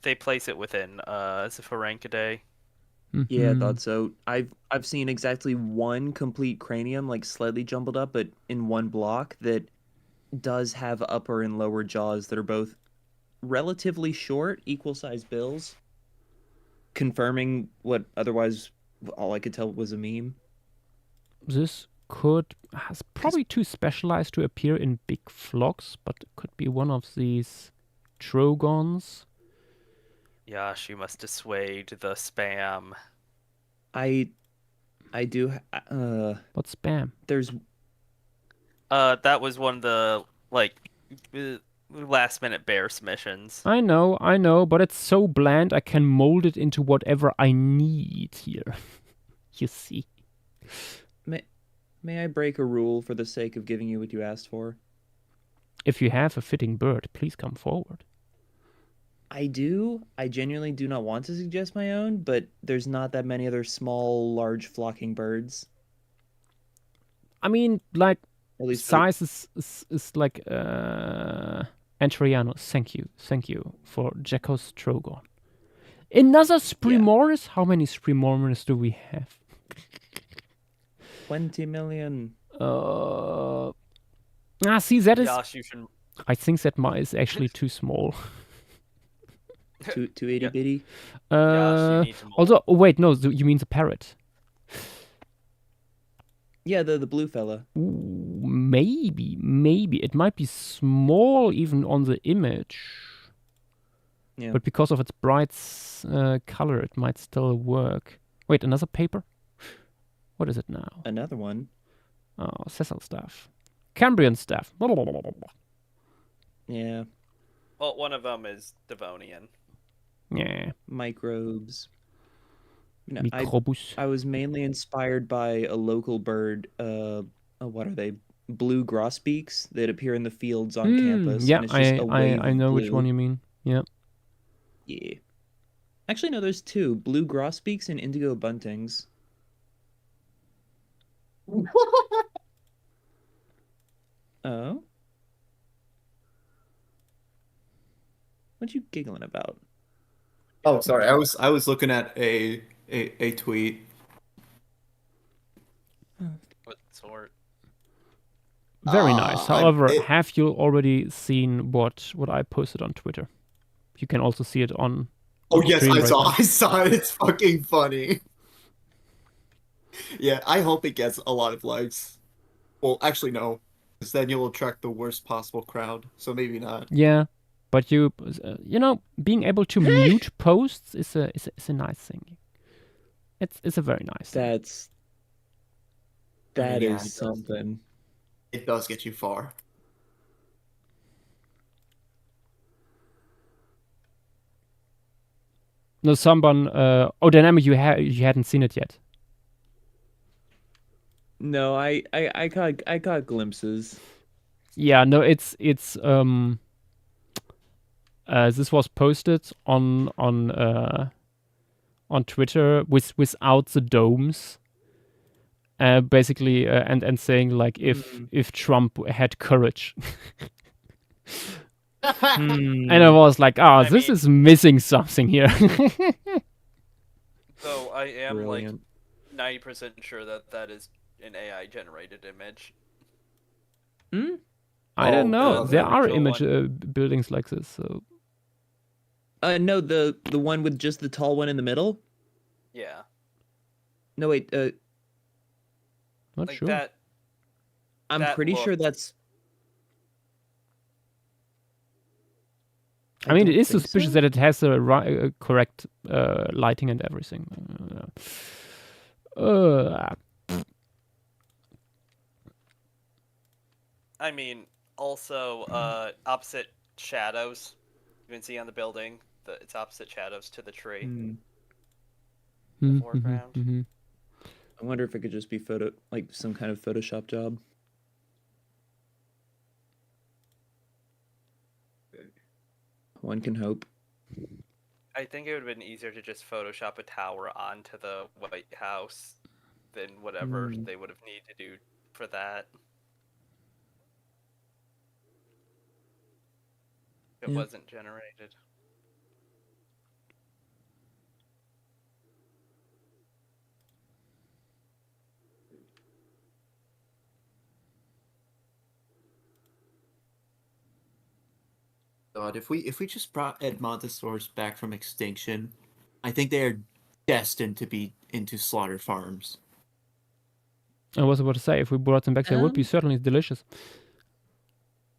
they place it within Ziphiorhynchidae. Yeah, I thought so. I've seen exactly one complete cranium, like slightly jumbled up, but in one block that does have upper and lower jaws that are both relatively short, equal-sized bills, confirming what otherwise all I could tell was a meme. This has probably too specialized to appear in big flocks, but it could be one of these trogons. Yash, you must dissuade the spam. I do. What spam? There's. That was one of the last minute bear submissions. I know, but it's so bland I can mold it into whatever I need here. You see. May I break a rule for the sake of giving you what you asked for? If you have a fitting bird, please come forward. I do. I genuinely do not want to suggest my own, but there's not that many other small, large flocking birds. I mean, like, at least size is like Antriano. Thank you for Jacko's Trogon. Another Spremornis? Yeah. How many Spremornis do we have? 20 million. See, that is. Josh, you should... I think that is actually too small. Too itty bitty. Also, wait, no, you mean the parrot? Yeah, the blue fella. Ooh, maybe it might be small even on the image. Yeah. But because of its bright color, it might still work. Wait, another paper? What is it now? Another one. Oh, Cecil staff. Cambrian staff. Yeah. Well, one of them is Devonian. Yeah. Microbes. No, Microbus. I was mainly inspired by a local bird. What are they? Blue grosbeaks that appear in the fields on campus. Yeah, and it's just I know which one you mean. Yeah. Yeah. Actually, no, there's 2. Blue grosbeaks and indigo buntings. Oh? What you giggling about? Oh, sorry. I was looking at a tweet. What sort? Very nice. However, have you already seen what I posted on Twitter? You can also see it on. Oh yes, I saw it. It's fucking funny. Yeah, I hope it gets a lot of likes. Well, actually no, because then you'll attract the worst possible crowd. So maybe not. Yeah, but you know, being able to mute posts is a nice thing. It's a very nice thing. That is something. It does get you far. No, someone. Dynamic, you hadn't seen it yet. No, I caught glimpses. Yeah, no, it's this was posted on Twitter without the domes, basically, and saying like if Trump had courage. And I was like, I this mean- is missing something here. Though I am Brilliant. like 90% sure that that is an AI generated image. I don't know. the There are original image one. buildings like this, so No, the one with just the tall one in the middle. Yeah. No, wait. not Like sure. that. I'm That pretty sure looked- that's. I mean, it don't is think suspicious so. that it has a correct lighting and everything. I mean, also opposite shadows. You can see on the building that it's opposite shadows to the tree. Hmm. The foreground. I wonder if it could just be like some kind of Photoshop job. One can hope. I think it would have been easier to just Photoshop a tower onto the White House than whatever they would have needed to do for that. It Yeah. wasn't generated. God, if we just brought Edmontosaurus back from extinction, I think they are destined to be into slaughter farms. I was about to say, if we brought them back, they would be Um, certainly delicious.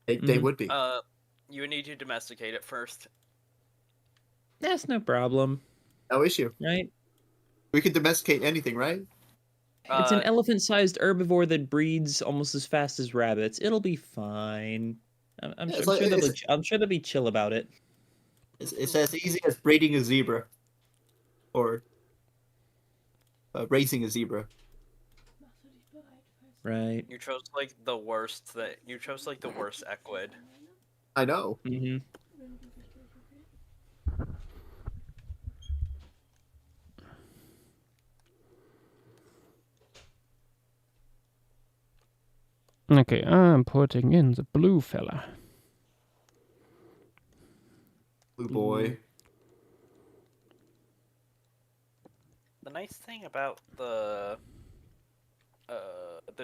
They would be. You would need to domesticate it first. That's no problem, No issue. right? We could domesticate anything, right? It's an elephant-sized herbivore that breeds almost as fast as rabbits. It'll be fine. I'm Yeah, sure I'm sure they'll be chill about it. It's as easy as breeding a zebra, or raising a zebra. Right. You chose like the worst equid. I know. Mm-hmm. Okay, I'm putting in the blue fella. Blue boy. The nice thing about the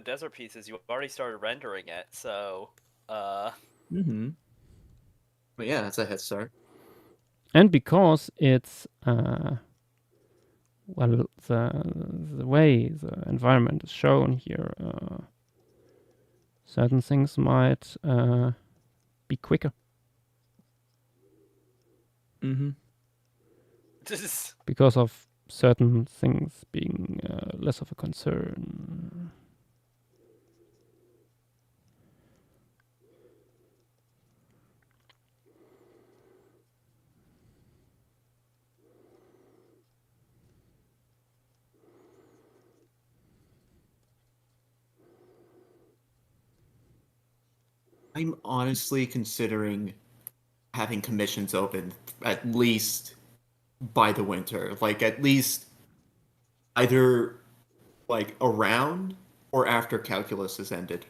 desert piece is you already started rendering it, so Mm-hmm. But yeah, that's a head start. And because it's well, the way the environment is shown here, certain things might be quicker Mm-hmm. because of certain things being less of a concern. I'm honestly considering having commissions open at least by the winter. Like at least either like around or after calculus has ended.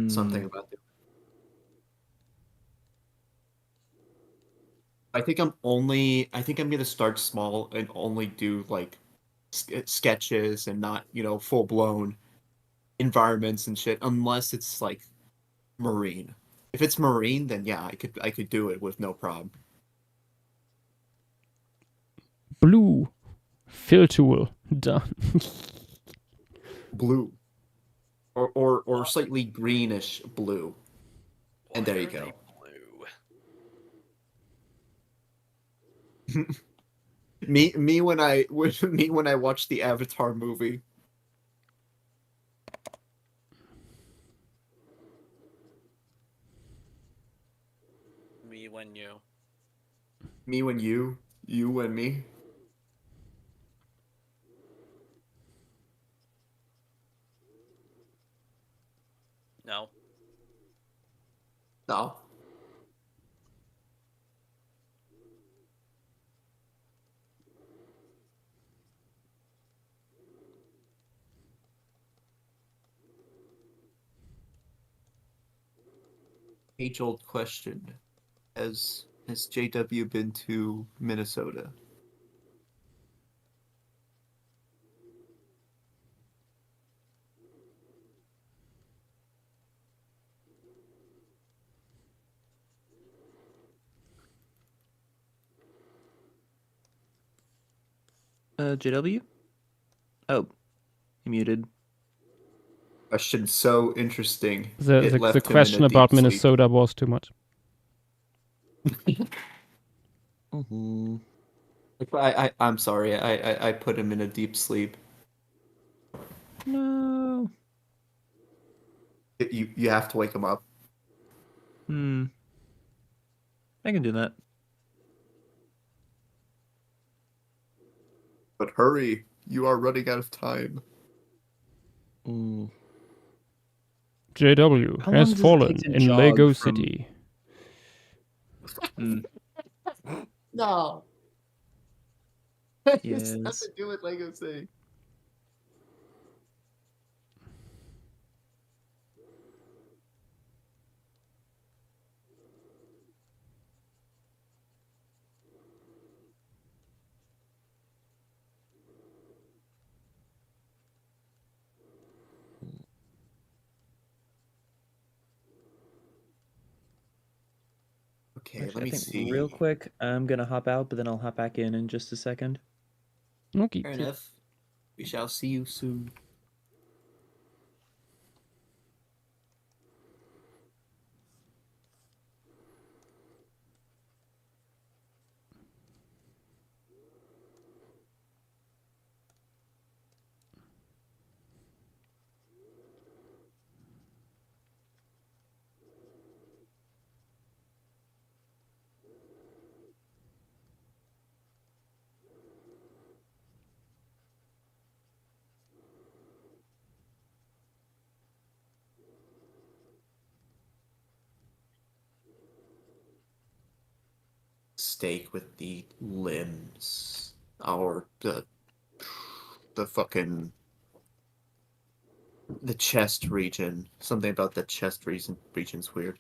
Something about it. I think I'm gonna start small and only do like sketches and not, full blown environments and shit unless it's like marine. If it's marine, then yeah, I could do it with no problem. Blue fill tool done. Blue. Or slightly greenish blue. And there you Why are go. they blue? me when I watch the Avatar movie. Me when you. Me when you and me. No. No. age-old question: Has JW been to Minnesota? JW? Oh, he muted. Question so interesting. The It left him in a question deep about sleep. Minnesota was too much. Mm-hmm. I'm sorry. I put him in a deep sleep. No. You have to wake him up. I can do that. But hurry, you are running out of time. Mm. JW How has long does it fallen take to in jog Lego from- City. Mm. No. Yes. It's nothing to do with Lego City. Okay, Actually, let me I think see. real quick, I'm gonna hop out, but then I'll hop back in just a second. Okay. Fair enough. We shall see you soon. Steak with the limbs. Or the fucking the chest region. Something about the chest region's weird.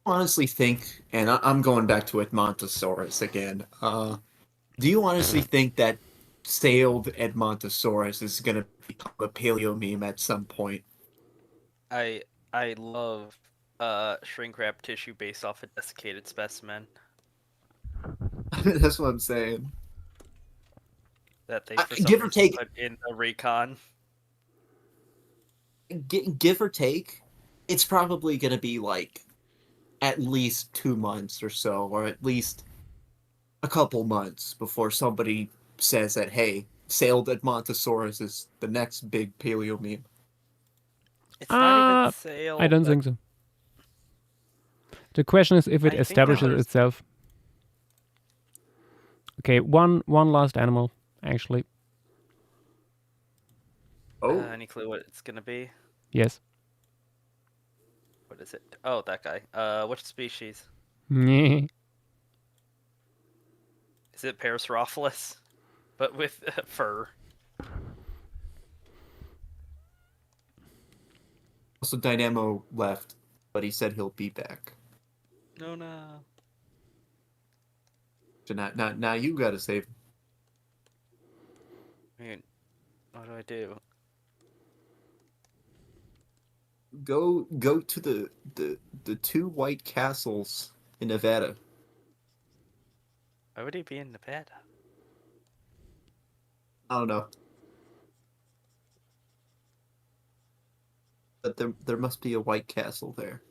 Honestly think, and I'm going back to Edmontosaurus again. Do you honestly think that sailed Edmontosaurus is gonna become a paleo meme at some point? I love shrink wrap tissue based off a desiccated specimen That's what I'm saying. that they for some give or reason take- put in the recon. Give or take, it's probably gonna be like at least 2 months or so, or at least a couple months before somebody says that, hey, sailed Edmontosaurus is the next big paleo meme. It's not even sale. I don't think so. The question is if it I think establishes there's- itself. Okay, one last animal, actually. Oh, Any clue what it's gonna be? Yes. What is it? Oh, that guy. Which species? Meh. Is it Parasaurolophus? But with fur. also Dynamo left, but he said he'll be back. No. So now you gotta save him. I mean, what do I do? Go to the two white castles in Nevada. Why would he be in Nevada? I don't know. But there must be a white castle there.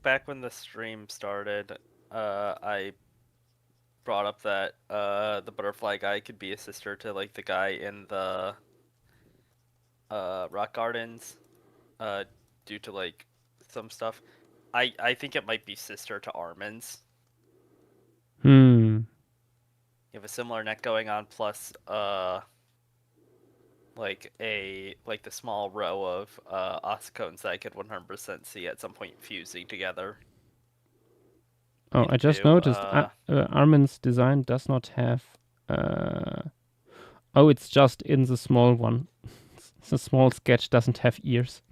back when the stream started, I brought up that the butterfly guy could be a sister to like the guy in the rock gardens, due to like some stuff. I think it might be sister to Armin's. Hmm. You have a similar neck going on, plus like the small row of ossicones that I could 100% see at some point fusing together. Oh, I just into, noticed Armin's design does not have. Oh, it's just in the small one. The small sketch doesn't have ears.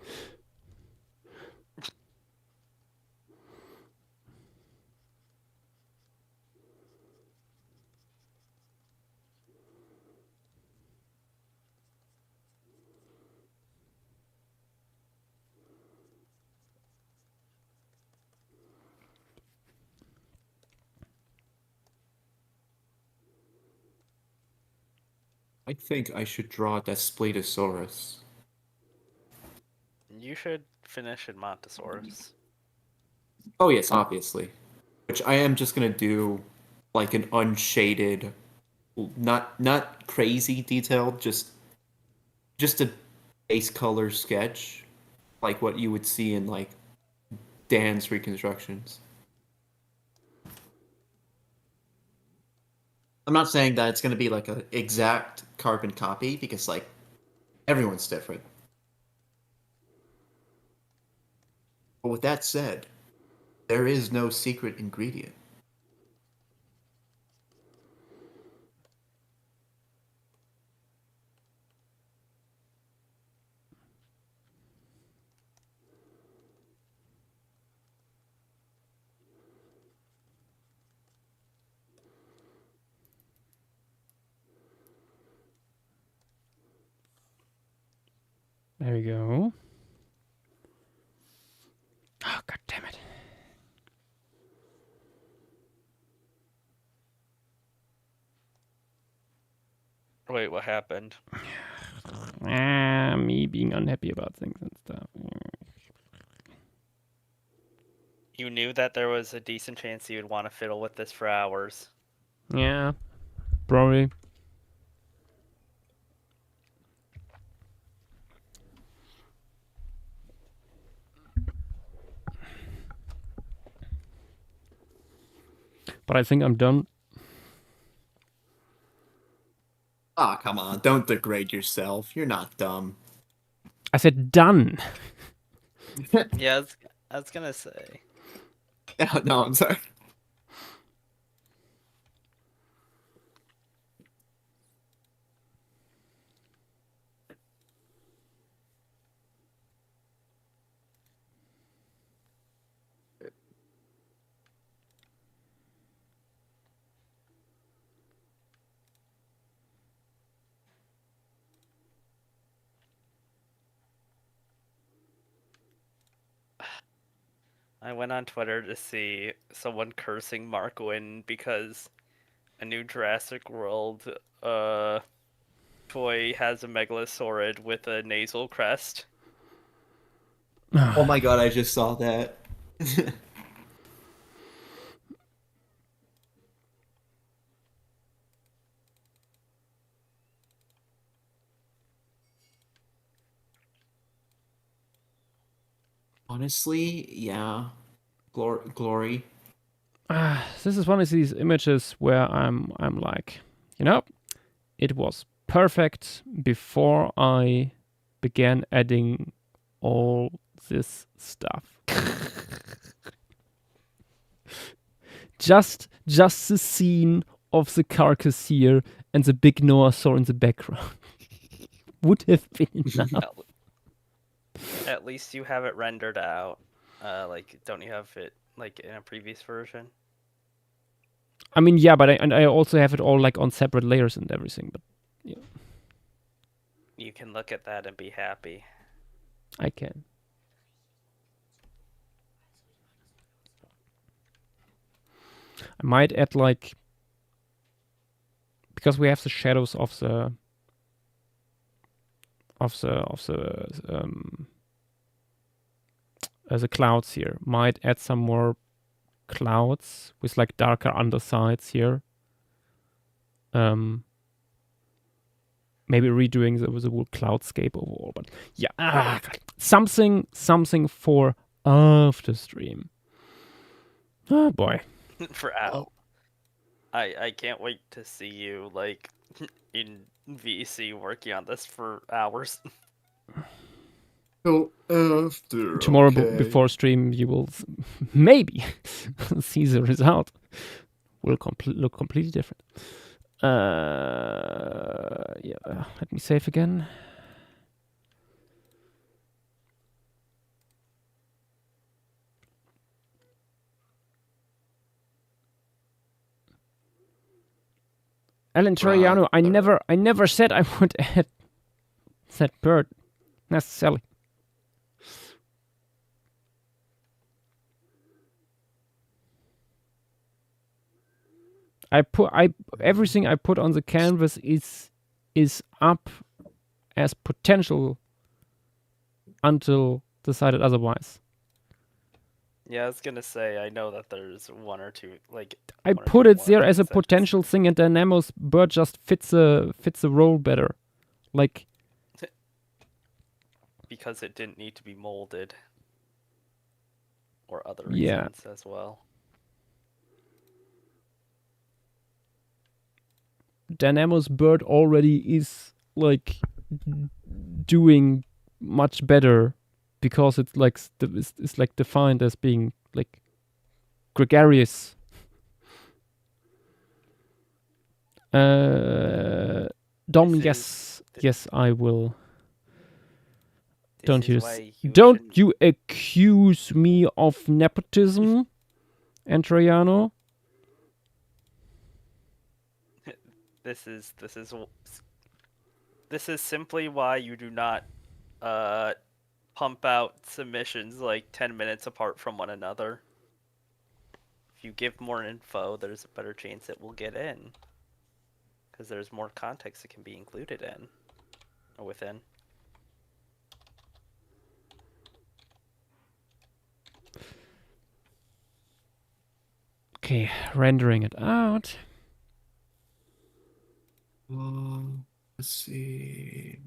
I think I should draw that Splatosaurus. You should finish in Montosaurus. Oh yes, obviously. Which I am just gonna do like an unshaded, not crazy detailed, just a base color sketch, like what you would see in like Dan's reconstructions. I'm not saying that it's gonna be like an exact carbon copy because like everyone's different. But with that said, there is no secret ingredient. There we go. Oh, god damn it. Wait, what happened? Me being unhappy about things and stuff. You knew that there was a decent chance you would want to fiddle with this for hours. Yeah, probably. But I think I'm done. Ah, come on, don't degrade yourself. You're not dumb. I said done. Yeah, I was gonna say. No, I'm sorry. I went on Twitter to see someone cursing Mark Wynn because a new Jurassic World toy has a megalosaurid with a nasal crest. Oh my god, I just saw that. Honestly, yeah. Glory. This is one of these images where I'm like, you know, it was perfect before I began adding all this stuff. just the scene of the carcass here and the big Noasaur in the background would have been enough. At least you have it rendered out. Don't you have it like in a previous version? I mean, yeah, but I also have it all like on separate layers and everything. But yeah, You can look at that and be happy. I can. I might add like, because we have the shadows of the the clouds here. Might add some more clouds with like darker undersides here. Maybe redoing the whole cloudscape overall, but yeah, something for after stream. Oh boy. For Al. I can't wait to see you like in VC working on this for hours. So after Tomorrow okay. before stream, you will maybe see the result. Will look completely different. Yeah. Let me save again. Alan Toriano, I never said I would add that bird necessarily. Everything I put on the canvas is up as potential until decided otherwise. Yeah, I was gonna say I know that there's one or two like. I put it there as a potential thing, and Dynamo's bird just fits the role better, like because it didn't need to be molded, or other Yeah. reasons as well. Dynamo's bird already is like doing much better because it's like it's like defined as being like gregarious. Dom, yes, I will. Don't you accuse me of nepotism, Antroiano? This is simply why you do not pump out submissions like 10 minutes apart from one another. If you give more info, there's a better chance it will get in. Because there's more context it can be included in. Or within. Okay, rendering it out. Let's see.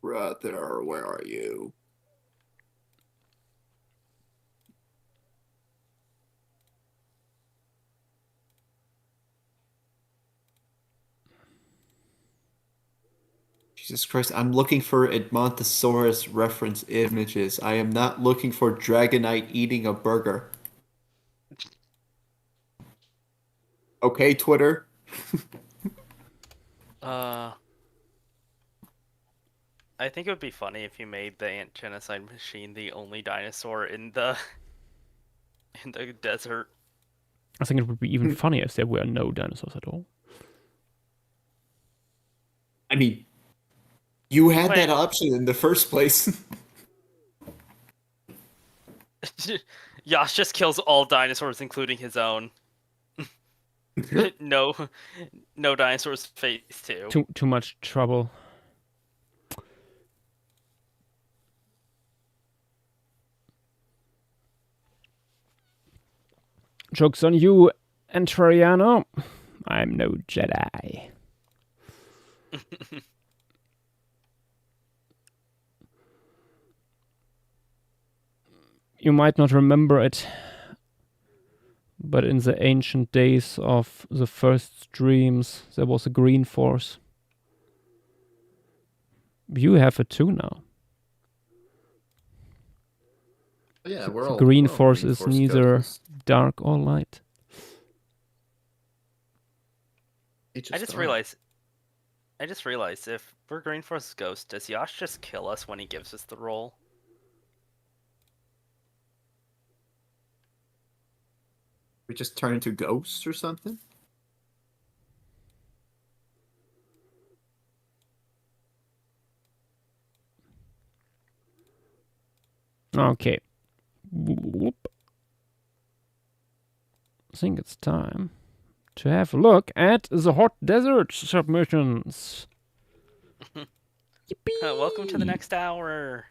Right there, where are you? Jesus Christ, I'm looking for Edmontosaurus reference images. I am not looking for Dragonite eating a burger. Okay, Twitter. I think it would be funny if you made the ant genocide machine the only dinosaur in the desert. I think it would be even funnier if there were no dinosaurs at all. I mean, you had that option in the first place. Yash just kills all dinosaurs, including his own. No dinosaurs phase 2. Too much trouble. Joke's on you, Antrariano. I'm no Jedi. You might not remember it, but in the ancient days of the first streams, there was a green force. You have it too now. Yeah, the green force is neither dark or light. I just realized if we're green force ghost, does Yash just kill us when he gives us the roll? We just turn into ghosts or something? Okay. Whoop. I think it's time to have a look at the hot desert submissions. Welcome to the next hour.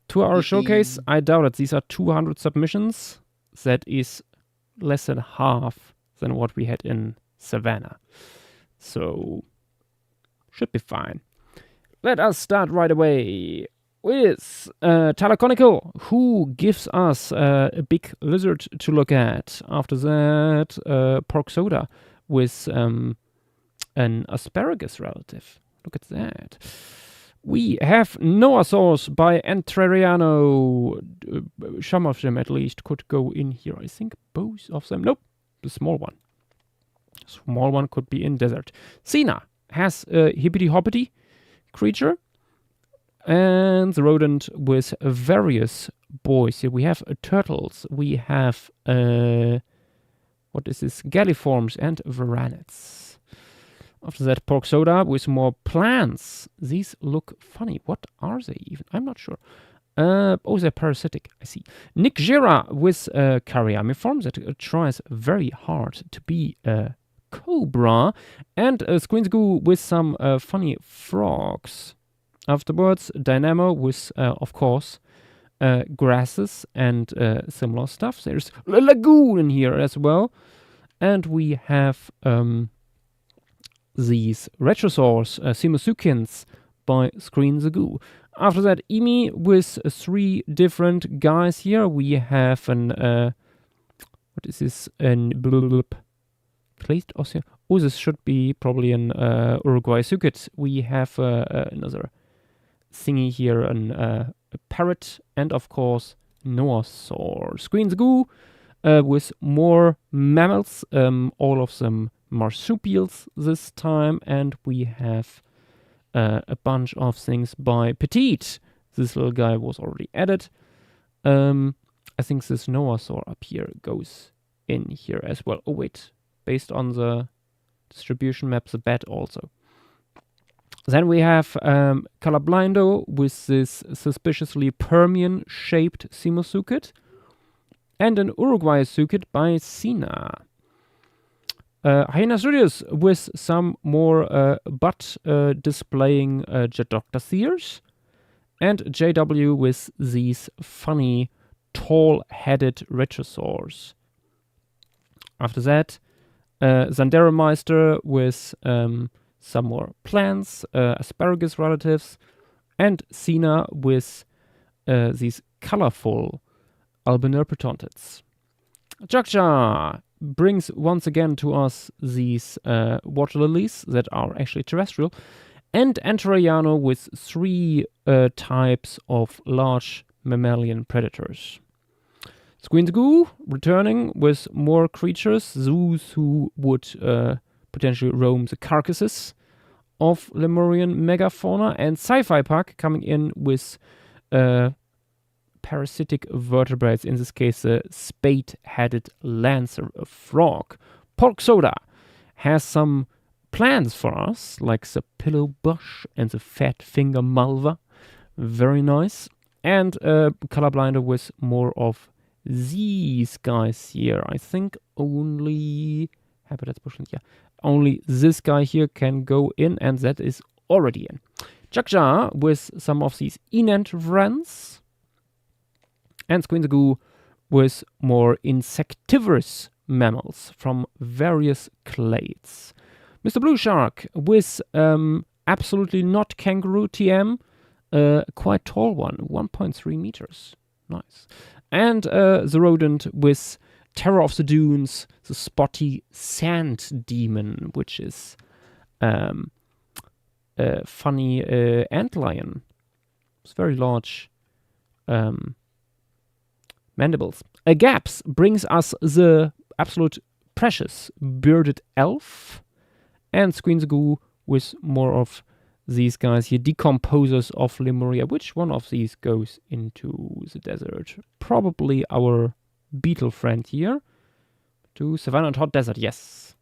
2-hour showcase. I doubt it. These are 200 submissions. That is less than half than what we had in Savannah. So, should be fine. Let us start right away with Tyler Conical, who gives us a big lizard to look at. After that, Pork Soda with an asparagus relative. Look at that. We have Noah Sauce by Entreriano. Some of them at least could go in here. I think both of them. Nope, the small one. Small one could be in desert. Cena has a hippity hoppity creature. And the rodent with various boys. Here we have turtles. We have, what is this? Galliforms and Varanids. After that, Pork Soda with more plants. These look funny. What are they even? I'm not sure. Oh, they're parasitic. I see. Nick Gira with Karyamiform that tries very hard to be a cobra. And Squinsgoo with some funny frogs. Afterwards, Dynamo with, of course, grasses and similar stuff. There's a lagoon in here as well. And we have these Retrosaurs, Simosukins by Screen the Goo. After that, Emi with 3 different guys here. We have an, what is this? An placed also. Oh, this should be probably an Uruguay Suket. We have another thingy here, a parrot, and of course, Noasaur. Screen the Goo with more mammals, all of them marsupials this time, and we have a bunch of things by Petite. This little guy was already added. I think this Noasaur up here goes in here as well. Oh wait, based on the distribution map, the bat also. Then we have Calablindo with this suspiciously Permian-shaped Simosuket, and an Uruguay Suket by Sina. Hyena Studios with some more butt displaying Jadoctaseers, and JW with these funny tall-headed Retrosaurs. After that, Zanderameister with some more plants, asparagus relatives, and Sina with these colorful Albinerpetontids. Joschua brings once again to us these water lilies that are actually terrestrial, and Antoriano with 3 types of large mammalian predators. Squintgoo returning with more creatures, those who would potentially roam the carcasses of Lemurian megafauna, and Sci-Fi Pack coming in with parasitic vertebrates, in this case a spade-headed lancer, a frog. Pork Soda has some plants for us, like the pillow bush and the fat finger malva. Very nice. And Colorblinder with more of these guys here. I think only only this guy here can go in, and that is already in. Jakja with some of these Enant friends. And Squintagoo with more insectivorous mammals from various clades. Mr. Blue Shark with absolutely not kangaroo TM, quite tall one, 1.3 meters. Nice. And the rodent with Terror of the Dunes, the spotty sand demon, which is a funny antlion. It's very large mandibles. Gaps brings us the absolute precious bearded elf, and Squeenzagoo with more of these guys here, decomposers of Lemuria. Which one of these goes into the desert? Probably our beetle friend here. To Savannah and Hot Desert, yes.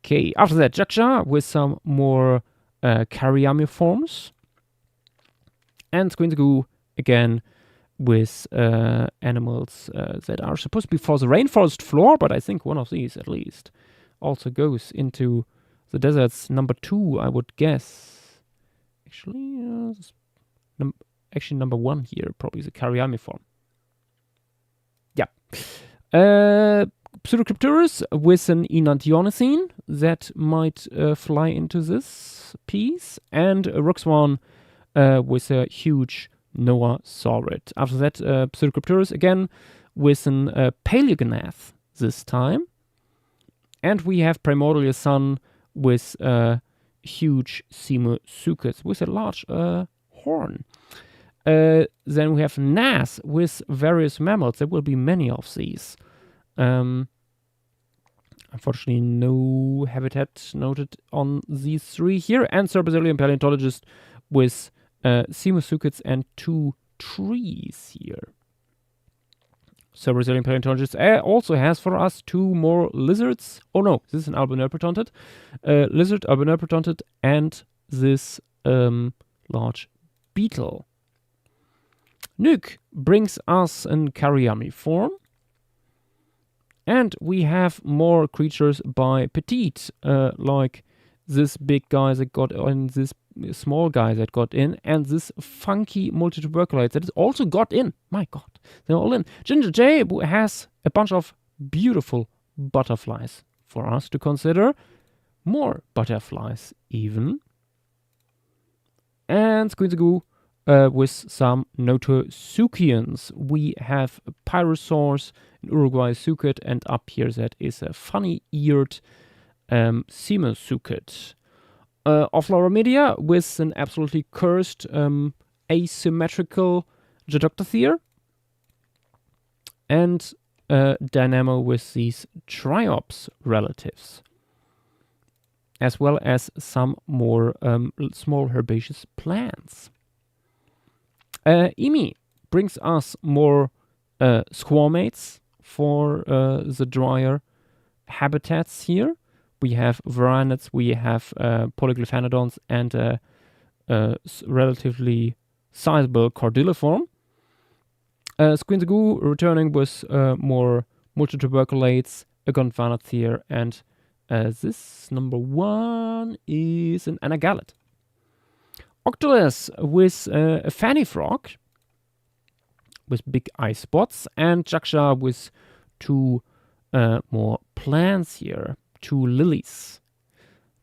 Okay, after that, Jaksha with some more Karyamiforms. And Squeenzagoo again with animals that are supposed to be for the rainforest floor, but I think one of these at least also goes into the deserts number 2, I would guess. Actually, actually number 1 here, probably the Karyamiform. Yeah. Pseudocrypturus with an Enantiomycene that might fly into this piece, and a Ruxwan with a huge Noah Saurid. After that, Pseudocrypturus again with an Paleognath this time. And we have Primordial Sun with a huge Simusuchus with a large horn. Then we have Nas with various mammals. There will be many of these. Unfortunately, no habitat noted on these 3 here. And Sir Brazilian Paleontologist with Simusuchus and 2 trees here. Sir Brazilian Paleontologist also has for us 2 more lizards. Oh no, this is an Albinerprotontid. Lizard, Albinerprotontid, and this large beetle. Nuke brings us an Karyamiform. And we have more creatures by Petite, like this big guy that got in, this small guy that got in, and this funky multituberculate that is also got in. My god, they're all in. Ginger J has a bunch of beautiful butterflies for us to consider. More butterflies even. And Squinzagoo with some Notosuchians. We have Pyrosaurs, an Uruguay sucid, and up here that is a funny-eared Simusuchid. Ophloromedia with an absolutely cursed asymmetrical Jadoctothere. And Dynamo with these Triops relatives. As well as some more small herbaceous plants. Emi brings us more squamates for the drier habitats here. We have Varanids, we have Polyglyphanodons, and a relatively sizable Cordyliform. Squinzagoo returning with more multituberculates, a Gondwanathere, and this number 1 is an Anagalid. Octolus with a fanny frog with big eye spots, and Jaksha with 2 more plants here, 2 lilies.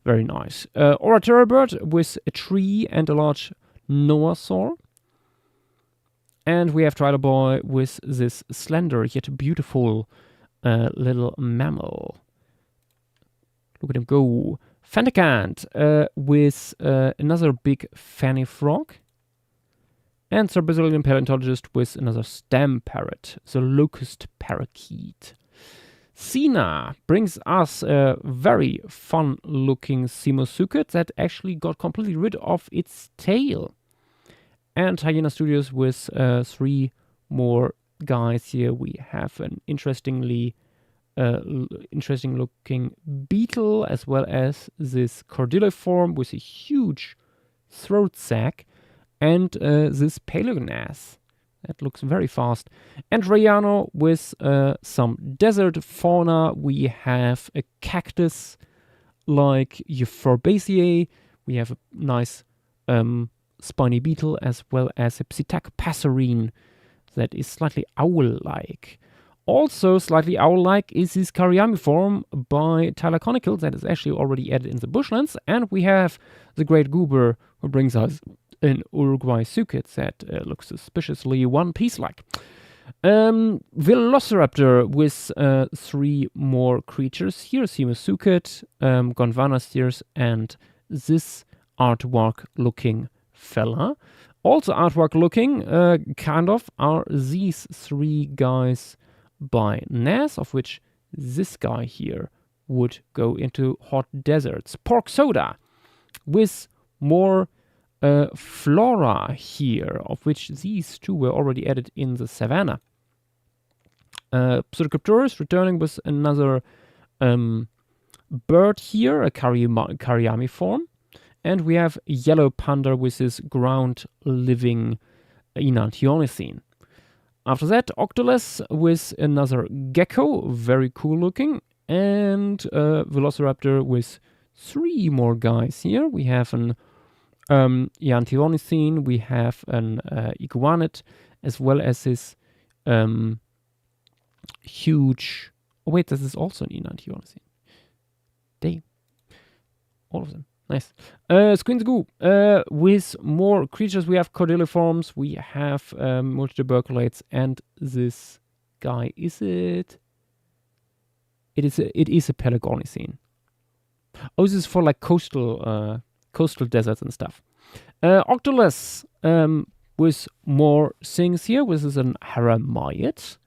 Very nice. Oratora bird with a tree and a large Noasaur. And we have Triloboi with this slender yet beautiful little mammal. Look at him go. Fanticant with another big fanny frog. And Sir Brazilian Paleontologist with another stem parrot, the locust parakeet. Sina brings us a very fun-looking Simusuchid that actually got completely rid of its tail. And Hyena Studios with 3 more guys here. We have an interesting looking beetle, as well as this Cordyliform with a huge throat sac, and this Paleognath that looks very fast. And Rayano with some desert fauna. We have a cactus like Euphorbiaceae. We have a nice spiny beetle, as well as a Psittac passerine that is slightly owl-like. Also slightly owl-like is this Karyamiform by Tyler Conical that is actually already added in the bushlands. And we have the Great Goober, who brings us an Uruguay sucid that looks suspiciously One Piece-like. Velociraptor with 3 more creatures here. Simusuchid, Gondwanatheres, and this artwork-looking fella. Also artwork-looking, kind of, are these 3 guys by Nas, of which this guy here would go into hot deserts. Pork Soda with more flora here, of which these 2 were already added in the savannah. Pseudocrypturus returning with another bird here, a Karyamiform. And we have Yellow Panda with this ground-living Enantiomycene. After that, Octolus with another gecko, very cool looking, and Velociraptor with 3 more guys here. We have an Eantiornicine, we have an Iguanid, as well as this huge... Oh wait, this is also an Eantiornicine. Damn. All of them. Nice. Squinsgoo. With more creatures, we have Cordilliforms, we have Multituberculates, and this guy. Is it? It is a Pelagornicine. Oh, this is for like coastal deserts and stuff. Octolus with more things here. This is an Haramaiid,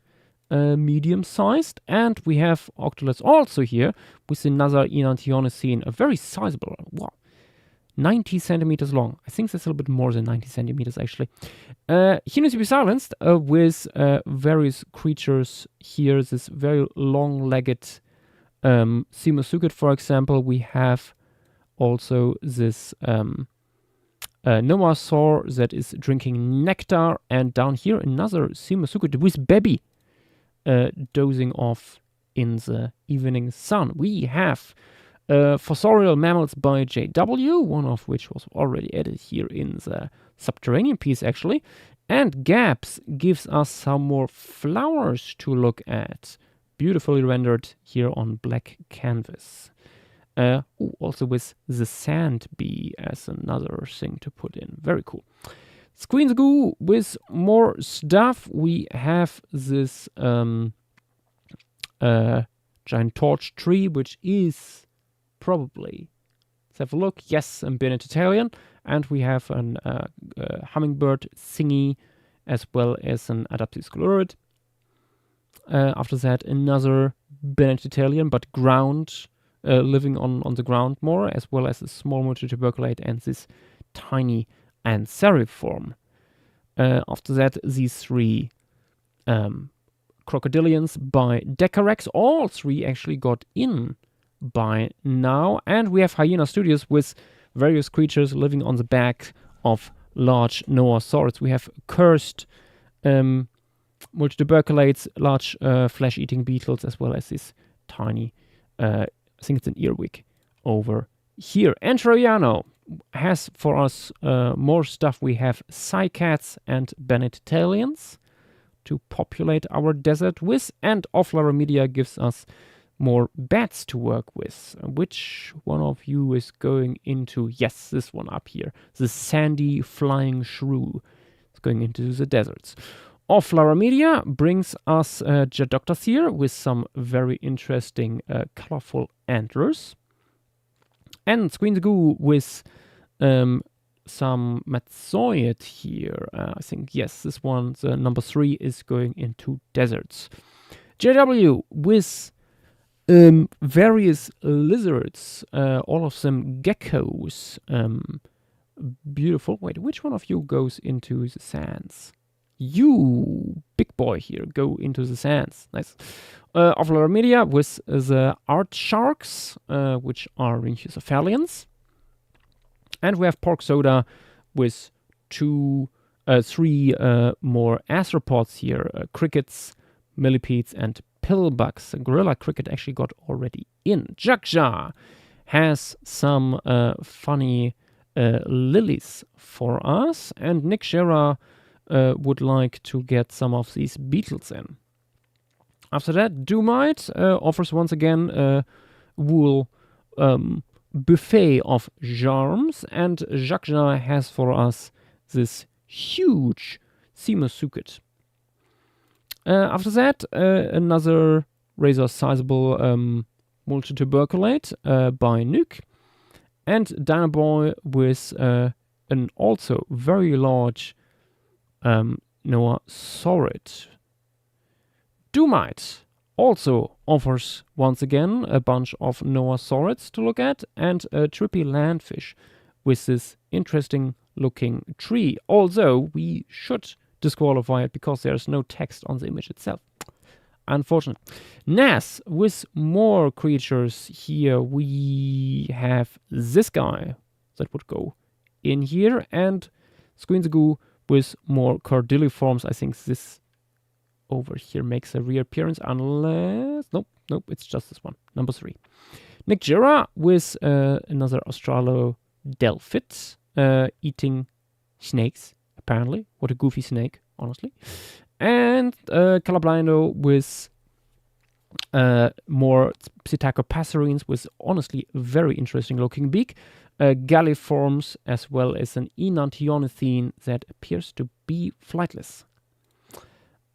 medium-sized, and we have Octolus also here with another Eantiornicine, a very sizable, wow, 90 centimeters long. I think that's a little bit more than 90 centimeters actually. He needs to be silenced with various creatures here. This very long-legged Simusuket, for example. We have also this Nomasaur that is drinking nectar, and down here another Simusuket with Baby dozing off in the evening sun. We have fossorial mammals by JW, one of which was already added here in the subterranean piece actually, and Gaps gives us some more flowers to look at, beautifully rendered here on black canvas. Also with the sand bee as another thing to put in. Very cool. Squeensgoo with more stuff. We have this giant torch tree, which is probably, let's have a look, yes, a Benedictalian. And we have an hummingbird thingy, as well as an Adaptive Sclerid. After that, another Benedictalian, but ground, living on the ground more, as well as a small multituberculate and this tiny Anseriform. After that, these 3 crocodilians by Decarex. All 3 actually got in by now. And we have Hyena Studios with various creatures living on the back of large Noasaurids. We have cursed multituberculates, large flesh-eating beetles, as well as this tiny, I think it's an earwig over here. And Troiano has for us more stuff. We have Cycads and Benedictalians to populate our desert with, and Media gives us more bats to work with. Which one of you is going into, yes, this one up here, the sandy flying shrew. It's going into the deserts. Media brings us Jadoctus here with some very interesting colorful antlers. And Squeensgoo with some Matzoid here. I think, yes, this one, the number 3, is going into deserts. JW with various lizards, all of them geckos. Beautiful. Wait, which one of you goes into the sands? You, big boy here, go into the sands. Nice. Media with the art sharks, which are Rhynchocephalians. And we have Pork Soda with 3 more arthropods here, crickets, millipedes, and pillbugs. Gorilla cricket actually got already in. Jakja has some funny lilies for us, and Nick Shera would like to get some of these beetles in. After that, Doomite offers once again a wool buffet of charms, and Jakja has for us this huge Simusuket. After that, another razor sizable multituberculate by Nuke, and Dinoboy with an also very large Noasaurid. Doomite also offers once again a bunch of Noasaurids to look at, and a trippy landfish with this interesting looking tree, although we should disqualify it because there's no text on the image itself. Unfortunate. Nas with more creatures here. We have this guy that would go in here, and Squeensgoo with more Cordilliforms. I think this over here makes a reappearance, unless... Nope, it's just this one, number 3. Nick Jira with another Australodelphid eating snakes, apparently. What a goofy snake, honestly. And Calablindo with more Psittacopasserines with honestly very interesting looking beak. Galliforms as well as an Enantiornithine that appears to be flightless.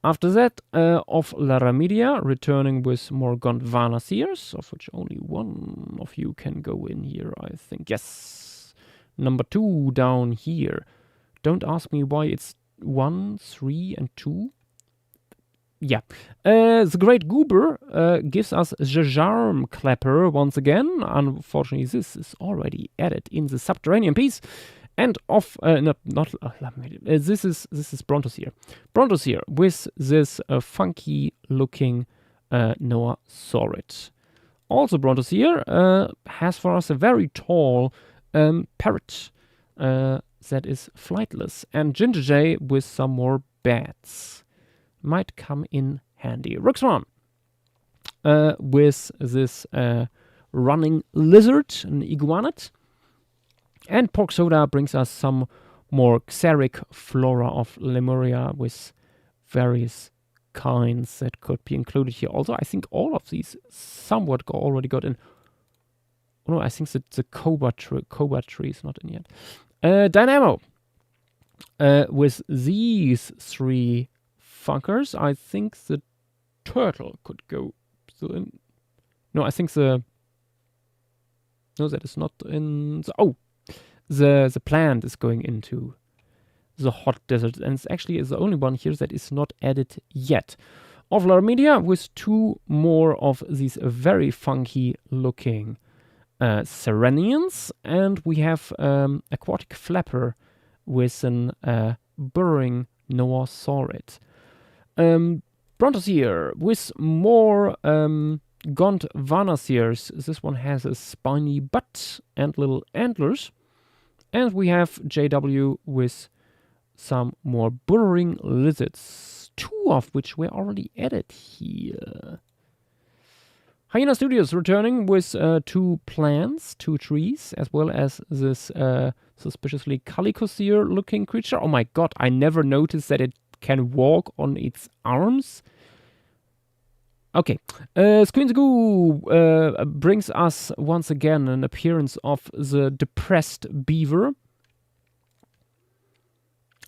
After that, of Laramedia, returning with more Gondwanasirs, of which only one of you can go in here, I think. Yes. Number 2 down here. Don't ask me why it's 1, 3, and 2. Yeah. The Great Goober gives us the Jarm Clapper once again. Unfortunately, this is already added in the Subterranean piece. And this is Brontosaur. Brontosaur with this funky looking Noah Saurid. Also Brontosaur has for us a very tall parrot that is flightless. And Ginger Jay with some more bats. Might come in handy. Ruxron with this running lizard, an iguanid. And Pork Soda brings us some more xeric flora of Lemuria with various kinds that could be included here. Also, I think all of these somewhat already got in. Oh, no, I think that the Cobra tree is not in yet. Dynamo with these 3 fuckers. I think the turtle could go still in. No, I think the... No, that is not in... The plant is going into the hot desert, and it's actually the only one here that is not added yet. Ovlar Media with 2 more of these very funky looking Serenians, and we have Aquatic Flapper with an burrowing Noah Saurid. Brontosaur with more Gondwanasirs. This one has a spiny butt and little antlers. And we have JW with some more burrowing lizards, 2 of which were already added here. Hyena Studios returning with 2 plants, 2 trees, as well as this suspiciously Calicoseer looking creature. Oh my god, I never noticed that it can walk on its arms. Okay, Squeenzagoo brings us once again an appearance of the depressed beaver.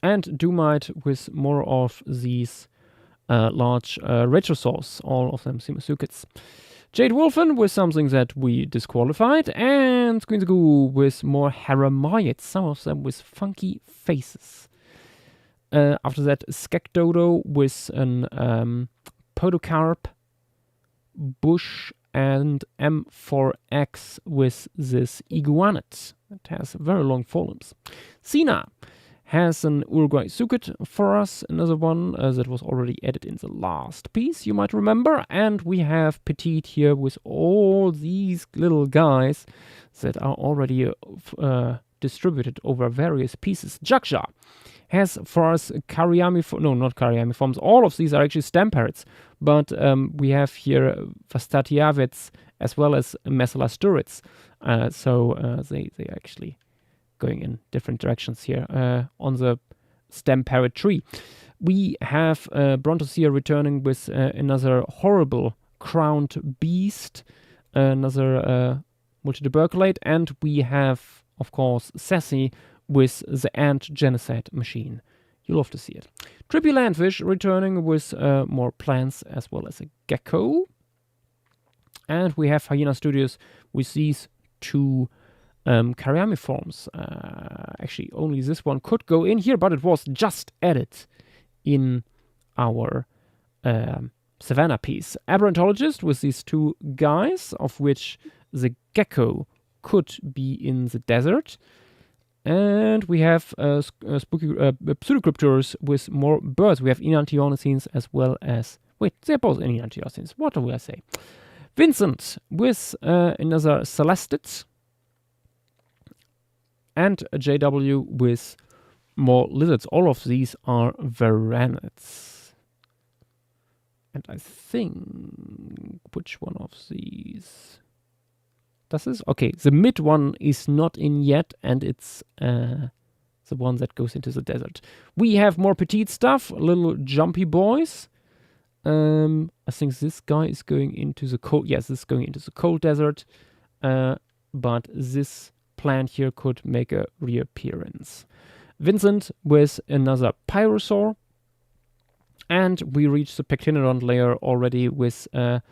And Doomite with more of these large retrosaurs, all of them Simusukids. Jade Wolfen with something that we disqualified, and Squeenzagoo with more Haramaids, some of them with funky faces. After that, Skekdodo with an Podocarp, Bush, and M4X with this iguanid. It has very long forelimbs. Sina has an Uruguay Sukid for us, another one that was already added in the last piece, you might remember. And we have Petite here with all these little guys that are already distributed over various pieces. Jaksha has for us not Kariami forms. All of these are actually stem parrots, but we have here Vastatiavets as well as Mesalasturids. So they actually going in different directions here on the stem parrot tree. We have Brontosaur returning with another horrible crowned beast, another multituberculate, and we have, of course, Sassy with the ant genocide machine. You'll love to see it. Trippy Landfish returning with more plants as well as a gecko. And we have Hyena Studios with these 2 Kariami forms. Actually, only this one could go in here, but it was just added in our Savannah piece. Aberrantologist with these 2 guys, of which the gecko could be in the desert. And we have spooky pseudocryptors with more birds. We have Enantiornithines as well as... Wait, they're both Enantiornithines. What do I say? Vincent with another Celestid. And JW with more lizards. All of these are Varanids. And I think... Which one of these... Does this? Okay, the mid one is not in yet, and it's the one that goes into the desert. We have more petite stuff, little jumpy boys. I think this guy is going into the cold. Yes, this is going into the cold desert. But this plant here could make a reappearance. Vincent with another pyrosaur. And we reach the Pectinodon layer already with the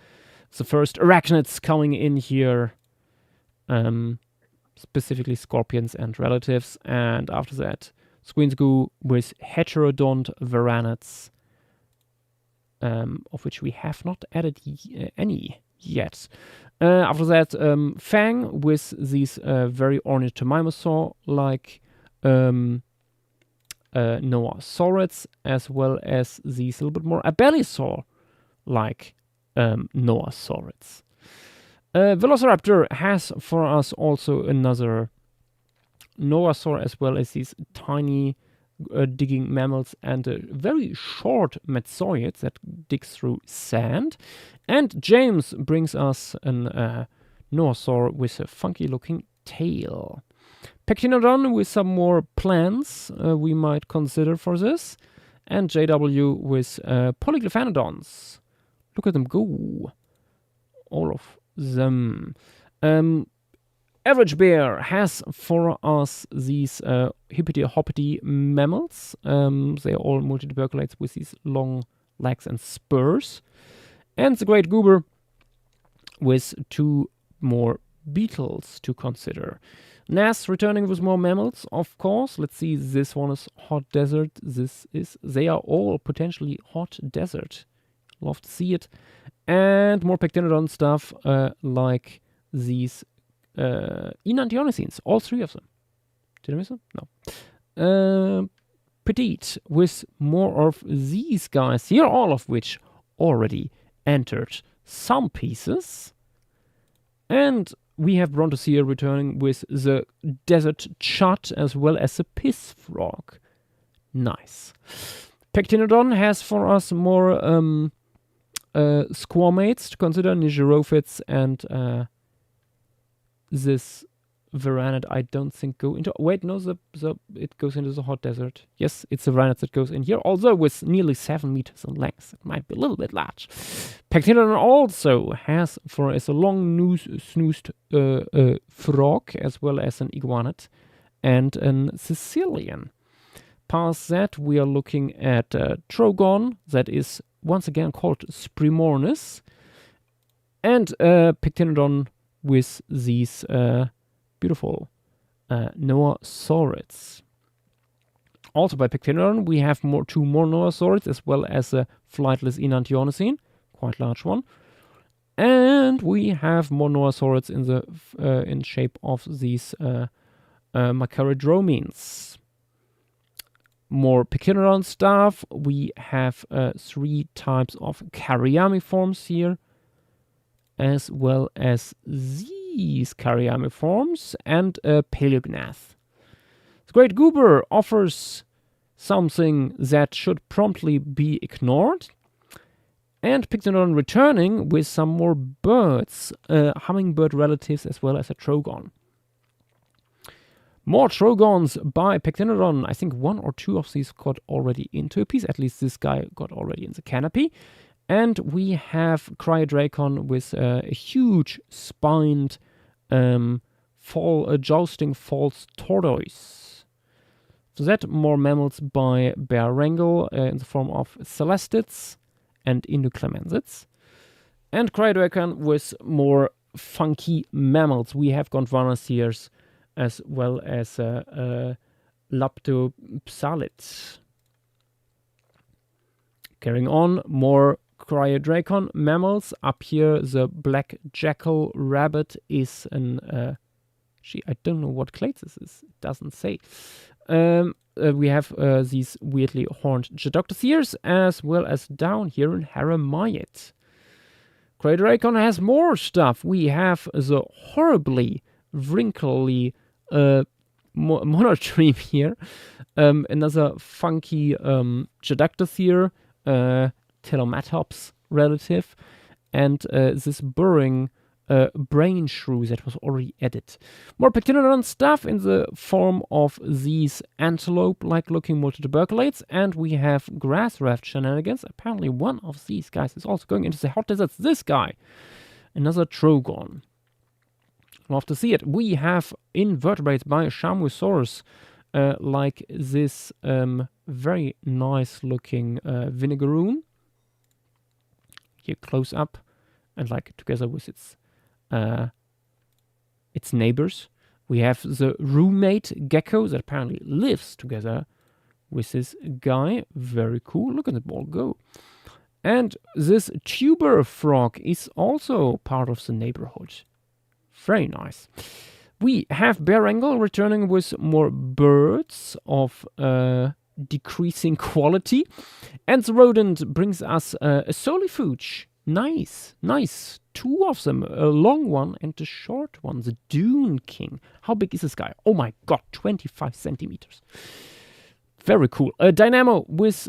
first arachnids coming in here. Specifically scorpions and relatives. And after that, Squinsgoo with heterodont varanids, of which we have not added any yet. After that, Fang with these very ornithomimosaur-like Noasaurids, as well as these a little bit more Abelisaur-like Noasaurids. Velociraptor has for us also another Noasaur, as well as these tiny digging mammals and a very short Metzoid that digs through sand. And James brings us an Noasaur with a funky looking tail. Pectinodon with some more plants we might consider for this. And JW with Polyglyphanodons. Look at them go. All of them. Average Bear has for us these hippity-hoppity mammals. They are all multituberculates with these long legs and spurs. And the Great Goober with 2 more beetles to consider. Nas returning with more mammals, of course. Let's see, this one is hot desert. They are all potentially hot desert. Love to see it. And more Pectinodon stuff like these Enantiomycines, all 3 of them. Did I miss them? No. Petite with more of these guys here, all of which already entered some pieces. And we have Brontosaur returning with the desert chut as well as the piss frog. Nice. Pectinodon has for us more squamates to consider, Nigerophytes and this Varanid I don't think go into... Wait, no, it goes into the hot desert. Yes, it's the Varanid that goes in here, although with nearly 7 meters in length. It might be a little bit large. Pectinodon also has for us a long-snoozed frog, as well as an iguanid and an Sicilian. Past that, we are looking at Trogon, that is once again called Sprimornis, and Pectinodon with these beautiful Noasaurids. Also by Pectinodon, we have 2 more Noasaurids, as well as a flightless Enantiomycine, quite large one. And we have more Noasaurids in the in shape of these Macarodromines. More Pectinodon stuff. We have 3 types of Cariamiforms here, as well as these Cariamiforms and Paleognath. The Great Goober offers something that should promptly be ignored. And Pectinodon returning with some more birds, hummingbird relatives, as well as a Trogon. More Trogons by Pectinodon. I think 1 or 2 of these got already into a piece. At least this guy got already in the canopy. And we have Cryodracon with a huge spined jousting false tortoise. So that more mammals by Bear Wrangle in the form of Celestids and Indoclemensids. And Cryodracon with more funky mammals. We have Gondwanaseers as well as Laptopsalid. Carrying on, more Cryodracon mammals. Up here, the black jackal rabbit is an... I don't know what clade this is. It doesn't say. We have these weirdly horned Geodoctosaurs, as well as down here in Haramyid. Cryodracon has more stuff. We have the horribly wrinkly Monotremes here. Another funky Geodoctosaur, Telomatops relative, and this burrowing brain shrew that was already added. More pectinodon stuff in the form of these antelope-like looking multituberculates, and we have grass raft shenanigans. Apparently one of these guys is also going into the hot deserts. This guy, another Trogon. Love to see it. We have invertebrates by Shamusaurus, like this very nice looking Vinegaroon. Here close up, and like together with its neighbors. We have the roommate gecko that apparently lives together with this guy. Very cool. Look at the ball go. And this tuber frog is also part of the neighborhood. Very nice. We have Bear Angle returning with more birds of decreasing quality. And the rodent brings us a solifuge. Nice, nice. Two of them, a long one and a short one, the Dune King. How big is this guy? Oh my god, 25 centimeters. Very cool. A Dynamo with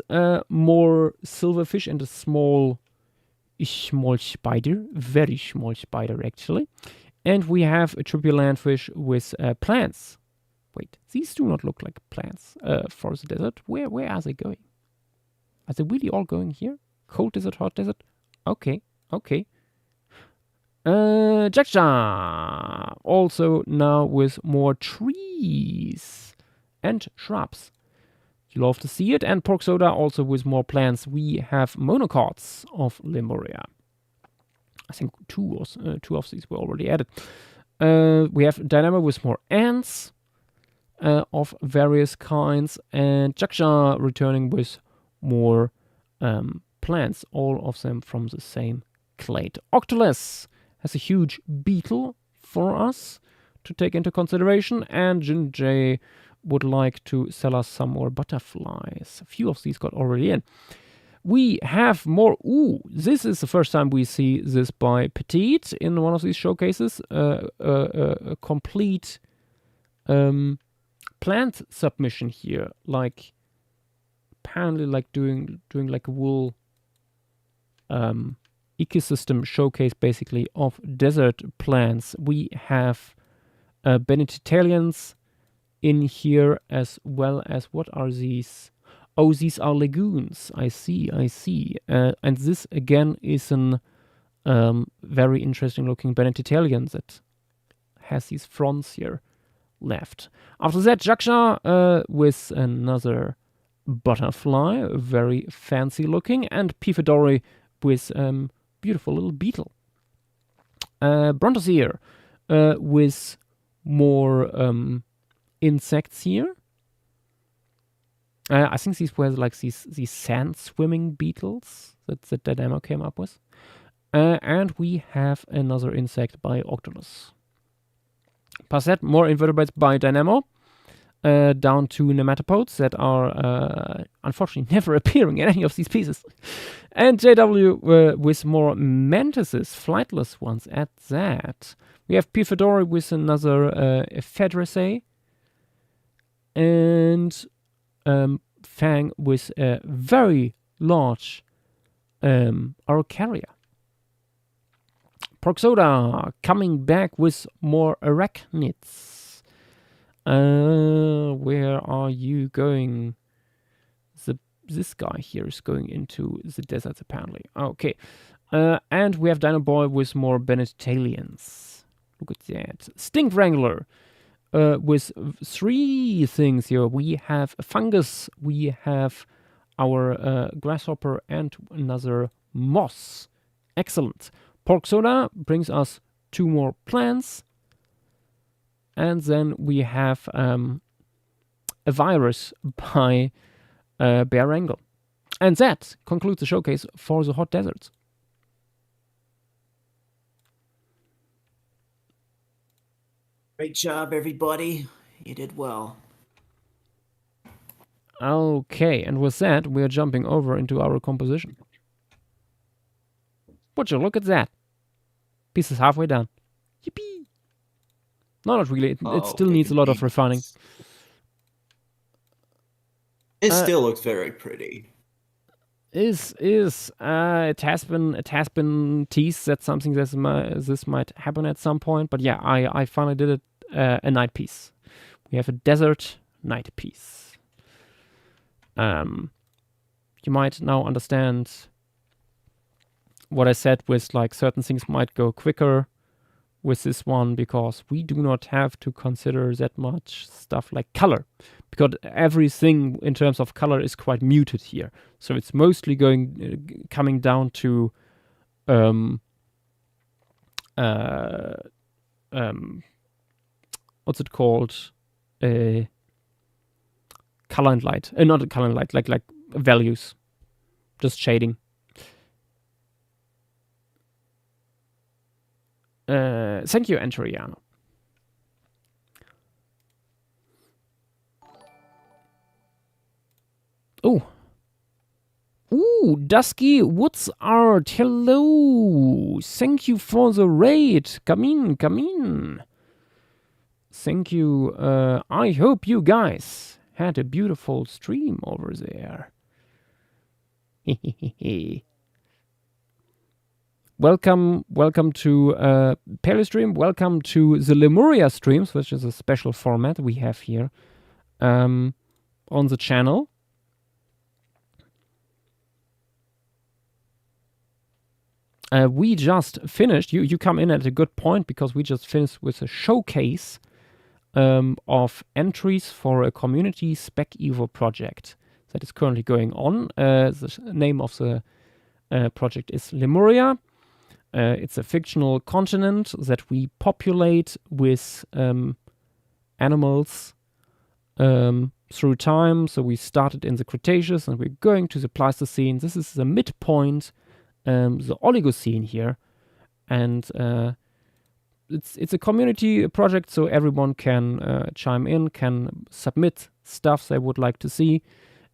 more silverfish and a small spider. Very small spider, actually. And we have a triple landfish with plants. Wait, these do not look like plants for the desert. Where are they going? Are they really all going here? Cold desert, hot desert? Okay, okay. Joschua, also now with more trees and shrubs. You love to see it. And Pork Soda also with more plants. We have monocots of Lemuria. I think two of these were already added. We have Dynamo with more ants of various kinds. And Joschua returning with more plants, all of them from the same clade. Octolus has a huge beetle for us to take into consideration, and Jinjay would like to sell us some more butterflies. A few of these got already in. We have more. Ooh, this is the first time we see this by Petite in one of these showcases. A complete plant submission here, like apparently like doing like a wool ecosystem showcase basically of desert plants. We have Benedictalians in here, as well as, what are these? Oh, these are lagoons. I see. And this again is an very interesting looking Benedictalian that has these fronts here left. After that, Joschua with another butterfly, very fancy looking, and Pifidori with beautiful little beetle. Brontosaur with more insects here. I think these were like these sand swimming beetles that the Dynamo came up with. And we have another insect by Octolus. Past that, more invertebrates by Dynamo. Down to nematopods that are unfortunately never appearing in any of these pieces. And JW with more mantises, flightless ones at that. We have Pifidori with another Federaceae. And Fang with a very large Araucaria. Proxoda coming back with more arachnids. Where are you going? This guy here is going into the deserts, apparently. Okay. And we have Dino Boy with more Benedictalians. Look at that. Stink Wrangler with three things here. We have a fungus, we have our grasshopper, and another moss. Excellent. Pork Soda brings us two more plants. And then we have a virus by Bear Angle. And that concludes the showcase for the hot deserts. Great job, everybody. You did well. Okay, and with that, we are jumping over into our composition. Would you look at that? Piece is halfway done. Yippee! No, not really. It still needs a lot of refining. It still looks very pretty. it has been teased that something this might happen at some point. But yeah, I finally did it. A night piece. We have a desert night piece. You might now understand what I said with like certain things might go quicker with this one because we do not have to consider that much stuff like color, because everything in terms of color is quite muted here. So it's mostly coming down to what's it called? Color and light. Not a color and light, like values. Just shading. Thank you, Antoriano. Oh. Ooh, Dusky Woods Art. Hello. Thank you for the raid. Come in. Thank you. I hope you guys had a beautiful stream over there. Welcome to Palestream. Welcome to the Lemuria streams, which is a special format we have here on the channel. We just finished. You come in at a good point because we just finished with a showcase of entries for a community Spec Evo project that is currently going on. The name of the project is Lemuria. It's a fictional continent that we populate with animals through time. So we started in the Cretaceous and we're going to the Pleistocene. This is the midpoint, the Oligocene here. And it's a community project, so everyone can chime in, can submit stuff they would like to see.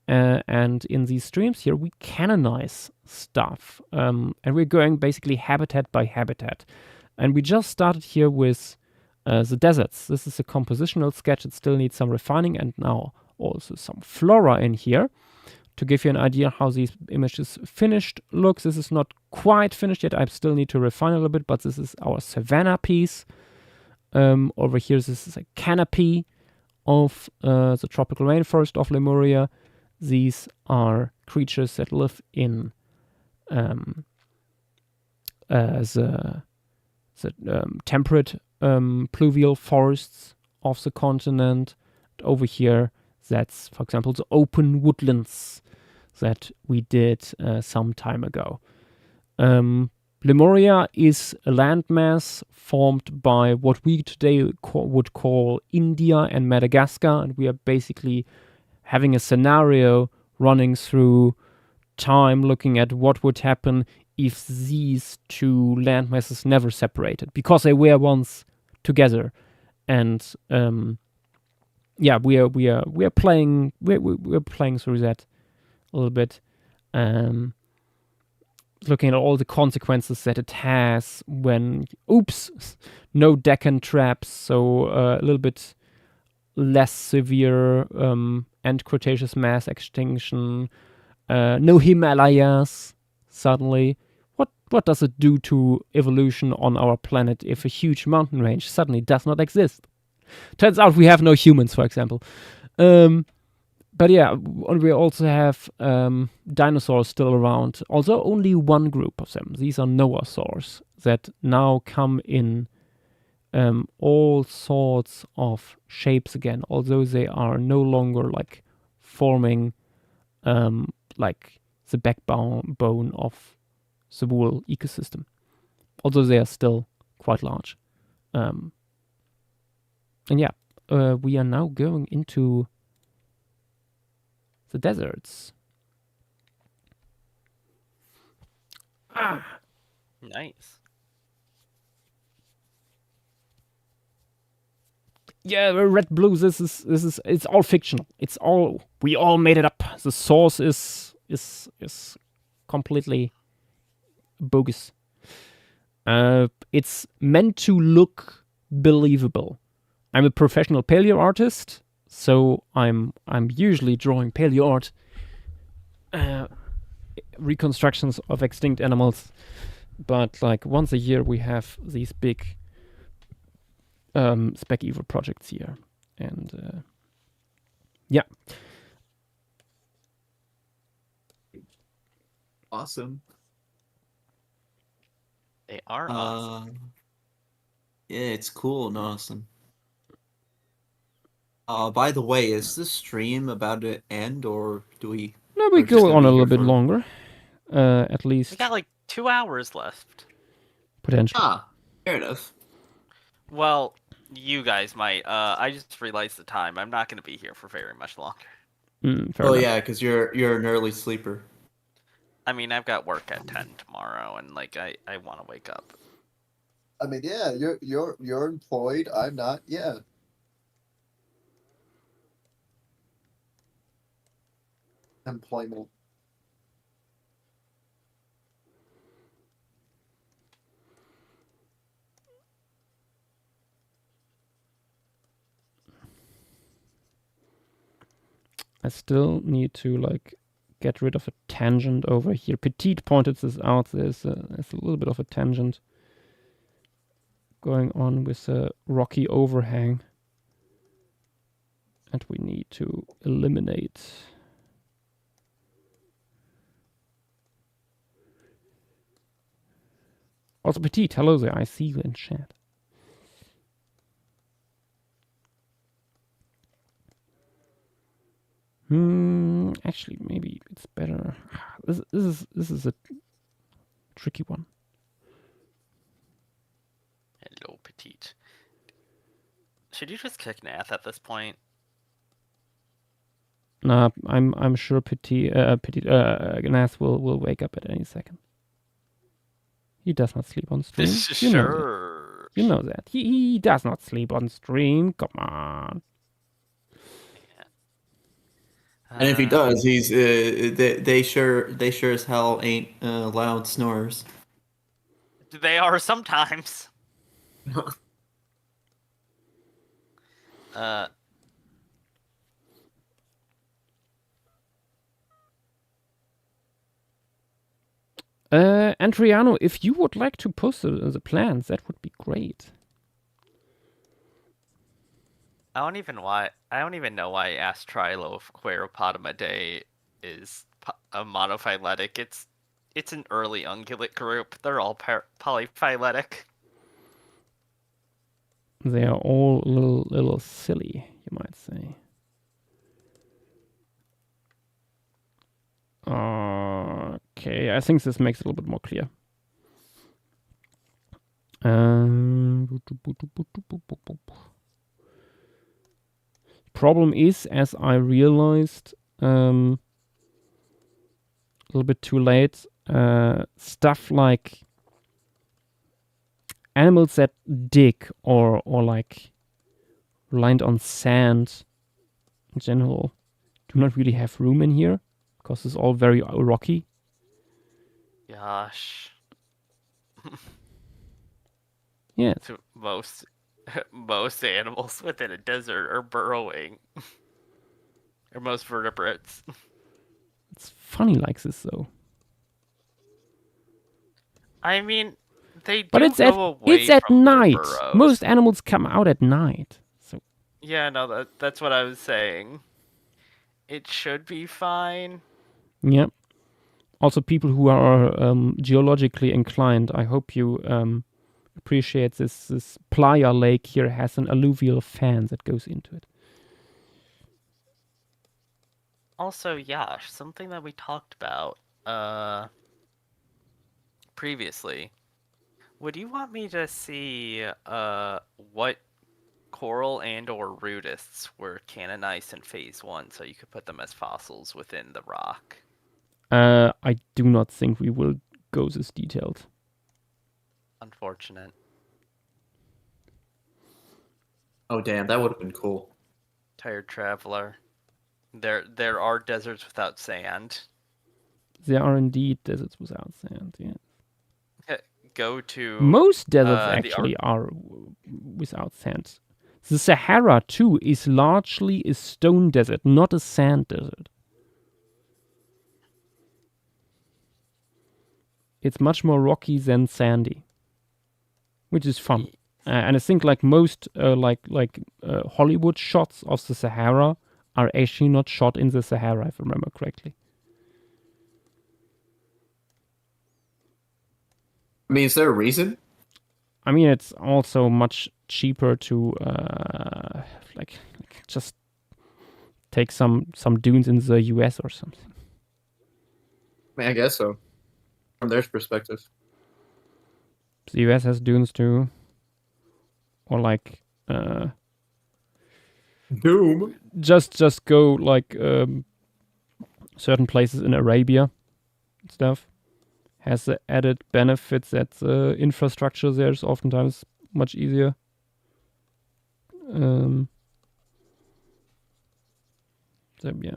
And in these streams here, we canonize stuff. And we're going basically habitat by habitat. And we just started here with the deserts. This is a compositional sketch. It still needs some refining, and now also some flora in here to give you an idea how these images finished looks. This is not quite finished yet. I still need to refine a little bit, but this is our savanna piece. Over here, this is a canopy of the tropical rainforest of Lemuria. These are creatures that live in the temperate pluvial forests of the continent. And over here, that's, for example, the open woodlands that we did some time ago. Lemuria is a landmass formed by what we today would call India and Madagascar, and we are basically having a scenario running through time, looking at what would happen if these two landmasses never separated, because they were once together. And yeah, we're playing through that a little bit, looking at all the consequences that it has when no Deccan traps, so a little bit less severe end Cretaceous mass extinction, no Himalayas suddenly. What does it do to evolution on our planet if a huge mountain range suddenly does not exist? Turns out we have no humans, for example. But yeah, we also have dinosaurs still around, although only one group of them. These are Noasaurs that now come in all sorts of shapes again, although they are no longer like forming like the backbone of the whole ecosystem, although they are still quite large. And yeah, we are now going into the deserts. Nice. Yeah, red blue. This is it's all fictional. We all made it up. The source is completely bogus. It's meant to look believable. I'm a professional paleo artist, so I'm usually drawing paleo art reconstructions of extinct animals, but like once a year we have these big Spec Evo projects here, and yeah. Awesome. They are awesome. Yeah, it's cool and awesome. By the way, is this stream about to end, or do we? No, we we're just go gonna on be a here little bit for- longer. At We least got like 2 hours left. potentially. Ah, fair enough. Well, you guys might. I just realized the time. I'm not going to be here for very much longer. Fair Oh enough. yeah, because you're an early sleeper. I mean, I've got work at 10 tomorrow, and like I want to wake up. I mean, yeah, you're employed. I'm not. Yeah. Employment. I still need to like get rid of a tangent over here. Petite pointed this out. There's a little bit of a tangent going on with a rocky overhang, and we need to eliminate. Also, Petite, hello there. I see you in chat. Actually, maybe it's better. This is a tricky one. Hello, Petite. Should you just kick Nath at this point? Nah, I'm sure Gnath will wake up at any second. He does not sleep on stream. You know that. Sure. You know that. He does not sleep on stream. Come on. And if he does, he's they sure as hell ain't loud snorers. They are sometimes. Andriano, if you would like to post the plans, that would be great. I don't even know why Astrilo of Queropodimidae is a monophyletic. It's an early ungulate group. They're all polyphyletic. They are all a little silly, you might say. Okay, I think this makes it a little bit more clear. Problem is, as I realized a little bit too late, stuff like animals that dig or like reliant on sand in general do not really have room in here because it's all very rocky. Gosh. Yeah. So most animals within a desert are burrowing. Or most vertebrates. It's funny like this though. I mean, they do But it's go away it's at from their night. burrows. Most animals come out at night. So Yeah, no, that's what I was saying. It should be fine. yeah. Also, people who are geologically inclined, I hope you appreciate this. This Playa Lake here has an alluvial fan that goes into it. Also, Yash, something that we talked about previously. Would you want me to see what coral and or rudists were canonized in phase 1 so you could put them as fossils within the rock? I do not think we will go this detailed. Unfortunate. Oh damn, that would have been cool. Tired traveler. There are deserts without sand. There are indeed deserts without sand. Yeah. Go to Most deserts actually are without sand. The Sahara too is largely a stone desert, not a sand desert. it's much more rocky than sandy, which is fun. And I think like most Hollywood shots of the Sahara are actually not shot in the Sahara, if I remember correctly. I mean, is there a reason? I mean, it's also much cheaper to like just take some dunes in the US or something. I mean, I guess so. From their perspective. The US has dunes too, or like Doom. just go like certain places in Arabia and stuff. Has the added benefits that the infrastructure there is oftentimes much easier. So yeah.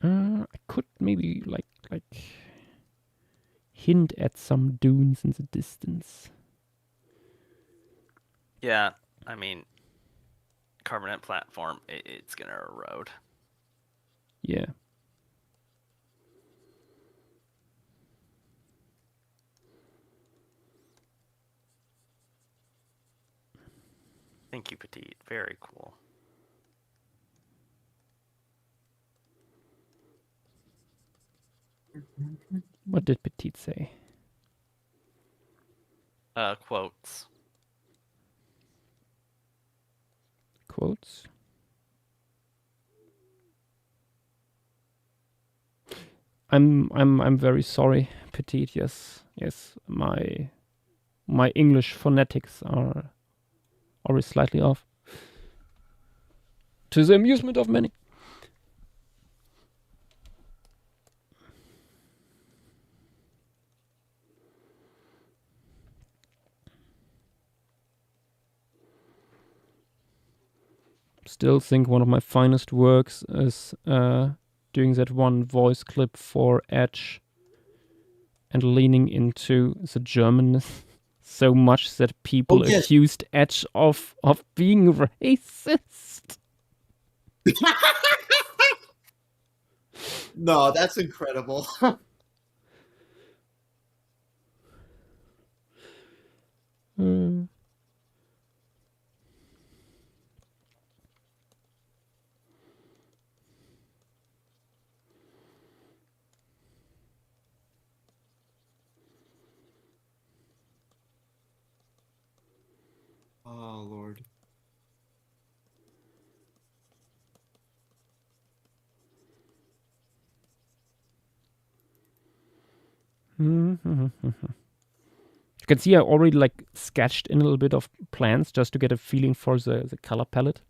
I could maybe like hint at some dunes in the distance. Yeah, I mean, carbonate platform, it's gonna erode. Yeah. Thank you, Petite. Very cool. What did Petite say? Quotes. Quotes? I'm very sorry, Petite. Yes. My English phonetics are always slightly off. To the amusement of many. Still think one of my finest works is doing that one voice clip for Edge and leaning into the Germanness so much that people accused Edge of being racist. No, that's incredible. Oh, Lord. You can see I already like sketched in a little bit of plans just to get a feeling for the color palette.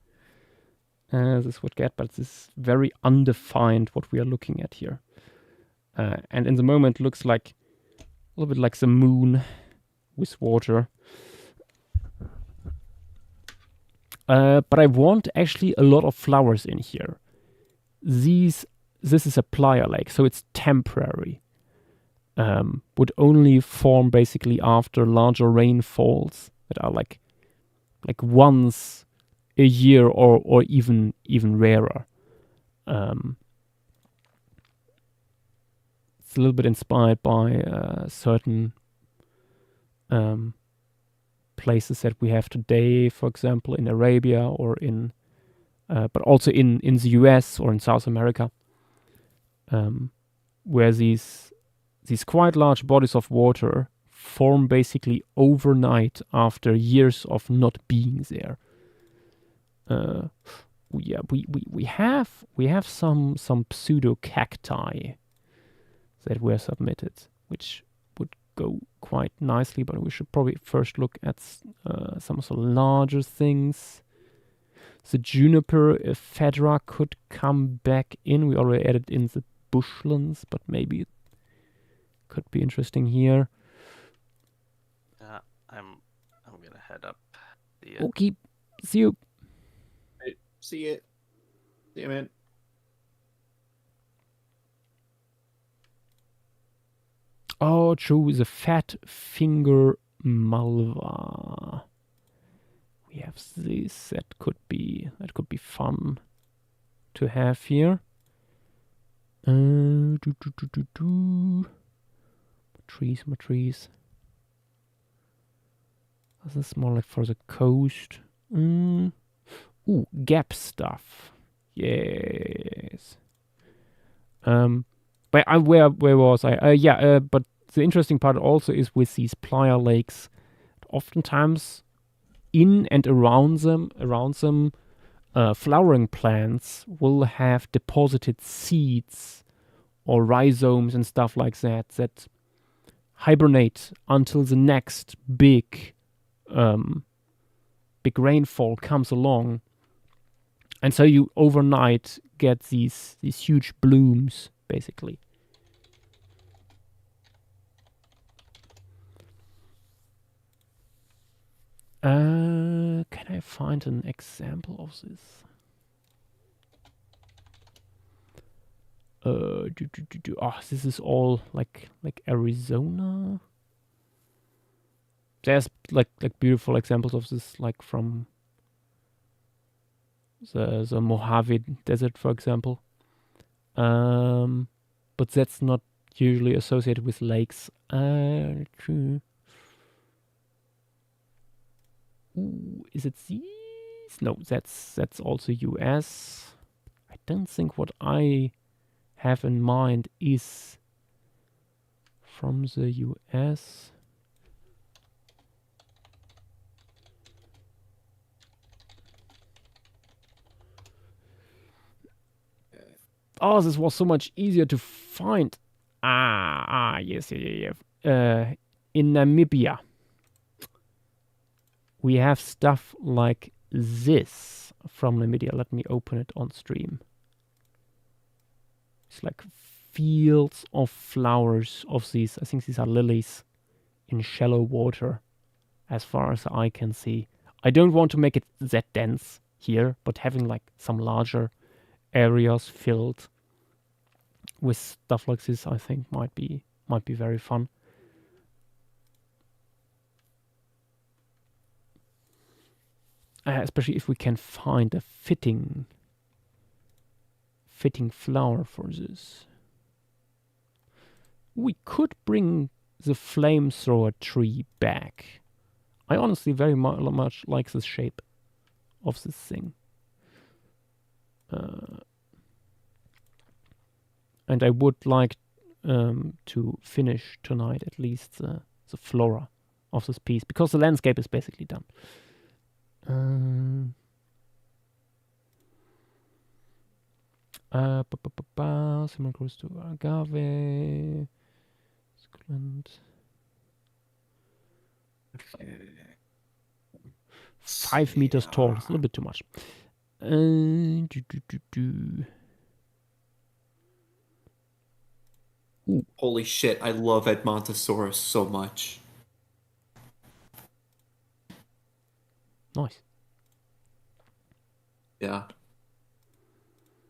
This would get, but it's very undefined what we are looking at here. And in the moment looks like a little bit like the moon with water. But I want actually a lot of flowers in here. This is a playa lake, so it's temporary. Would only form basically after larger rainfalls that are like once a year or even rarer. It's a little bit inspired by certain places that we have today, for example, in Arabia or in, but also in the US or in South America, where these quite large bodies of water form basically overnight after years of not being there. We have some pseudo cacti that were submitted, which would go quite nicely, but we should probably first look at some of the larger things. The juniper ephedra could come back in. We already added in the bushlands, but maybe it could be interesting here. I'm gonna head up. Okay, see you. See it. Damn it. Oh, true, the fat finger malva. We have this. That could be fun to have here. More trees. This is more like for the coast. Ooh, gap stuff. Yes. But where was I? But the interesting part also is with these playa lakes. Oftentimes, in and around them, flowering plants will have deposited seeds or rhizomes and stuff like that hibernate until the next big rainfall comes along, and so you overnight get these huge blooms, basically. Can I find an example of this? This is all like Arizona. There's like beautiful examples of this, like from the Mojave Desert, for example. But that's not usually associated with lakes. True. Ooh, is it these? No, that's also US. I don't think what I have in mind is from the US. Oh, this was so much easier to find. Yes. In Namibia, we have stuff like this from Namibia. Let me open it on stream. It's like fields of flowers of these. I think these are lilies in shallow water, as far as I can see. I don't want to make it that dense here, but having like some larger areas filled with stuff like this, I think might be very fun. Especially if we can find a fitting flower for this. We could bring the flamethrower tree back. I honestly very much like the shape of this thing. And I would like to finish tonight at least the flora of this piece, because the landscape is basically done. Similar grows to agave. Succulent. 5 meters tall. It's a little bit too much. Ooh. Holy shit, I love Edmontosaurus so much. Nice. Yeah.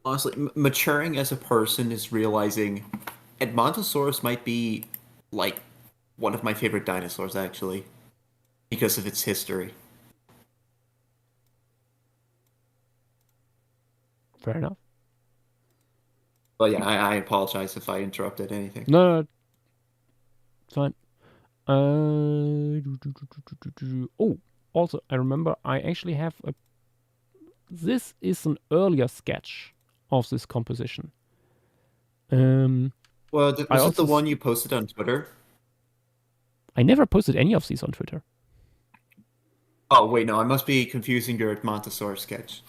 Honestly, maturing as a person is realizing Edmontosaurus might be, like, one of my favorite dinosaurs, actually, because of its history. Fair enough. But yeah, I apologize if I interrupted anything. No, fine. Oh, also, I remember I actually have a... This is an earlier sketch of this composition. Well, was it the one you posted on Twitter? I never posted any of these on Twitter. Oh, wait, no, I must be confusing your Edmontosaurus sketch.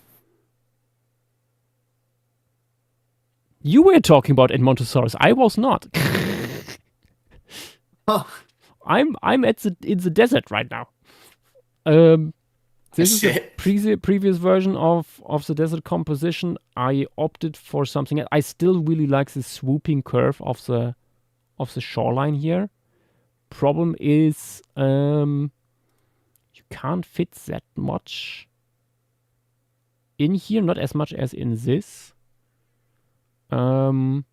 You were talking about Edmontosaurus. I was not. Huh. I'm in the desert right now. This is a previous version of the desert composition. I opted for something else. I still really like the swooping curve of the shoreline here. Problem is, you can't fit that much in here, not as much as in this. And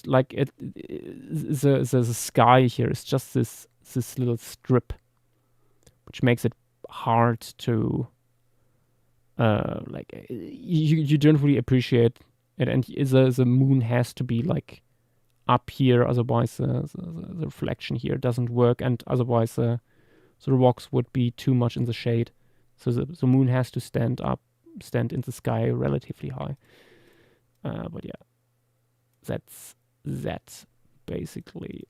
like the sky here is just this little strip, which makes it hard to like you don't really appreciate it, and the moon has to be like up here, otherwise the reflection here doesn't work, and otherwise the rocks would be too much in the shade. So the moon has to stand in the sky relatively high. But yeah, that's that basically.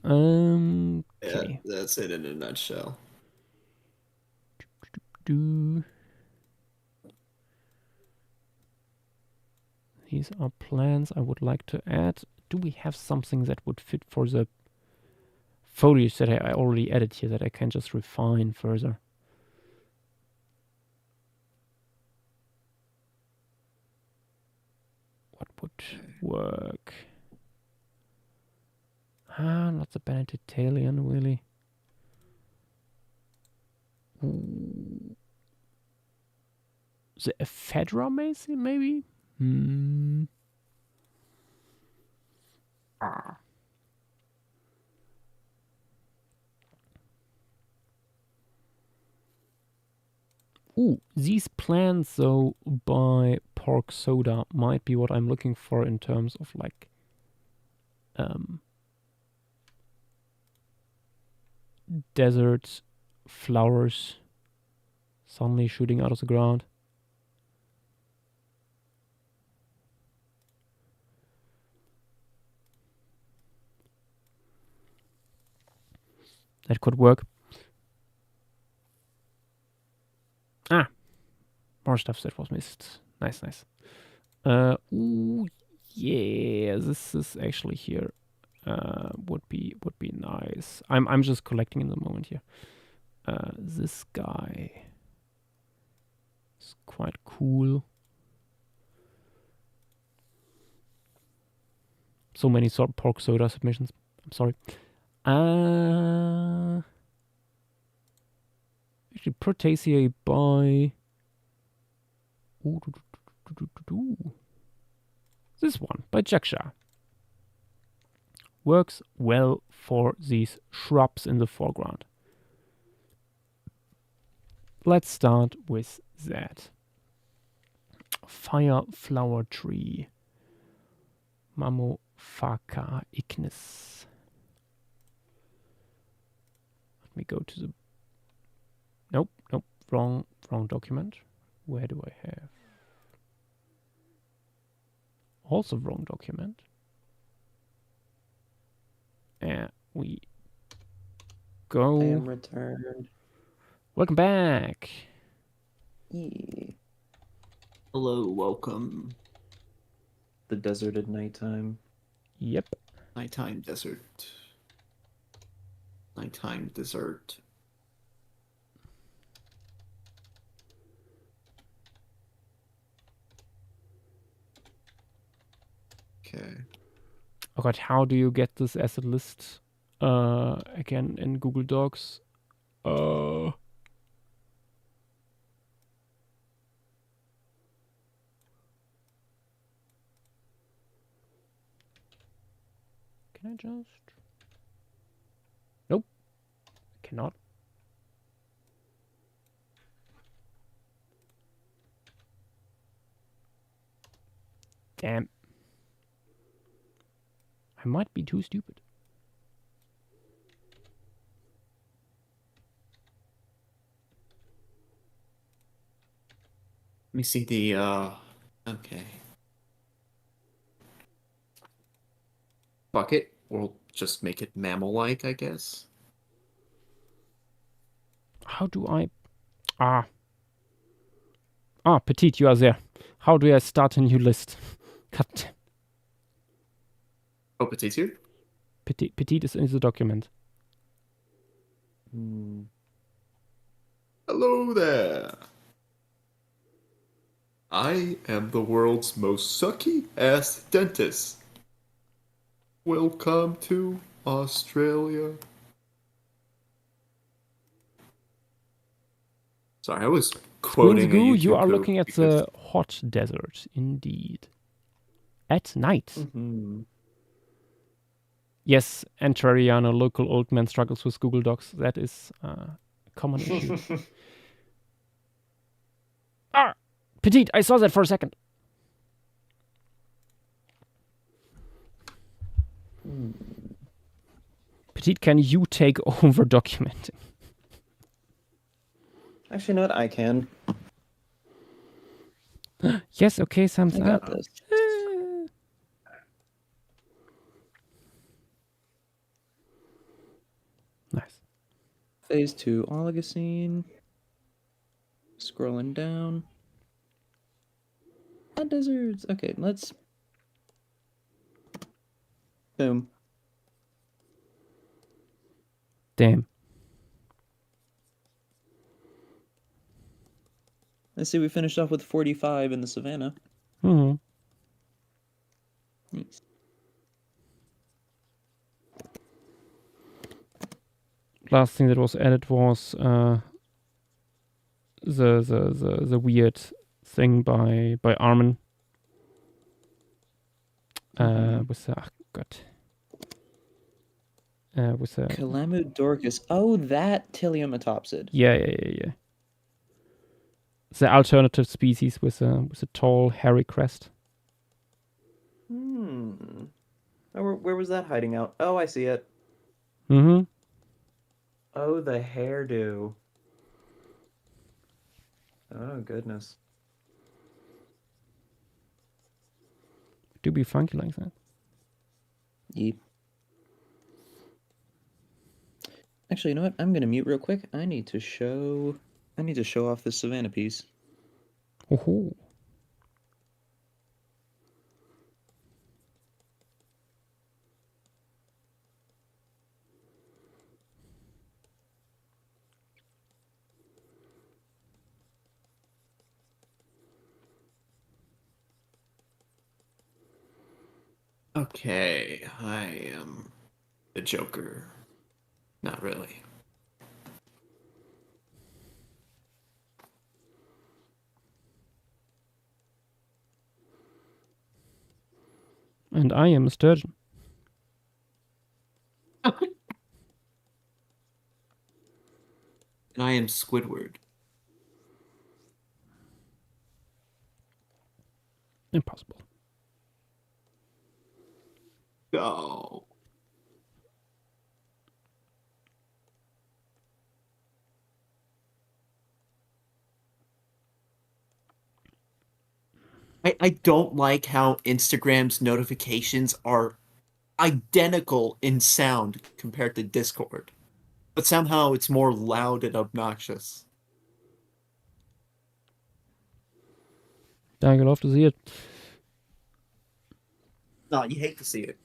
Yeah, Okay. that's it in a nutshell. These are plans I would like to add. Do we have something that would fit for the foliage that I already added here that I can just refine further? What would work? Not the Benedictalian, really. Ooh. The ephedra, maybe? Ooh, these plants, though, by Pork Soda might be what I'm looking for in terms of, like, desert flowers suddenly shooting out of the ground. That could work. More stuff that was missed. Nice. Ooh, yeah, this is actually here. Would be nice. I'm just collecting in the moment here. This guy is quite cool. So many Pork Soda submissions. I'm sorry. Actually, Proteaceae by... This one, by Joschua. Works well for these shrubs in the foreground. Let's start with that. Fire flower tree. Mammophaca ignis. Let me go to the... Nope, wrong document. Where do I have? Also wrong document. And we go. I am returned. Welcome back. Yeah. Hello, welcome. The desert at nighttime. Yep. Nighttime desert. Nighttime dessert. Okay. Oh god, how do you get this asset list again in Google Docs? Can I just... Nope. I cannot. Damn. I might be too stupid. Let me see the okay. Fuck it. We'll just make it mammal-like, I guess. How do I... Petite, you are there. How do I start a new list? God damn. Oh, Petite's here? Petite is in the document. Hello there. I am the world's most sucky-ass dentist. Welcome to Australia. Sorry, I was quoting a Spoonsgoo, YouTube you are quote looking at because- the hot desert, indeed. At night. Mhm. Yes, Antrariano, local old man struggles with Google Docs. That is a common issue. Ah! Petite, I saw that for a second. Petite, can you take over documenting? Actually, no, I can. Yes, okay, thumbs I up. got this. Nice. Phase 2 Oligocene. Scrolling down. Hot deserts. Okay, let's. Boom. Damn. Let's see, we finished off with 45 in the savannah. Hmm. Nice. Last thing that was added was the weird thing by Armin. With the with the Calamodorcus. Oh, that Tiliumatopsid. yeah. The alternative species with a tall hairy crest. Oh, where was that hiding out? Oh, I see it. Mm-hmm. Oh, the hairdo. Oh, goodness. Do be funky like that. Yep. Actually, you know what? I'm gonna mute real quick. I need to show off this savannah piece. Oh. Okay, I am the Joker. Not really. And I am a sturgeon. And I am Squidward. Impossible. Go. I don't like how Instagram's notifications are identical in sound compared to Discord. But somehow it's more loud and obnoxious. I love to see it. No, you hate to see it.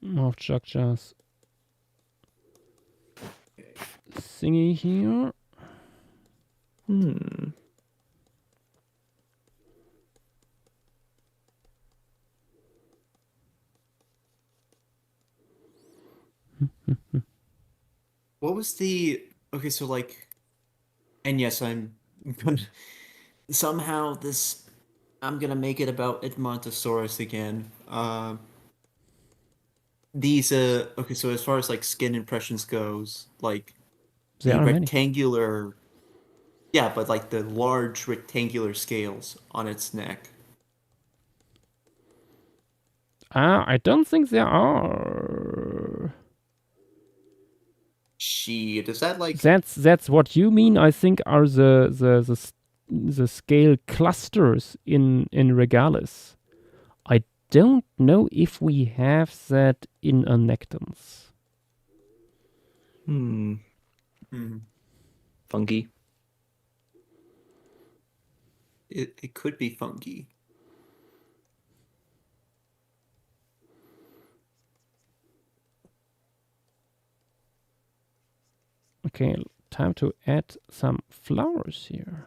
More Chukcha's thingy here. What was the okay? So like, and yes, I'm gonna somehow this. I'm gonna make it about Edmontosaurus again. These okay. So as far as like skin impressions goes, like There the are many. rectangular, yeah, but like the large rectangular scales on its neck. I don't think there are. Shit, is that like? That's what you mean. I think are the scale clusters in Regalis. I don't know if we have that in Anectons. Funky. it could be funky. Okay, time to add some flowers here.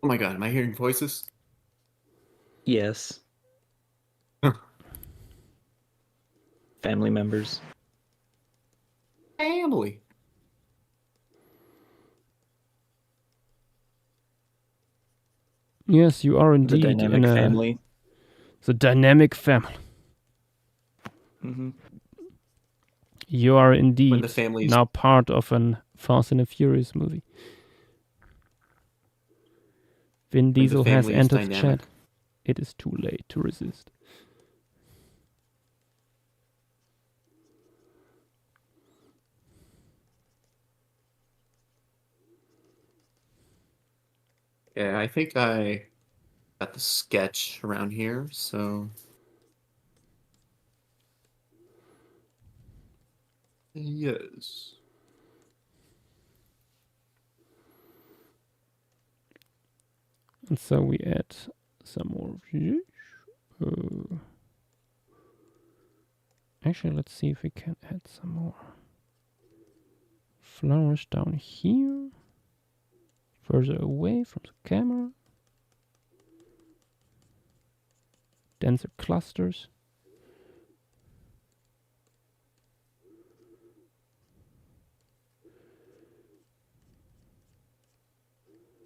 Oh my god, am I hearing voices? Yes. Family members. Family. Yes, you are The indeed dynamic in family. the dynamic family. Mm-hmm. You are When indeed the family's now part of an Fast and the Furious movie. Vin when the Diesel has family is entered the dynamic. chat. It is too late to resist. Yeah, I think I got the sketch around here, so yes. And so we add some more. Actually, let's see if we can add some more flowers down here, further away from the camera. Denser clusters.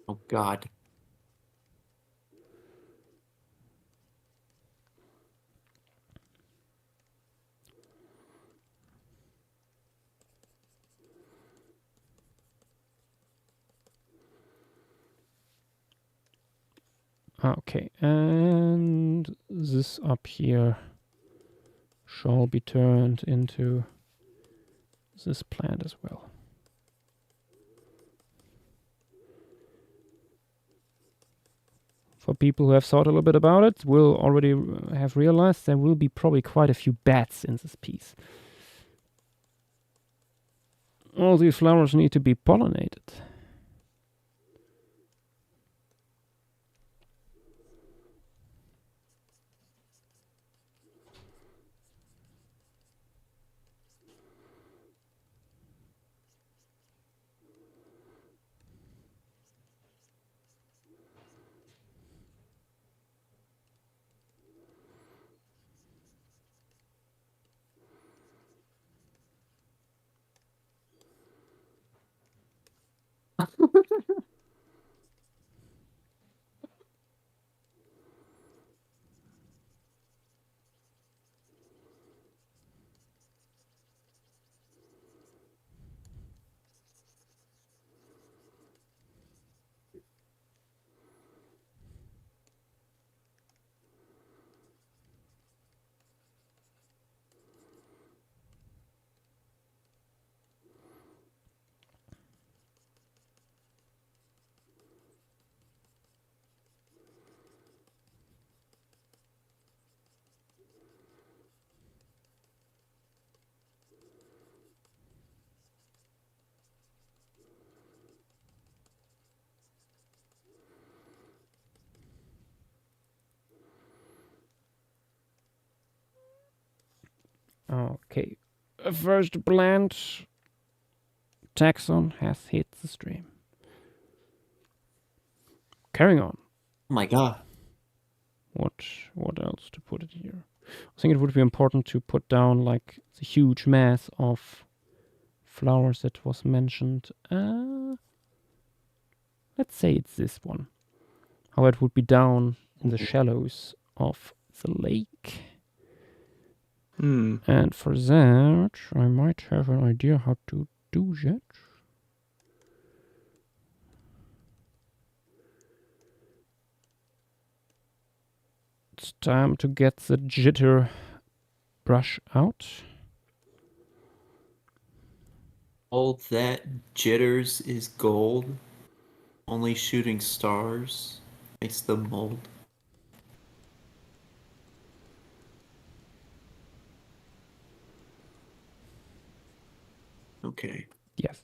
Oh god. Okay, and this up here shall be turned into this plant as well. For people who have thought a little bit about it, will already have realized there will be probably quite a few bats in this piece. All these flowers need to be pollinated. Okay, first plant taxon has hit the stream. Carrying on. Oh my god. What else to put it here? I think it would be important to put down like the huge mass of flowers that was mentioned. Let's say it's this one. How it would be down in the shallows of the lake. And for that, I might have an idea how to do that. It's time to get the jitter brush out. All that jitters is gold. Only shooting stars makes them mold. Okay. Yes.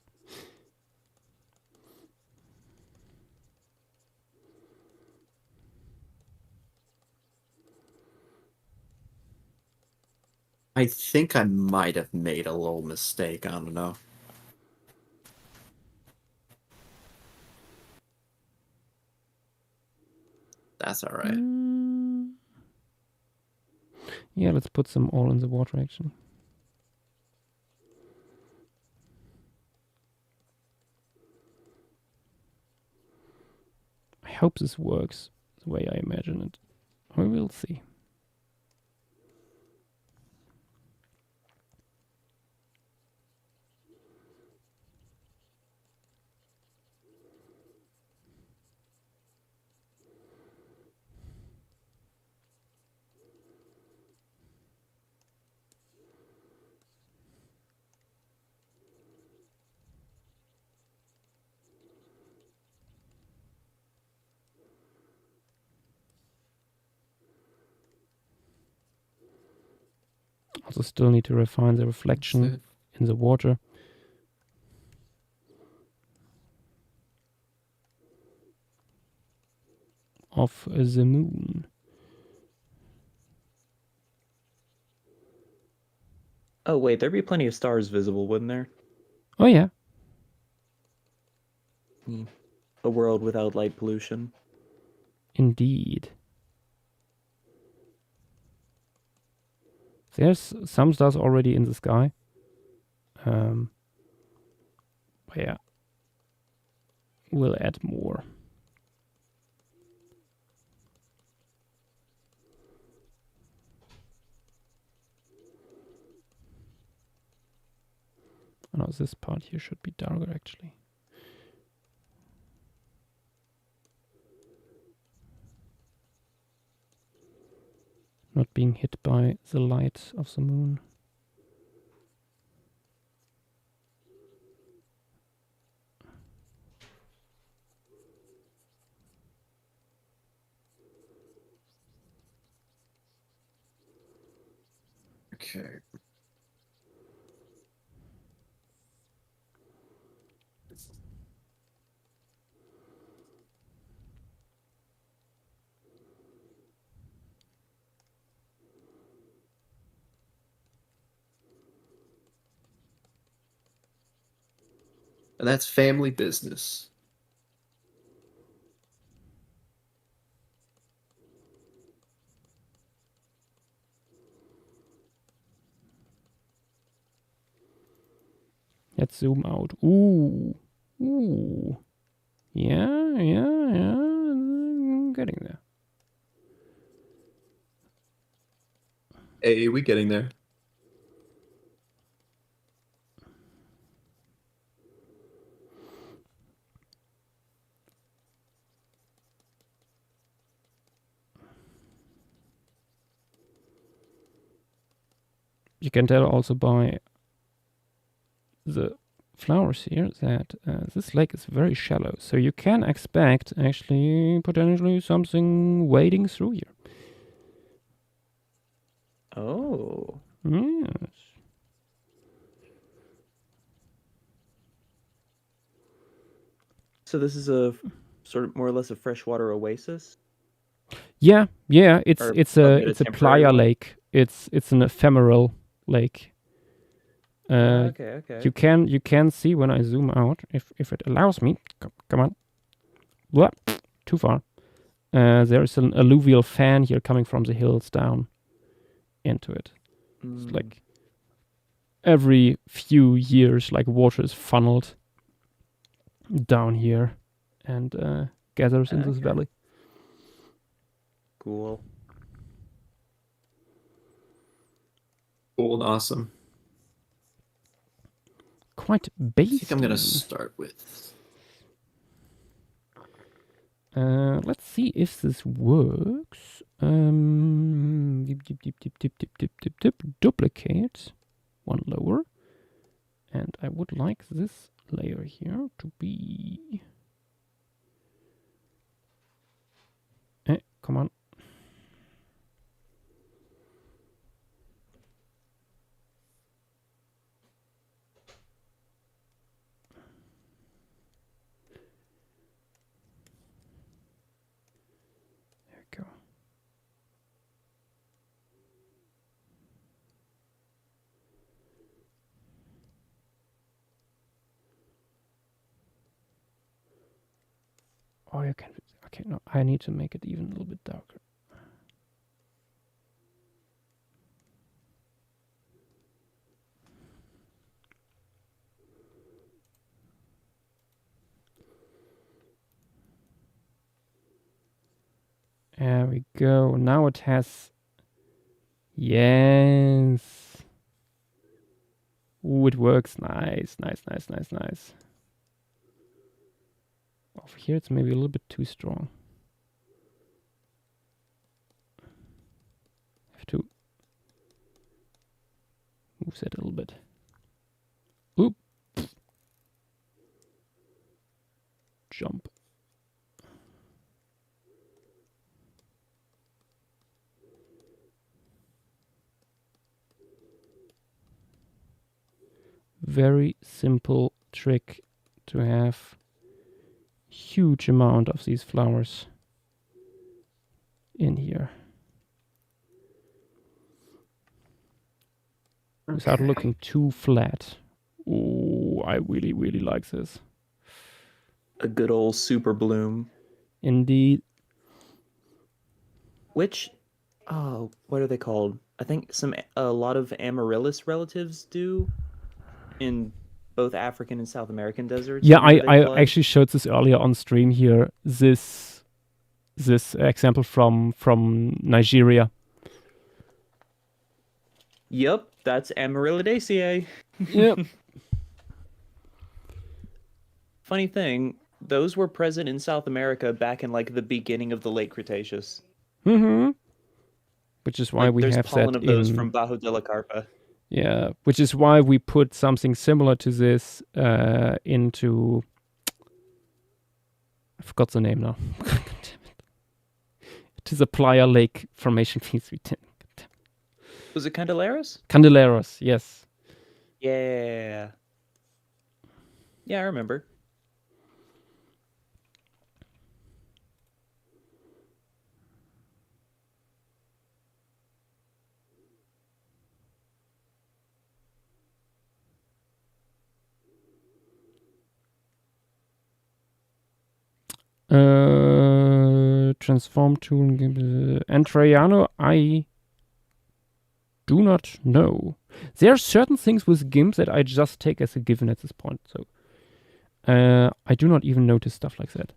I think I might have made a little mistake. I don't know. That's all right. Yeah, let's put them all in the water actually. I hope this works the way I imagine it. We will see. Also still need to refine the reflection in the water. Of the moon. Oh wait, there'd be plenty of stars visible, wouldn't there? Oh yeah. A world without light pollution. Indeed. There's some stars already in the sky. But yeah. We'll add more. Oh, no, this part here should be darker actually. Not being hit by the light of the moon. Okay. And that's family business. Let's zoom out. Ooh. Ooh. Yeah. Getting there. Hey, we getting there. You can tell also by the flowers here that this lake is very shallow. So you can expect actually potentially something wading through here. Oh. Yes. So this is a sort of more or less a freshwater oasis? Yeah. It's Or it's a a bit of it's a temporary playa one? lake. It's an ephemeral lake. Okay. You can see when I zoom out if it allows me. Come on. Blah, too far. There is an alluvial fan here coming from the hills down into it. It's like every few years, like water is funneled down here and gathers in this Okay. valley. Cool. Cool and awesome. Quite I basic. think I'm gonna start with. Let's see if this works. Dip, duplicate one lower and I would like this layer here to be... come on. There we go. Oh, you can... Okay, no, I need to make it even a little bit darker. There we go. Now it has... Yes. Ooh, it works. Nice, nice, nice, nice, nice. Over here, it's maybe a little bit too strong. Have to move that a little bit. Oop. Jump. Very simple trick to have huge amount of these flowers in here without looking too flat. Oh, I really, really like this. A good old super bloom. Indeed. Which, what are they called? I think a lot of amaryllis relatives do in both African and South American deserts. Yeah, whenever they I flood. actually showed this earlier on stream here. This example from Nigeria. Yep, that's Amaryllidaceae. Yep. Funny thing, those were present in South America back in like the beginning of the late Cretaceous. Mm-hmm. Which is why Like, we there's have pollen that of those in... from Bajo de la Carpa. Yeah, which is why we put something similar to this into... I forgot the name now. God damn it. It is a Playa Lake formation piece we did. Was it Candelaris? Candeleros, yes. Yeah. Yeah, I remember. Transform tool. Antraiano, I do not know. There are certain things with GIMP that I just take as a given at this point. So I do not even notice stuff like that.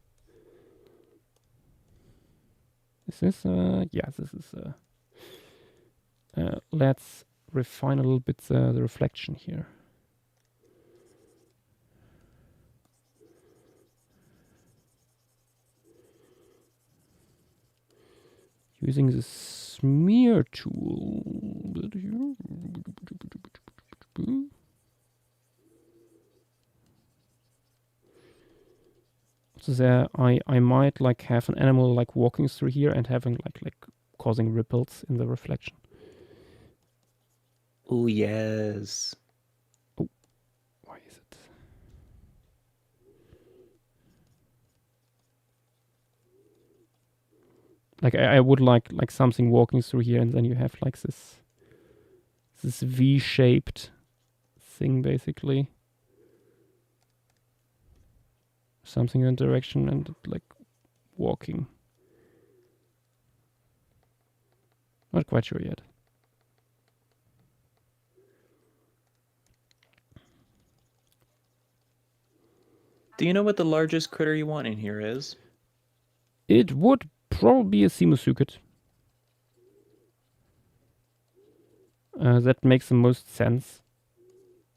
Is this? Yeah, this is. Let's refine a little bit the reflection here. Using the smear tool. So there, I might like have an animal like walking through here and having like causing ripples in the reflection. Oh yes. Oh, why is it? Like I would like something walking through here, and then you have like this V-shaped thing basically. Something in direction and like walking. Not quite sure yet. Do you know what the largest critter you want in here is? It would probably be a Simusuket. That makes the most sense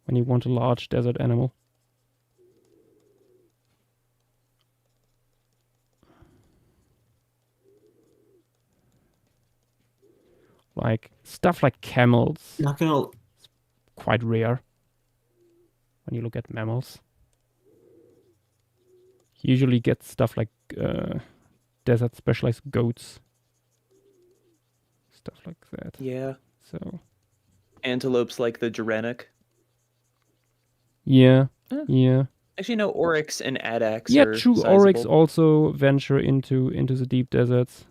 when you want a large desert animal. Like stuff like camels, Not gonna quite rare. when you look at mammals. You usually get stuff like desert specialized goats. Stuff like that. Yeah. So Antelopes like the Gerenic. yeah, Eh. yeah. Actually, no, Oryx and Adax Yeah, are true. sizable. Oryx also venture into the deep deserts.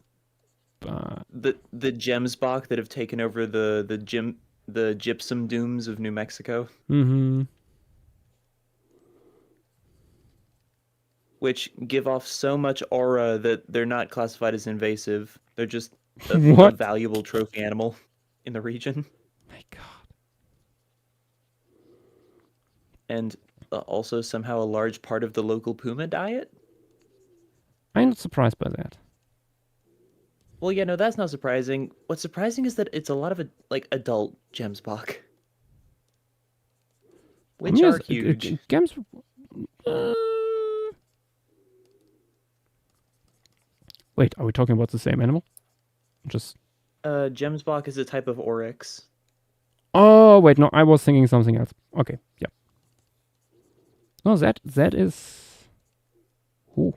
But The Gemsbach that have taken over the gypsum dunes of New Mexico, which give off so much aura that they're not classified as invasive. They're just a What? valuable trophy animal in the region. My God. And also somehow a large part of the local puma diet. I'm not surprised by that. Well, yeah, no, that's not surprising. What's surprising is that it's a lot of adult Gemsbach, which Yes, are huge. Gems. Wait, are we talking about the same animal? Just. Gemsbach is a type of oryx. Oh wait, no, I was thinking something else. Okay, yeah. No, that is. Who?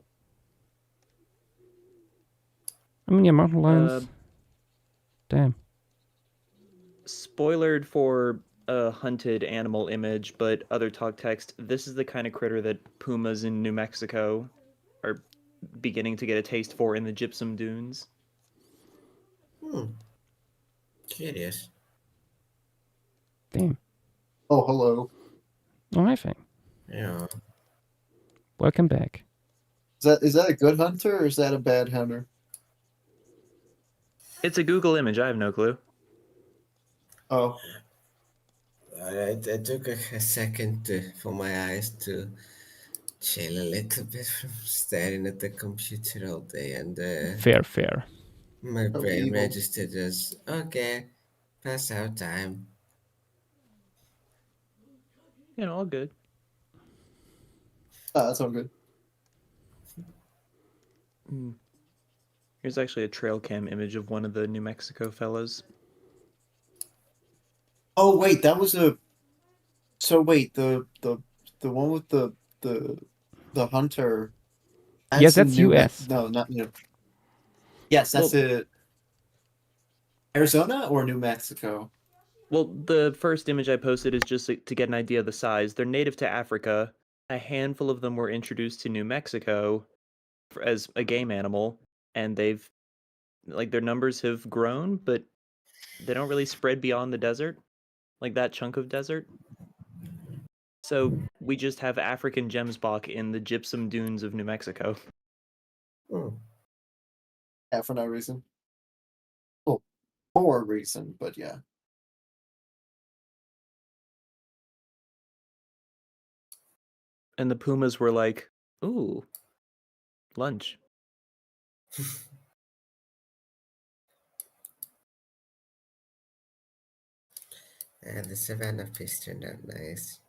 I mean, yeah, mountain lions. Damn. Spoilered for a hunted animal image, but other talk text. This is the kind of critter that pumas in New Mexico are beginning to get a taste for in the gypsum dunes. Curious. Damn. Oh, hello. Oh, hi, Fang. Yeah. Welcome back. Is that a good hunter or is that a bad hunter? It's a Google image. I have no clue. Oh, It took a second for my eyes to chill a little bit from staring at the computer all day, and Fair. my Oh, brain evil. registered as okay, pass out time. You know, all good. that's all good. Here's actually a trail cam image of one of the New Mexico fellows. Oh wait, that was a. So wait, the one with the hunter. Yes, that's in New US. No, not New. Yes, that's Arizona or New Mexico. Well, the first image I posted is just to get an idea of the size. They're native to Africa. A handful of them were introduced to New Mexico as a game animal, and they've, their numbers have grown, but they don't really spread beyond the desert, like that chunk of desert. So we just have African gemsbok in the gypsum dunes of New Mexico. Yeah, for no reason. Well, for a reason, but yeah. And the pumas were like, ooh, lunch. And the savannah fish turned out nice.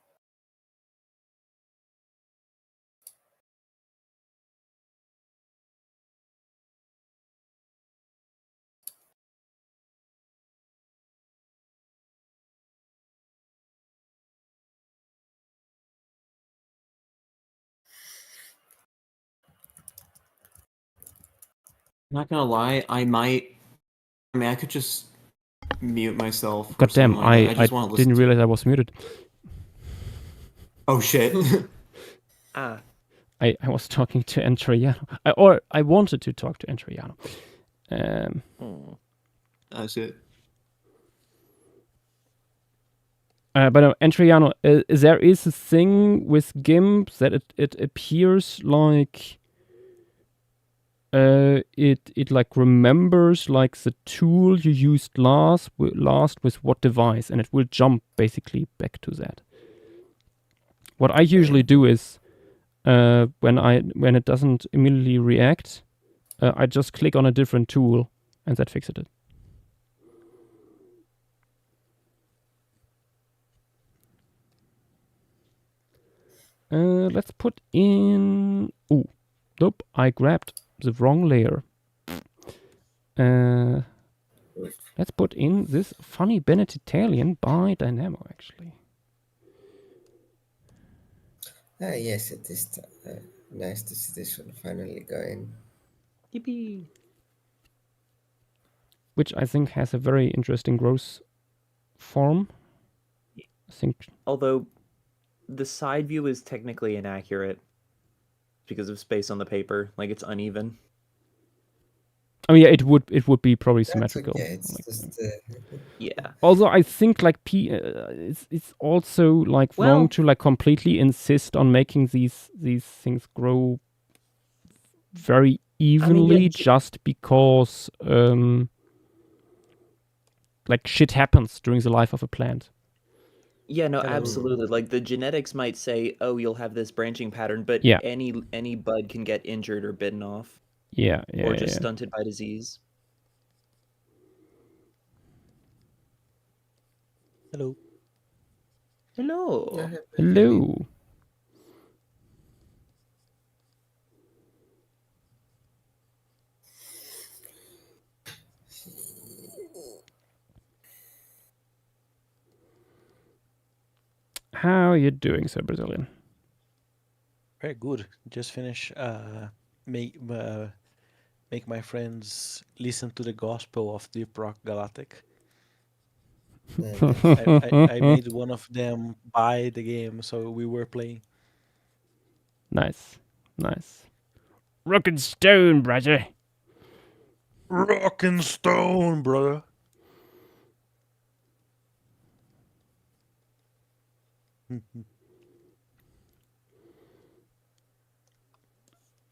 Not gonna lie, I mean, I could just mute myself. or God damn, something like that. I just want to listen. didn't realize I was muted. Oh shit. Ah. I was talking to Entriano. I wanted to talk to Entriano. That's it. But no, Entriano, there is a thing with GIMP that it appears like it like remembers like the tool you used last with what device, and it will jump basically back to that. What I usually do is when it doesn't immediately react, I just click on a different tool and that fixes it. Let's put in. Ooh, nope! I grabbed the wrong layer. Let's put in this funny Bennett Italian by Dynamo actually. Yes, it is nice to see this one finally going. Yippee! Which I think has a very interesting growth form. I think. Although the side view is technically inaccurate because of space on the paper, like it's uneven. Oh yeah, it would be probably That's symmetrical. okay. It's like, just Yeah. Also, I think like it's also like Well- wrong to like completely insist on making these things grow very evenly just because like shit happens during the life of a plant. Yeah, no, Kind of- absolutely. Like the genetics might say, "Oh, you'll have this branching pattern," but Yeah. any bud can get injured or bitten off, Yeah, or just stunted by disease. Hello. Hello. Hello. How are you doing, Sir Brazilian? Very good. Just finish make my friends listen to the gospel of Deep Rock Galactic. I made one of them buy the game, so we were playing. Nice. Rock and stone, brother. Rock and stone, brother.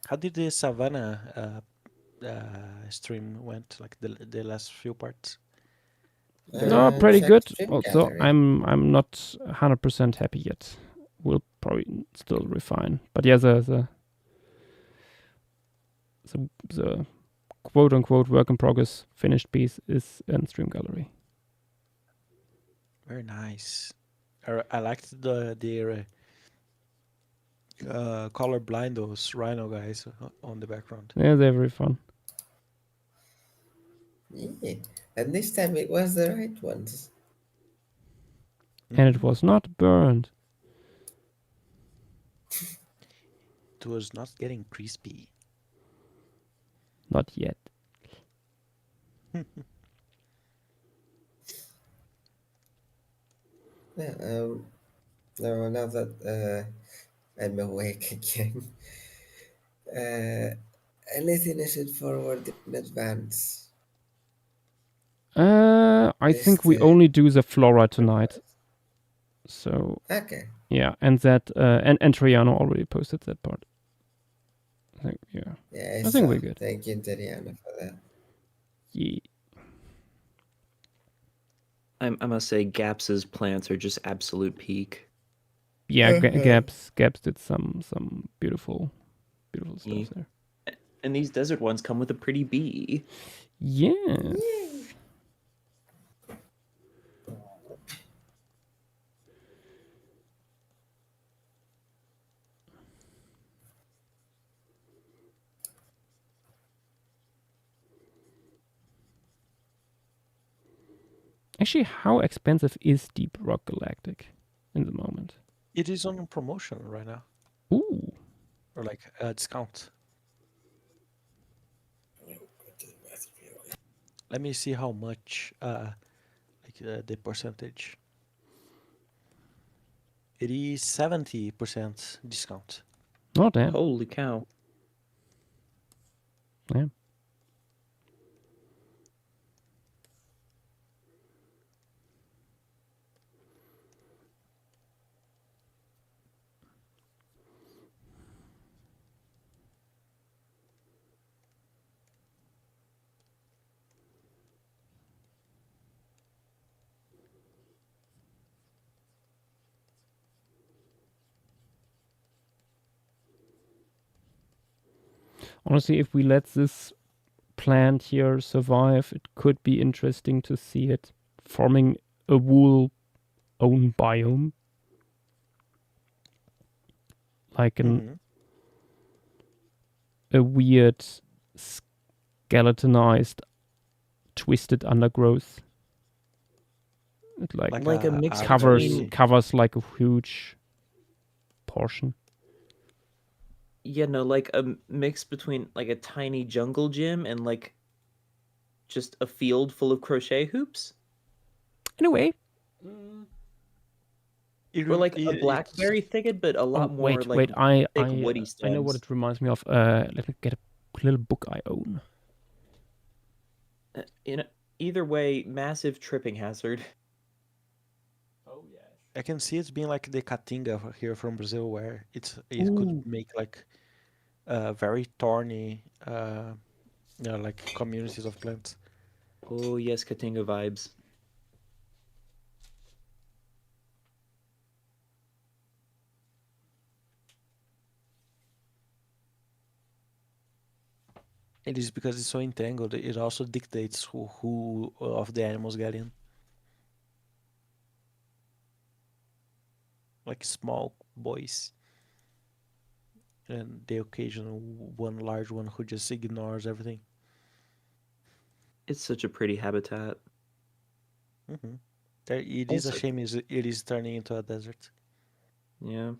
How did the Savannah stream went? Like the last few parts. No, pretty check good. stream Also, gallery. I'm not 100% happy yet. We'll probably still refine. But yeah, the quote unquote work in progress finished piece is in stream gallery. Very nice. I liked their colorblind, those rhino guys on the background. Yeah, they're very fun. Yeah. And this time it was the right ones. And it was not burned. It was not getting crispy. Not yet. Yeah, now that I'm awake again, anything I should forward in advance? I think we Just, only do the flora tonight. So Okay. yeah, and that and Triano already posted that part. I think Yeah, I think we're good. Thank you, Teriana, for that. Yeah. I must say, Gaps's plants are just absolute peak. Yeah, Gaps did some beautiful stuff Yeah. there. And these desert ones come with a pretty bee. Yes. Actually, how expensive is Deep Rock Galactic in the moment? It is on promotion right now, Ooh. or like a discount. Let me see how much, the percentage. It is 70% discount. Oh damn. Holy cow. Yeah. Honestly, if we let this plant here survive, it could be interesting to see it forming a wool own biome. Like a weird skeletonized twisted undergrowth. It Like a mix covers between- covers like a huge portion. Yeah, no, like a mix between like a tiny jungle gym and like just a field full of crochet hoops, Anyway, or like a it's blackberry thicket, but a lot more wait, like I thick woody I know what stems. it reminds me of. Let me get a little book I own. In either way, massive tripping hazard. I can see it's being like the Caatinga here from Brazil, where it Ooh. could make like very thorny, like communities of plants. Oh yes, Caatinga vibes. It is because it's so entangled. It also dictates who of the animals get in. Like small boys, and the occasional one large one who just ignores everything. It's such a pretty habitat. Mm-hmm. It is a Also- shame it is turning into a desert. Yeah.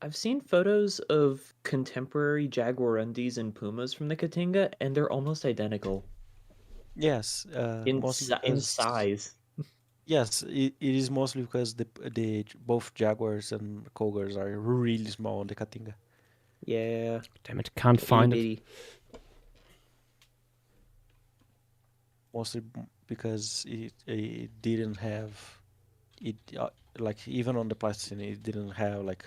I've seen photos of contemporary jaguarundis and pumas from the Caatinga, and they're almost identical Yes, mostly in because size. yes, it is mostly because the both jaguars and cougars are really small on the Caatinga. Yeah. Damn it, can't Itty find it. bitty. Mostly because it didn't have it like even on the Pleistocene it didn't have like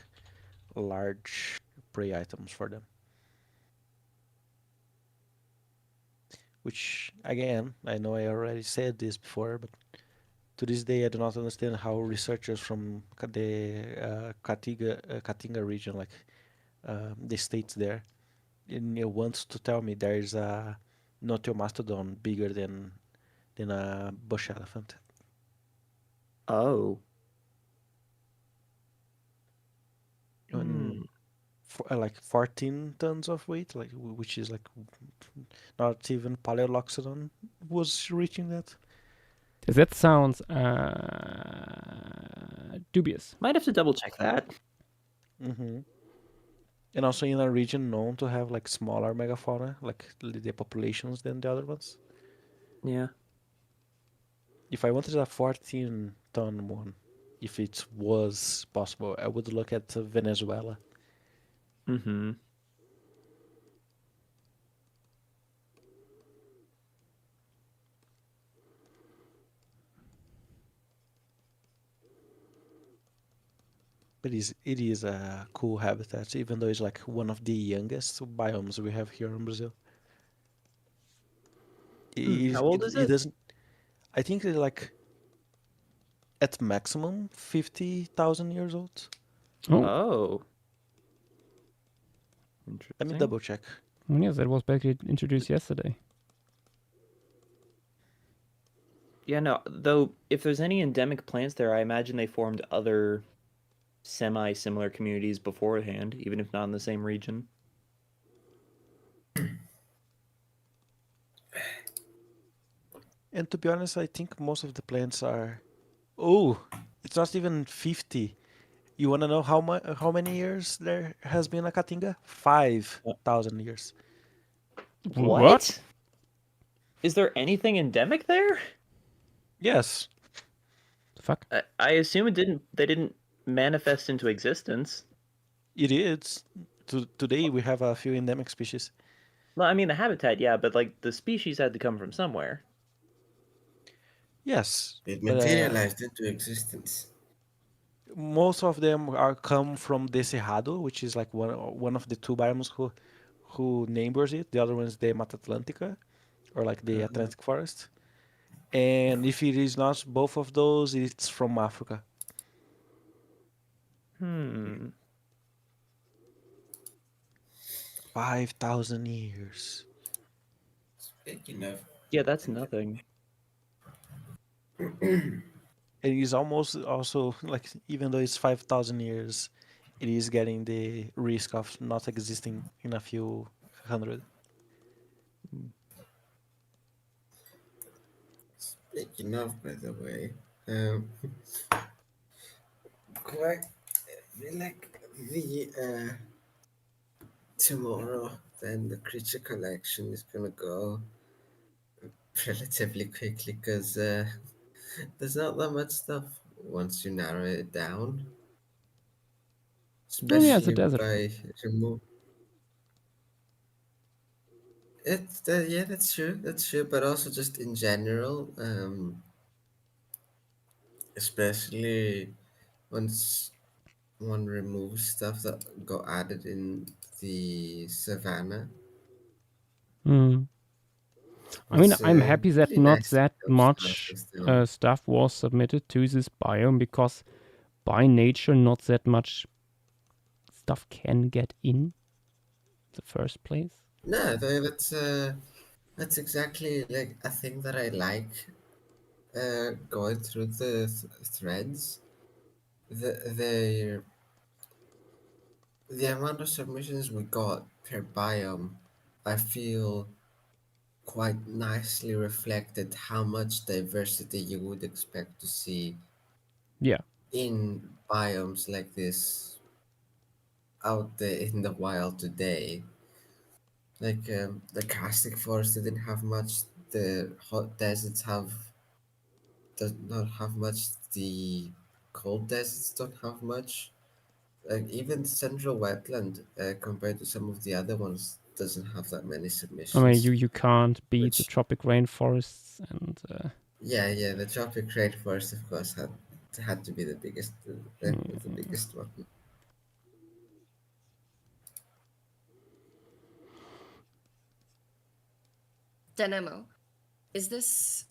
large prey items for them. Which again, I know I already said this before, but to this day I do not understand how researchers from the Caatinga region, like the states there, wants to tell me there is a Notiomastodon bigger than a bush elephant. Oh. And like 14 tons of weight, like which is like not even Paleoloxodon was reaching that. That sounds dubious. Might have to double check that. Mm-hmm. And also in a region known to have like smaller megafauna, like the populations than the other ones. Yeah. If I wanted a 14-ton one, if it was possible, I would look at Venezuela. Mm-hmm. But it is a cool habitat, even though it's like one of the youngest biomes we have here in Brazil. How old is it? Doesn't. I think it's like at maximum 50,000 years old. Oh. Let me Interesting. double check. Yes, that was basically introduced yesterday. Yeah, no, though if there's any endemic plants there, I imagine they formed other semi-similar communities beforehand, even if not in the same region. And to be honest, I think most of the plants are. Oh, it's not even 50. You want to know how many years there has been a Caatinga? 5,000 years. What? Is there anything endemic there? Yes. Fuck. I assume they didn't manifest into existence. It is. Today we have a few endemic species. Well, I mean the habitat, yeah, but like the species had to come from somewhere. Yes. It But materialized into existence. most of them are come from the Cerrado, which is like one of the two biomes who neighbors it. The other one is the Mata Atlântica, or like the Atlantic forest. And if it is not both of those, it's from Africa. 5,000 years. Speaking of, Yeah, that's nothing. It is almost also like even though it's 5,000 years, it is getting the risk of not existing in a few hundred. speaking of, by the way, um, quite like the tomorrow, then the creature collection is gonna go relatively quickly because there's not that much stuff once you narrow it down, Oh, yeah, it's a especially desert. by remove. It's yeah, that's true. That's true, but also just in general, especially once one removes stuff that got added in the savannah. Mm. I mean, Was I'm happy that really not nice to that help much starters down. stuff was submitted to this biome because by nature, not that much stuff can get in the first place. No, that's exactly like a thing that I like. Going through the threads, the the amount of submissions we got per biome, I feel quite nicely reflected how much diversity you would expect to see Yeah. in biomes like this out there in the wild today. Like the Castic Forest didn't have much. The hot deserts does not have much. The cold deserts don't have much. Like even Central Wetland, compared to some of the other ones, doesn't have that many I mean, submissions. you can't beat the Which tropic rainforests and yeah, the tropic rainforest of course had to be the biggest, the biggest one. Dynamo, is this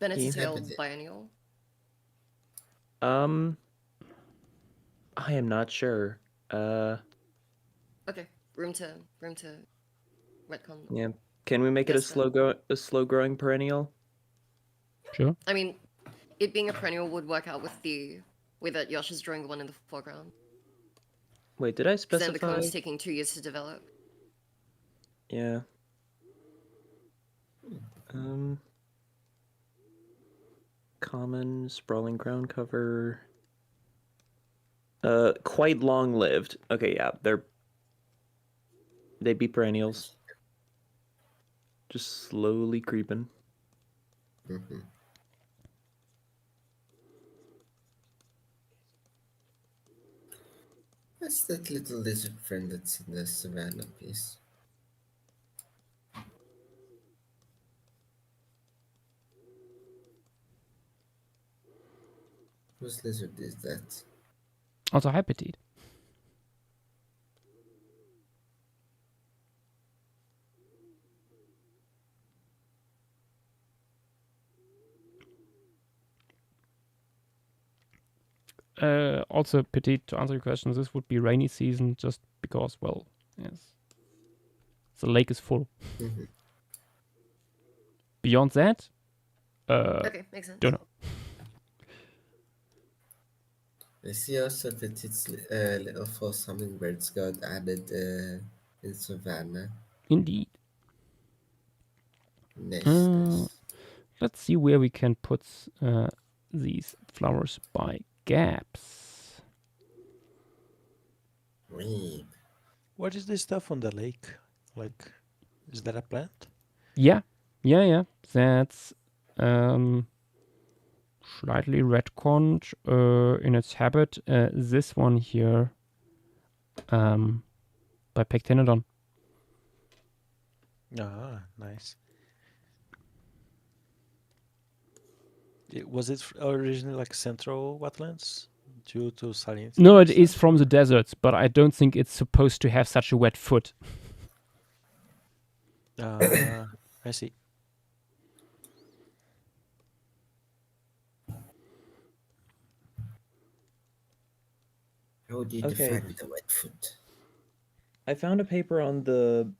Benetitail biennial? I am not sure. Okay, room to retcon. Yeah. Can we make it a Guess that. slow growing perennial? Sure. I mean, it being a perennial would work out with that Yosh is drawing the one in the foreground. Wait, did I Because then it specify? becomes taking 2 years to develop. Yeah. Common, sprawling ground cover. Quite long lived. Okay, yeah, they'd be perennials. Just slowly creeping. Mm-hmm. That's that little lizard friend that's in the savannah piece. Whose lizard is that? Also Hypatite. Also, Petit, to answer your question, this would be rainy season just because, well, yes, the lake is full. Mm-hmm. Beyond that, Okay, makes sense. don't know. I see also Petit's little false hummingbirds got added in savannah. Indeed. Nice. Let's see where we can put these flowers by gaps. Weep. What is this stuff on the lake? Like, is that a plant? Yeah. That's slightly retconned in its habit. This one here by Pectinodon. Ah, nice. Was it originally like central wetlands due to salinity? No, it is from the deserts, but I don't think it's supposed to have such a wet foot. I see. How do you Okay. define the wet foot? I found a paper on the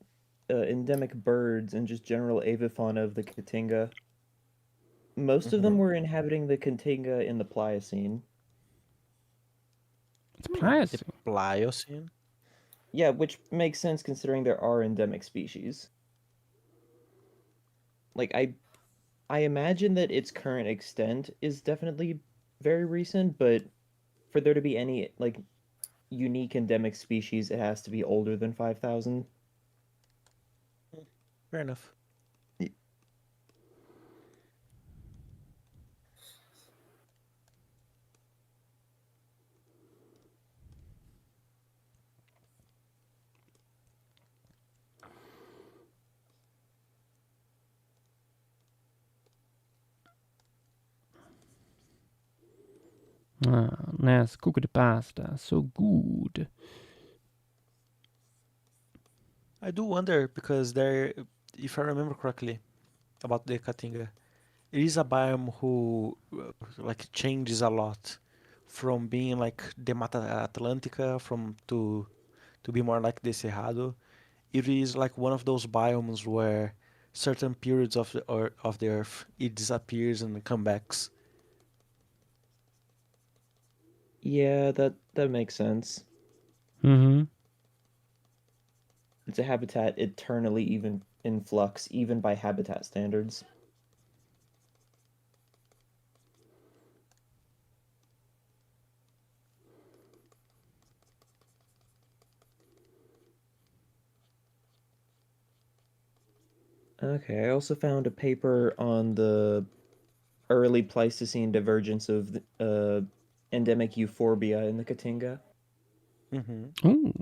endemic birds and just general avifauna of the Caatinga. Most of them were inhabiting the Caatinga in the Pliocene. It's Pliocene. Pliocene? Yeah, which makes sense considering there are endemic species. Like, I imagine that its current extent is definitely very recent, but for there to be any, like, unique endemic species, it has to be older than 5,000. Fair enough. Nice cooked pasta, so good. I do wonder because there, if I remember correctly, about the Caatinga, it is a biome who like changes a lot from being like the Mata Atlântica to be more like the Cerrado. It is like one of those biomes where certain periods of the earth it disappears and comes back. Yeah, that makes sense. Mm-hmm. It's a habitat eternally even in flux, even by habitat standards. Okay, I also found a paper on the early Pleistocene divergence of endemic euphorbia in the Caatinga. Mm-hmm. Ooh.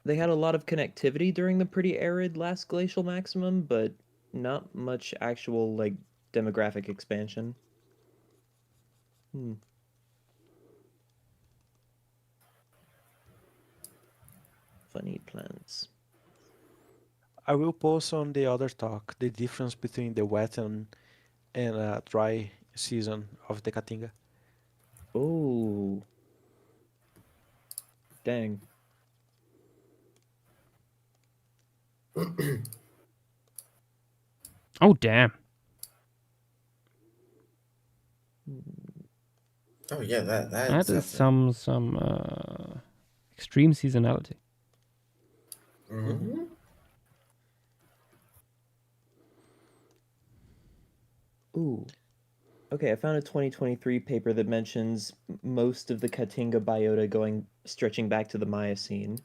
They had a lot of connectivity during the pretty arid last glacial maximum, but not much actual like demographic expansion. Funny plants. I will post on the other talk the difference between the wet and dry season of the Caatinga. Oh, dang. Oh damn. Oh yeah, that's That is definitely. some extreme seasonality. Mhm. Ooh. Okay, I found a 2023 paper that mentions most of the Caatinga biota stretching back to the Miocene.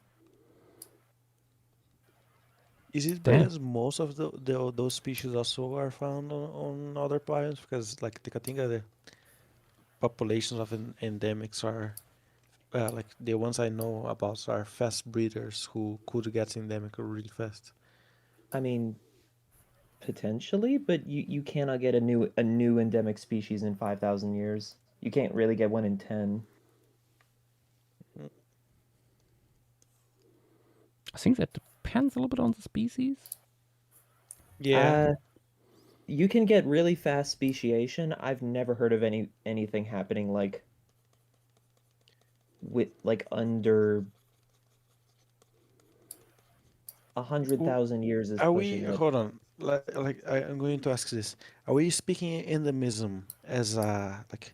Is it Damn. because most of those species also are found on other biomes? Because like the Caatinga, the populations of endemics are like the ones I know about are fast breeders who could get endemic really fast. I mean, potentially, but you cannot get a new endemic species in 5,000 years. You can't really get one in 10. I think that depends a little bit on the species. Yeah, You can get really fast speciation. I've never heard of anything happening like under 100,000 years is are we? pushing it. Hold on. I'm going to ask this: are we speaking endemism as like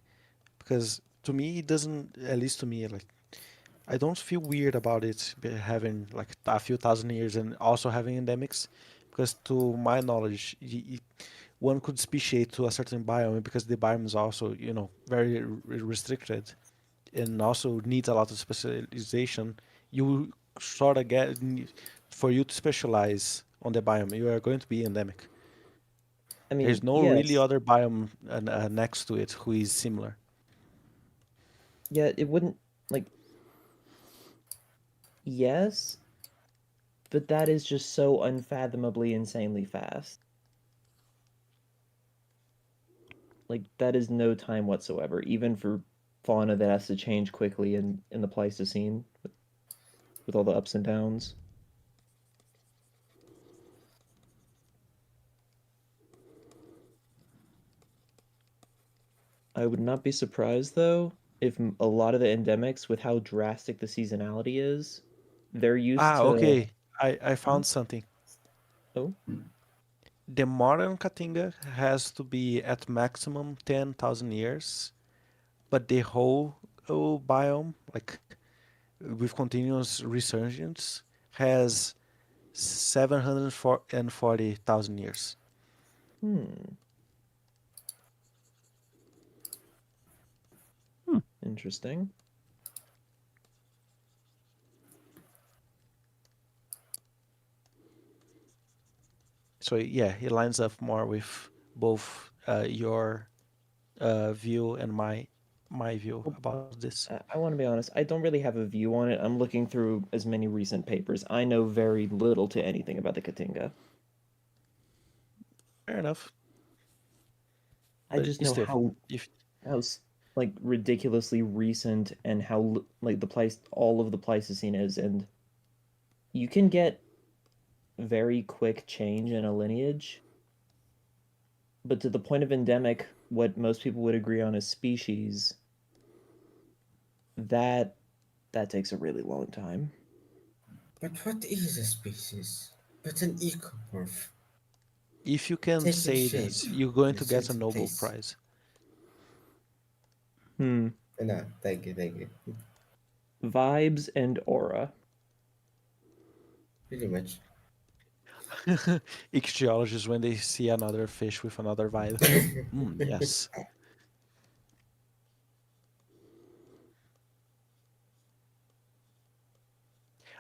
because to me it doesn't, at least to me, like I don't feel weird about it having like a few thousand years and also having endemics, because to my knowledge, one could speciate to a certain biome because the biome is also, very restricted and also needs a lot of specialization. You sort of for you to specialize on the biome, you are going to be endemic. I There's mean, no really yes. other biome next to it who is similar. Yeah, it wouldn't like yes, but that is just so unfathomably insanely fast. Like that is no time whatsoever, even for fauna that has to change quickly in the Pleistocene with all the ups and downs. I would not be surprised though if a lot of the endemics, with how drastic the seasonality is, they're used Ah, to. okay. I found something. Oh, The modern Caatinga has to be at maximum 10,000 years, but the whole biome, like with continuous resurgence, has 740,000 years. hmm. Hmm. Interesting. So yeah, it lines up more with both your view and my view Well, about this. I want to be honest. I don't really have a view on it. I'm looking through as many recent papers. I know very little to anything about the Katinga. Fair enough. I But just know still, how if like ridiculously recent and how like all of the Pleistocene is, and you can get very quick change in a lineage, but to the point of endemic, what most people would agree on as species, that takes a really long time. But what is a species? But an ecomorph. if you can Taking say shape that, you're going in a to get a certain Nobel place. Prize. Hmm. No, thank you. Vibes and aura. Pretty much. Ichthyologists, when they see another fish with another vibe. Yes.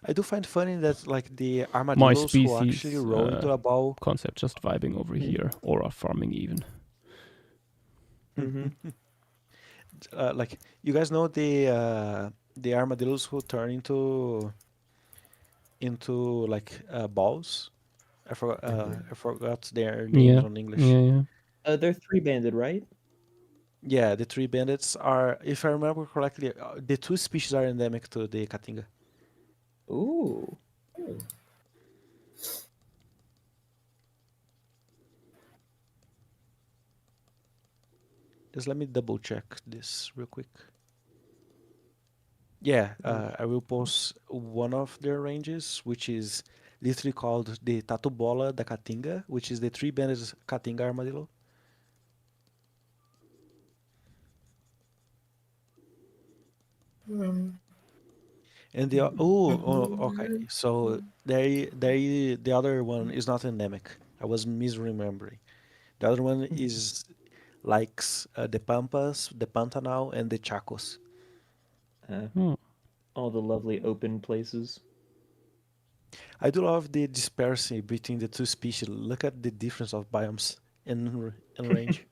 I do find funny that like the My armadillos who actually species roll into a ball. concept just vibing over here. Aura farming even. Mm-hmm. Like you guys know the armadillos who turn into like balls. I forgot their names Yeah, on English. yeah. They're three-banded, right? Yeah, the three bandits are, if I remember correctly, the two species are endemic to the Caatinga. Ooh. Just let me double check this real quick. Yeah, I will post one of their ranges, which is literally called the Tatu-Bola da Caatinga, which is the three-banded Caatinga armadillo. And okay. So the other one is not endemic. I was misremembering. The other one is likes the Pampas, the Pantanal, and the Chacos. All the lovely open places. I do love the disparity between the two species. Look at the difference of biomes in range.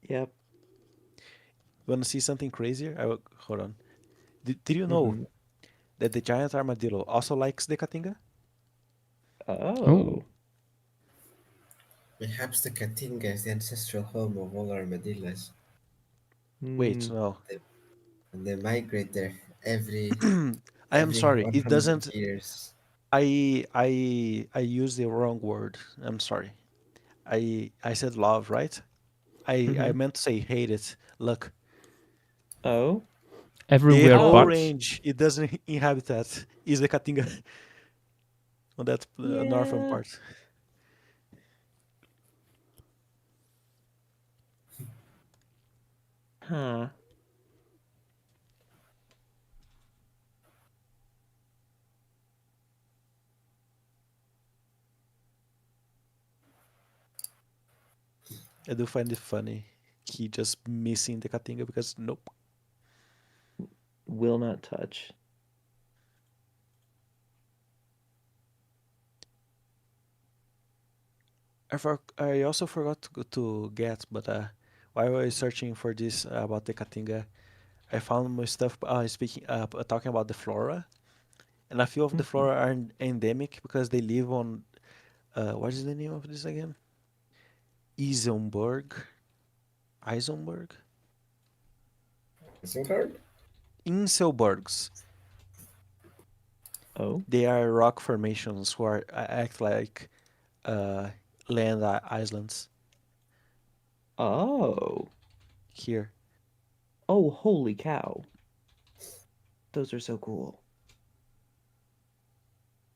Yep. You want to see something crazier? Hold on. Did you know Mm-hmm. that the giant armadillo also likes the Caatinga? Oh. Perhaps the Caatinga is the ancestral home of all armadillos. Wait, Hmm. no. And they migrate there every I am sorry. It 100 doesn't. years. I used the wrong word. I'm sorry. I said love, right? I Mm-hmm. meant to say hate it. Look, Oh. the Everywhere whole but. range it doesn't inhabit that is the Caatinga on that northern Yeah. part. Huh. I do find it funny. He just missing the Caatinga because nope. Will not touch. I also forgot to get, but while I was searching for this about the Caatinga, I found my stuff speaking talking about the flora, and a few of the flora are endemic because they live on what is the name of this again? Eisenberg. Eisenberg? Isengard? Inselbergs. Oh. They are rock formations who are act like land islands. Oh. Here. Oh, holy cow. Those are so cool.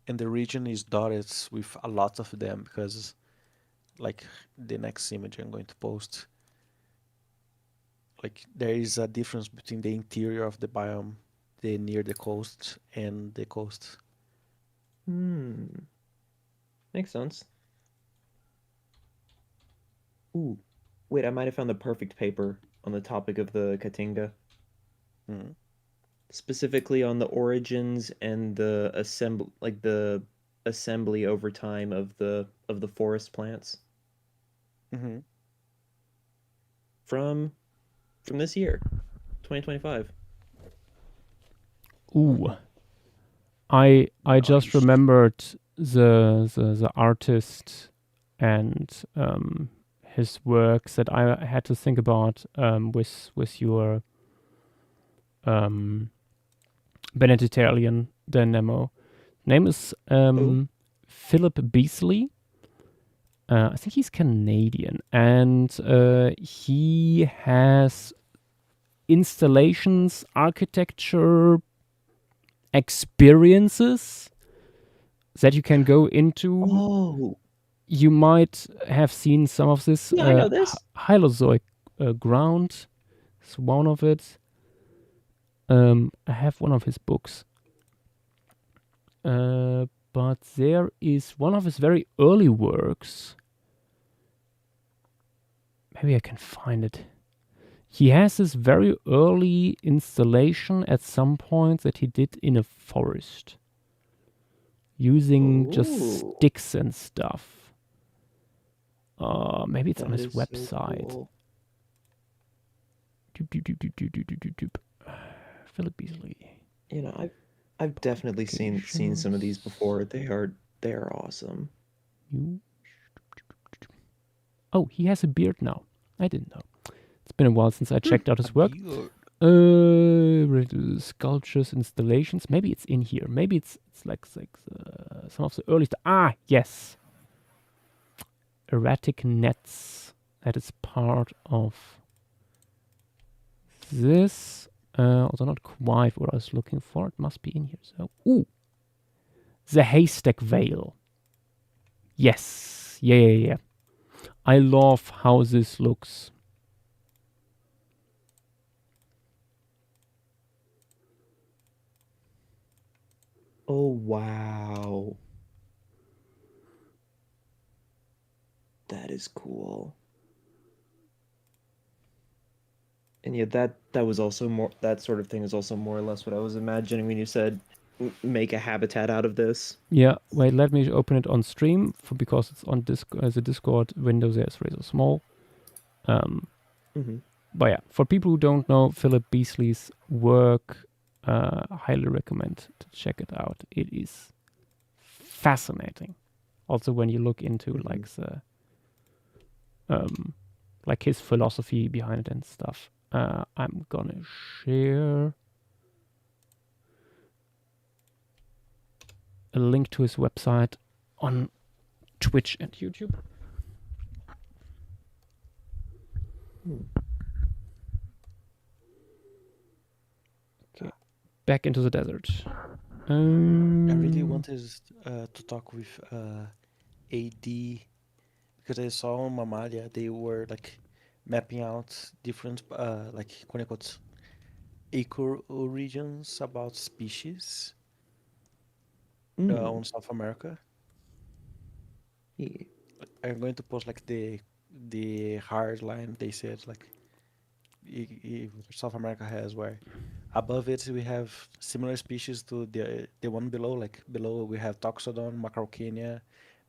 And the region is dotted with a lot of them because, like, the next image I'm going to post, like, there is a difference between the interior of the biome, the near the coast, and the coast. Makes sense. Ooh. Wait, I might have found the perfect paper the topic of the Caatinga, Mhm. specifically on the origins and the assembly over time of the forest plants Mhm. from this year, 2025. Ooh. I just Nice. remembered the artist and his works that I had to think about with your Benedictarian demo. Name is Philip Beasley. I think he's Canadian, and he has installations, architecture, experiences that you can go into. Oh, You might have seen some of this. yeah, I know this. Hylozoic ground is one of it. I have one of his books. But there is one of his very early works. Maybe I can find it. He has this very early installation at some point that he did in a forest. Using just Ooh. sticks and stuff. Maybe it's on That his is so website. cool. Philip Beasley. You know, I've definitely seen some of these before. They are awesome. Oh, he has a beard now. I didn't know. It's been a while since I checked out his work. Sculptures, installations. Maybe it's in here. Maybe it's like some of the early stuff. Ah, yes. Erratic nets. That is part of this. Although not quite what I was looking for. It must be in here. So, ooh, the haystack veil. Yes. Yeah. I love how this looks. Oh wow. That is cool. And yeah, that was also more, that sort of thing is also more or less what I was imagining when you said make a habitat out of this. Yeah, wait, let me open it on stream because it's on the Discord window there is rather small. But yeah, for people who don't know Philip Beasley's work, highly recommend to check it out. It is fascinating. Also, when you look into like the like his philosophy behind it and stuff. I'm gonna share a link to his website on Twitch and YouTube. Okay, back into the desert. I really wanted to talk with AD because I saw on Mamalia they were like mapping out different like quote unquote eco-regions about species on South America. Yeah. I'm going to post like the hard line they said like South America has, where above it we have similar species to the one below. Like below we have Toxodon, Macrauchenia,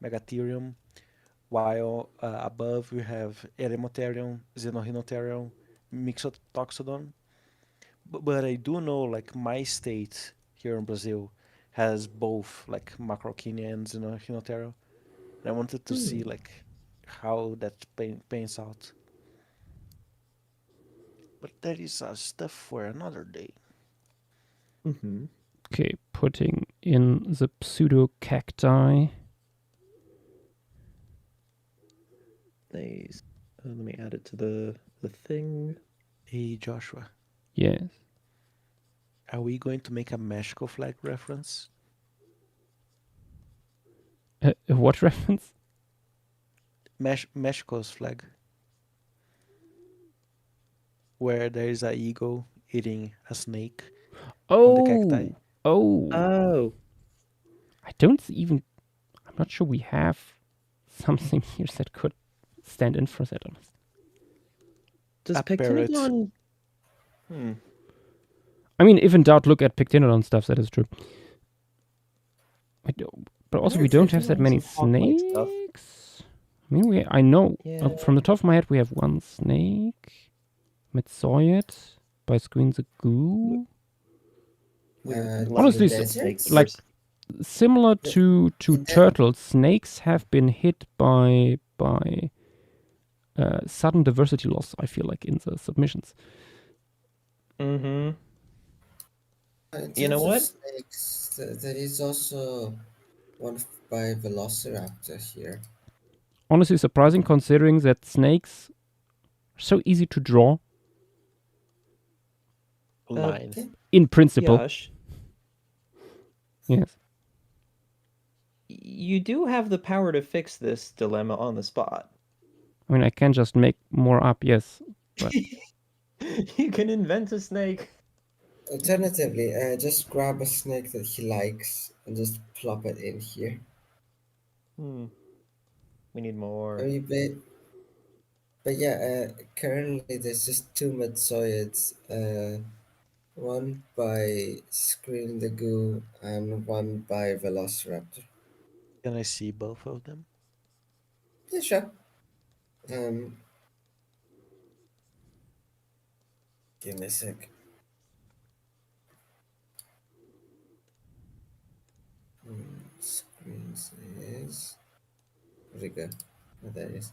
Megatherium, while above we have Eremotherium, Xenorhinotherium, Mixotoxodon. But I do know like my state here in Brazil has both like Macrauchenia and Xenorhinotherium. And I wanted to see like how that pans out. But that is stuff for another day. Okay, putting in the pseudo cacti. Nice. Let me add it to the thing. Hey Joshua. Yes. Are we going to make a Mexico flag reference? What reference? Mexico's flag. Where there is a eagle eating a snake on the cacti. Oh. I don't even... I'm not sure we have something here that could stand in for that, honestly. Does A parrot. Pectinodon? I mean, if in doubt, look at Pictinodon stuff. That is true. But also, we don't have that many snakes. I mean, I know from the top of my head we have one snake, Metsoid by Screen the Goo. Honestly, like similar to turtles, snakes have been hit by sudden diversity loss. I feel like in the submissions. Mm-hmm. You know what? Snakes, there is also one by Velociraptor here. Honestly, surprising considering that snakes are so easy to draw. Line. In principle. Josh, yes. You do have the power to fix this dilemma on the spot. I mean, I can just make more up, yes. But you can invent a snake. Alternatively, just grab a snake that he likes and just plop it in here. We need more. I mean, but yeah, currently there's just two Metsoids. One by Screen the Goo and one by Velociraptor. Can I see both of them? Yeah, sure. Give me a sec. Screens is... Where'd it go? Oh, there it is.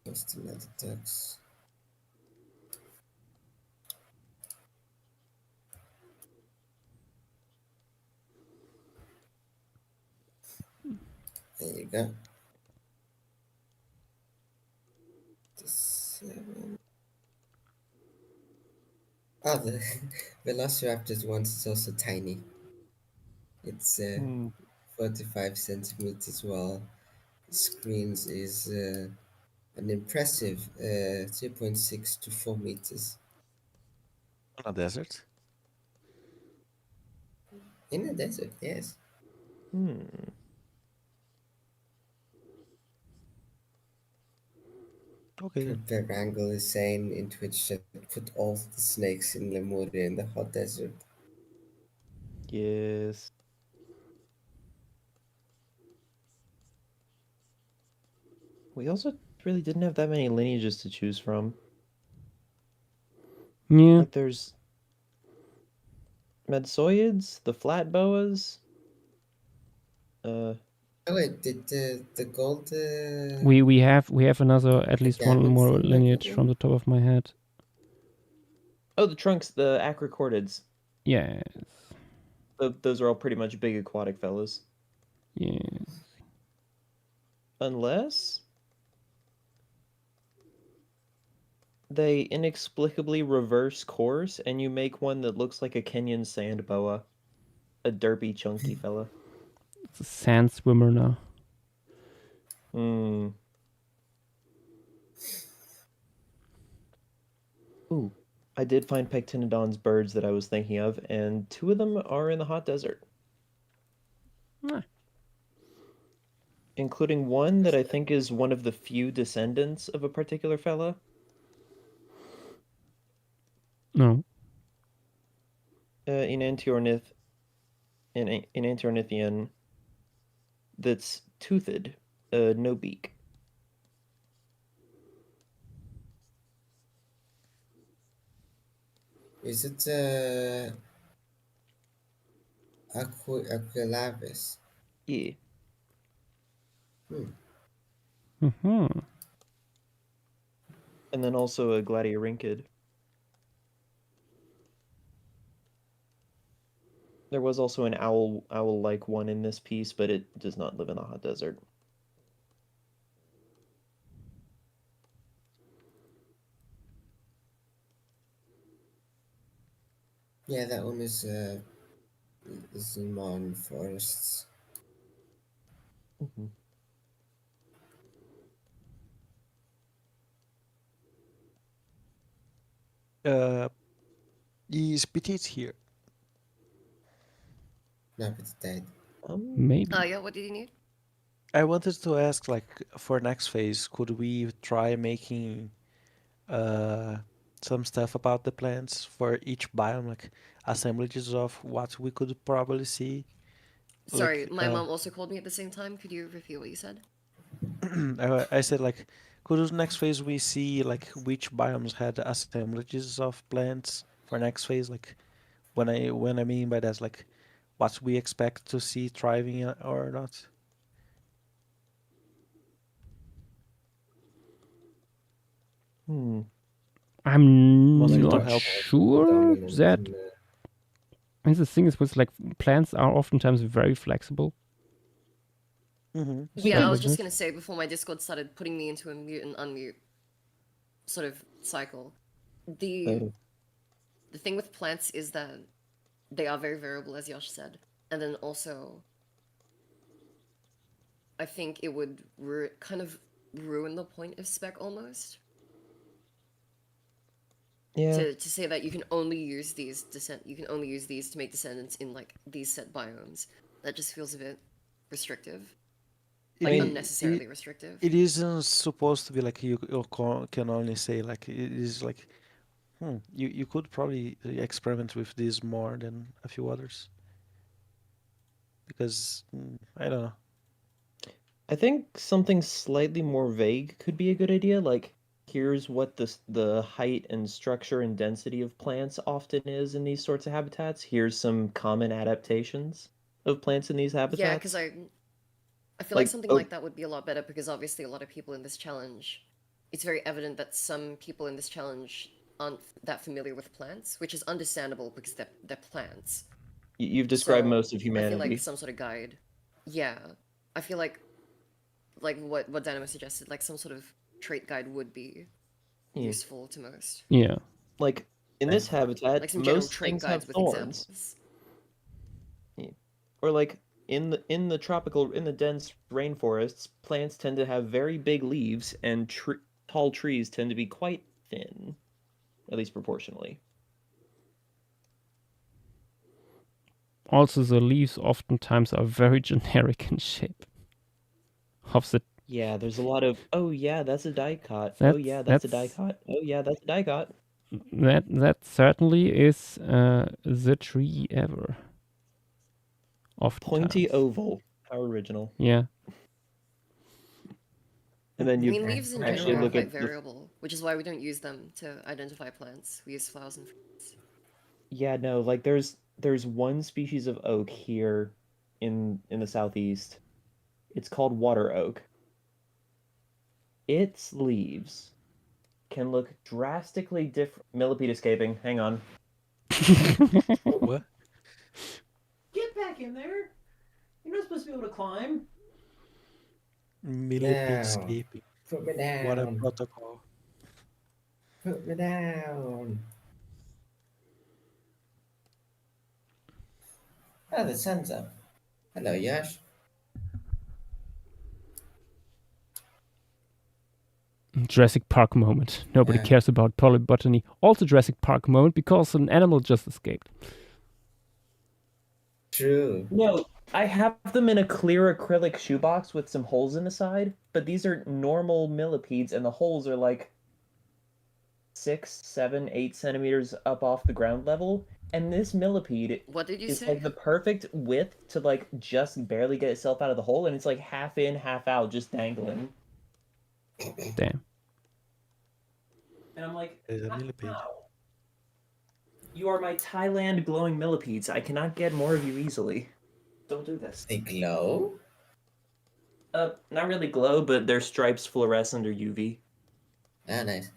Just another text. There you go. Oh, the Velociraptor's one is also tiny. It's 45 centimeters, while Screens is an impressive 3.6 to 4 meters. On a desert? In a desert, yes. Okay then. Berangle is saying in Twitch that put all the snakes in Lemuria in the hot desert. Yes. We also really didn't have that many lineages to choose from. Yeah. Like there's Medsoids, the flat boas. Oh wait, did the gold? We have another at least one gammon more thing lineage back from the top of my head. Oh, the trunks, the acrocordids. Yes. Those are all pretty much big aquatic fellas. Yes. Unless they inexplicably reverse course and you make one that looks like a Kenyan sand boa. A derpy, chunky fella. It's a sand swimmer now. Ooh, I did find Pectinodon's birds that I was thinking of, and two of them are in the hot desert. Including one that I think is one of the few descendants of a particular fella. No. In Antiornithian, that's toothed, no beak. Is it Aquilavis? Yeah. Mm-hmm. And then also a Gladiorinkid. There was also an owl-like one in this piece, but it does not live in the hot desert. Yeah, that one is in modern forests. Is Petite here? No, but it's dead. Maybe. Yeah, what did you need? I wanted to ask, like, for next phase, could we try making uh some stuff about the plants for each biome, like assemblages of what we could probably see? Sorry, Like, my mom also called me at the same time. Could you repeat what you said? I said, like, could next phase we see like which biomes had assemblages of plants for next phase? Like, when I mean by that, like, what we expect to see thriving or not. Hmm. I'm Wanted to not help. sure that. And the thing is, with like plants are oftentimes very flexible. Mm-hmm. Yeah, I was just Mhm. gonna say before my Discord started putting me into a mute and unmute sort of cycle. The the thing with plants is that they are very variable, as Yosh said, and then also I think it would kind of ruin the point of spec almost. Yeah. To say that you can only use these to make descendants in like these set biomes. That just feels a bit restrictive. Like unnecessarily restrictive. It isn't supposed to be like can only say like it is like you could probably experiment with this more than a few others because I don't know. I think something slightly more vague could be a good idea. Like, here's what the height and structure and density of plants often is in these sorts of habitats. Here's some common adaptations of plants in these Yeah, because habitats. I feel like Like, something oh, like that would be a lot better because obviously a lot of people in this challenge, it's very evident that some people in this challenge aren't that familiar with plants, which is understandable because they're plants. you've described So most of I feel like humanity. some sort of guide. Yeah, I feel like what Dynamo suggested, like some sort of trait guide would be Yeah. useful to most. Yeah. Like, in this habitat, Like some general most trait things guides have with thorns. examples. Yeah. Or like in the dense rainforests, plants tend to have very big leaves, and tall trees tend to be quite thin, at least proportionally. Also, the leaves oftentimes are very generic in shape. Of the Yeah, there's a lot of, oh yeah, that's a dicot. Oh yeah, that's a dicot. Oh yeah, that's a dicot. that certainly is the tree ever. Pointy Oftentimes. oval. How original. Yeah. And then I you mean, leaves in actually general are look quite at variable, which is why we don't use them to identify plants. We use flowers and fruits. yeah, no, like there's one species of oak here in the southeast. It's called water oak. Its leaves can look drastically different. Millipede escaping. Hang on. What? Get back in there. You're not supposed to be able to climb. Millipede No. escaping. Put me What a down. protocol. Put me down. Oh, the sun's up. Hello, Yash. Jurassic Park moment. Nobody Yeah. cares about polybotany. Also Jurassic Park moment because an animal just escaped. True. No, I have them in a clear acrylic shoebox with some holes in the side, but these are normal millipedes, and the holes are like 6, 7, 8 centimeters up off the ground level. And this millipede What did you is say? like the perfect width to like just barely get itself out of the hole, and it's like half in, half out, just dangling. Damn. And I'm like, There's a millipede. how? You are my Thailand glowing millipedes. I cannot get more of you easily. Don't do this. They glow? Not really glow, but their stripes fluoresce under UV. Ah, nice.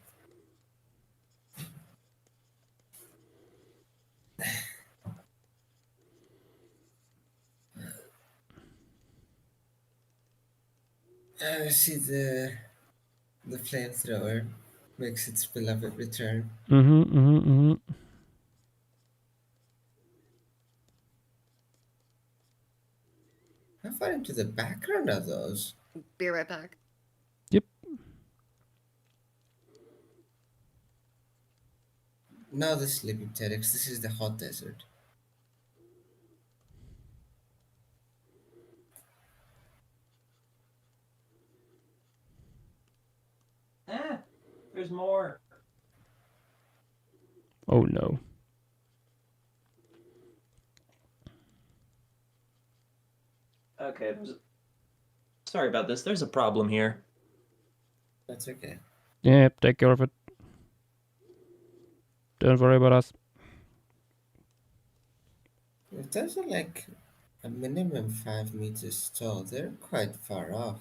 I see the flamethrower makes its beloved return. How far into the background are those? Be right back. Yep. Now the Sleeping Terex, this is the hot desert. There's more. Oh no. Okay. Sorry about this. There's a problem here. That's okay. Yep, take care of it. Don't worry about us. If those are like a minimum 5 meters tall, they're quite far off.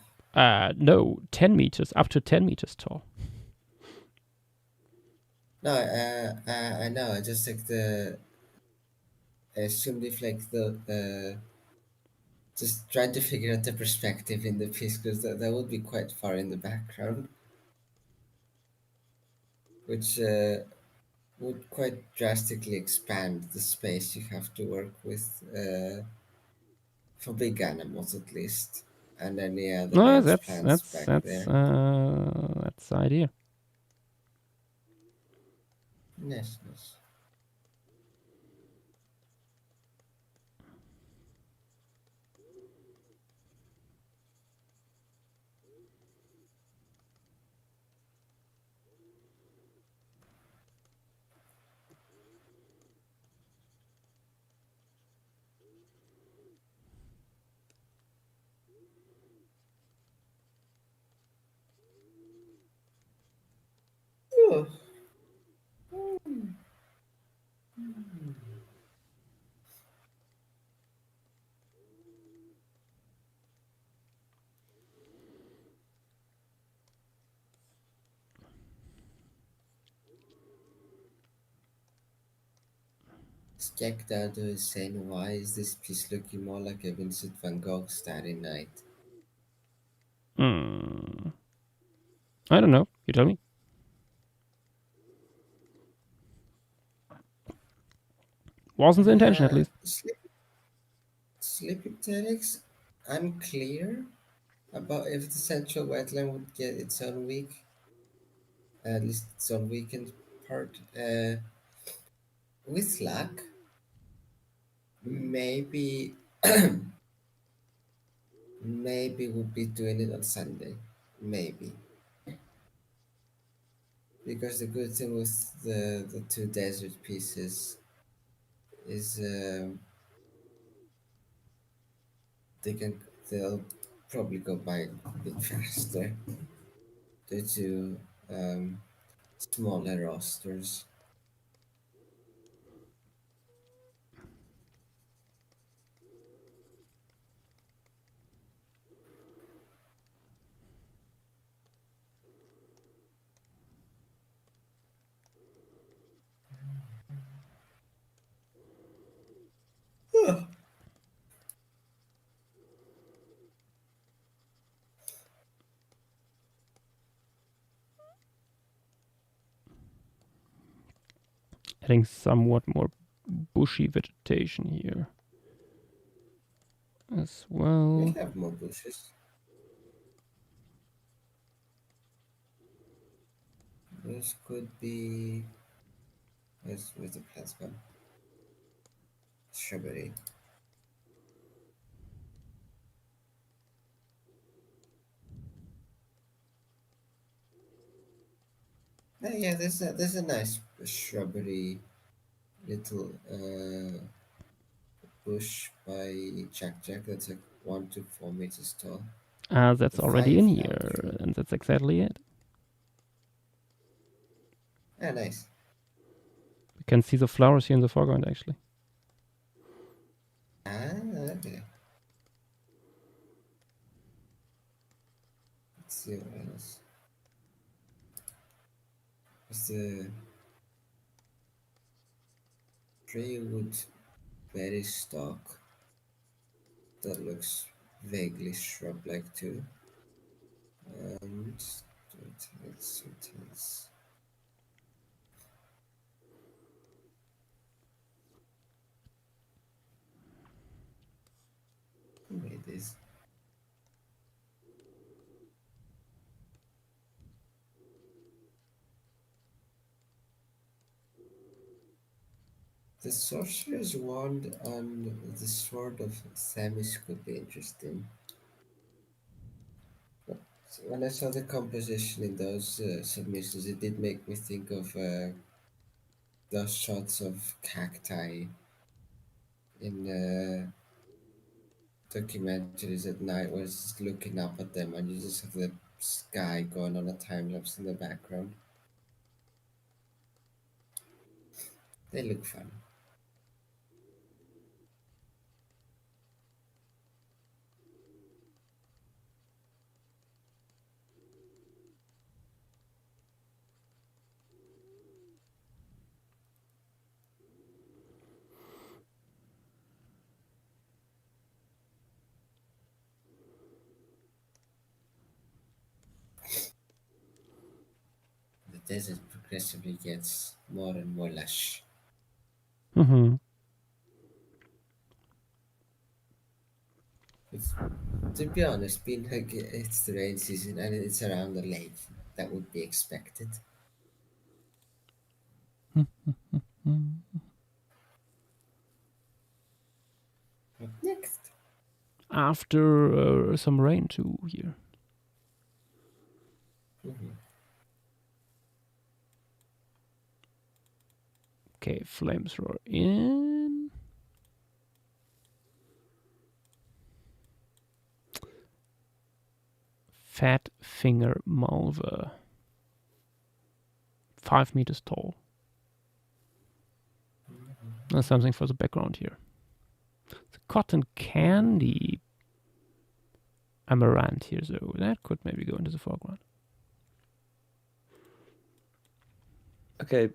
No, 10 meters, up to 10 meters tall. No, I know. I just like I assumed if like just trying to figure out the perspective in the piece because that would be quite far in the background, which would quite drastically expand the space you have to work with for big animals at least, and then yeah, the No, large that's plants that's back that's there. that's the idea. Nice, nice. Oh. Jack Dado is saying, why is this piece looking more like a Vincent van Gogh Starry Night? I don't know. You tell me. Wasn't the intention, at least. Sleeping Telex, unclear about if the central wetland would get its own week, at least its own weekend part. With luck, maybe maybe we'll be doing it on Sunday. Maybe. Because the good thing with the two desert pieces is they can they'll probably go by a bit faster due to smaller rosters. Adding somewhat more bushy vegetation here as well. We have more bushes. This could be. Where's the plants gone? Shrubbery. Yeah, there's a nice shrubbery little bush by Jack Jack that's like 1 to 4 meters tall. That's The already in 5 here, tree. and that's exactly it. Ah, nice. You can see the flowers here in the foreground, actually. Ah, okay. Let's see what else. What's the treewood berry stalk that looks vaguely shrub-like too. And it's who made this? The sorcerer's wand and the sword of Themis could be interesting. So when I saw the composition in those submissions, it did make me think of those shots of cacti in documentaries at night, where it's just looking up at them, and you just have the sky going on a time lapse in the background. They look fun. The desert progressively gets more and more lush. Mm-hmm. It's, to be honest, being like it's the rain season and it's around the lake, that would be expected. Up next. After some rain too here. Mhm. Okay, flamethrower in. Fat finger malva. 5 meters tall. That's something for the background here. The cotton candy amaranth here, though. That could maybe go into the foreground. Okay,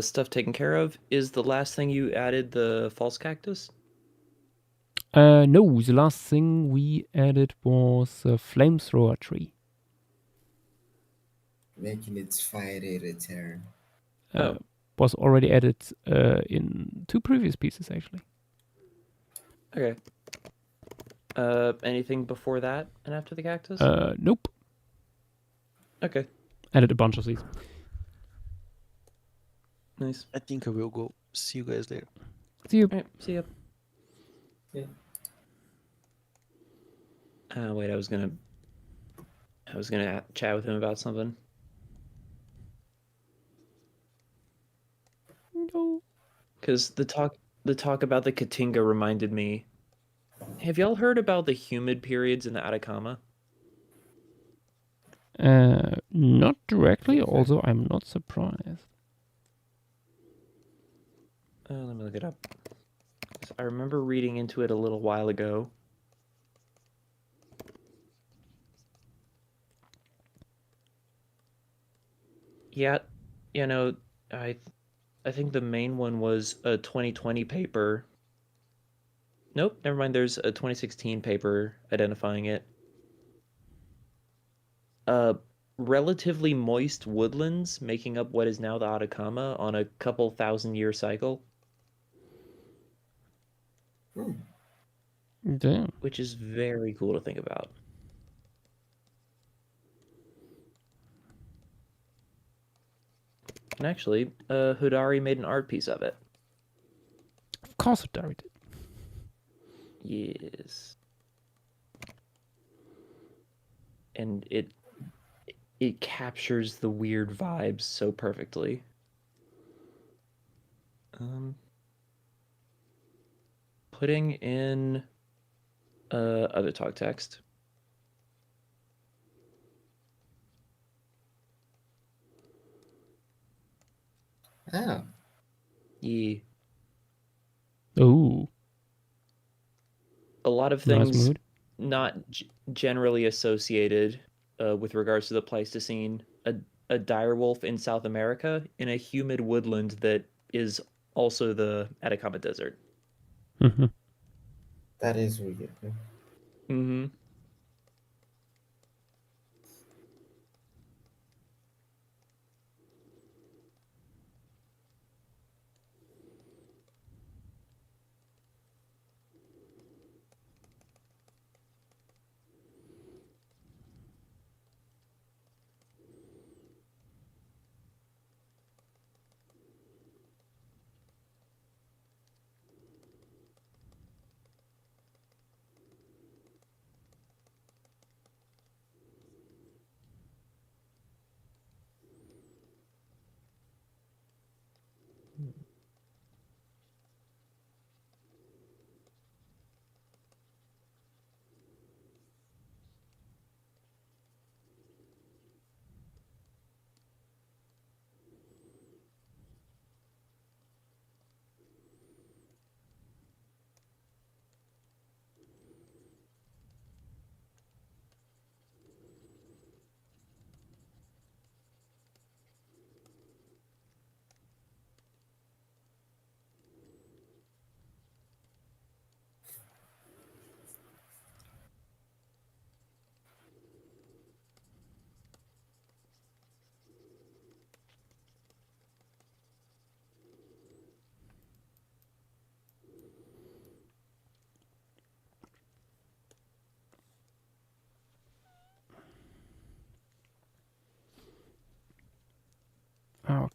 stuff taken care of. Is the last thing you added the false cactus? No, the last thing we added was a flamethrower tree. Making its fiery return. Was already added in 2 previous pieces, actually. Okay. Anything before that and after the cactus? Nope. Okay, Added a bunch of these. nice. I think I will go. See you guys later. See you. All right, see ya. Yeah. Wait, I was gonna chat with him about something. No. Because the talk about the Katinga reminded me. Have y'all heard about the humid periods in the Atacama? Not directly, although I'm not surprised. Let me look it up. I remember reading into it a little while ago. Yeah, you know, I think the main one was a 2020 paper. Nope, never mind. There's a 2016 paper identifying it. Relatively moist woodlands making up what is now the Atacama on a couple 1,000-year cycle, Damn. which is very cool to think about. And actually, Hudari made an art piece of it. Of course it did. Yes. And it captures the weird vibes so perfectly. Putting in other talk text. Oh. Yeah. Ooh. A lot of Nice things mood. not generally associated with regards to the Pleistocene. A direwolf in South America in a humid woodland that is also the Atacama Desert. Mm-hmm. That is weird. Mm-hmm.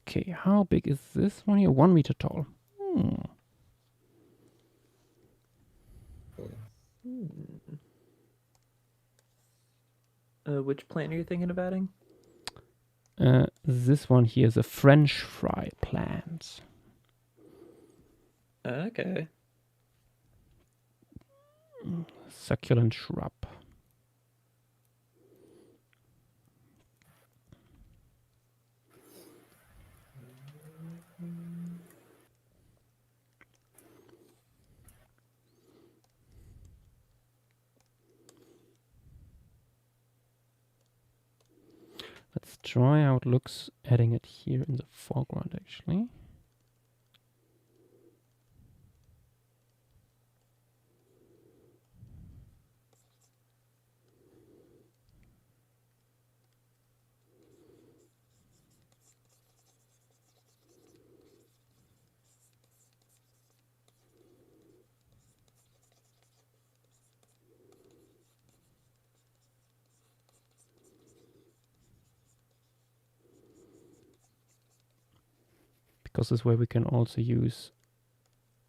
Okay, how big is this one here? 1 meter tall. Which plant are you thinking of adding? This one here is a French fry plant. Okay. Succulent shrub. Let's try how it looks adding it here in the foreground actually. Because this way we can also use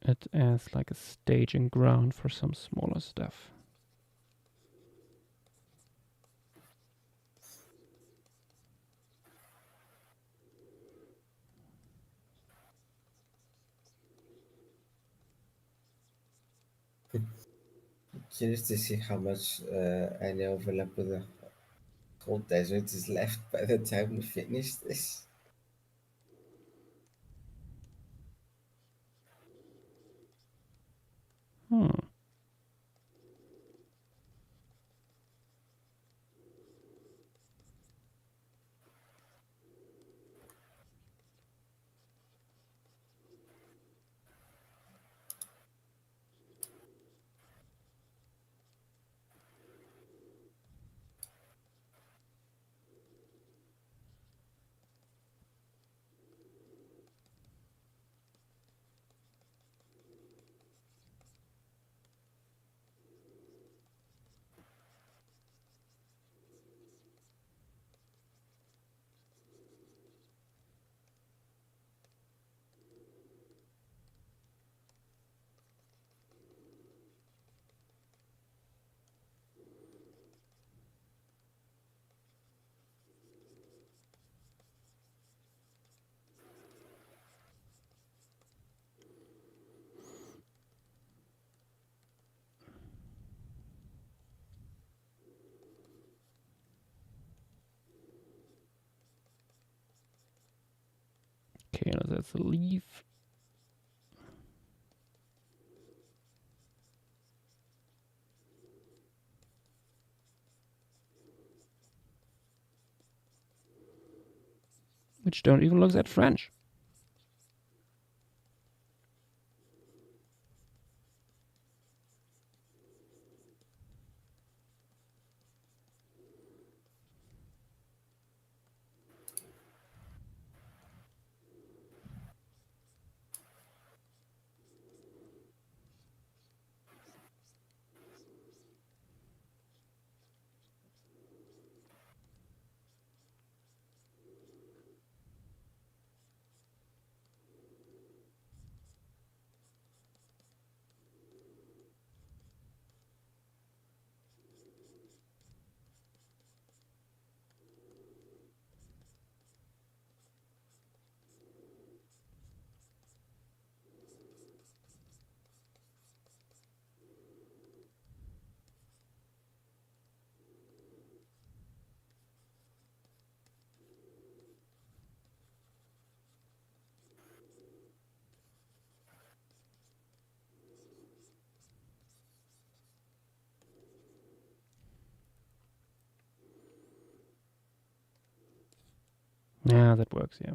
it as like a staging ground for some smaller stuff. Curious to see how much any overlap with the whole desert is left by the time we finish this. Okay, now that's a leaf. Which don't even look that French. Yeah, that works, yeah.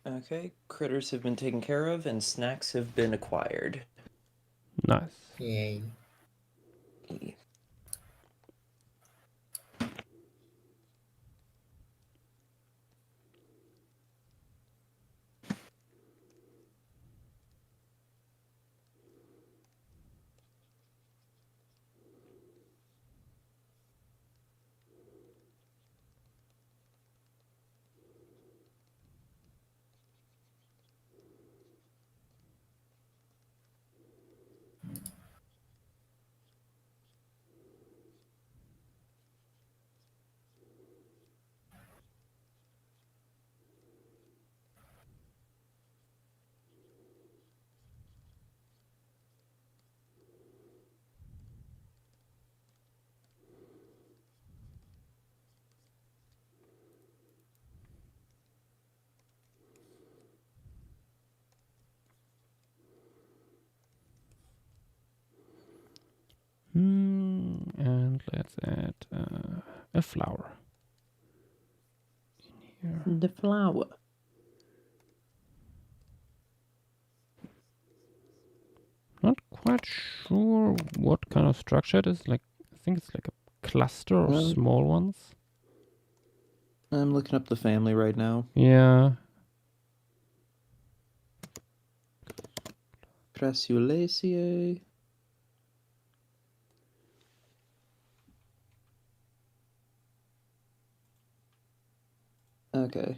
Okay, critters have been taken care of and snacks have been acquired. Nice. Yay. And let's add a flower in here. The flower. Not quite sure what kind of structure it is. Like, I think it's like a cluster of small ones. I'm looking up the family right now. Yeah. Crassulaceae. Okay.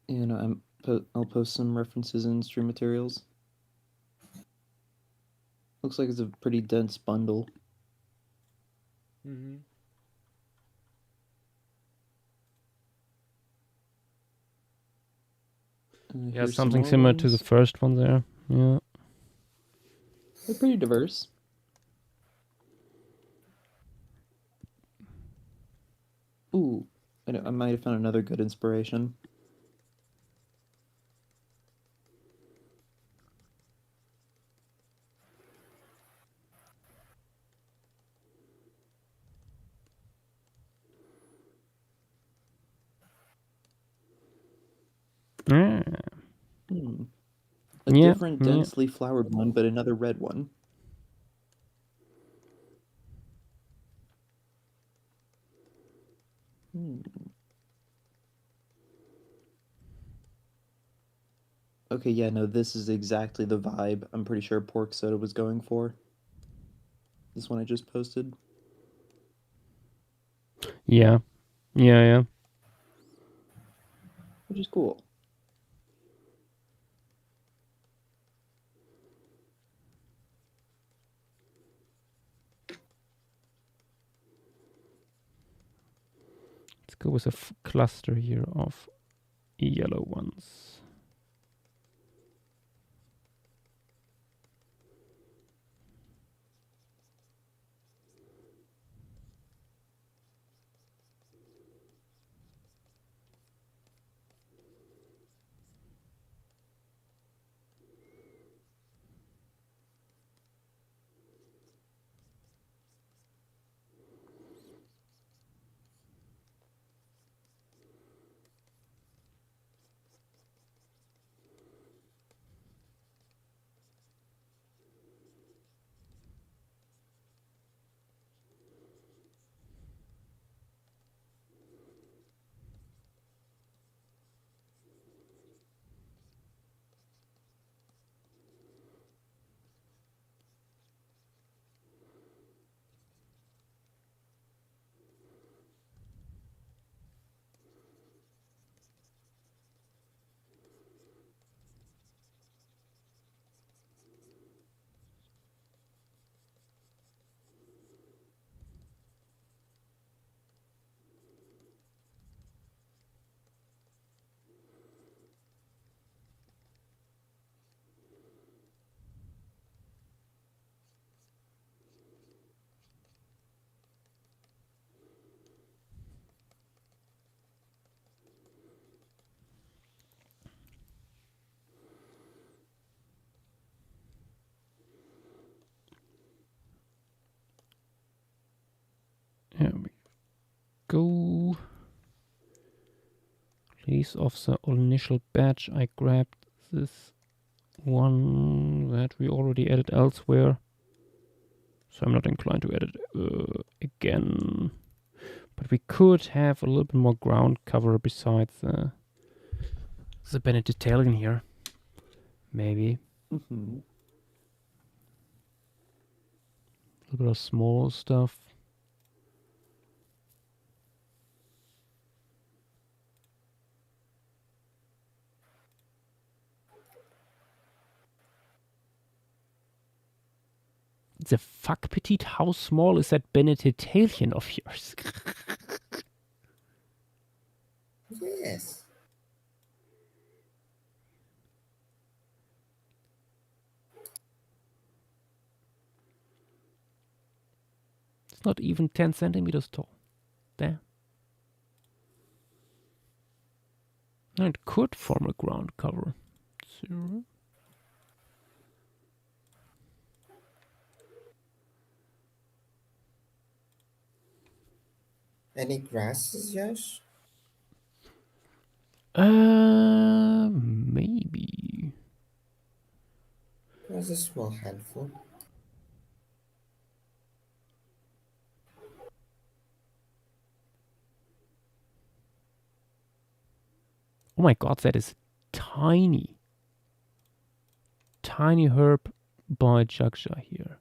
You know, I'll post some references in stream materials. Looks like it's a pretty dense bundle. Mm-hmm. Yeah, Here's some something more similar to the ones. first one there. Yeah. They're pretty diverse. Ooh, I might have found another good inspiration. Yeah. A Yeah, different yeah. densely flowered one, but another red one. Okay, yeah, no, this is exactly the vibe I'm pretty sure Pork Soda was going for. This one I just posted. Yeah. Yeah, yeah. Which is cool. Let's go with a cluster here of yellow ones. Here we go. Police officer initial badge. I grabbed this one that we already added elsewhere. So I'm not inclined to edit again. But we could have a little bit more ground cover besides the Benedictine here. Maybe. Mm-hmm. A little bit of small stuff. The fuck, Petite, how small is that Benedictine of yours? Yes. It's not even 10 centimeters tall. There. No, it could form a ground cover. 0. Any grasses, Josh? Maybe. There's a small handful. Oh my god, that is tiny. Tiny herb by Joschua here.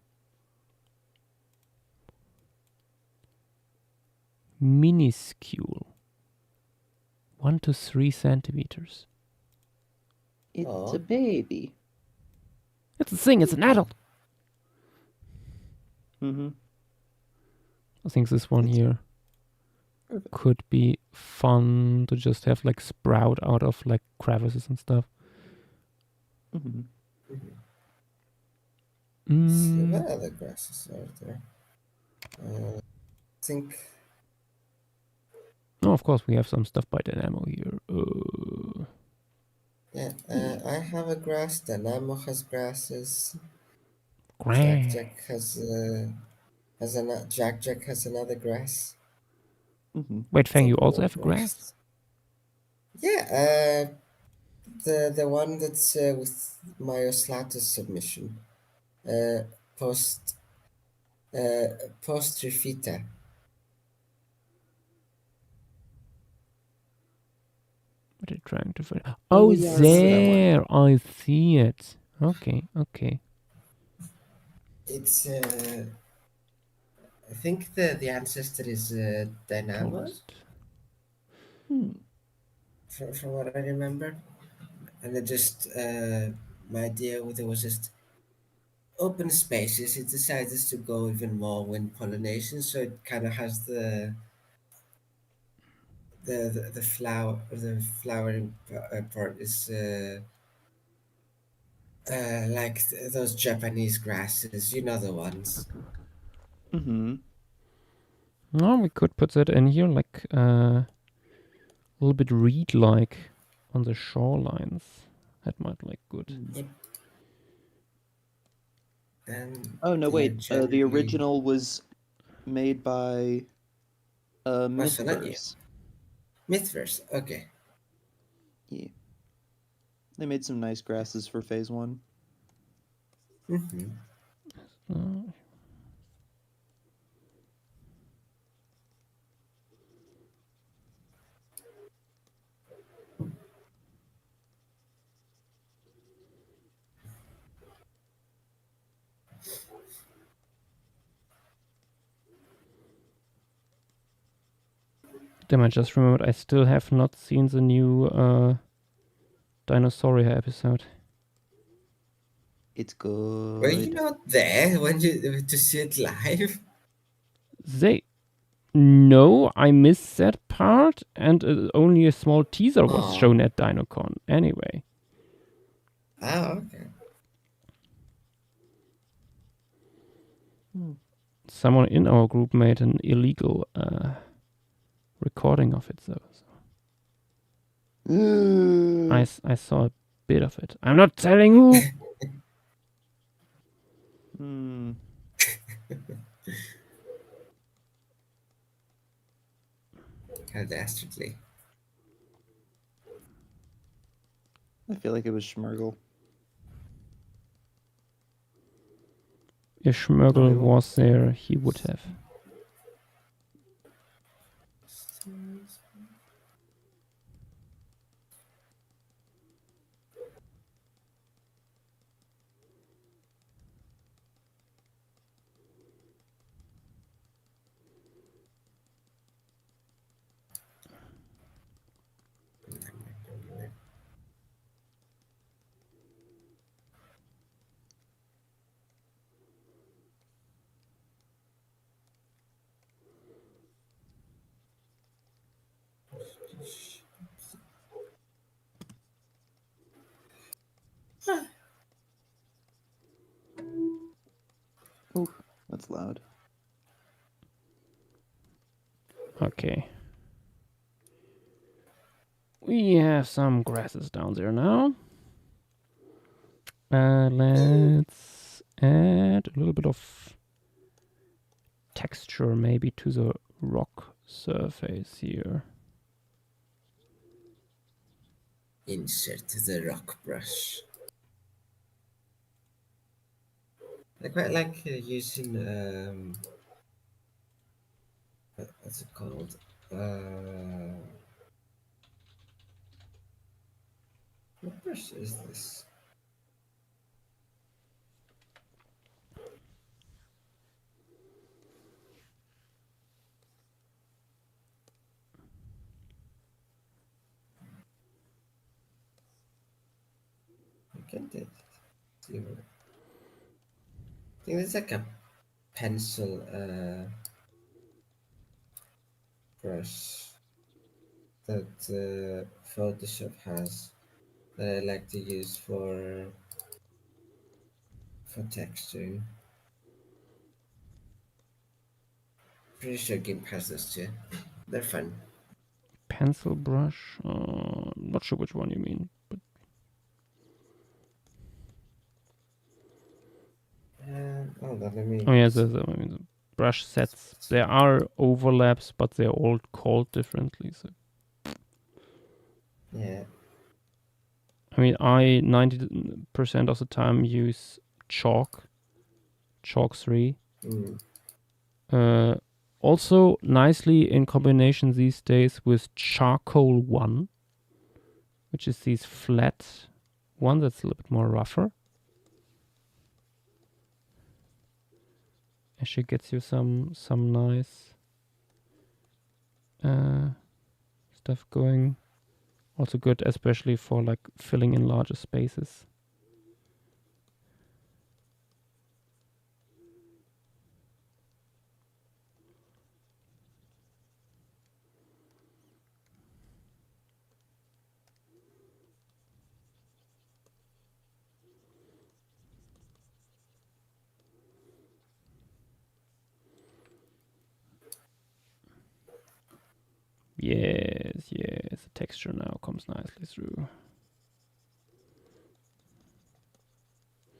Minuscule. 1 to 3 centimeters. It's Aw. a baby. It's a thing, it's an adult. Mm-hmm. I think this one here Perfect. could be fun to just have like sprout out of like crevices and stuff. Mm-hmm. See, Mm. what other grasses are there? I think. Oh, of course, we have some stuff by Dynamo here. Yeah, I have a grass. Dynamo has grasses. Grass. Jack Jack has another grass. Mm-hmm. Wait, Fang, So you also more have a grass? Yeah, the one that's with my Oslatus submission. Post post Rifita. What are you trying to find? Oh, Oh, yeah, I remember that one. there! I see it. Okay, okay. It's I think the ancestor is Dynamo, Forest. Hmm. from what I remember, and it just my idea there was just open spaces. It decided to go even more wind pollination, so it kind of has the flower, the flowering part is like those Japanese grasses, you know the ones. Mm-hmm. No, we could put that in here, like a little bit reed-like on the shorelines. That might look good. Yep. And Oh no, they're wait. The generally original was made by Barcelona. Mythverse. Mythverse. Okay. Yeah. They made some nice grasses for phase 1. Mm-hmm. Damn, I just remembered I still have not seen the new Dinosauria episode. It's Were you good. not there when you to see it live? No, I missed that part, and only a small teaser was Oh. shown at DinoCon. Anyway. Oh, okay. Someone in our group made an illegal recording of it, though. So. I saw a bit of it. I'm not telling who. Hmm. How dastardly. I feel like it was Schmergel. If Schmergel Schmergel. was there, he would have. Ooh, that's loud. Okay. We have some grasses down there now. Let's add a little bit of texture maybe to the rock surface here. Insert the rock brush. I quite like using what's it called? What brush is this? I can't see. I think it's like a pencil brush that Photoshop has that I like to use for texturing. Pretty sure GIMP has this too. They're fun. Pencil brush? Not sure which one you mean. But Hold on, let me. oh yeah, the brush sets. There are overlaps, but they're all called differently. So Yeah. I mean, I 90% of the time use Chalk 3. Mm. Also nicely in combination these days with Charcoal 1, which is these flat one that's a little bit more rougher. Actually gets you some nice stuff going. Also good, especially for like filling in larger spaces. Yes, the texture now comes nicely through.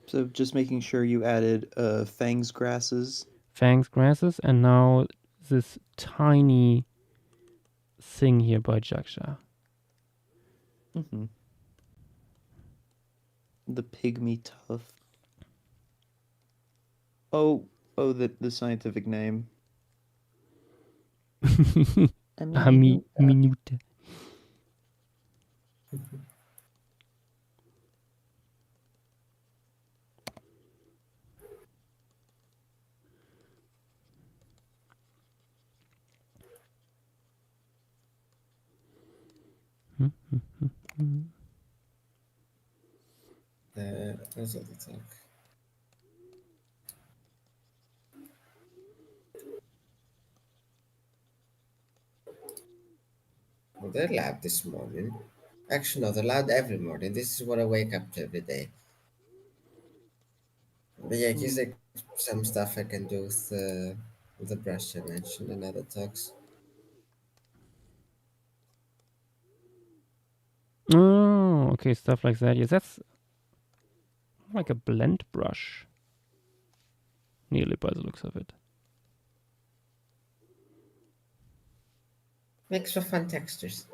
So just making sure you added Fangs grasses. Fangs grasses, and now this tiny thing here by Joschua. Mm-hmm. The pygmy tuft. Oh, the scientific name. Minute. Those are the talk. Well, they're loud this morning. Actually, no, they're loud every morning. This is what I wake up to every day. But yeah, here's like some stuff I can do with the brush I mentioned in other talks. Oh, okay, stuff like that. Yeah, that's like a blend brush. Nearly by the looks of it. Makes for fun textures.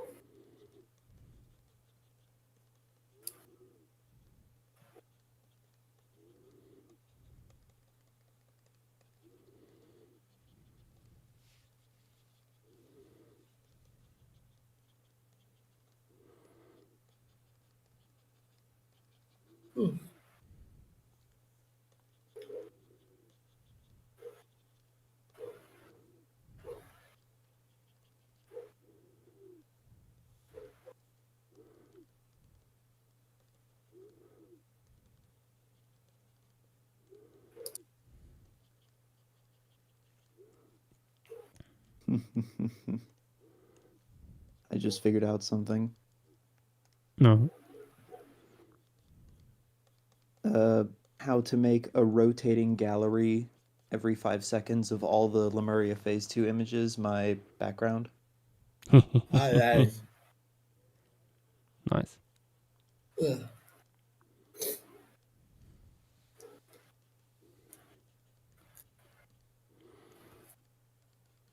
I just figured out something. No. How to make a rotating gallery every 5 seconds of all the Lemuria Phase 2 images my background. Alright. Nice. Ugh.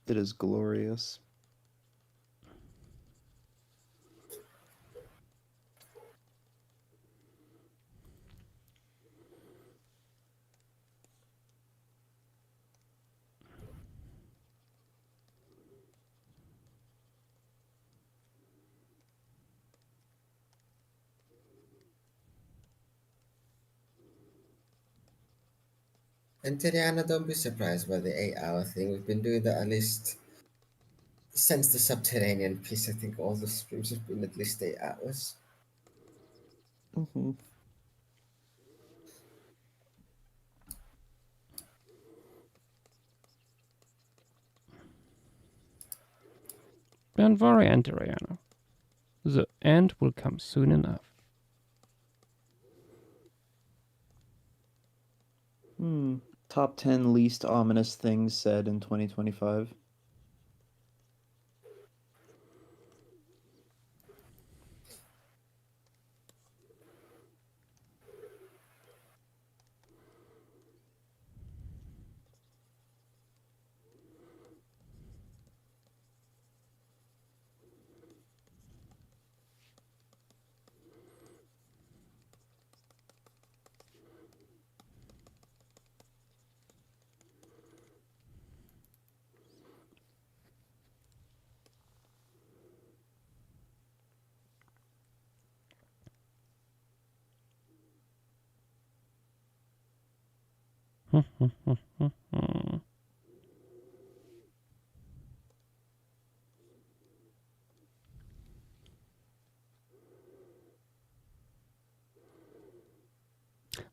It is glorious. And Tatiana, don't be surprised by the 8-hour thing. We've been doing that at least since the subterranean piece. I think all the streams have been at least 8 hours. Mm-hmm. Don't worry, Antariana. The end will come soon enough. Top 10 least ominous things said in 2025.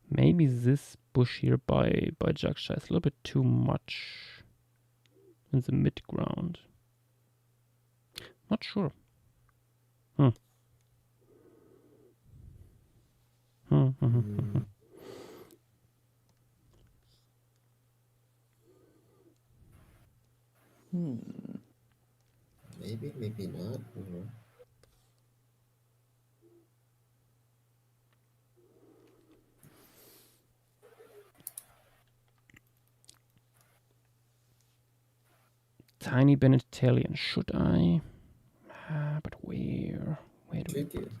Maybe this bush here by Joschua is a little bit too much in the mid ground. Not sure. Maybe, maybe not. Tiny Bennett Italian, should I? But where? Where do we Should put you? this?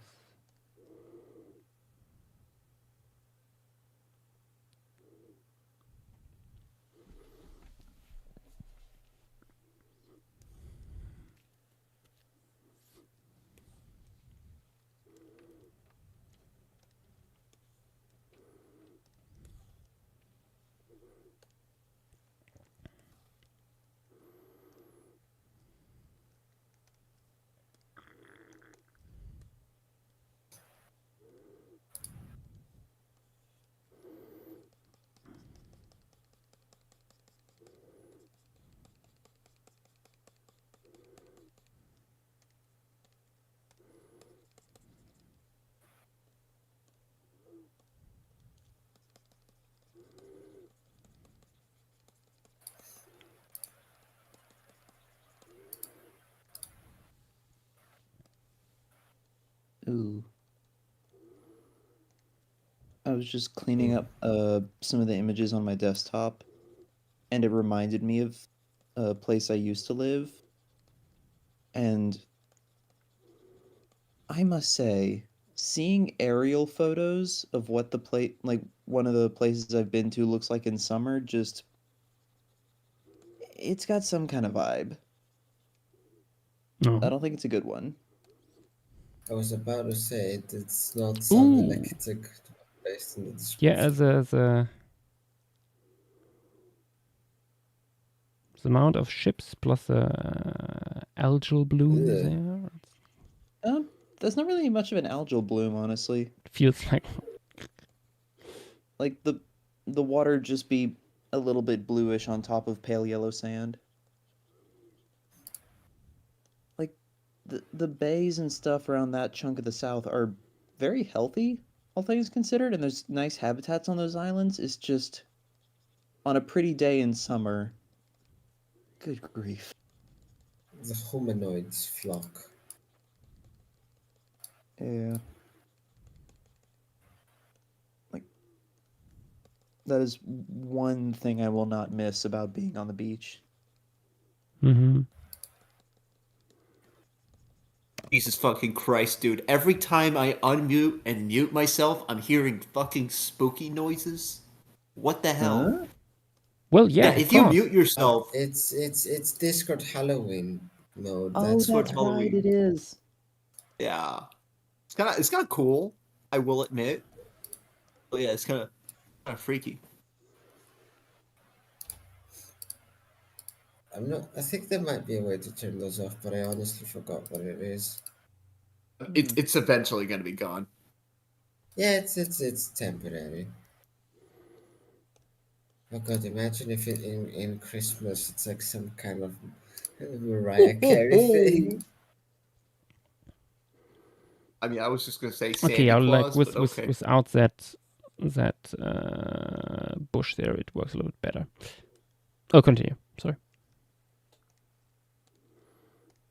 Ooh. I was just cleaning up some of the images on my desktop, and it reminded me of a place I used to live. And I must say, seeing aerial photos of what the like one of the places I've been to looks like in summer, just it's got some kind of vibe. No. I don't think it's a good one. I was about to say it's not sounding like it's a good Based on the Yeah, description. the amount of ships plus algal bloom Ugh. there. There's not really much of an algal bloom, honestly. Feels like Like the water just be a little bit bluish on top of pale yellow sand. Like the bays and stuff around that chunk of the south are very healthy, all things considered, and there's nice habitats on those islands. It's just on a pretty day in summer. Good grief. The humanoids flock. Yeah. Like that is one thing I will not miss about being on the beach. Mm-hmm. Jesus fucking Christ, dude. Every time I unmute and mute myself, I'm hearing fucking spooky noises. What the hell? Huh? Well, yeah, of if you course. mute yourself, It's Discord Halloween mode. Oh, That's Discord that's why. right, Halloween. it is. Yeah, it's kind of cool. I will admit. But yeah, it's kind of freaky. I think there might be a way to turn those off, but I honestly forgot what it is. It's eventually gonna be gone. Yeah, it's temporary. Oh god, imagine if in Christmas it's like some kind of Mariah Carey thing. I mean, I was just gonna say Santa Okay, I'll like Claus, but okay. without that bush there, it works a little bit better. Oh, continue. Sorry.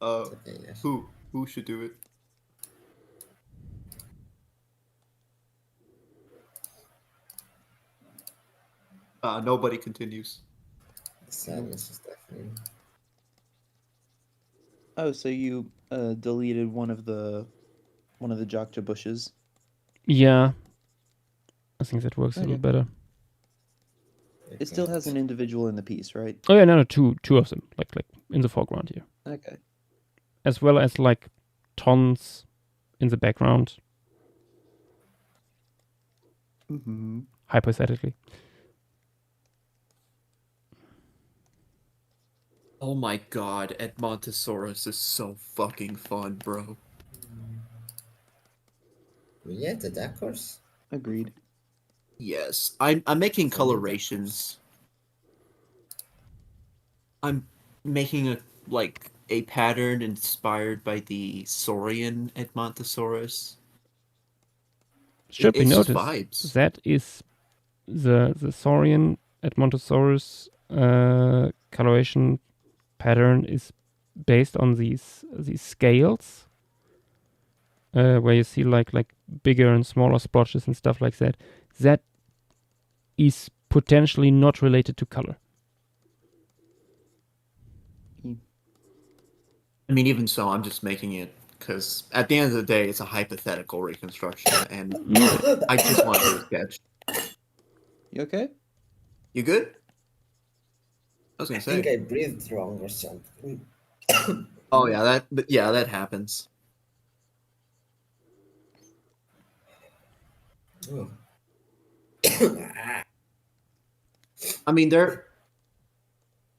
Okay, yes. Who should do it? Nobody continues. The sadness is deafening. Oh, so you deleted one of the Jokta bushes. Yeah, I think that works a Okay. little better. It still has an individual in the piece, right? Oh yeah, no, two of them, like in the foreground here, Okay. as well as like tons in the background, Mm-hmm. hypothetically. Oh my god, Edmontosaurus is so fucking fun, bro. Yeah, the dark horse. Agreed. Yes, I'm making Funny colorations. I'm making a pattern inspired by the Saurian Edmontosaurus. Should be It's just noticed vibes. that is the Saurian Edmontosaurus coloration pattern is based on these scales, where you see like bigger and smaller splotches and stuff like that. That is potentially not related to color. I mean, even so, I'm just making it because at the end of the day, it's a hypothetical reconstruction, and I just want to do a sketch. You okay? You good? I was I gonna think say. I breathed wrong or something. Oh yeah, that happens. Oh. I mean,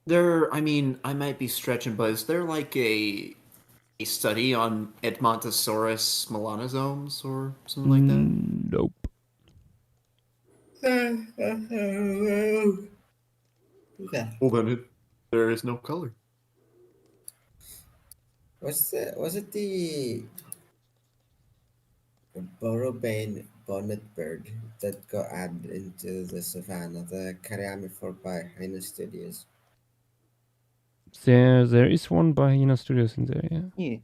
I mean, I might be stretching, but is there like a study on Edmontosaurus melanosomes or something like that? Nope. Yeah. Well, then there is no color. Was it the Borrowbane bonnet bird that got added into the savannah, the Cariamiphor by Hyena Studios? There is one by Hyena Studios in there, yeah. Yeah.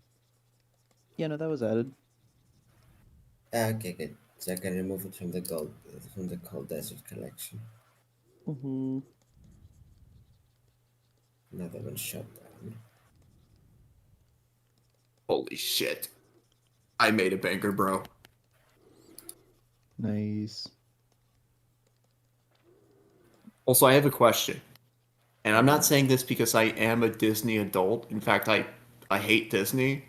Yeah, no, that was added. Okay, good. So I can remove it from the Cold Desert collection. Mm-hmm. Another one shut down. Holy shit! I made a banger, bro. Nice. Also, I have a question. And I'm not saying this because I am a Disney adult. In fact, I hate Disney.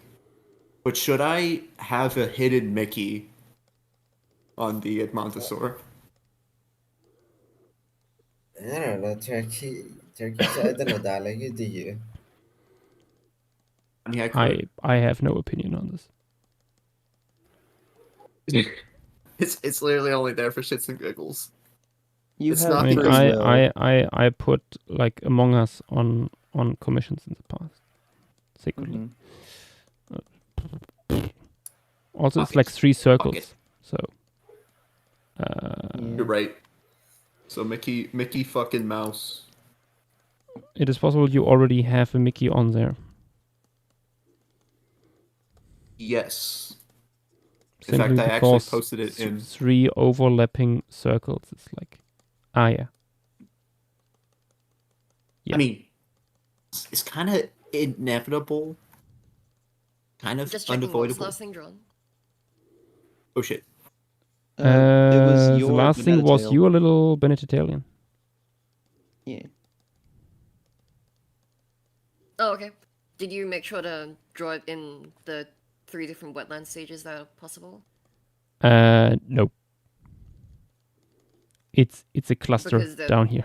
But should I have a hidden Mickey on the Edmontosaur. I don't know, Turkey. I don't know, darling. Do you? Yeah, I could. I have no opinion on this. It's literally only there for shits and giggles. You It's have not I mean, because free will. I put like Among Us on commissions in the past secretly. Mhm. Also, Fuck it's like it. 3 Fuck circles. it. So. Yeah. You're right. So Mickey fucking Mouse. It is possible you already have a Mickey on there. Yes. In Simply fact, I actually because posted it in. 3 overlapping circles. It's like, yeah. Yeah. I mean, it's kind of inevitable, kind of Just checking, what was the unavoidable. last thing drawn? Oh shit! It was The your last thing was Beneditail. your little Benedictalian. Yeah. Oh, okay. Did you make sure to draw it in the 3 different wetland stages that are possible? No. It's a cluster Because the- down here.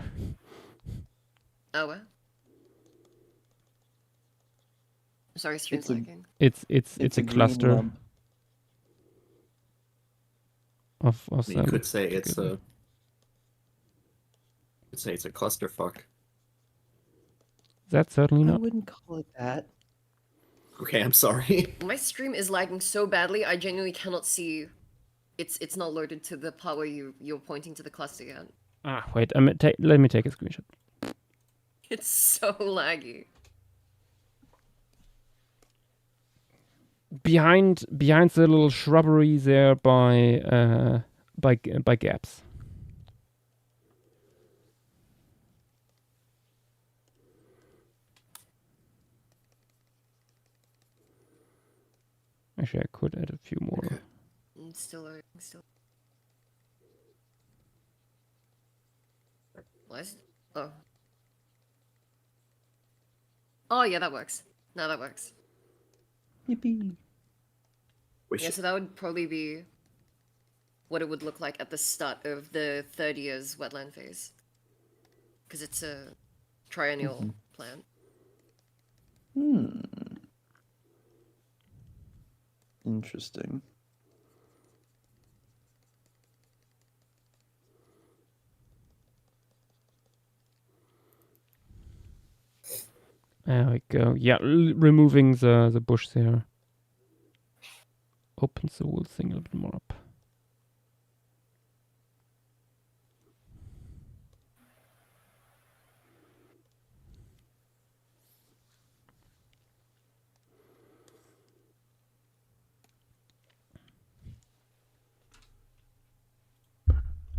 Oh, what? Sorry, stream's It's a- lagging. It's a green cluster lump. of You them. could say it's together. a. Could say it's a clusterfuck. That's certainly I not. wouldn't call it that. Okay, I'm sorry. My stream is lagging so badly, I genuinely cannot see. It's not loaded to the part where you're pointing to the cluster yet. Wait. Let me take a screenshot. It's so laggy. Behind the little shrubbery there by gaps. Actually, I could add a few more. Okay. It's still loading, still. What is it? Oh. Oh, yeah, that works. No, that works. Yippee. Wish Yeah, so that would probably be what it would look like at the start of the 3rd year's wetland phase. Because it's a triennial plan. Interesting. There we go. Yeah, removing the bush there opens the whole thing a little bit more up.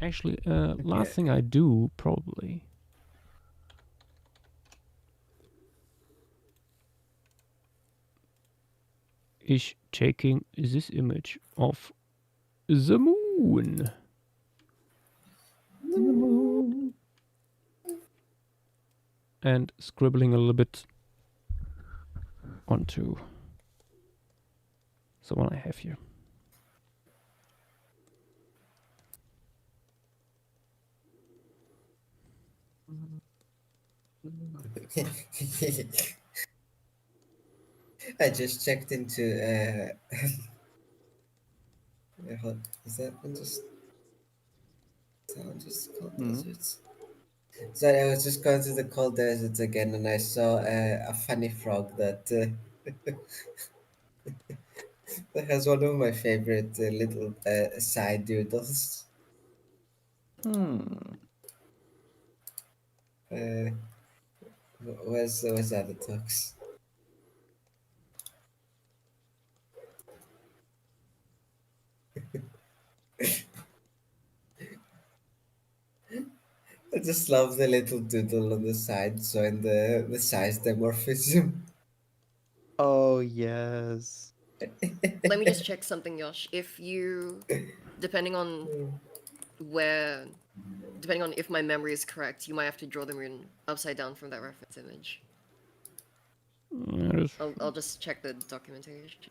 Actually, last thing I do probably is taking this image of the moon. And scribbling a little bit onto the one I have here. I just checked into. Is that one just? Sound just cold deserts. Sorry, I was just going to the cold deserts again, and I saw a funny frog that that has one of my favorite little side doodles. Where's the other talks? I just love the little doodle on the side showing the size dimorphism. Oh yes. Let me just check something, Yosh. If you, depending on if my memory is correct, you might have to draw the moon upside down from that reference image. I'll just check the documentation.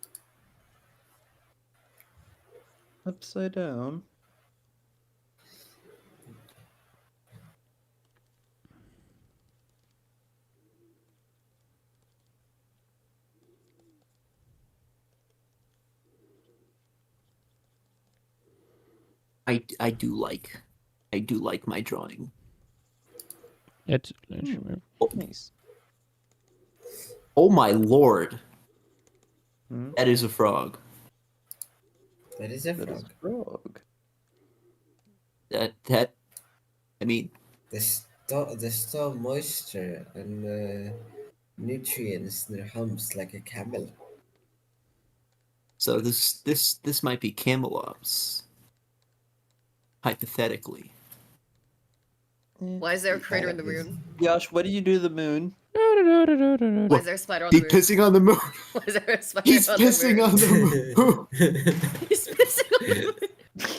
Upside down. I do like my drawing. Nice. Oh my lord. Hmm? That is a frog. That is a That is frog. frog. That I mean, The store moisture and nutrients in their humps like a camel. so this might be Camelops. Hypothetically. Why is there a crater in the moon? Josh, what do you do to the moon? Why is there a spider on the He's moon? pissing on the moon. Why is there a spider He's on pissing the moon? on the moon. He's pissing on the moon.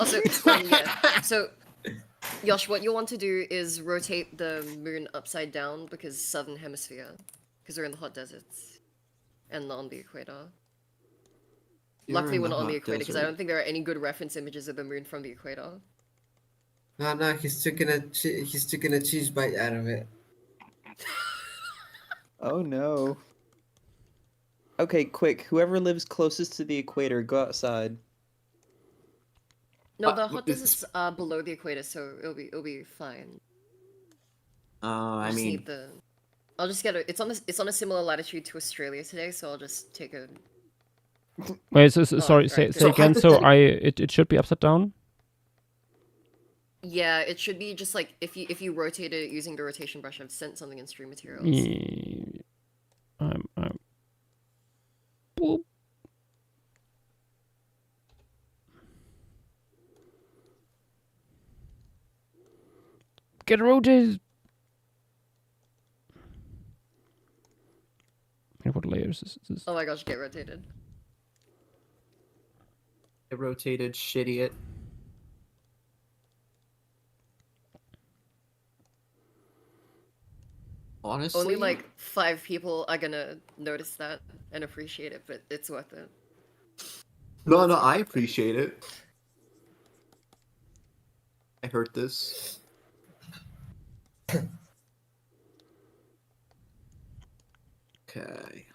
Also, yeah. So, Josh, what you'll want to do is rotate the moon upside down because southern hemisphere, because we're in the hot deserts, and not on the equator. Luckily, we're not on the equator because I don't think there are any good reference images of the moon from the equator. No, he's taking a cheese bite out of it. Oh no. Okay, quick. Whoever lives closest to the equator, go outside. No, the hot deserts are below the equator, so it'll be fine. I Just mean, need the. I'll just get it's on a similar latitude to Australia today, so I'll just take a. Wait, sorry, right, say so again. So it should be upside down. Yeah, it should be just like if you rotate it using the rotation brush. I've sent something in stream materials. I'm boop. Get rotated. What layers is this? Oh my gosh, get rotated. it rotated, shit it. Honestly, Only like 5 people are gonna notice that and appreciate it, but it's worth it. no, I appreciate it. I heard this. Okay.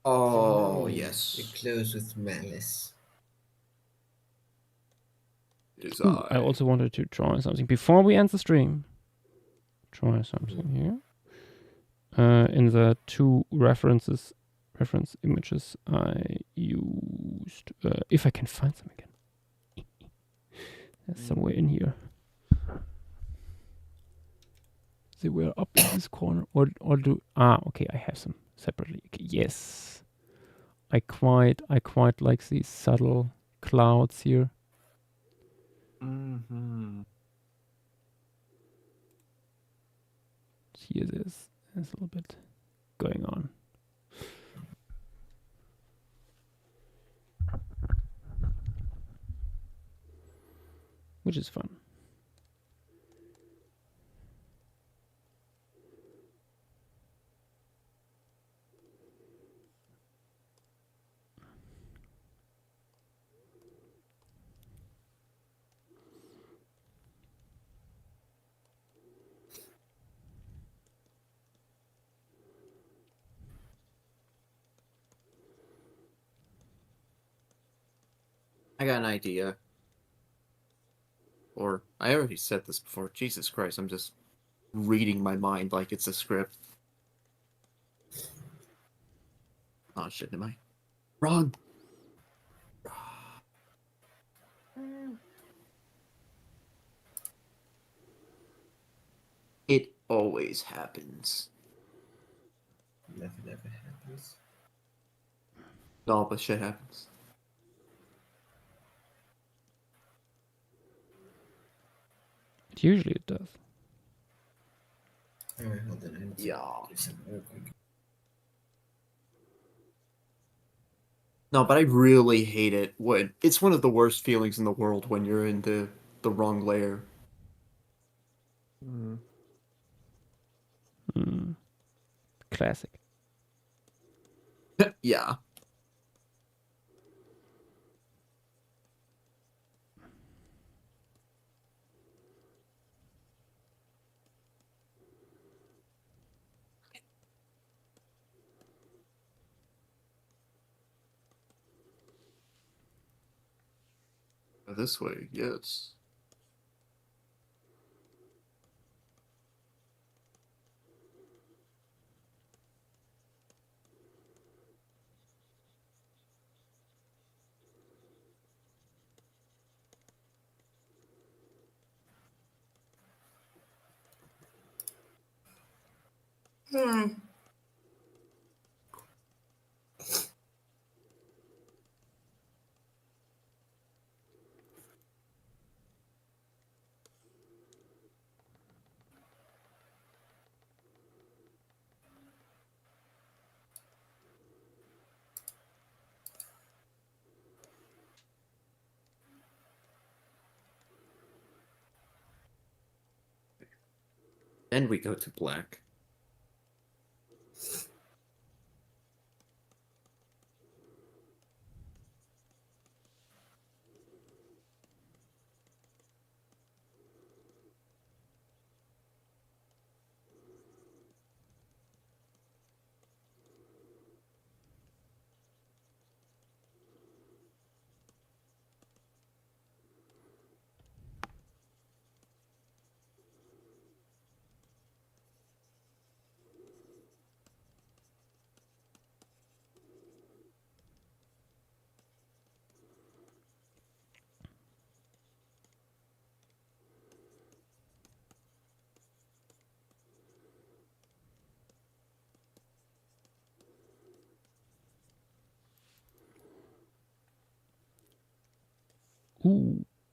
Oh, yes. It closed with malice. It is Ooh, I also wanted to try something before we end the stream. Try something here. In the 2 reference images I used, if I can find them again. There's somewhere in here. They were up in this corner, or do okay, I have them separately. Okay, yes, I quite like these subtle clouds here. Mm-hmm. Here there's a little bit going on. Which is fun. I got an idea. Or, I already said this before. Jesus Christ, I'm just reading my mind like it's a script. Oh shit, am I? Wrong! It always happens. Nothing ever happens. No, but shit happens. Usually it does. Alright, hold on. I need to Yeah. do something real quick. No, but I really hate it when it's one of the worst feelings in the world when you're in the wrong layer. Classic. Yeah. This way, yes. Then we go to black.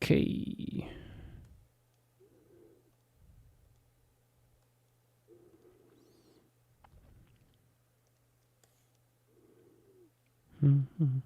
Okay. Mhm.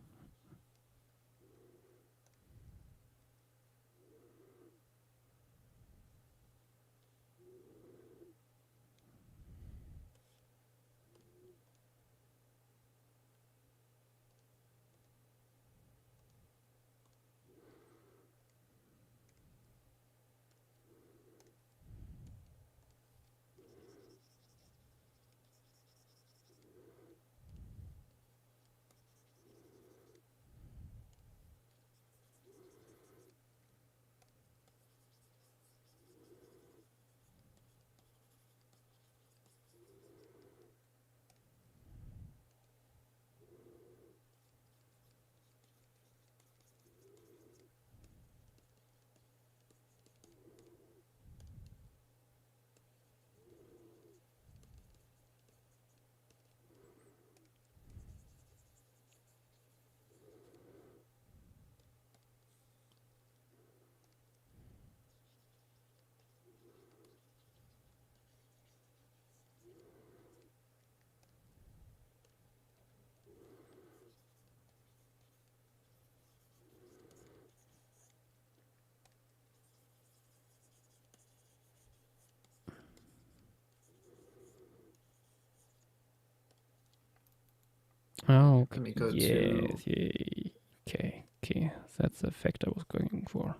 Oh, Let me okay. go to- Yes, yay. Okay, okay. That's the effect I was going for.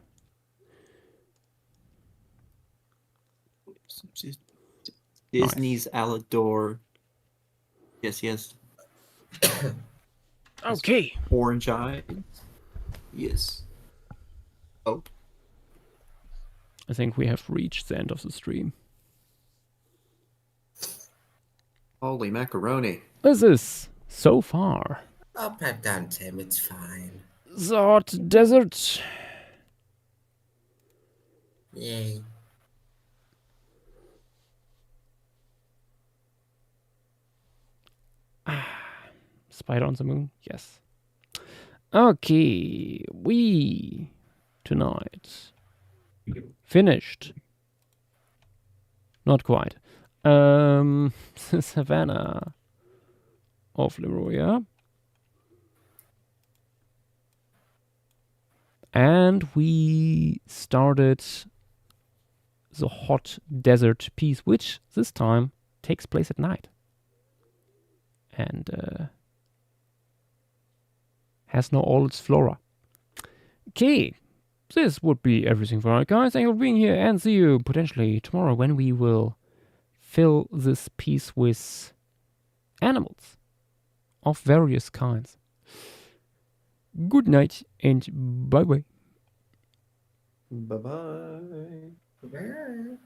Disney's Alador. Yes, yes. Okay. Orange eye. Yes. Oh. I think we have reached the end of the stream. Holy macaroni. This is, so far, I'll pipe down, Tim. It's fine. the hot desert. Yay. Spider on the moon? Yes. Okay, we tonight finished. Not quite. Savannah of Lemuria. And we started the hot desert piece, which this time takes place at night. And has now all its flora. Okay, this would be everything for our guys. Thank you for being here, and see you potentially tomorrow when we will fill this piece with animals of various kinds. Good night and bye bye. Bye bye. Bye.